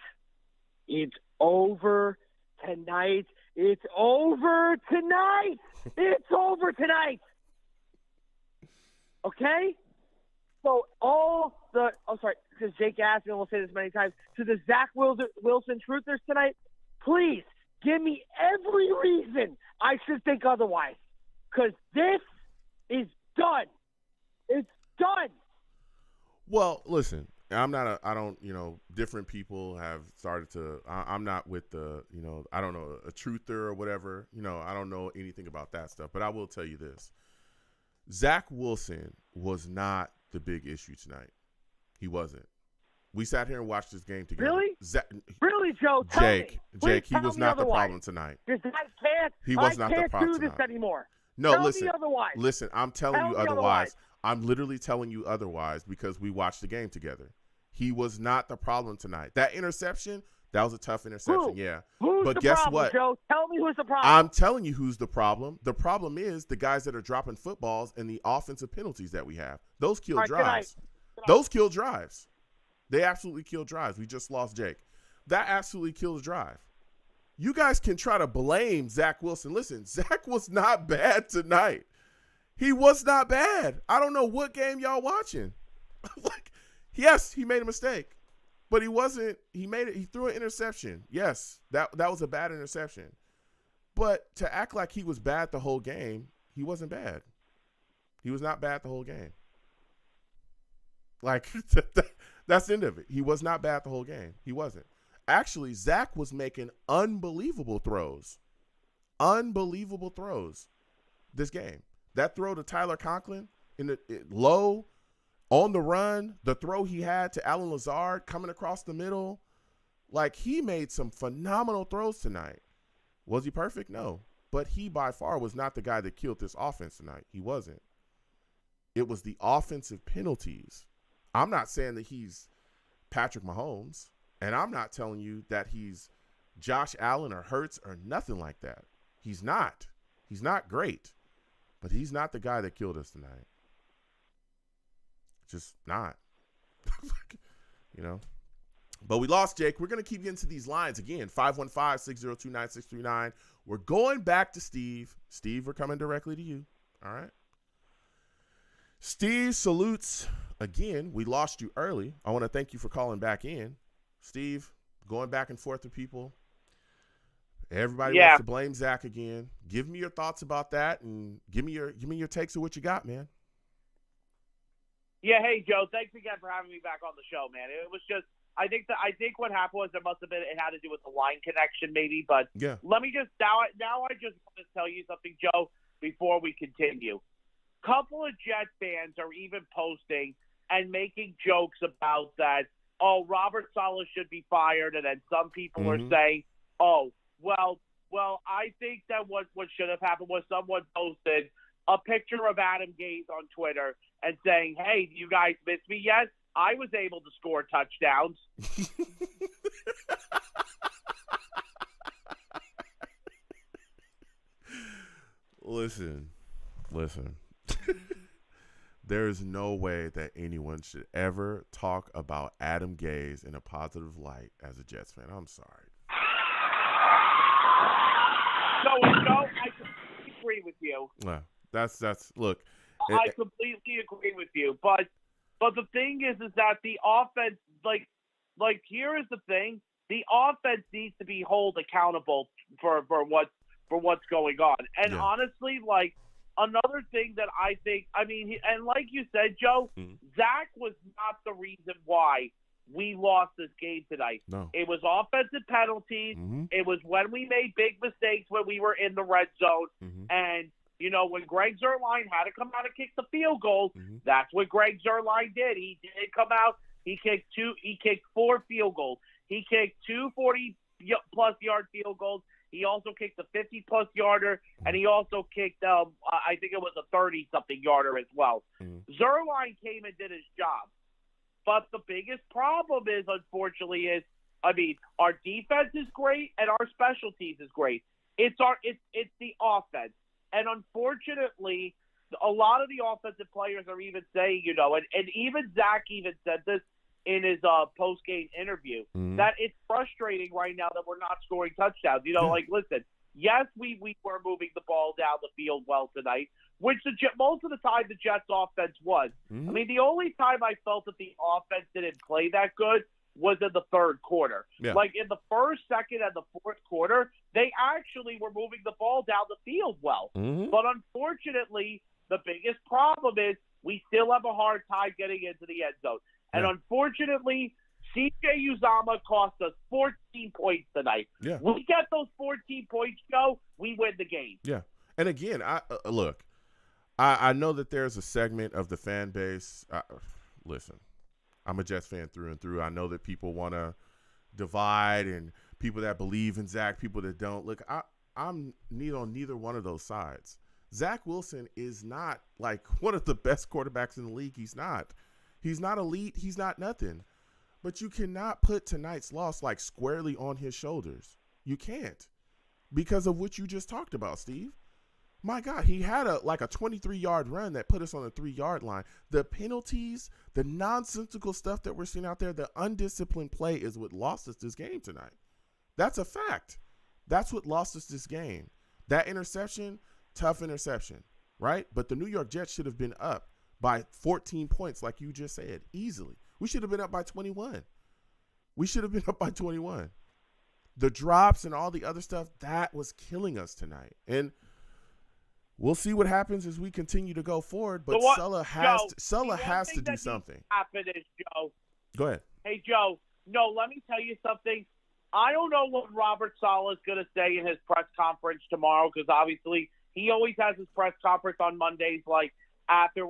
It's over tonight. It's over tonight. It's over tonight. Okay? So because Jake asked me, and we'll say this many times, to the Zach Wilson truthers tonight, please give me every reason I should think otherwise. Because this is done. It's done. Well, listen, different people have started to, I'm not with a truther or whatever. I don't know anything about that stuff. But I will tell you this. Zach Wilson was not the big issue tonight. He wasn't. We sat here and watched this game together. Really? Really, Joe? Jake, he was not the problem tonight. He was not the problem tonight. I can't do this anymore. No, tell listen. Me otherwise. Listen, I'm telling you otherwise. I'm literally telling you otherwise because we watched the game together. He was not the problem tonight. That interception, that was a tough interception, yeah. But guess what? Joe? Tell me who's the problem. I'm telling you who's the problem. The problem is the guys that are dropping footballs and the offensive penalties that we have. Those kill drives. Those kill drives. They absolutely kill drives. We just lost Jake. That absolutely kills drive. You guys can try to blame Zach Wilson. Listen, Zach was not bad tonight. He was not bad. I don't know what game y'all watching. Yes, he made a mistake, but he wasn't. He threw an interception. Yes, that was a bad interception. But to act like he was bad the whole game, he wasn't bad. He was not bad the whole game. That's the end of it. He was not bad the whole game. He wasn't. Actually, Zach was making unbelievable throws. Unbelievable throws this game. That throw to Tyler Conklin low, on the run, the throw he had to Allen Lazard coming across the middle. He made some phenomenal throws tonight. Was he perfect? No. But he by far was not the guy that killed this offense tonight. He wasn't. It was the offensive penalties. I'm not saying that he's Patrick Mahomes, and I'm not telling you that he's Josh Allen or Hurts or nothing like that. He's not. He's not great, but he's not the guy that killed us tonight. Just not. But we lost, Jake. We're going to keep getting to these lines again. 515-602-9639. We're going back to Steve. Steve, we're coming directly to you. All right. Steve salutes again. We lost you early. I want to thank you for calling back in. Steve, going back and forth with people. Everybody wants to blame Zach again. Give me your thoughts about that and give me your takes of what you got, man. Yeah, hey Joe, thanks again for having me back on the show, man. It was just I think what happened was it had to do with the line connection maybe, but let me just now I just want to tell you something, Joe, before we continue. Couple of Jet fans are even posting and making jokes about that, Robert Saleh should be fired, and then some people are saying, well, I think that what should have happened was someone posted a picture of Adam Gase on Twitter and saying, hey, do you guys miss me yet? I was able to score touchdowns. Listen. There is no way that anyone should ever talk about Adam Gase in a positive light as a Jets fan. I'm sorry. No, I agree with you. That's look. I completely agree with you, but the thing is that the offense, like here is the thing: the offense needs to be held accountable for what's going on. And honestly, like another thing that I think, I mean, and like you said, Joe, Zach was not the reason why we lost this game tonight. No. It was offensive penalties. It was when we made big mistakes when we were in the red zone. And, you know, when Greg Zuerlein had to come out and kick the field goal, that's what Greg Zuerlein did. He did come out. He kicked 4 field goals. He kicked 2 40-plus yard field goals. He also kicked a 50-plus yarder, and he also kicked, I think it was a 30-something yarder as well. Zuerlein came and did his job. But the biggest problem is, unfortunately, our defense is great and our special teams is great. It's the offense. And unfortunately, a lot of the offensive players are even saying, you know, and even Zach even said this in his post-game interview, that it's frustrating right now that we're not scoring touchdowns. You know, like, listen, yes, we were moving the ball down the field well tonight, which most of the time the Jets' offense was. I mean, the only time I felt that the offense didn't play that good was in the third quarter. Like, in the first, second, and the fourth quarter, they actually were moving the ball down the field well. But unfortunately, the biggest problem is we still have a hard time getting into the end zone. And unfortunately, C.J. Uzomah cost us 14 points tonight. We get those 14 points, Joe, we win the game. Yeah. And again, I know that there's a segment of the fan base. Listen, I'm a Jets fan through and through. I know that people want to divide, and people that believe in Zach, people that don't. Look, I'm on neither one of those sides. Zach Wilson is not like one of the best quarterbacks in the league. He's not. He's not elite. He's not nothing. But you cannot put tonight's loss like squarely on his shoulders. You can't, because of what you just talked about, Steve. My God, he had a 23-yard run that put us on the 3-yard line. The penalties, the nonsensical stuff that we're seeing out there, the undisciplined play is what lost us this game tonight. That's a fact. That's what lost us this game. That interception, tough interception, right? But the New York Jets should have been up by 14 points, like you just said, easily. We should have been up by 21. The drops and all the other stuff, that was killing us tonight. And we'll see what happens as we continue to go forward. But Sulla has to do something. Happen is, Joe. Go ahead. Hey, Joe. No, let me tell you something. I don't know what Robert Saleh is going to say in his press conference tomorrow, because obviously he always has his press conference on Mondays, like after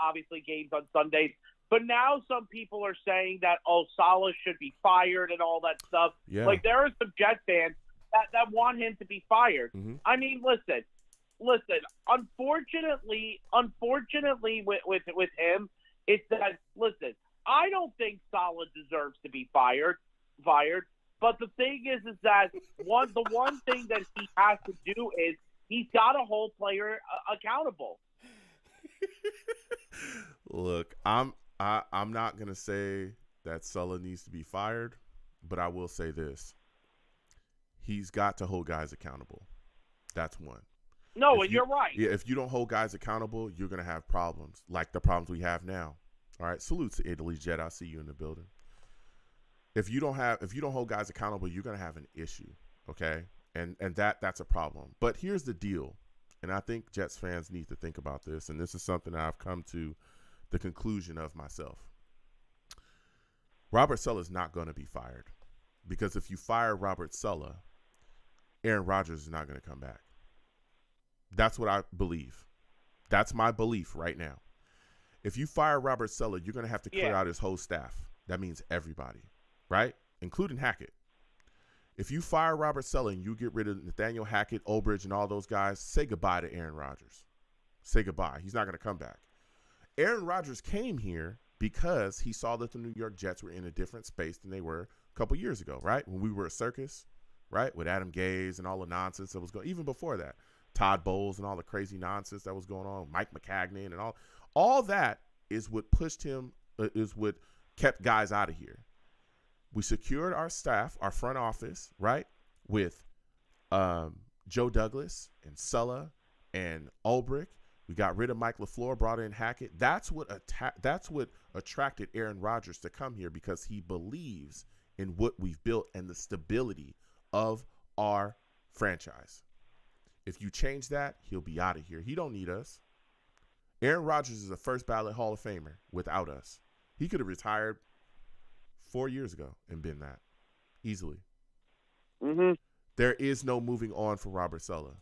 obviously games on Sundays. But now some people are saying that, Saleh should be fired and all that stuff. Yeah. Like, there are some Jet fans that want him to be fired. I mean, listen. Unfortunately, with him, it's that, listen, I don't think Saleh deserves to be fired. But the thing is that the one thing that he has to do is he's got to hold player accountable. Look, I'm not gonna say that Sulla needs to be fired, but I will say this: he's got to hold guys accountable. That's one. No, and you're right. Yeah, if you don't hold guys accountable, you're gonna have problems like the problems we have now. All right, salute to Italy, Jet. I see you in the building. If you don't hold guys accountable, you're gonna have an issue. Okay, and that's a problem. But here's the deal, and I think Jets fans need to think about this, and this is something that I've come to the conclusion of myself. Robert Saleh is not going to be fired, because if you fire Robert Saleh, Aaron Rodgers is not going to come back. That's what I believe. That's my belief right now. If you fire Robert Saleh, you're going to have to clear out his whole staff. That means everybody, right? Including Hackett. If you fire Robert Saleh and you get rid of Nathaniel Hackett, Olbridge, and all those guys, say goodbye to Aaron Rodgers. Say goodbye. He's not going to come back. Aaron Rodgers came here because he saw that the New York Jets were in a different space than they were a couple years ago, right? When we were a circus, right? With Adam Gase and all the nonsense that was going, even before that, Todd Bowles and all the crazy nonsense that was going on, Mike McCagnon and all that is what pushed him, is what kept guys out of here. We secured our staff, our front office, right? With Joe Douglas and Sulla and Ulbrich. We got rid of Mike LaFleur, brought in Hackett. That's what attracted Aaron Rodgers to come here, because he believes in what we've built and the stability of our franchise. If you change that, he'll be out of here. He don't need us. Aaron Rodgers is a first ballot Hall of Famer without us. He could have retired 4 years ago and been that easily. Mm-hmm. There is no moving on for Robert Saleh.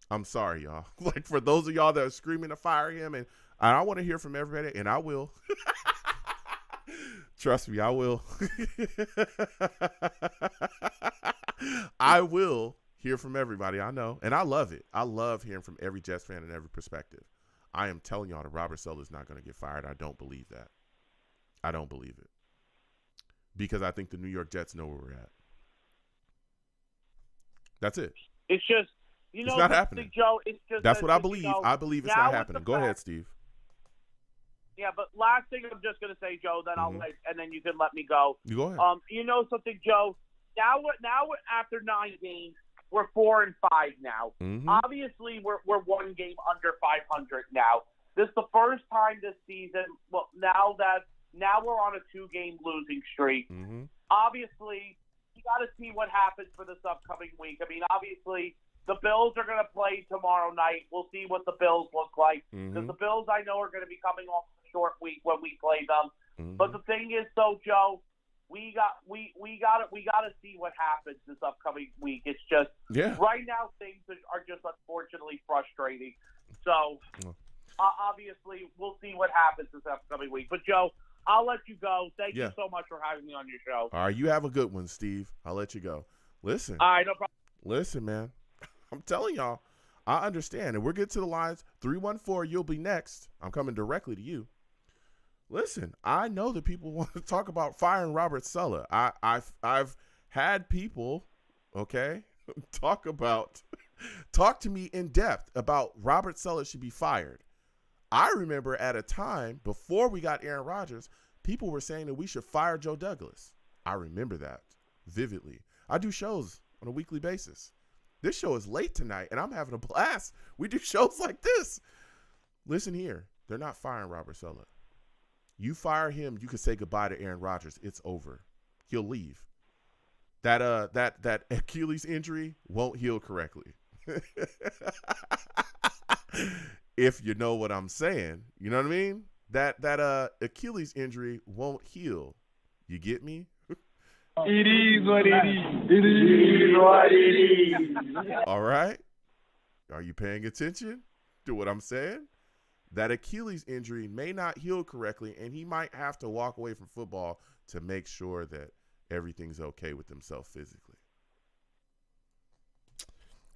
I'm sorry, y'all. Like, for those of y'all that are screaming to fire him, and I want to hear from everybody, and I will. Trust me, I will. I will hear from everybody. I know, and I love it. I love hearing from every Jets fan and every perspective. I am telling y'all that Robert Saleh is not going to get fired. I don't believe that. I don't believe it, because I think the New York Jets know where we're at. That's it. It's just, you know, it's not happening. Joe, it's just that's what I believe. You know, I believe it's not happening. Go ahead, Steve. Yeah, but last thing I'm just gonna say, Joe. Then I'll let, and then you can let me go. You go ahead. You know something, Joe? Now after 9 games, we're 4-5 now. Mm-hmm. Obviously, we're 1 game under 500 now. This is the first time this season. Well, now we're on a 2-game losing streak. Mm-hmm. Obviously, you got to see what happens for this upcoming week. I mean, obviously, the Bills are going to play tomorrow night. We'll see what the Bills look like, because the Bills, I know, are going to be coming off a short week when we play them. Mm-hmm. But the thing is, though, Joe, we got to see what happens this upcoming week. It's just right now things are just unfortunately frustrating. So obviously we'll see what happens this upcoming week. But Joe, I'll let you go. Thank you so much for having me on your show. All right, you have a good one, Steve. I'll let you go. Listen. All right, no problem. Listen, man. I'm telling y'all, I understand. And we're getting to the lines. 314, you'll be next. I'm coming directly to you. Listen, I know that people want to talk about firing Robert Saleh. I've had people, okay, talk to me in depth about Robert Saleh should be fired. I remember at a time before we got Aaron Rodgers, people were saying that we should fire Joe Douglas. I remember that vividly. I do shows on a weekly basis. This show is late tonight, and I'm having a blast. We do shows like this. Listen here. They're not firing Robert Saleh. You fire him, you can say goodbye to Aaron Rodgers. It's over. He'll leave. That Achilles injury won't heal correctly. If you know what I'm saying. You know what I mean? That Achilles injury won't heal. You get me? It is what it is. It is what it is. All right. Are you paying attention to what I'm saying? That Achilles injury may not heal correctly, and he might have to walk away from football to make sure that everything's okay with himself physically.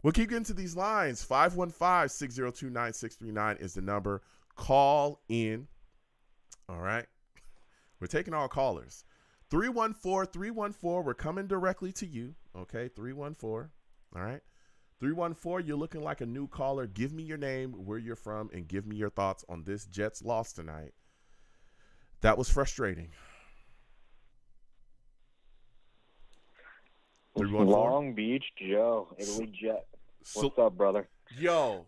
We'll keep getting to these lines. 515-602-9639 is the number. Call in. All right. We're taking all callers. 314-314. We're coming directly to you. Okay, 314. All right. 314, you're looking like a new caller. Give me your name, where you're from, and give me your thoughts on this Jets loss tonight. That was frustrating. 314. Long Beach Joe, Italy Jet. What's up, brother? Yo,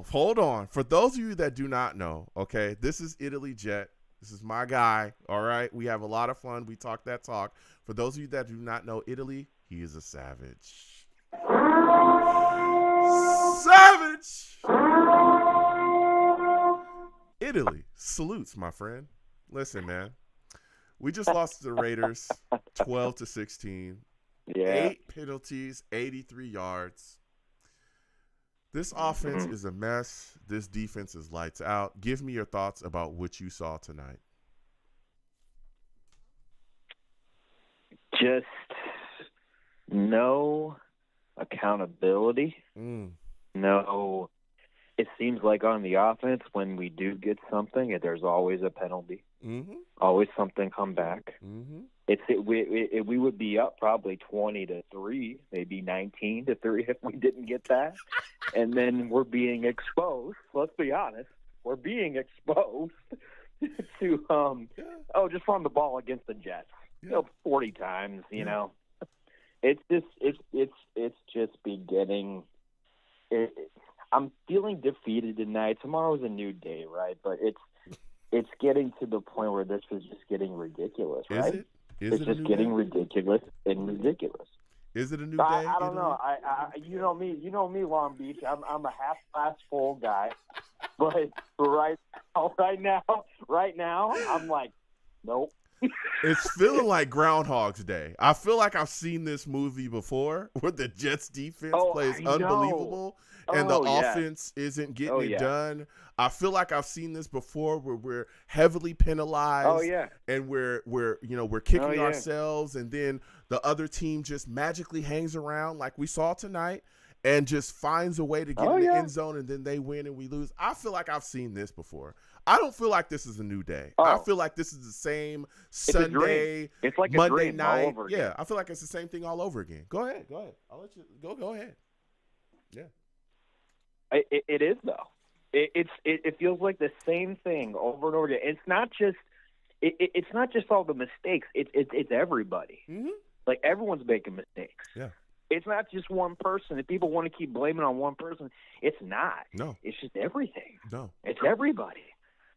hold on. For those of you that do not know, okay, this is Italy Jet. This is my guy, all right? We have a lot of fun. We talk that talk. For those of you that do not know Italy, he is a savage. Savage! Italy, salutes, my friend. Listen, man. We just lost to the Raiders 12-16. Yeah. 8 penalties, 83 yards. This offense is a mess. This defense is lights out. Give me your thoughts about what you saw tonight. Just no accountability. No, it seems like on the offense, when we do get something, there's always a penalty. Always something come back. We would be up probably 20-3, maybe 19-3 if we didn't get that. And then we're being exposed. Let's be honest. We're being exposed to just run the ball against the Jets. 40 times, you know. It's just beginning. I'm feeling defeated tonight. Tomorrow's a new day, right? But it's getting to the point where this is just getting ridiculous, right? Is it? It's just getting ridiculous and ridiculous. Is it a new day? I don't know. I you know me, Long Beach. I'm a half glass full guy, but right now, I'm like, nope. It's feeling like Groundhog's Day. I feel like I've seen this movie before, where the Jets defense plays unbelievable and the offense isn't getting it done. I feel like I've seen this before, where we're heavily penalized. And we're kicking ourselves, and then the other team just magically hangs around like we saw tonight and just finds a way to get in the end zone, and then they win and we lose. I feel like I've seen this before. I don't feel like this is a new day. I feel like this is the same Sunday, it's like Monday a dream night. all over again. Yeah, I feel like it's the same thing all over again. Go ahead. I'll let you go ahead. Yeah. It is, though. It feels like the same thing over and over again. It's not just all the mistakes. It's everybody. Mm-hmm. Like, everyone's making mistakes. Yeah. It's not just one person. If people want to keep blaming on one person, it's not. No. It's just everything. No. It's everybody.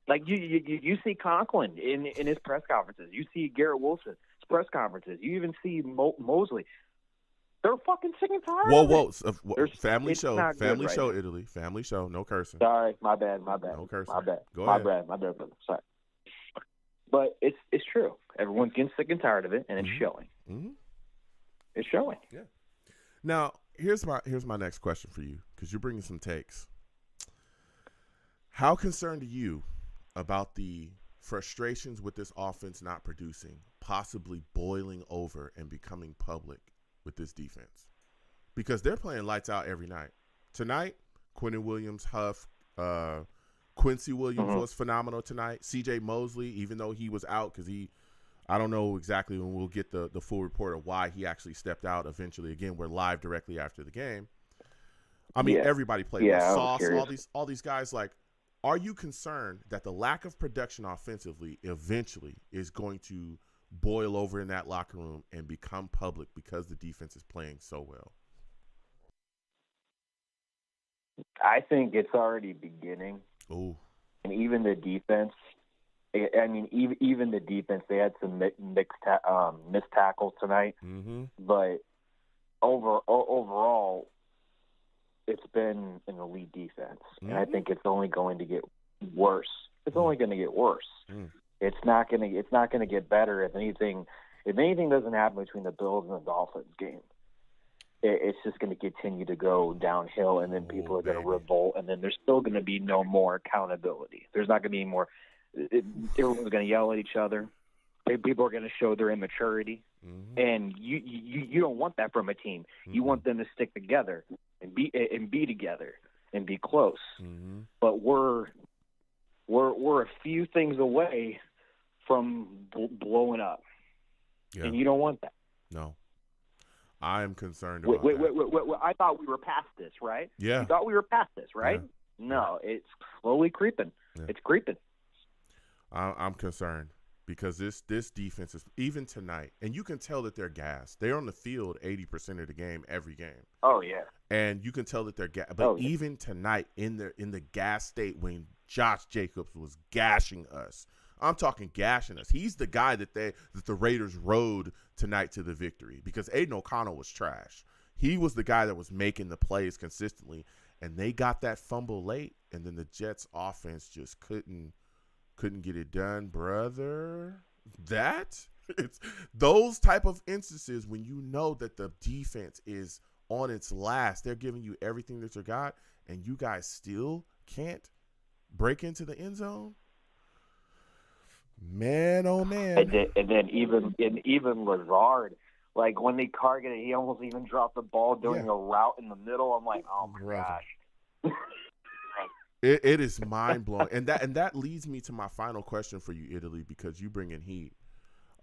Like, you see Conklin in his press conferences. You see Garrett Wilson's press conferences. You even see Mosley. They're fucking sick and tired. Whoa. Family it's show. not Family good show, right now. Italy. Family show. No cursing. Sorry. My bad. No cursing. My bad. Go my ahead. bad. My bad, brother. Sorry. But it's true. Everyone's getting sick and tired of it, and it's showing. Mm-hmm. It's showing. Yeah. Now, here's my next question for you, because you're bringing some takes. How concerned are you about the frustrations with this offense not producing, possibly boiling over and becoming public with this defense? Because they're playing lights out every night. Tonight, Quinnen Williams, Huff, Quincy Williams was phenomenal tonight. C.J. Mosley, even though he was out because I don't know exactly when we'll get the full report of why he actually stepped out eventually. Again, we're live directly after the game. I mean, everybody played well. Sauce, all these guys. Like, are you concerned that the lack of production offensively eventually is going to boil over in that locker room and become public because the defense is playing so well? I think it's already beginning. Oh, and even the defense. I mean, even the defense, they had some missed tackles tonight. Mm-hmm. But overall, it's been an elite defense, and I think it's only going to get worse. It's only going to get worse. It's not going to get better. If anything doesn't happen between the Bills and the Dolphins game, it's just going to continue to go downhill, and then people are going to revolt, and then there's still going to be no more accountability. There's not going to be any more. Everyone's going to yell at each other. People are going to show their immaturity, and you don't want that from a team. You want them to stick together and be together and be close. But we're a few things away from blowing up, and you don't want that. No. I am concerned about wait, I thought we were past this, right? Yeah. You thought we were past this, right? Yeah. No, it's slowly creeping. Yeah. It's creeping. I'm concerned because this defense is, even tonight, and you can tell that they're gassed. They're on the field 80% of the game, every game. Oh, yeah. And you can tell that they're gassed. But even tonight, in the gas state when Josh Jacobs was gashing us, I'm talking gashing us. He's the guy that the Raiders rode tonight to the victory, because Aiden O'Connell was trash. He was the guy that was making the plays consistently, and they got that fumble late, and then the Jets offense just couldn't get it done, brother. It's those type of instances when you know that the defense is on its last. They're giving you everything that you got, and you guys still can't break into the end zone. Man, oh man! And then even Lazard, like when they targeted, he almost even dropped the ball doing a route in the middle. I'm like, oh my gosh! It is mind blowing, and that leads me to my final question for you, Italy, because you bring in heat.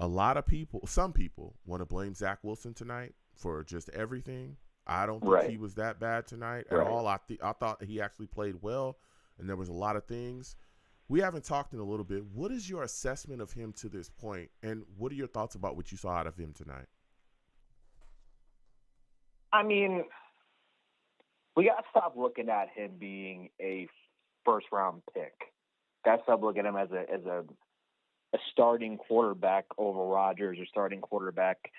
Some people want to blame Zach Wilson tonight for just everything. I don't think he was that bad tonight at all. I thought he actually played well, and there was a lot of things. We haven't talked in a little bit. What is your assessment of him to this point, and what are your thoughts about what you saw out of him tonight? I mean, We got to stop looking at him being a first-round pick. Got to stop looking at him as a starting quarterback over Rodgers or starting quarterback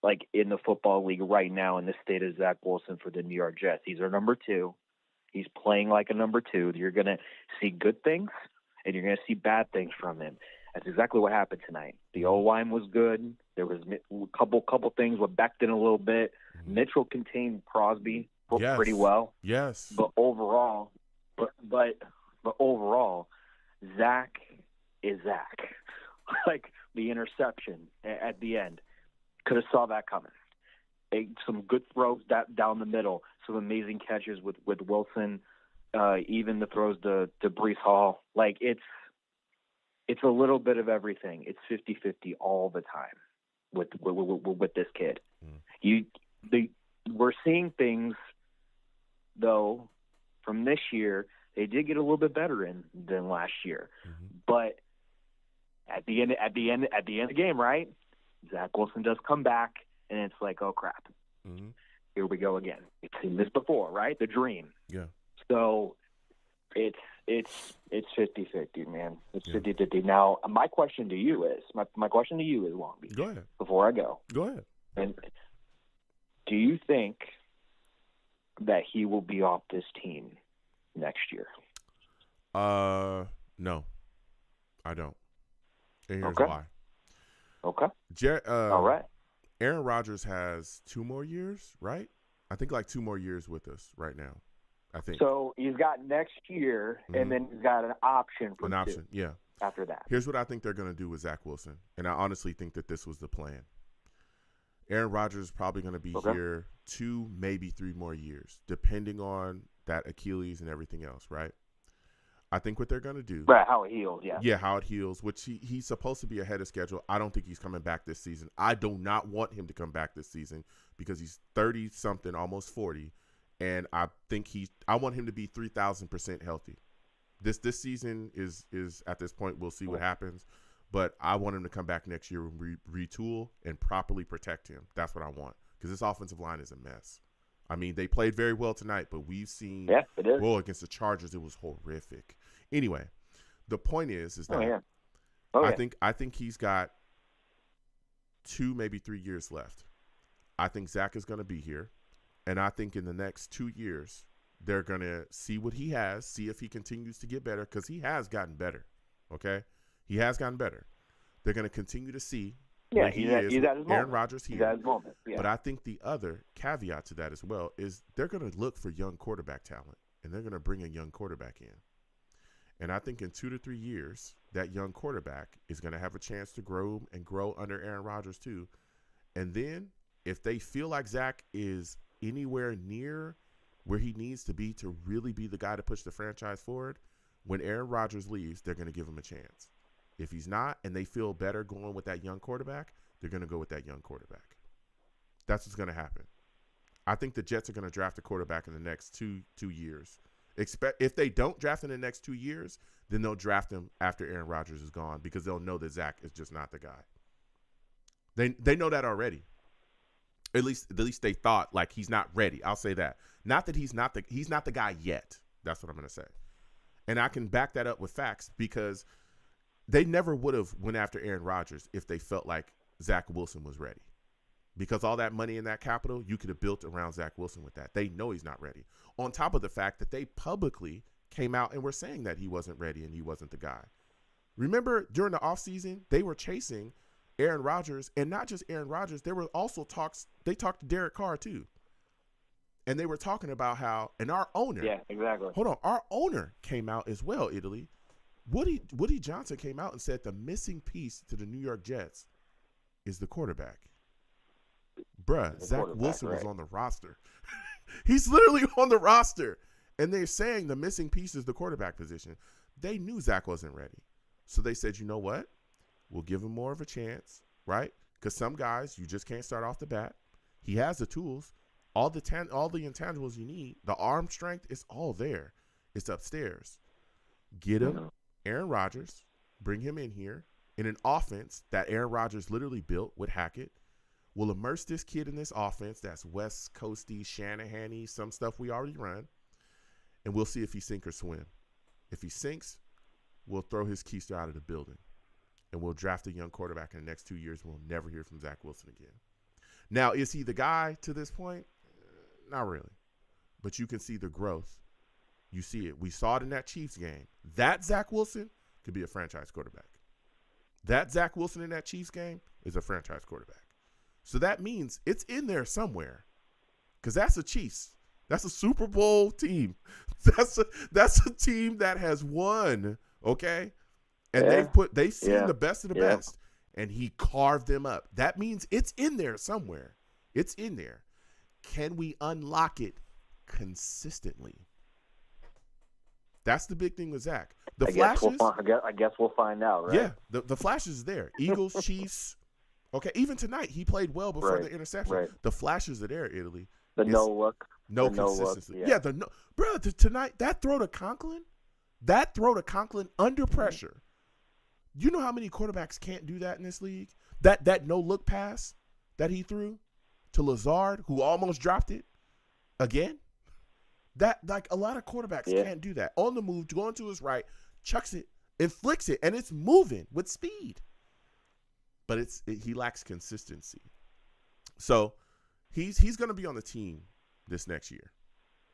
like in the football league right now in the state of Zach Wilson for the New York Jets. He's our number 2. He's playing like a number 2. You're going to see good things and you're going to see bad things from him. That's exactly what happened tonight. The O-line was good. There was a couple things with Becton a little bit. Mitchell contained Crosby pretty well. Yes. But overall, Zach is Zach. Like the interception at the end, could have saw that coming. Some good throws down the middle. Some amazing catches with Wilson. Even the throws to Breece Hall. Like it's a little bit of everything. It's 50-50 all the time with this kid. We're seeing things though from this year. They did get a little bit better than last year, but at the end of the game, right? Zach Wilson does come back, and it's like, oh crap, here we go again. We've seen this before, right? The dream. Yeah. So it's 50-50, man. It's 50-50. Now, my question to you is, Long Beach. Go ahead. Before I go. Go ahead. And do you think that he will be off this team next year? No, I don't. And here's why. Okay. All right. Aaron Rodgers has 2 more years, right? I think like 2 more years with us right now. I think. So he's got next year, and then he's got an option for yeah. After that. Here's what I think they're going to do with Zach Wilson, and I honestly think that this was the plan. Aaron Rodgers is probably going to be here 2, maybe 3 more years, depending on that Achilles and everything else, right? I think what they're going to do. Right, how it heals, yeah. Yeah, how it heals, which he's supposed to be ahead of schedule. I don't think he's coming back this season. I do not want him to come back this season because he's 30-something, almost 40, and I think I want him to be 3,000% healthy. This season is at this point, we'll see what happens, but I want him to come back next year and retool and properly protect him. That's what I want because this offensive line is a mess. I mean, they played very well tonight, but we've seen against the Chargers, it was horrific. Anyway, the point is that I think he's got 2, maybe 3 years left. I think Zach is going to be here, and I think in the next 2 years they're going to see what he has, see if he continues to get better because he has gotten better. Okay, he has gotten better. They're going to continue to see. Yeah, he's at his moment. Aaron Rodgers here. He's at his moment. Yeah. But I think the other caveat to that as well is they're going to look for young quarterback talent, and they're going to bring a young quarterback in. And I think in 2 to 3 years, that young quarterback is going to have a chance to grow under Aaron Rodgers too. And then if they feel like Zach is anywhere near where he needs to be to really be the guy to push the franchise forward, when Aaron Rodgers leaves, they're going to give him a chance. If he's not and they feel better going with that young quarterback, they're going to go with that young quarterback. That's what's going to happen. I think the Jets are going to draft a quarterback in the next two years. If they don't draft in the next 2 years, then they'll draft him after Aaron Rodgers is gone because they'll know that Zach is just not the guy. They know that already. At least they thought like he's not ready. I'll say that. Not that he's not the guy yet. That's what I'm going to say. And I can back that up with facts because they never would have went after Aaron Rodgers if they felt like Zach Wilson was ready. Because all that money in that capital, you could have built around Zach Wilson with that. They know he's not ready. On top of the fact that they publicly came out and were saying that he wasn't ready and he wasn't the guy. Remember, during the offseason, they were chasing Aaron Rodgers, and not just Aaron Rodgers. There were also talks. They talked to Derek Carr, too. And they were talking about how, and our owner. Yeah, exactly. Hold on. Our owner came out as well, Italy. Woody Johnson came out and said the missing piece to the New York Jets is the quarterback. Bruh, Zach Wilson was on the roster. He's literally on the roster. And they're saying the missing piece is the quarterback position. They knew Zach wasn't ready. So they said, you know what? We'll give him more of a chance, right? Because some guys, you just can't start off the bat. He has the tools. All the intangibles you need. The arm strength is all there. It's upstairs. Get him Aaron Rodgers. Bring him in here in an offense that Aaron Rodgers literally built with Hackett, We'll immerse this kid in this offense that's West Coasty, Shanahan-y, some stuff we already run, and we'll see if he sink or swim. If he sinks, we'll throw his keister out of the building, and we'll draft a young quarterback in the next 2 years, and we'll never hear from Zach Wilson again. Now, is he the guy to this point? Not really. But you can see the growth. You see it. We saw it in that Chiefs game. That Zach Wilson could be a franchise quarterback. That Zach Wilson in that Chiefs game is a franchise quarterback. So that means it's in there somewhere, because that's the Chiefs. That's a Super Bowl team. That's a team that has won, okay? And they've seen the best of the best, and he carved them up. That means it's in there somewhere. It's in there. Can we unlock it consistently? That's the big thing with Zach. The flashes. I guess we'll find out, right? Yeah, the flashes is there. Eagles, Chiefs. Okay, even tonight he played well before the interception. Right. The flashes are there, Italy. The no look. No consistency. Bro, tonight, that throw to Conklin under pressure. You know how many quarterbacks can't do that in this league? That no look pass that he threw to Lazard, who almost dropped it again. That, like, a lot of quarterbacks can't do that. On the move, going to his right, chucks it and flicks it, and it's moving with speed. But he lacks consistency. So he's going to be on the team this next year.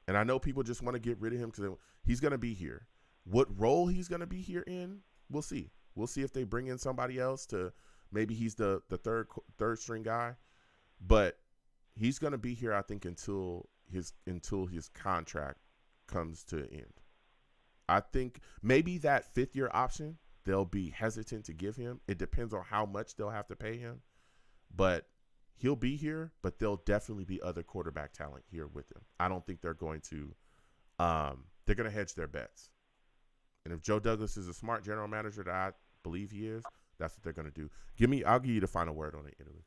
And I know people just want to get rid of him because he's going to be here. What role he's going to be here in, we'll see. We'll see if they bring in somebody else to maybe he's the third string guy. But he's going to be here, I think, until his contract comes to an end. I think maybe that 5th-year option, they'll be hesitant to give him. It depends on how much they'll have to pay him. But he'll be here, but there'll definitely be other quarterback talent here with him. I don't think they're going to they're going to hedge their bets. And if Joe Douglas is a smart general manager that I believe he is, that's what they're going to do. I'll give you the final word on it, Italy.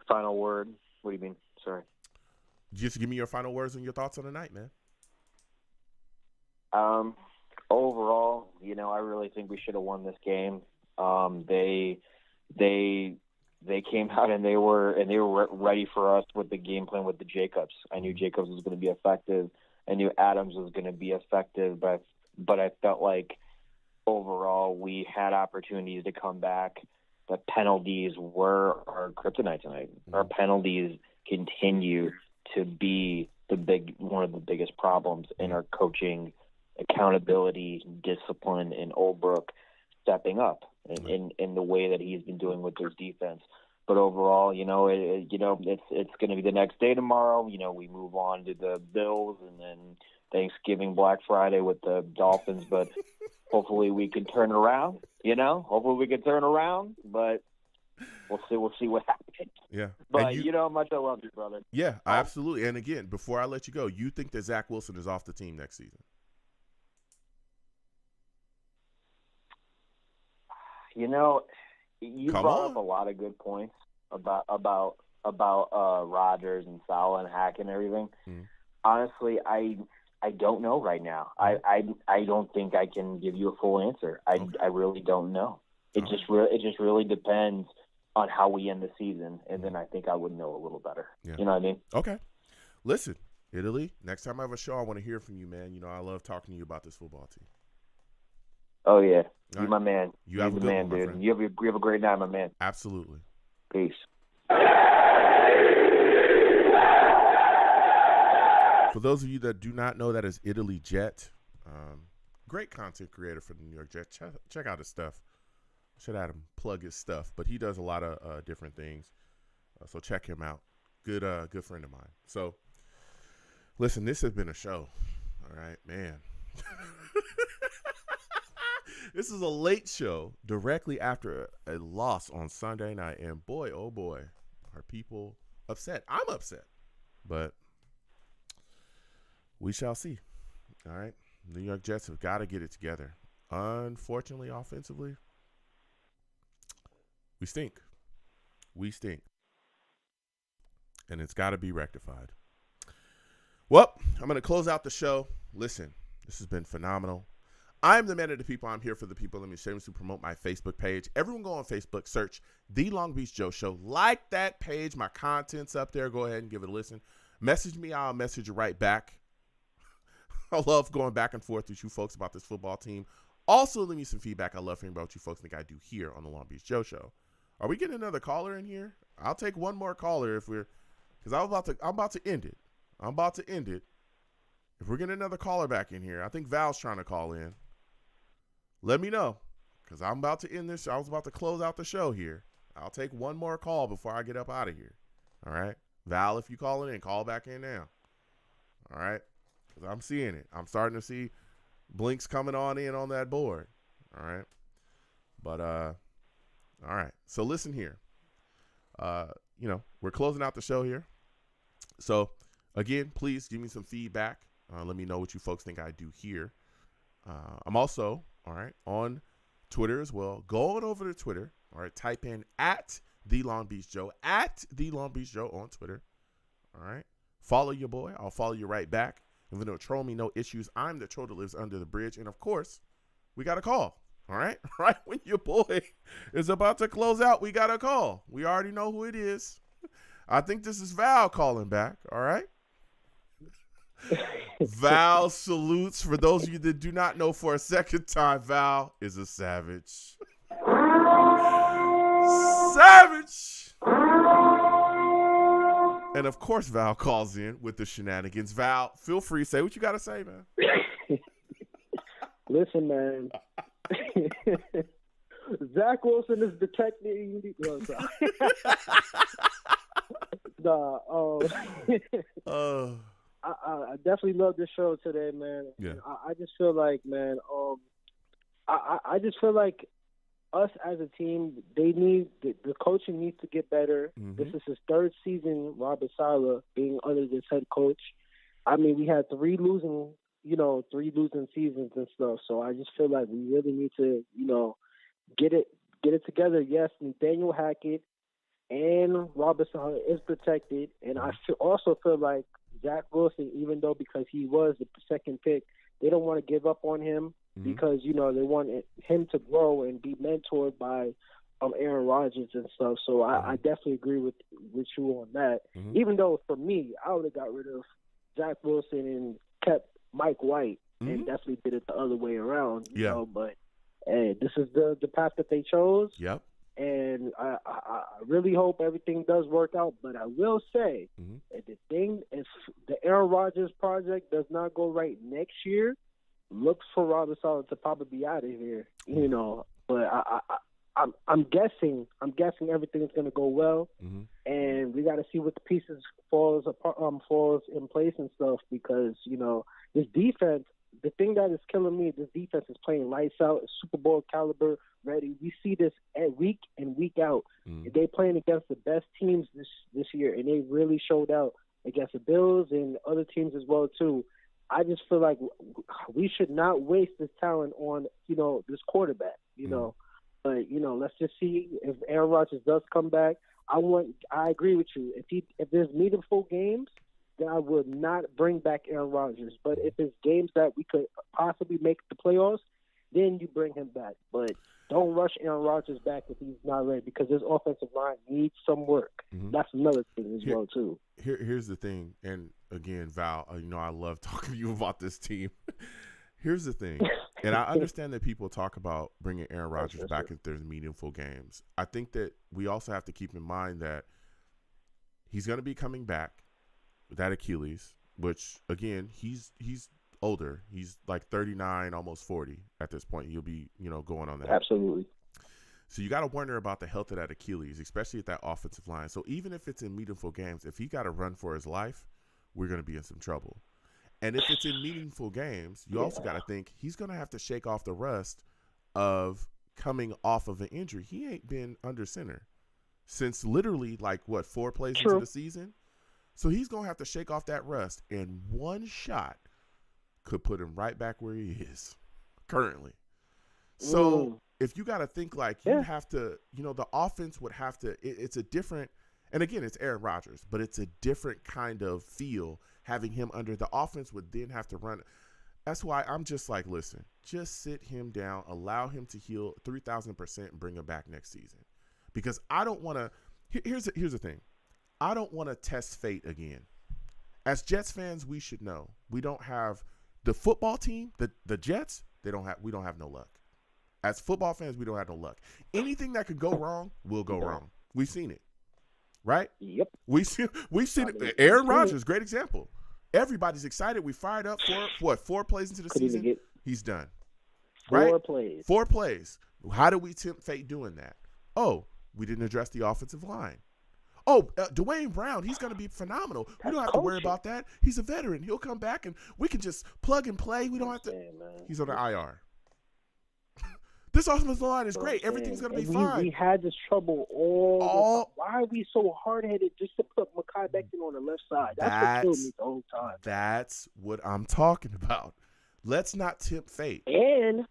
Final word? What do you mean? Sorry. Just give me your final words and your thoughts on the night, man. Overall, I really think we should have won this game. They came out and they were ready for us with the game plan with the Jacobs. I knew Jacobs was going to be effective. I knew Adams was going to be effective, but I felt like overall we had opportunities to come back. The penalties were our kryptonite tonight. Our penalties continue to be one of the biggest problems in our coaching, accountability, discipline, and Olbrook stepping up in the way that he's been doing with their defense. But overall, it's going to be the next day tomorrow. We move on to the Bills and then Thanksgiving, Black Friday with the Dolphins. But hopefully we can turn around. Hopefully we can turn around. But we'll see what happens. Yeah. But you know how much I love you, brother. Yeah, absolutely. And again, before I let you go, you think that Zach Wilson is off the team next season? You brought up a lot of good points about Rodgers and Saleh and Hack and everything. Honestly, I don't know right now. I don't think I can give you a full answer. I really don't know. It just really depends on how we end the season, and then I think I would know a little better. Yeah. You know what I mean? Okay. Listen, Italy, next time I have a show, I want to hear from you, man. I love talking to you about this football team. Oh, yeah. All You my man. You have the a good man, one, my dude. friend. You have a great night, my man. Absolutely. Peace. For those of you that do not know, that is Italy Jet. Great content creator for the New York Jets. Check out his stuff. Should have him plug his stuff, but he does a lot of different things. So check him out. Good friend of mine. So listen, this has been a show. All right, man. This is a late show directly after a loss on Sunday night, and boy, oh boy, are people upset. I'm upset, but we shall see. All right, New York Jets have got to get it together. Unfortunately, offensively, we stink. And it's got to be rectified. Well, I'm going to close out the show. Listen, this has been phenomenal. I'm the man of the people. I'm here for the people. Let me shamelessly promote my Facebook page. Everyone go on Facebook, search The Long Beach Joe Show. Like that page. My content's up there. Go ahead and give it a listen. Message me. I'll message you right back. I love going back and forth with you folks about this football team. Also, leave me some feedback. I love hearing about what you folks think I do here on the Long Beach Joe Show. Are we getting another caller in here? I'll take one more caller because I'm about to end it. I'm about to end it. If we're getting another caller back in here, I think Val's trying to call in. Let me know, because I'm about to end this. I was about to close out the show here. I'll take one more call before I get up out of here. All right? Val, if you calling in, call back in now. All right? Because I'm seeing it. I'm starting to see blinks coming on in on that board. All right? But, all right. So listen here. We're closing out the show here. So, again, please give me some feedback. Let me know what you folks think I do here. I'm also, all right, on Twitter as well. Go on over to Twitter. All right, type in @The Long Beach Joe, @The Long Beach Joe on Twitter. All right, follow your boy. I'll follow you right back. Even though troll me, no issues. I'm the troll that lives under the bridge. And, of course, we got a call. All right, right when your boy is about to close out, we got a call. We already know who it is. I think this is Val calling back. All right. Val salutes. For those of you that do not know, for a second time, Val is a savage. Savage. And of course, Val calls in with the shenanigans. Val, feel free. Say what you got to say, man. Listen, man. Zach Wilson is detecting. I definitely love this show today, man. Yeah. I just feel like, man, I just feel like us as a team, the coaching needs to get better. Mm-hmm. This is his third season, Robert Saleh, being under this head coach. I mean, we had three losing seasons and stuff. So I just feel like we really need to, get it together. Yes, Nathaniel Hackett and Robert Saleh is protected, and I also feel like Zach Wilson, even though because he was the second pick, they don't want to give up on him because, they want him to grow and be mentored by Aaron Rodgers and stuff. So I definitely agree with you on that. Mm-hmm. Even though for me, I would have got rid of Zach Wilson and kept Mike White and definitely did it the other way around. You know, but hey, this is the path that they chose. Yep. And I really hope everything does work out. But I will say, if the Aaron Rodgers project does not go right next year, look for Robert Saleh to probably be out of here. But I'm guessing everything is going to go well, and we got to see what the pieces falls in place and stuff because this defense. The thing that is killing me, this defense is playing lights out, Super Bowl caliber ready. We see this week in, week out. They playing against the best teams this year, and they really showed out against the Bills and other teams as well too. I just feel like we should not waste this talent on this quarterback. But let's just see if Aaron Rodgers does come back. I agree with you. If there's meaningful games, then I would not bring back Aaron Rodgers. But if it's games that we could possibly make the playoffs, then you bring him back. But don't rush Aaron Rodgers back if he's not ready because his offensive line needs some work. That's another thing as well, too. Here's the thing. And, again, Val, I love talking to you about this team. Here's the thing. And I understand that people talk about bringing Aaron Rodgers back if there's meaningful games. I think that we also have to keep in mind that he's going to be coming back with that Achilles, which, again, he's older. He's like 39, almost 40 at this point. He'll be, going on that. Absolutely. So you got to wonder about the health of that Achilles, especially at that offensive line. So even if it's in meaningful games, if he got to run for his life, we're going to be in some trouble. And if it's in meaningful games, you also got to think he's going to have to shake off the rust of coming off of an injury. He ain't been under center since literally 4 plays into the season. So he's going to have to shake off that rust, and one shot could put him right back where he is currently. So if you got to think you have to, the offense would have to, it's a different, and again, it's Aaron Rodgers, but it's a different kind of feel having him under. The offense would then have to run. That's why I'm just like, listen, just sit him down, allow him to heal 3,000% and bring him back next season. Because I don't want to here's the thing. I don't want to test fate again. As Jets fans, we should know we don't have the football team, the Jets, we don't have no luck. As football fans, we don't have no luck. Anything that could go wrong will go wrong. We've seen it. Right? Yep. We've seen it. Aaron Rodgers, great example. Everybody's excited. We fired up for 4 plays into the season. He's done. Right? 4 plays. How do we tempt fate doing that? Oh, we didn't address the offensive line. Oh, Dwayne Brown, he's going to be phenomenal. We don't have to worry about that. He's a veteran. He'll come back, and we can just plug and play. We don't have to. He's on the IR. This offensive line is great. Everything's going to be fine. We had this trouble all why are we so hard-headed just to put Mekhi Becton on the left side? That's what killed me the whole time. That's what I'm talking about. Let's not tempt fate. And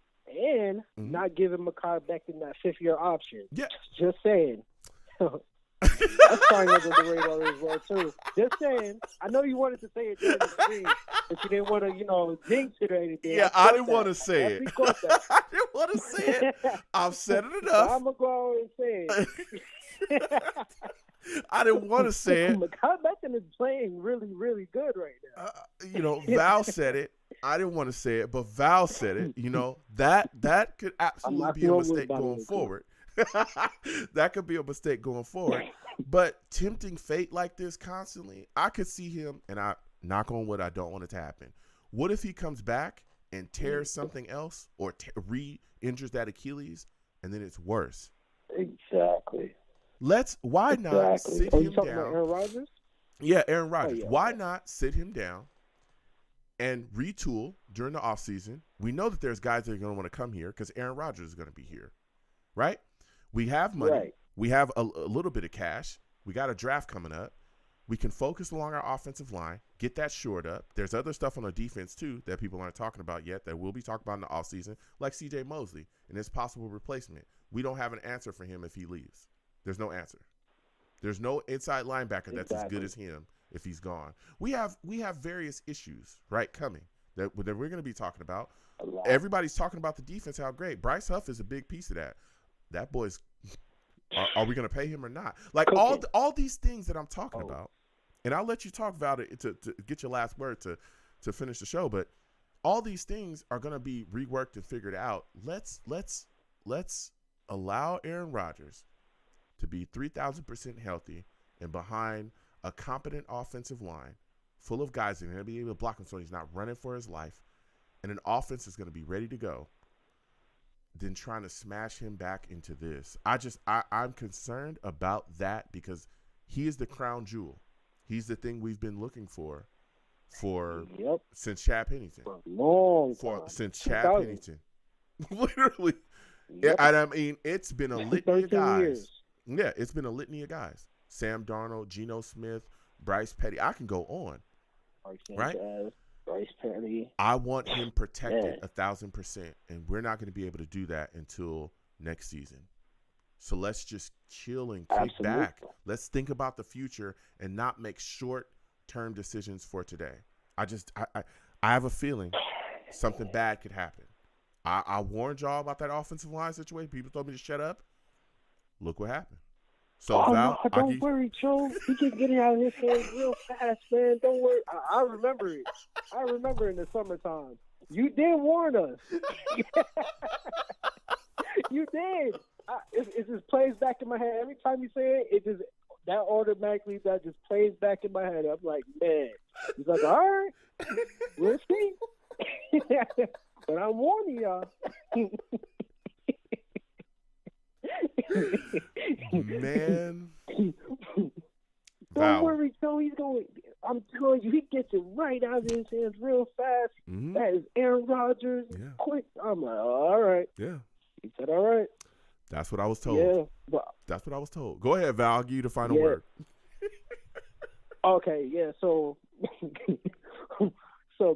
not giving Mekhi Becton that 5th-year option. Yeah. Just saying. That's flying under the radar as well, too. Just saying. I know you wanted to say it during the stream, but you didn't want to, jinx it or anything. Yeah, I didn't want to say it. I didn't want to say it. I've said it enough. I'm going to go and say it. I didn't want to say it. Mekhi Becton is playing really, really good right now. Val said it. I didn't want to say it, but Val said it. That could absolutely be a mistake going forward. That could be a mistake going forward. But tempting fate like this constantly, I could see him, and I knock on wood, I don't want it to happen. What if he comes back and tears something else or re-injures that Achilles, and then it's worse? Exactly. Why not sit him down? About Aaron Rodgers? Yeah, Aaron Rodgers. Why not sit him down and retool during the offseason? We know that there's guys that are going to want to come here because Aaron Rodgers is going to be here, right? We have money. Right. We have a little bit of cash. We got a draft coming up. We can focus along our offensive line, get that shored up. There's other stuff on the defense, too, that people aren't talking about yet that we'll be talking about in the offseason, like C.J. Mosley and his possible replacement. We don't have an answer for him if he leaves. There's no answer. There's no inside linebacker that's as good as him if he's gone. We have various issues, right, coming that we're going to be talking about. Everybody's talking about the defense, how great. Bryce Huff is a big piece of that. That boy's are we going to pay him or not? Like all these things that I'm talking about, and I'll let you talk about it to get your last word to finish the show. But all these things are going to be reworked and figured out. Let's allow Aaron Rodgers to be 3,000% healthy and behind a competent offensive line full of guys that are going to be able to block him so he's not running for his life, and an offense is going to be ready to go, than trying to smash him back into this. I'm concerned about that because he is the crown jewel. He's the thing we've been looking for since Chad Pennington. For a long time. Since Chad Pennington. Literally. Yep. And I mean, it's been a litany of guys. Years. Yeah, it's been a litany of guys. Sam Darnold, Geno Smith, Bryce Petty. I can go on. Right? Bryce Petty. I want him protected 1,000%, and we're not going to be able to do that until next season. So let's just chill and kick back. Let's think about the future and not make short-term decisions for today. I have a feeling something bad could happen. I warned y'all about that offensive line situation. People told me to shut up. Look what happened. So Val, no, don't worry, Joe. He just getting out of his hands real fast, man. Don't worry. I remember it. I remember in the summertime. You did warn us. You did. It just plays back in my head. Every time you say it, that automatically just plays back in my head. I'm like, man. He's like, all right, we'll see. But I'm warning y'all. Man. Don't worry, Joe. He's going. I'm telling you, he gets it right out of his hands real fast. Mm-hmm. That is Aaron Rodgers. Yeah. Quick. I'm like, all right. Yeah. He said, all right. That's what I was told. Yeah. That's what I was told. Go ahead, Val. I'll give you the final word. Okay. Yeah. So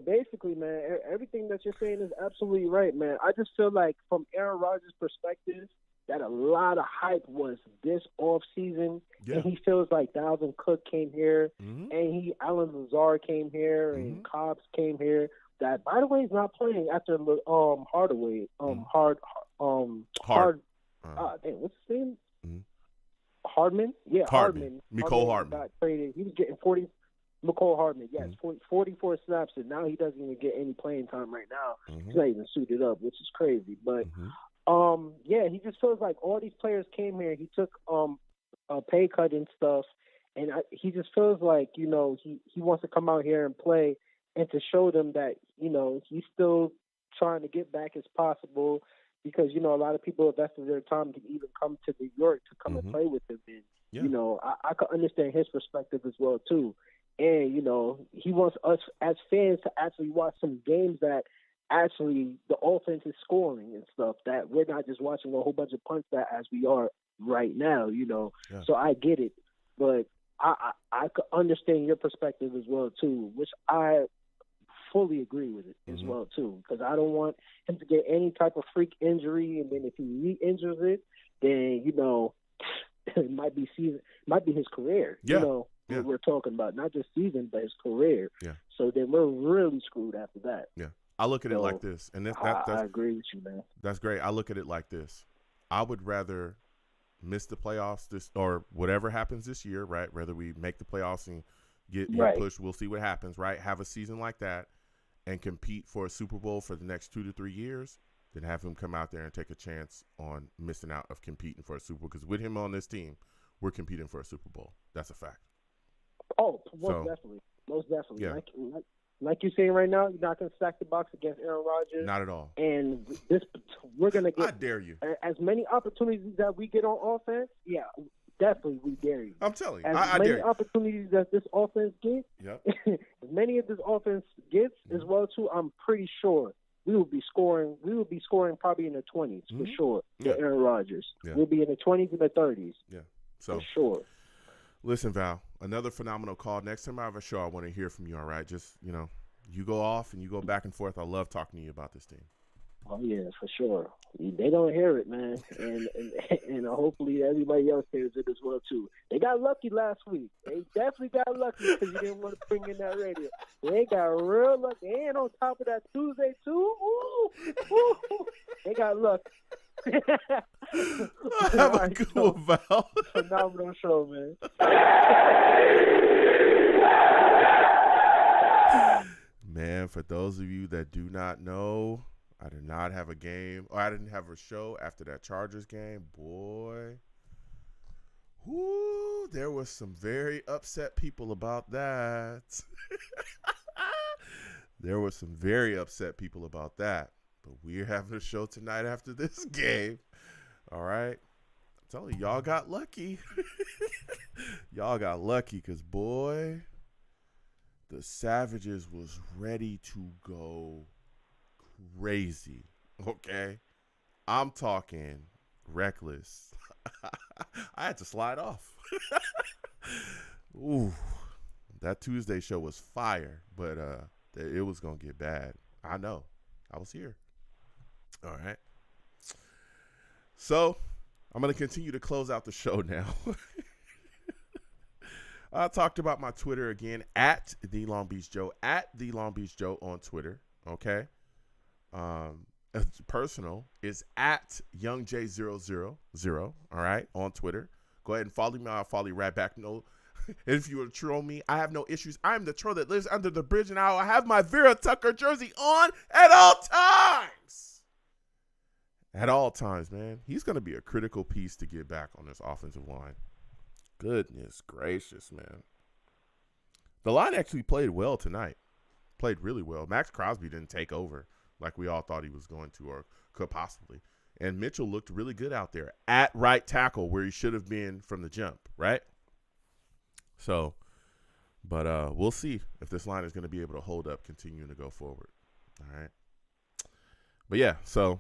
basically, man, everything that you're saying is absolutely right, man. I just feel like from Aaron Rodgers' perspective, that a lot of hype was this off season, and he feels like Dalvin Cook came here, and Alan Lazard came here, and Cobbs came here. that, by the way, is not playing after Hardaway. Hard. Damn, what's his name? Hardman. Yeah, Hardman. Mecole Hardman got traded. He was getting 40. Mecole Hardman, yes, 44 snaps, and now he doesn't even get any playing time right now. He's not even suited up, which is crazy. But yeah, he just feels like all these players came here. He took a pay cut and stuff, and he just feels like, you know, he wants to come out here and play and to show them that, you know, he's still trying to get back as possible, because, you know, a lot of people invested their time to even come to New York to come and play with him. And, you know, I could understand his perspective as well, too. And, you know, he wants us as fans to actually watch some games that actually the offense is scoring and stuff, that we're not just watching a whole bunch of punts that as we are right now, you know. Yeah. So I get it. But I could understand your perspective as well, too, which I fully agree with it as well, too, because I don't want him to get any type of freak injury, and then if he re-injures it, then, you know, it might be his career, you know. What we're talking about, not just season, but his career. Yeah. So then we're really screwed after that. Yeah. I look at it like this, and I agree with you, man. That's great. I look at it like this. I would rather miss the playoffs or whatever happens this year, right? Whether we make the playoffs and get pushed, we'll see what happens, right? Have a season like that and compete for a Super Bowl for the next 2 to 3 years, then have him come out there and take a chance on missing out of competing for a Super Bowl. Because with him on this team, we're competing for a Super Bowl. That's a fact. Oh, most definitely. Yeah. Like you're saying right now, you're not going to stack the box against Aaron Rodgers. Not at all. And we're going to get. I dare you. As many opportunities that we get on offense, yeah, definitely we dare you. I'm telling you, as many many opportunities that this offense gets, as many of this offense gets as well too. I'm pretty sure we will be scoring. We will be scoring probably in the 20s for sure. For Aaron Rodgers, we'll be in the 20s and the 30s. Yeah, so for sure. Listen, Val, another phenomenal call. Next time I have a show, I want to hear from you, all right? Just, you know, you go off and you go back and forth. I love talking to you about this team. Oh, yeah, for sure. They don't hear it, man. And hopefully everybody else hears it as well, too. They got lucky last week. They definitely got lucky because you didn't want to bring in that radio. They got real lucky. And on top of that, Tuesday, too, they got lucky. Have a good one, Val. Phenomenal show, man. Man, for those of you that do not know, I did not have a game, or I didn't have a show after that Chargers game. Boy, whoo, there was some very upset people about that. There were some very upset people about that. But we're having a show tonight after this game. All right. I'm telling you, y'all got lucky. Y'all got lucky because, boy, the Savages was ready to go crazy. Okay? I'm talking reckless. I had to slide off. Ooh. That Tuesday show was fire, but it was going to get bad. I know. I was here. All right. So I'm going to continue to close out the show now. I talked about my Twitter again, at the Long Beach Joe, at the Long Beach Joe on Twitter. Okay. Personal is at YoungJ000. All right. On Twitter. Go ahead and follow me. I'll follow you right back. No, if you want to troll me, I have no issues. I'm the troll that lives under the bridge, and I'll have my Vera Tucker jersey on at all times. At all times, man. He's going to be a critical piece to get back on this offensive line. Goodness gracious, man. The line actually played well tonight. Played really well. Max Crosby didn't take over like we all thought he was going to or could possibly. And Mitchell looked really good out there at right tackle where he should have been from the jump, right? So, but we'll see if this line is going to be able to hold up continuing to go forward. All right. But, yeah, so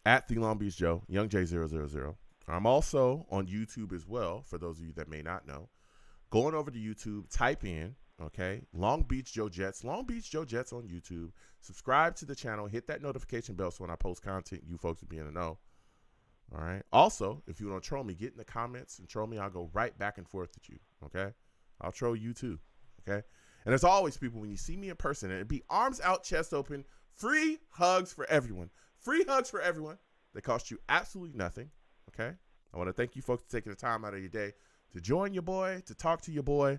at the Long Beach Joe, YoungJ000. I'm also on YouTube as well, for those of you that may not know. Going over to YouTube, type in, okay, Long Beach Joe Jets, Long Beach Joe Jets on YouTube. Subscribe to the channel. Hit that notification bell so when I post content, you folks will be in the know. All right. Also, if you want to troll me, get in the comments and troll me. I'll go right back and forth with you, okay? I'll troll you too, okay? And as always, people, when you see me in person, it'd be arms out, chest open, free hugs for everyone. Free hugs for everyone. They cost you absolutely nothing, okay? I want to thank you folks for taking the time out of your day to join your boy, to talk to your boy,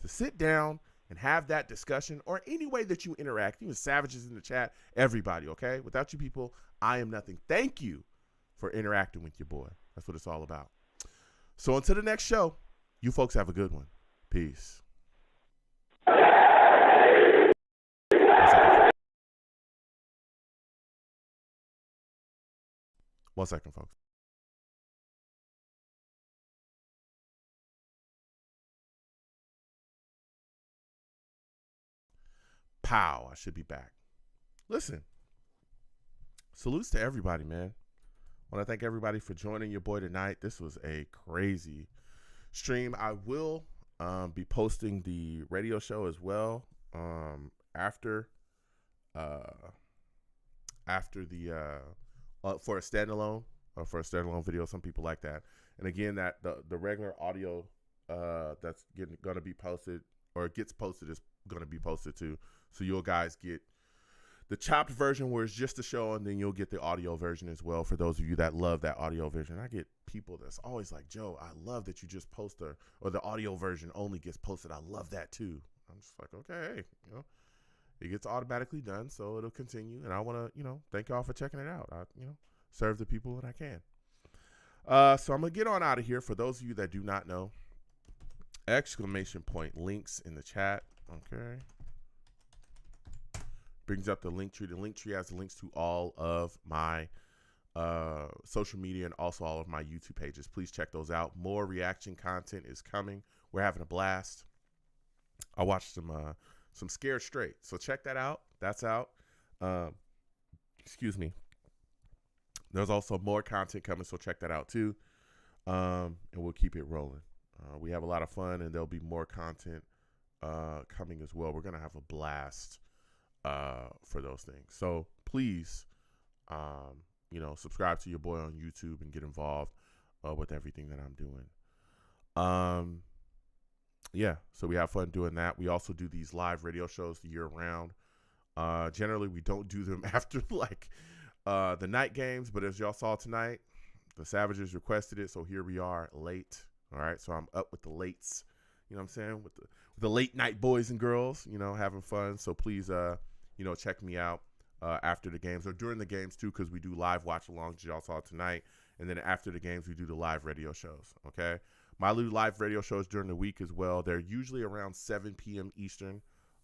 to sit down and have that discussion, or any way that you interact, even savages in the chat, everybody, okay? Without you people, I am nothing. Thank you for interacting with your boy. That's what it's all about. So until the next show, you folks have a good one. Peace. One second, folks. Pow, I should be back. Listen, salutes to everybody, man. I want to thank everybody for joining your boy tonight. This was a crazy stream. I will be posting the radio show as well after the for a standalone video. Some people like that. And again, that the regular audio that's going to be posted, or gets posted, is going to be posted too. So you'll guys get the chopped version where it's just the show, and then you'll get the audio version as well for those of you that love that audio version. I get people that's always like, Joe, I love that you just post or the audio version only gets posted. I love that too. I'm just like, okay, it gets automatically done, so it'll continue. And I want to, thank y'all for checking it out. I, serve the people that I can. So I'm going to get on out of here. For those of you that do not know, ! Links in the chat. Okay. Brings up the link tree. The link tree has the links to all of my social media and also all of my YouTube pages. Please check those out. More reaction content is coming. We're having a blast. I watched some Scared Straight, so check that out. That's out. Excuse me. There's also more content coming, so check that out too. And we'll keep it rolling. We have a lot of fun, and there'll be more content coming as well. We're gonna have a blast for those things. So please, subscribe to your boy on YouTube and get involved with everything that I'm doing. Yeah, so we have fun doing that. We also do these live radio shows year round. Generally, we don't do them after the night games, but as y'all saw tonight, the Savages requested it, so here we are late. All right, so I'm up with the lates, you know what I'm saying, with the late night boys and girls, having fun. So please, check me out after the games or during the games too, because we do live watch alongs, y'all saw tonight, and then after the games we do the live radio shows. Okay, my live radio shows during the week as well. They're usually around 7 p.m. Eastern.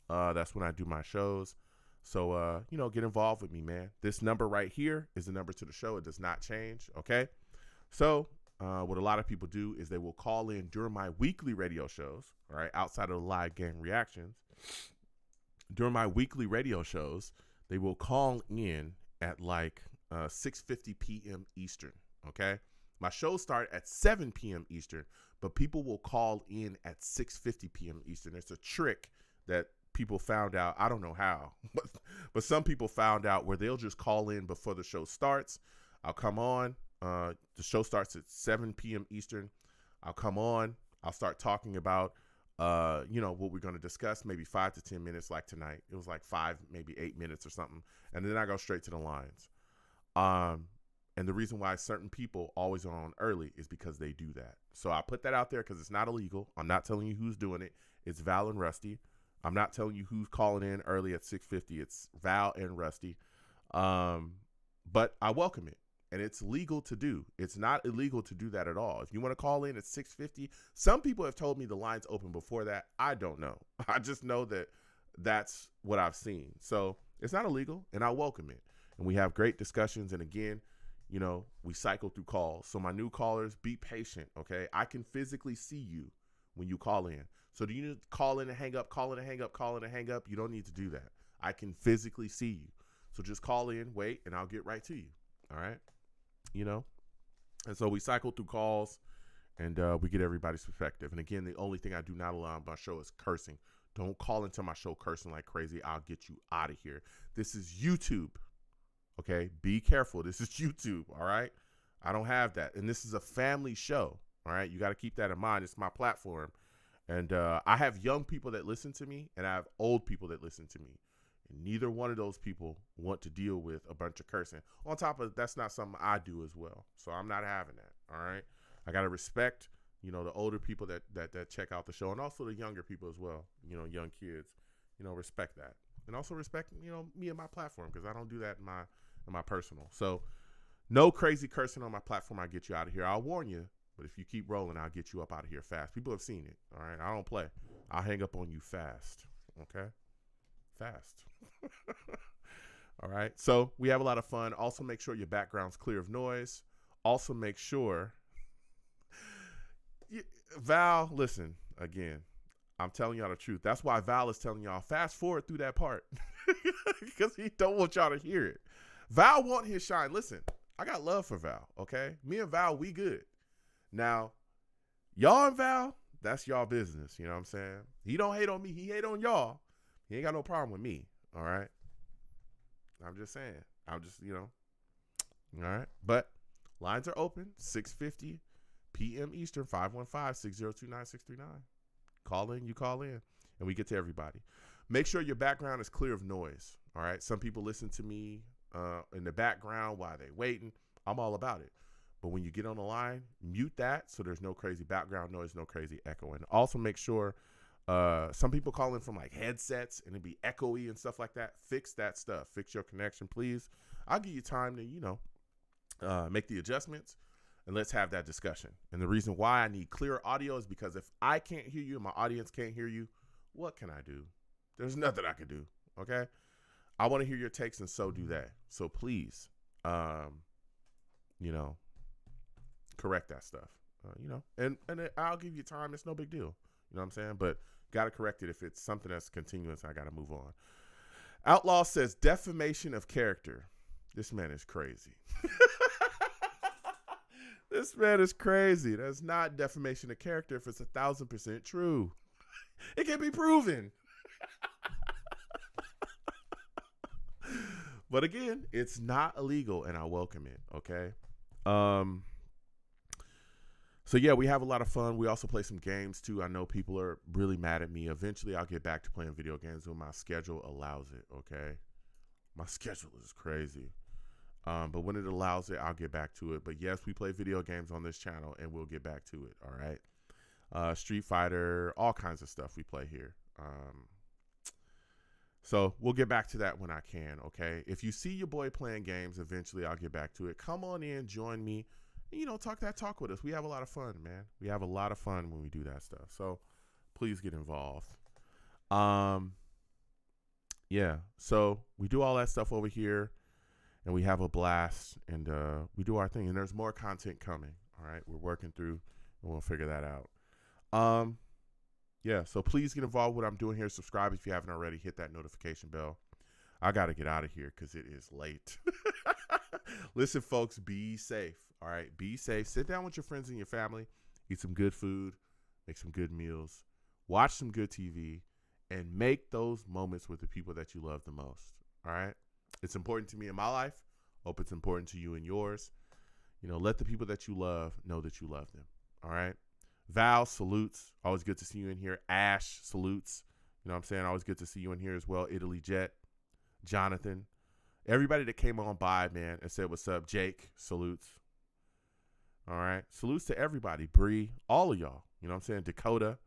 That's when I do my shows. So get involved with me, man. This number right here is the number to the show. It does not change. Okay, so what a lot of people do is they will call in during my weekly radio shows, all right, outside of the live game reactions. During my weekly radio shows, they will call in at 6:50 p.m. Eastern, okay? My shows start at 7 p.m. Eastern, but people will call in at 6:50 p.m. Eastern. It's a trick that people found out. I don't know how, but some people found out where they'll just call in before the show starts. I'll come on. The show starts at 7 p.m. Eastern. I'll come on. I'll start talking about, what we're going to discuss, maybe 5 to 10 minutes like tonight. It was 5, maybe 8 minutes or something. And then I go straight to the lines. And the reason why certain people always are on early is because they do that. So I put that out there because it's not illegal. I'm not telling you who's doing it. It's Val and Rusty. I'm not telling you who's calling in early at 6:50. It's Val and Rusty. But I welcome it. And it's legal to do. It's not illegal to do that at all. If you want to call in at 6:50, some people have told me the line's open before that. I don't know. I just know that that's what I've seen. So it's not illegal, and I welcome it. And we have great discussions. And again, we cycle through calls. So my new callers, be patient, okay? I can physically see you when you call in. So do you need to call in and hang up, call in and hang up, call in and hang up? You don't need to do that. I can physically see you. So just call in, wait, and I'll get right to you, all right? And so we cycle through calls, and we get everybody's perspective. And again, the only thing I do not allow on my show is cursing. Don't call into my show cursing like crazy. I'll get you out of here. This is YouTube, okay? Be careful. This is YouTube, all right? I don't have that. And this is a family show, all right? You got to keep that in mind. It's my platform. And I have young people that listen to me, and I have old people that listen to me. And neither one of those people want to deal with a bunch of cursing. On top of that's not something I do as well. So I'm not having that. All right. I got to respect, you know, the older people that check out the show, and also the younger people as well. You know, young kids, you know, respect that. And also respect, you know, me and my platform, because I don't do that in my personal. So no crazy cursing on my platform. I'll get you out of here. I'll warn you. But if you keep rolling, I'll get you up out of here fast. People have seen it. All right. I don't play. I'll hang up on you fast. Okay. Fast. All right. So we have a lot of fun. Also make sure your background's clear of noise. Also make sure Val, listen, again, I'm telling y'all the truth. That's why Val is telling y'all fast forward through that part, because he don't want y'all to hear it. Val want his shine. Listen, I got love for Val. Okay. Me and Val, we good. Now, y'all and Val, that's y'all business. You know what I'm saying? He don't hate on me. He hate on y'all. He ain't got no problem with me. All right? I'm just saying. I'm just, you know. All right? But lines are open, 6:50 p.m. Eastern, 515-602-9639. Call in, you call in, and we get to everybody. Make sure your background is clear of noise. All right? Some people listen to me in the background while they waiting. I'm all about it. But when you get on the line, mute that so there's no crazy background noise, no crazy echoing. Also make sure some people call in from like headsets and it'd be echoey and stuff like that. Fix that stuff. Fix your connection, please. I'll give you time to, you know, make the adjustments, and let's have that discussion. And the reason why I need clear audio is because if I can't hear you and my audience can't hear you, what can I do? There's nothing I can do, okay? I want to hear your takes, and so do they. So please, you know, correct that stuff, you know, and I'll give you time. It's no big deal. You know what I'm saying? But got to correct it if it's something that's continuous. I got to move on. Outlaw says defamation of character. This man is crazy. This man is crazy. That's not defamation of character if it's 1,000% true. It can be proven. But again, it's not illegal, and I welcome it. Okay. So yeah, we have a lot of fun. We also play some games too. I know people are really mad at me. Eventually I'll get back to playing video games when my schedule allows it. Okay. My schedule is crazy. But when it allows it, I'll get back to it. But yes, we play video games on this channel, and we'll get back to it. All right. Street Fighter, all kinds of stuff we play here. So we'll get back to that when I can. Okay. If you see your boy playing games, eventually I'll get back to it. Come on in, join me. You know, talk that talk with us. We have a lot of fun, man. We have a lot of fun when we do that stuff. So please get involved. Yeah. So we do all that stuff over here, and we have a blast, and we do our thing. And there's more content coming. All right. We're working through, and we'll figure that out. Yeah. So please get involved with what I'm doing here. Subscribe if you haven't already. Hit that notification bell. I got to get out of here because it is late. Listen, folks, be safe. All right, be safe. Sit down with your friends and your family. Eat some good food. Make some good meals. Watch some good TV. And make those moments with the people that you love the most. All right? It's important to me in my life. Hope it's important to you and yours. You know, let the people that you love know that you love them. All right? Val, salutes. Always good to see you in here. Ash, salutes. You know what I'm saying? Always good to see you in here as well. Italy Jet. Jonathan. Everybody that came on by, man, and said what's up. Jake, salutes. All right. Salutes to everybody. Bree, all of y'all. You know what I'm saying? Dakota.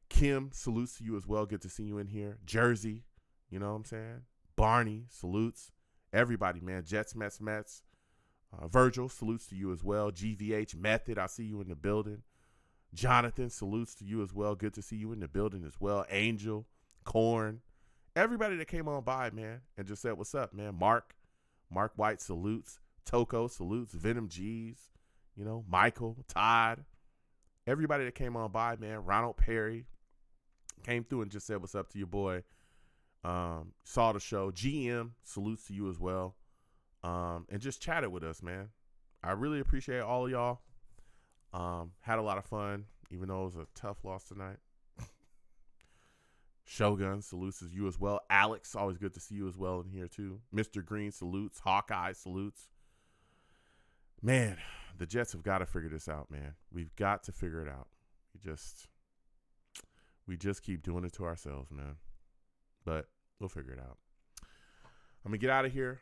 Kim, salutes to you as well. Good to see you in here. Jersey, you know what I'm saying? Barney, salutes. Everybody, man. Jets, Mets. Virgil, salutes to you as well. GVH, Method, I see you in the building. Jonathan, salutes to you as well. Good to see you in the building as well. Angel, Corn. Everybody that came on by, man, and just said what's up, man. Mark White, salutes. Toko, salutes. Venom G's, you know, Michael, Todd. Everybody that came on by, man. Ronald Perry came through and just said what's up to your boy. Saw the show. GM, salutes to you as well. And just chatted with us, man. I really appreciate all of y'all. Had a lot of fun, even though it was a tough loss tonight. Shogun, salutes to you as well. Alex, always good to see you as well in here too. Mr. Green, salutes. Hawkeye, salutes. Man, the Jets have got to figure this out, man. We've got to figure it out. We just keep doing it to ourselves, man. But we'll figure it out. I'm going to get out of here.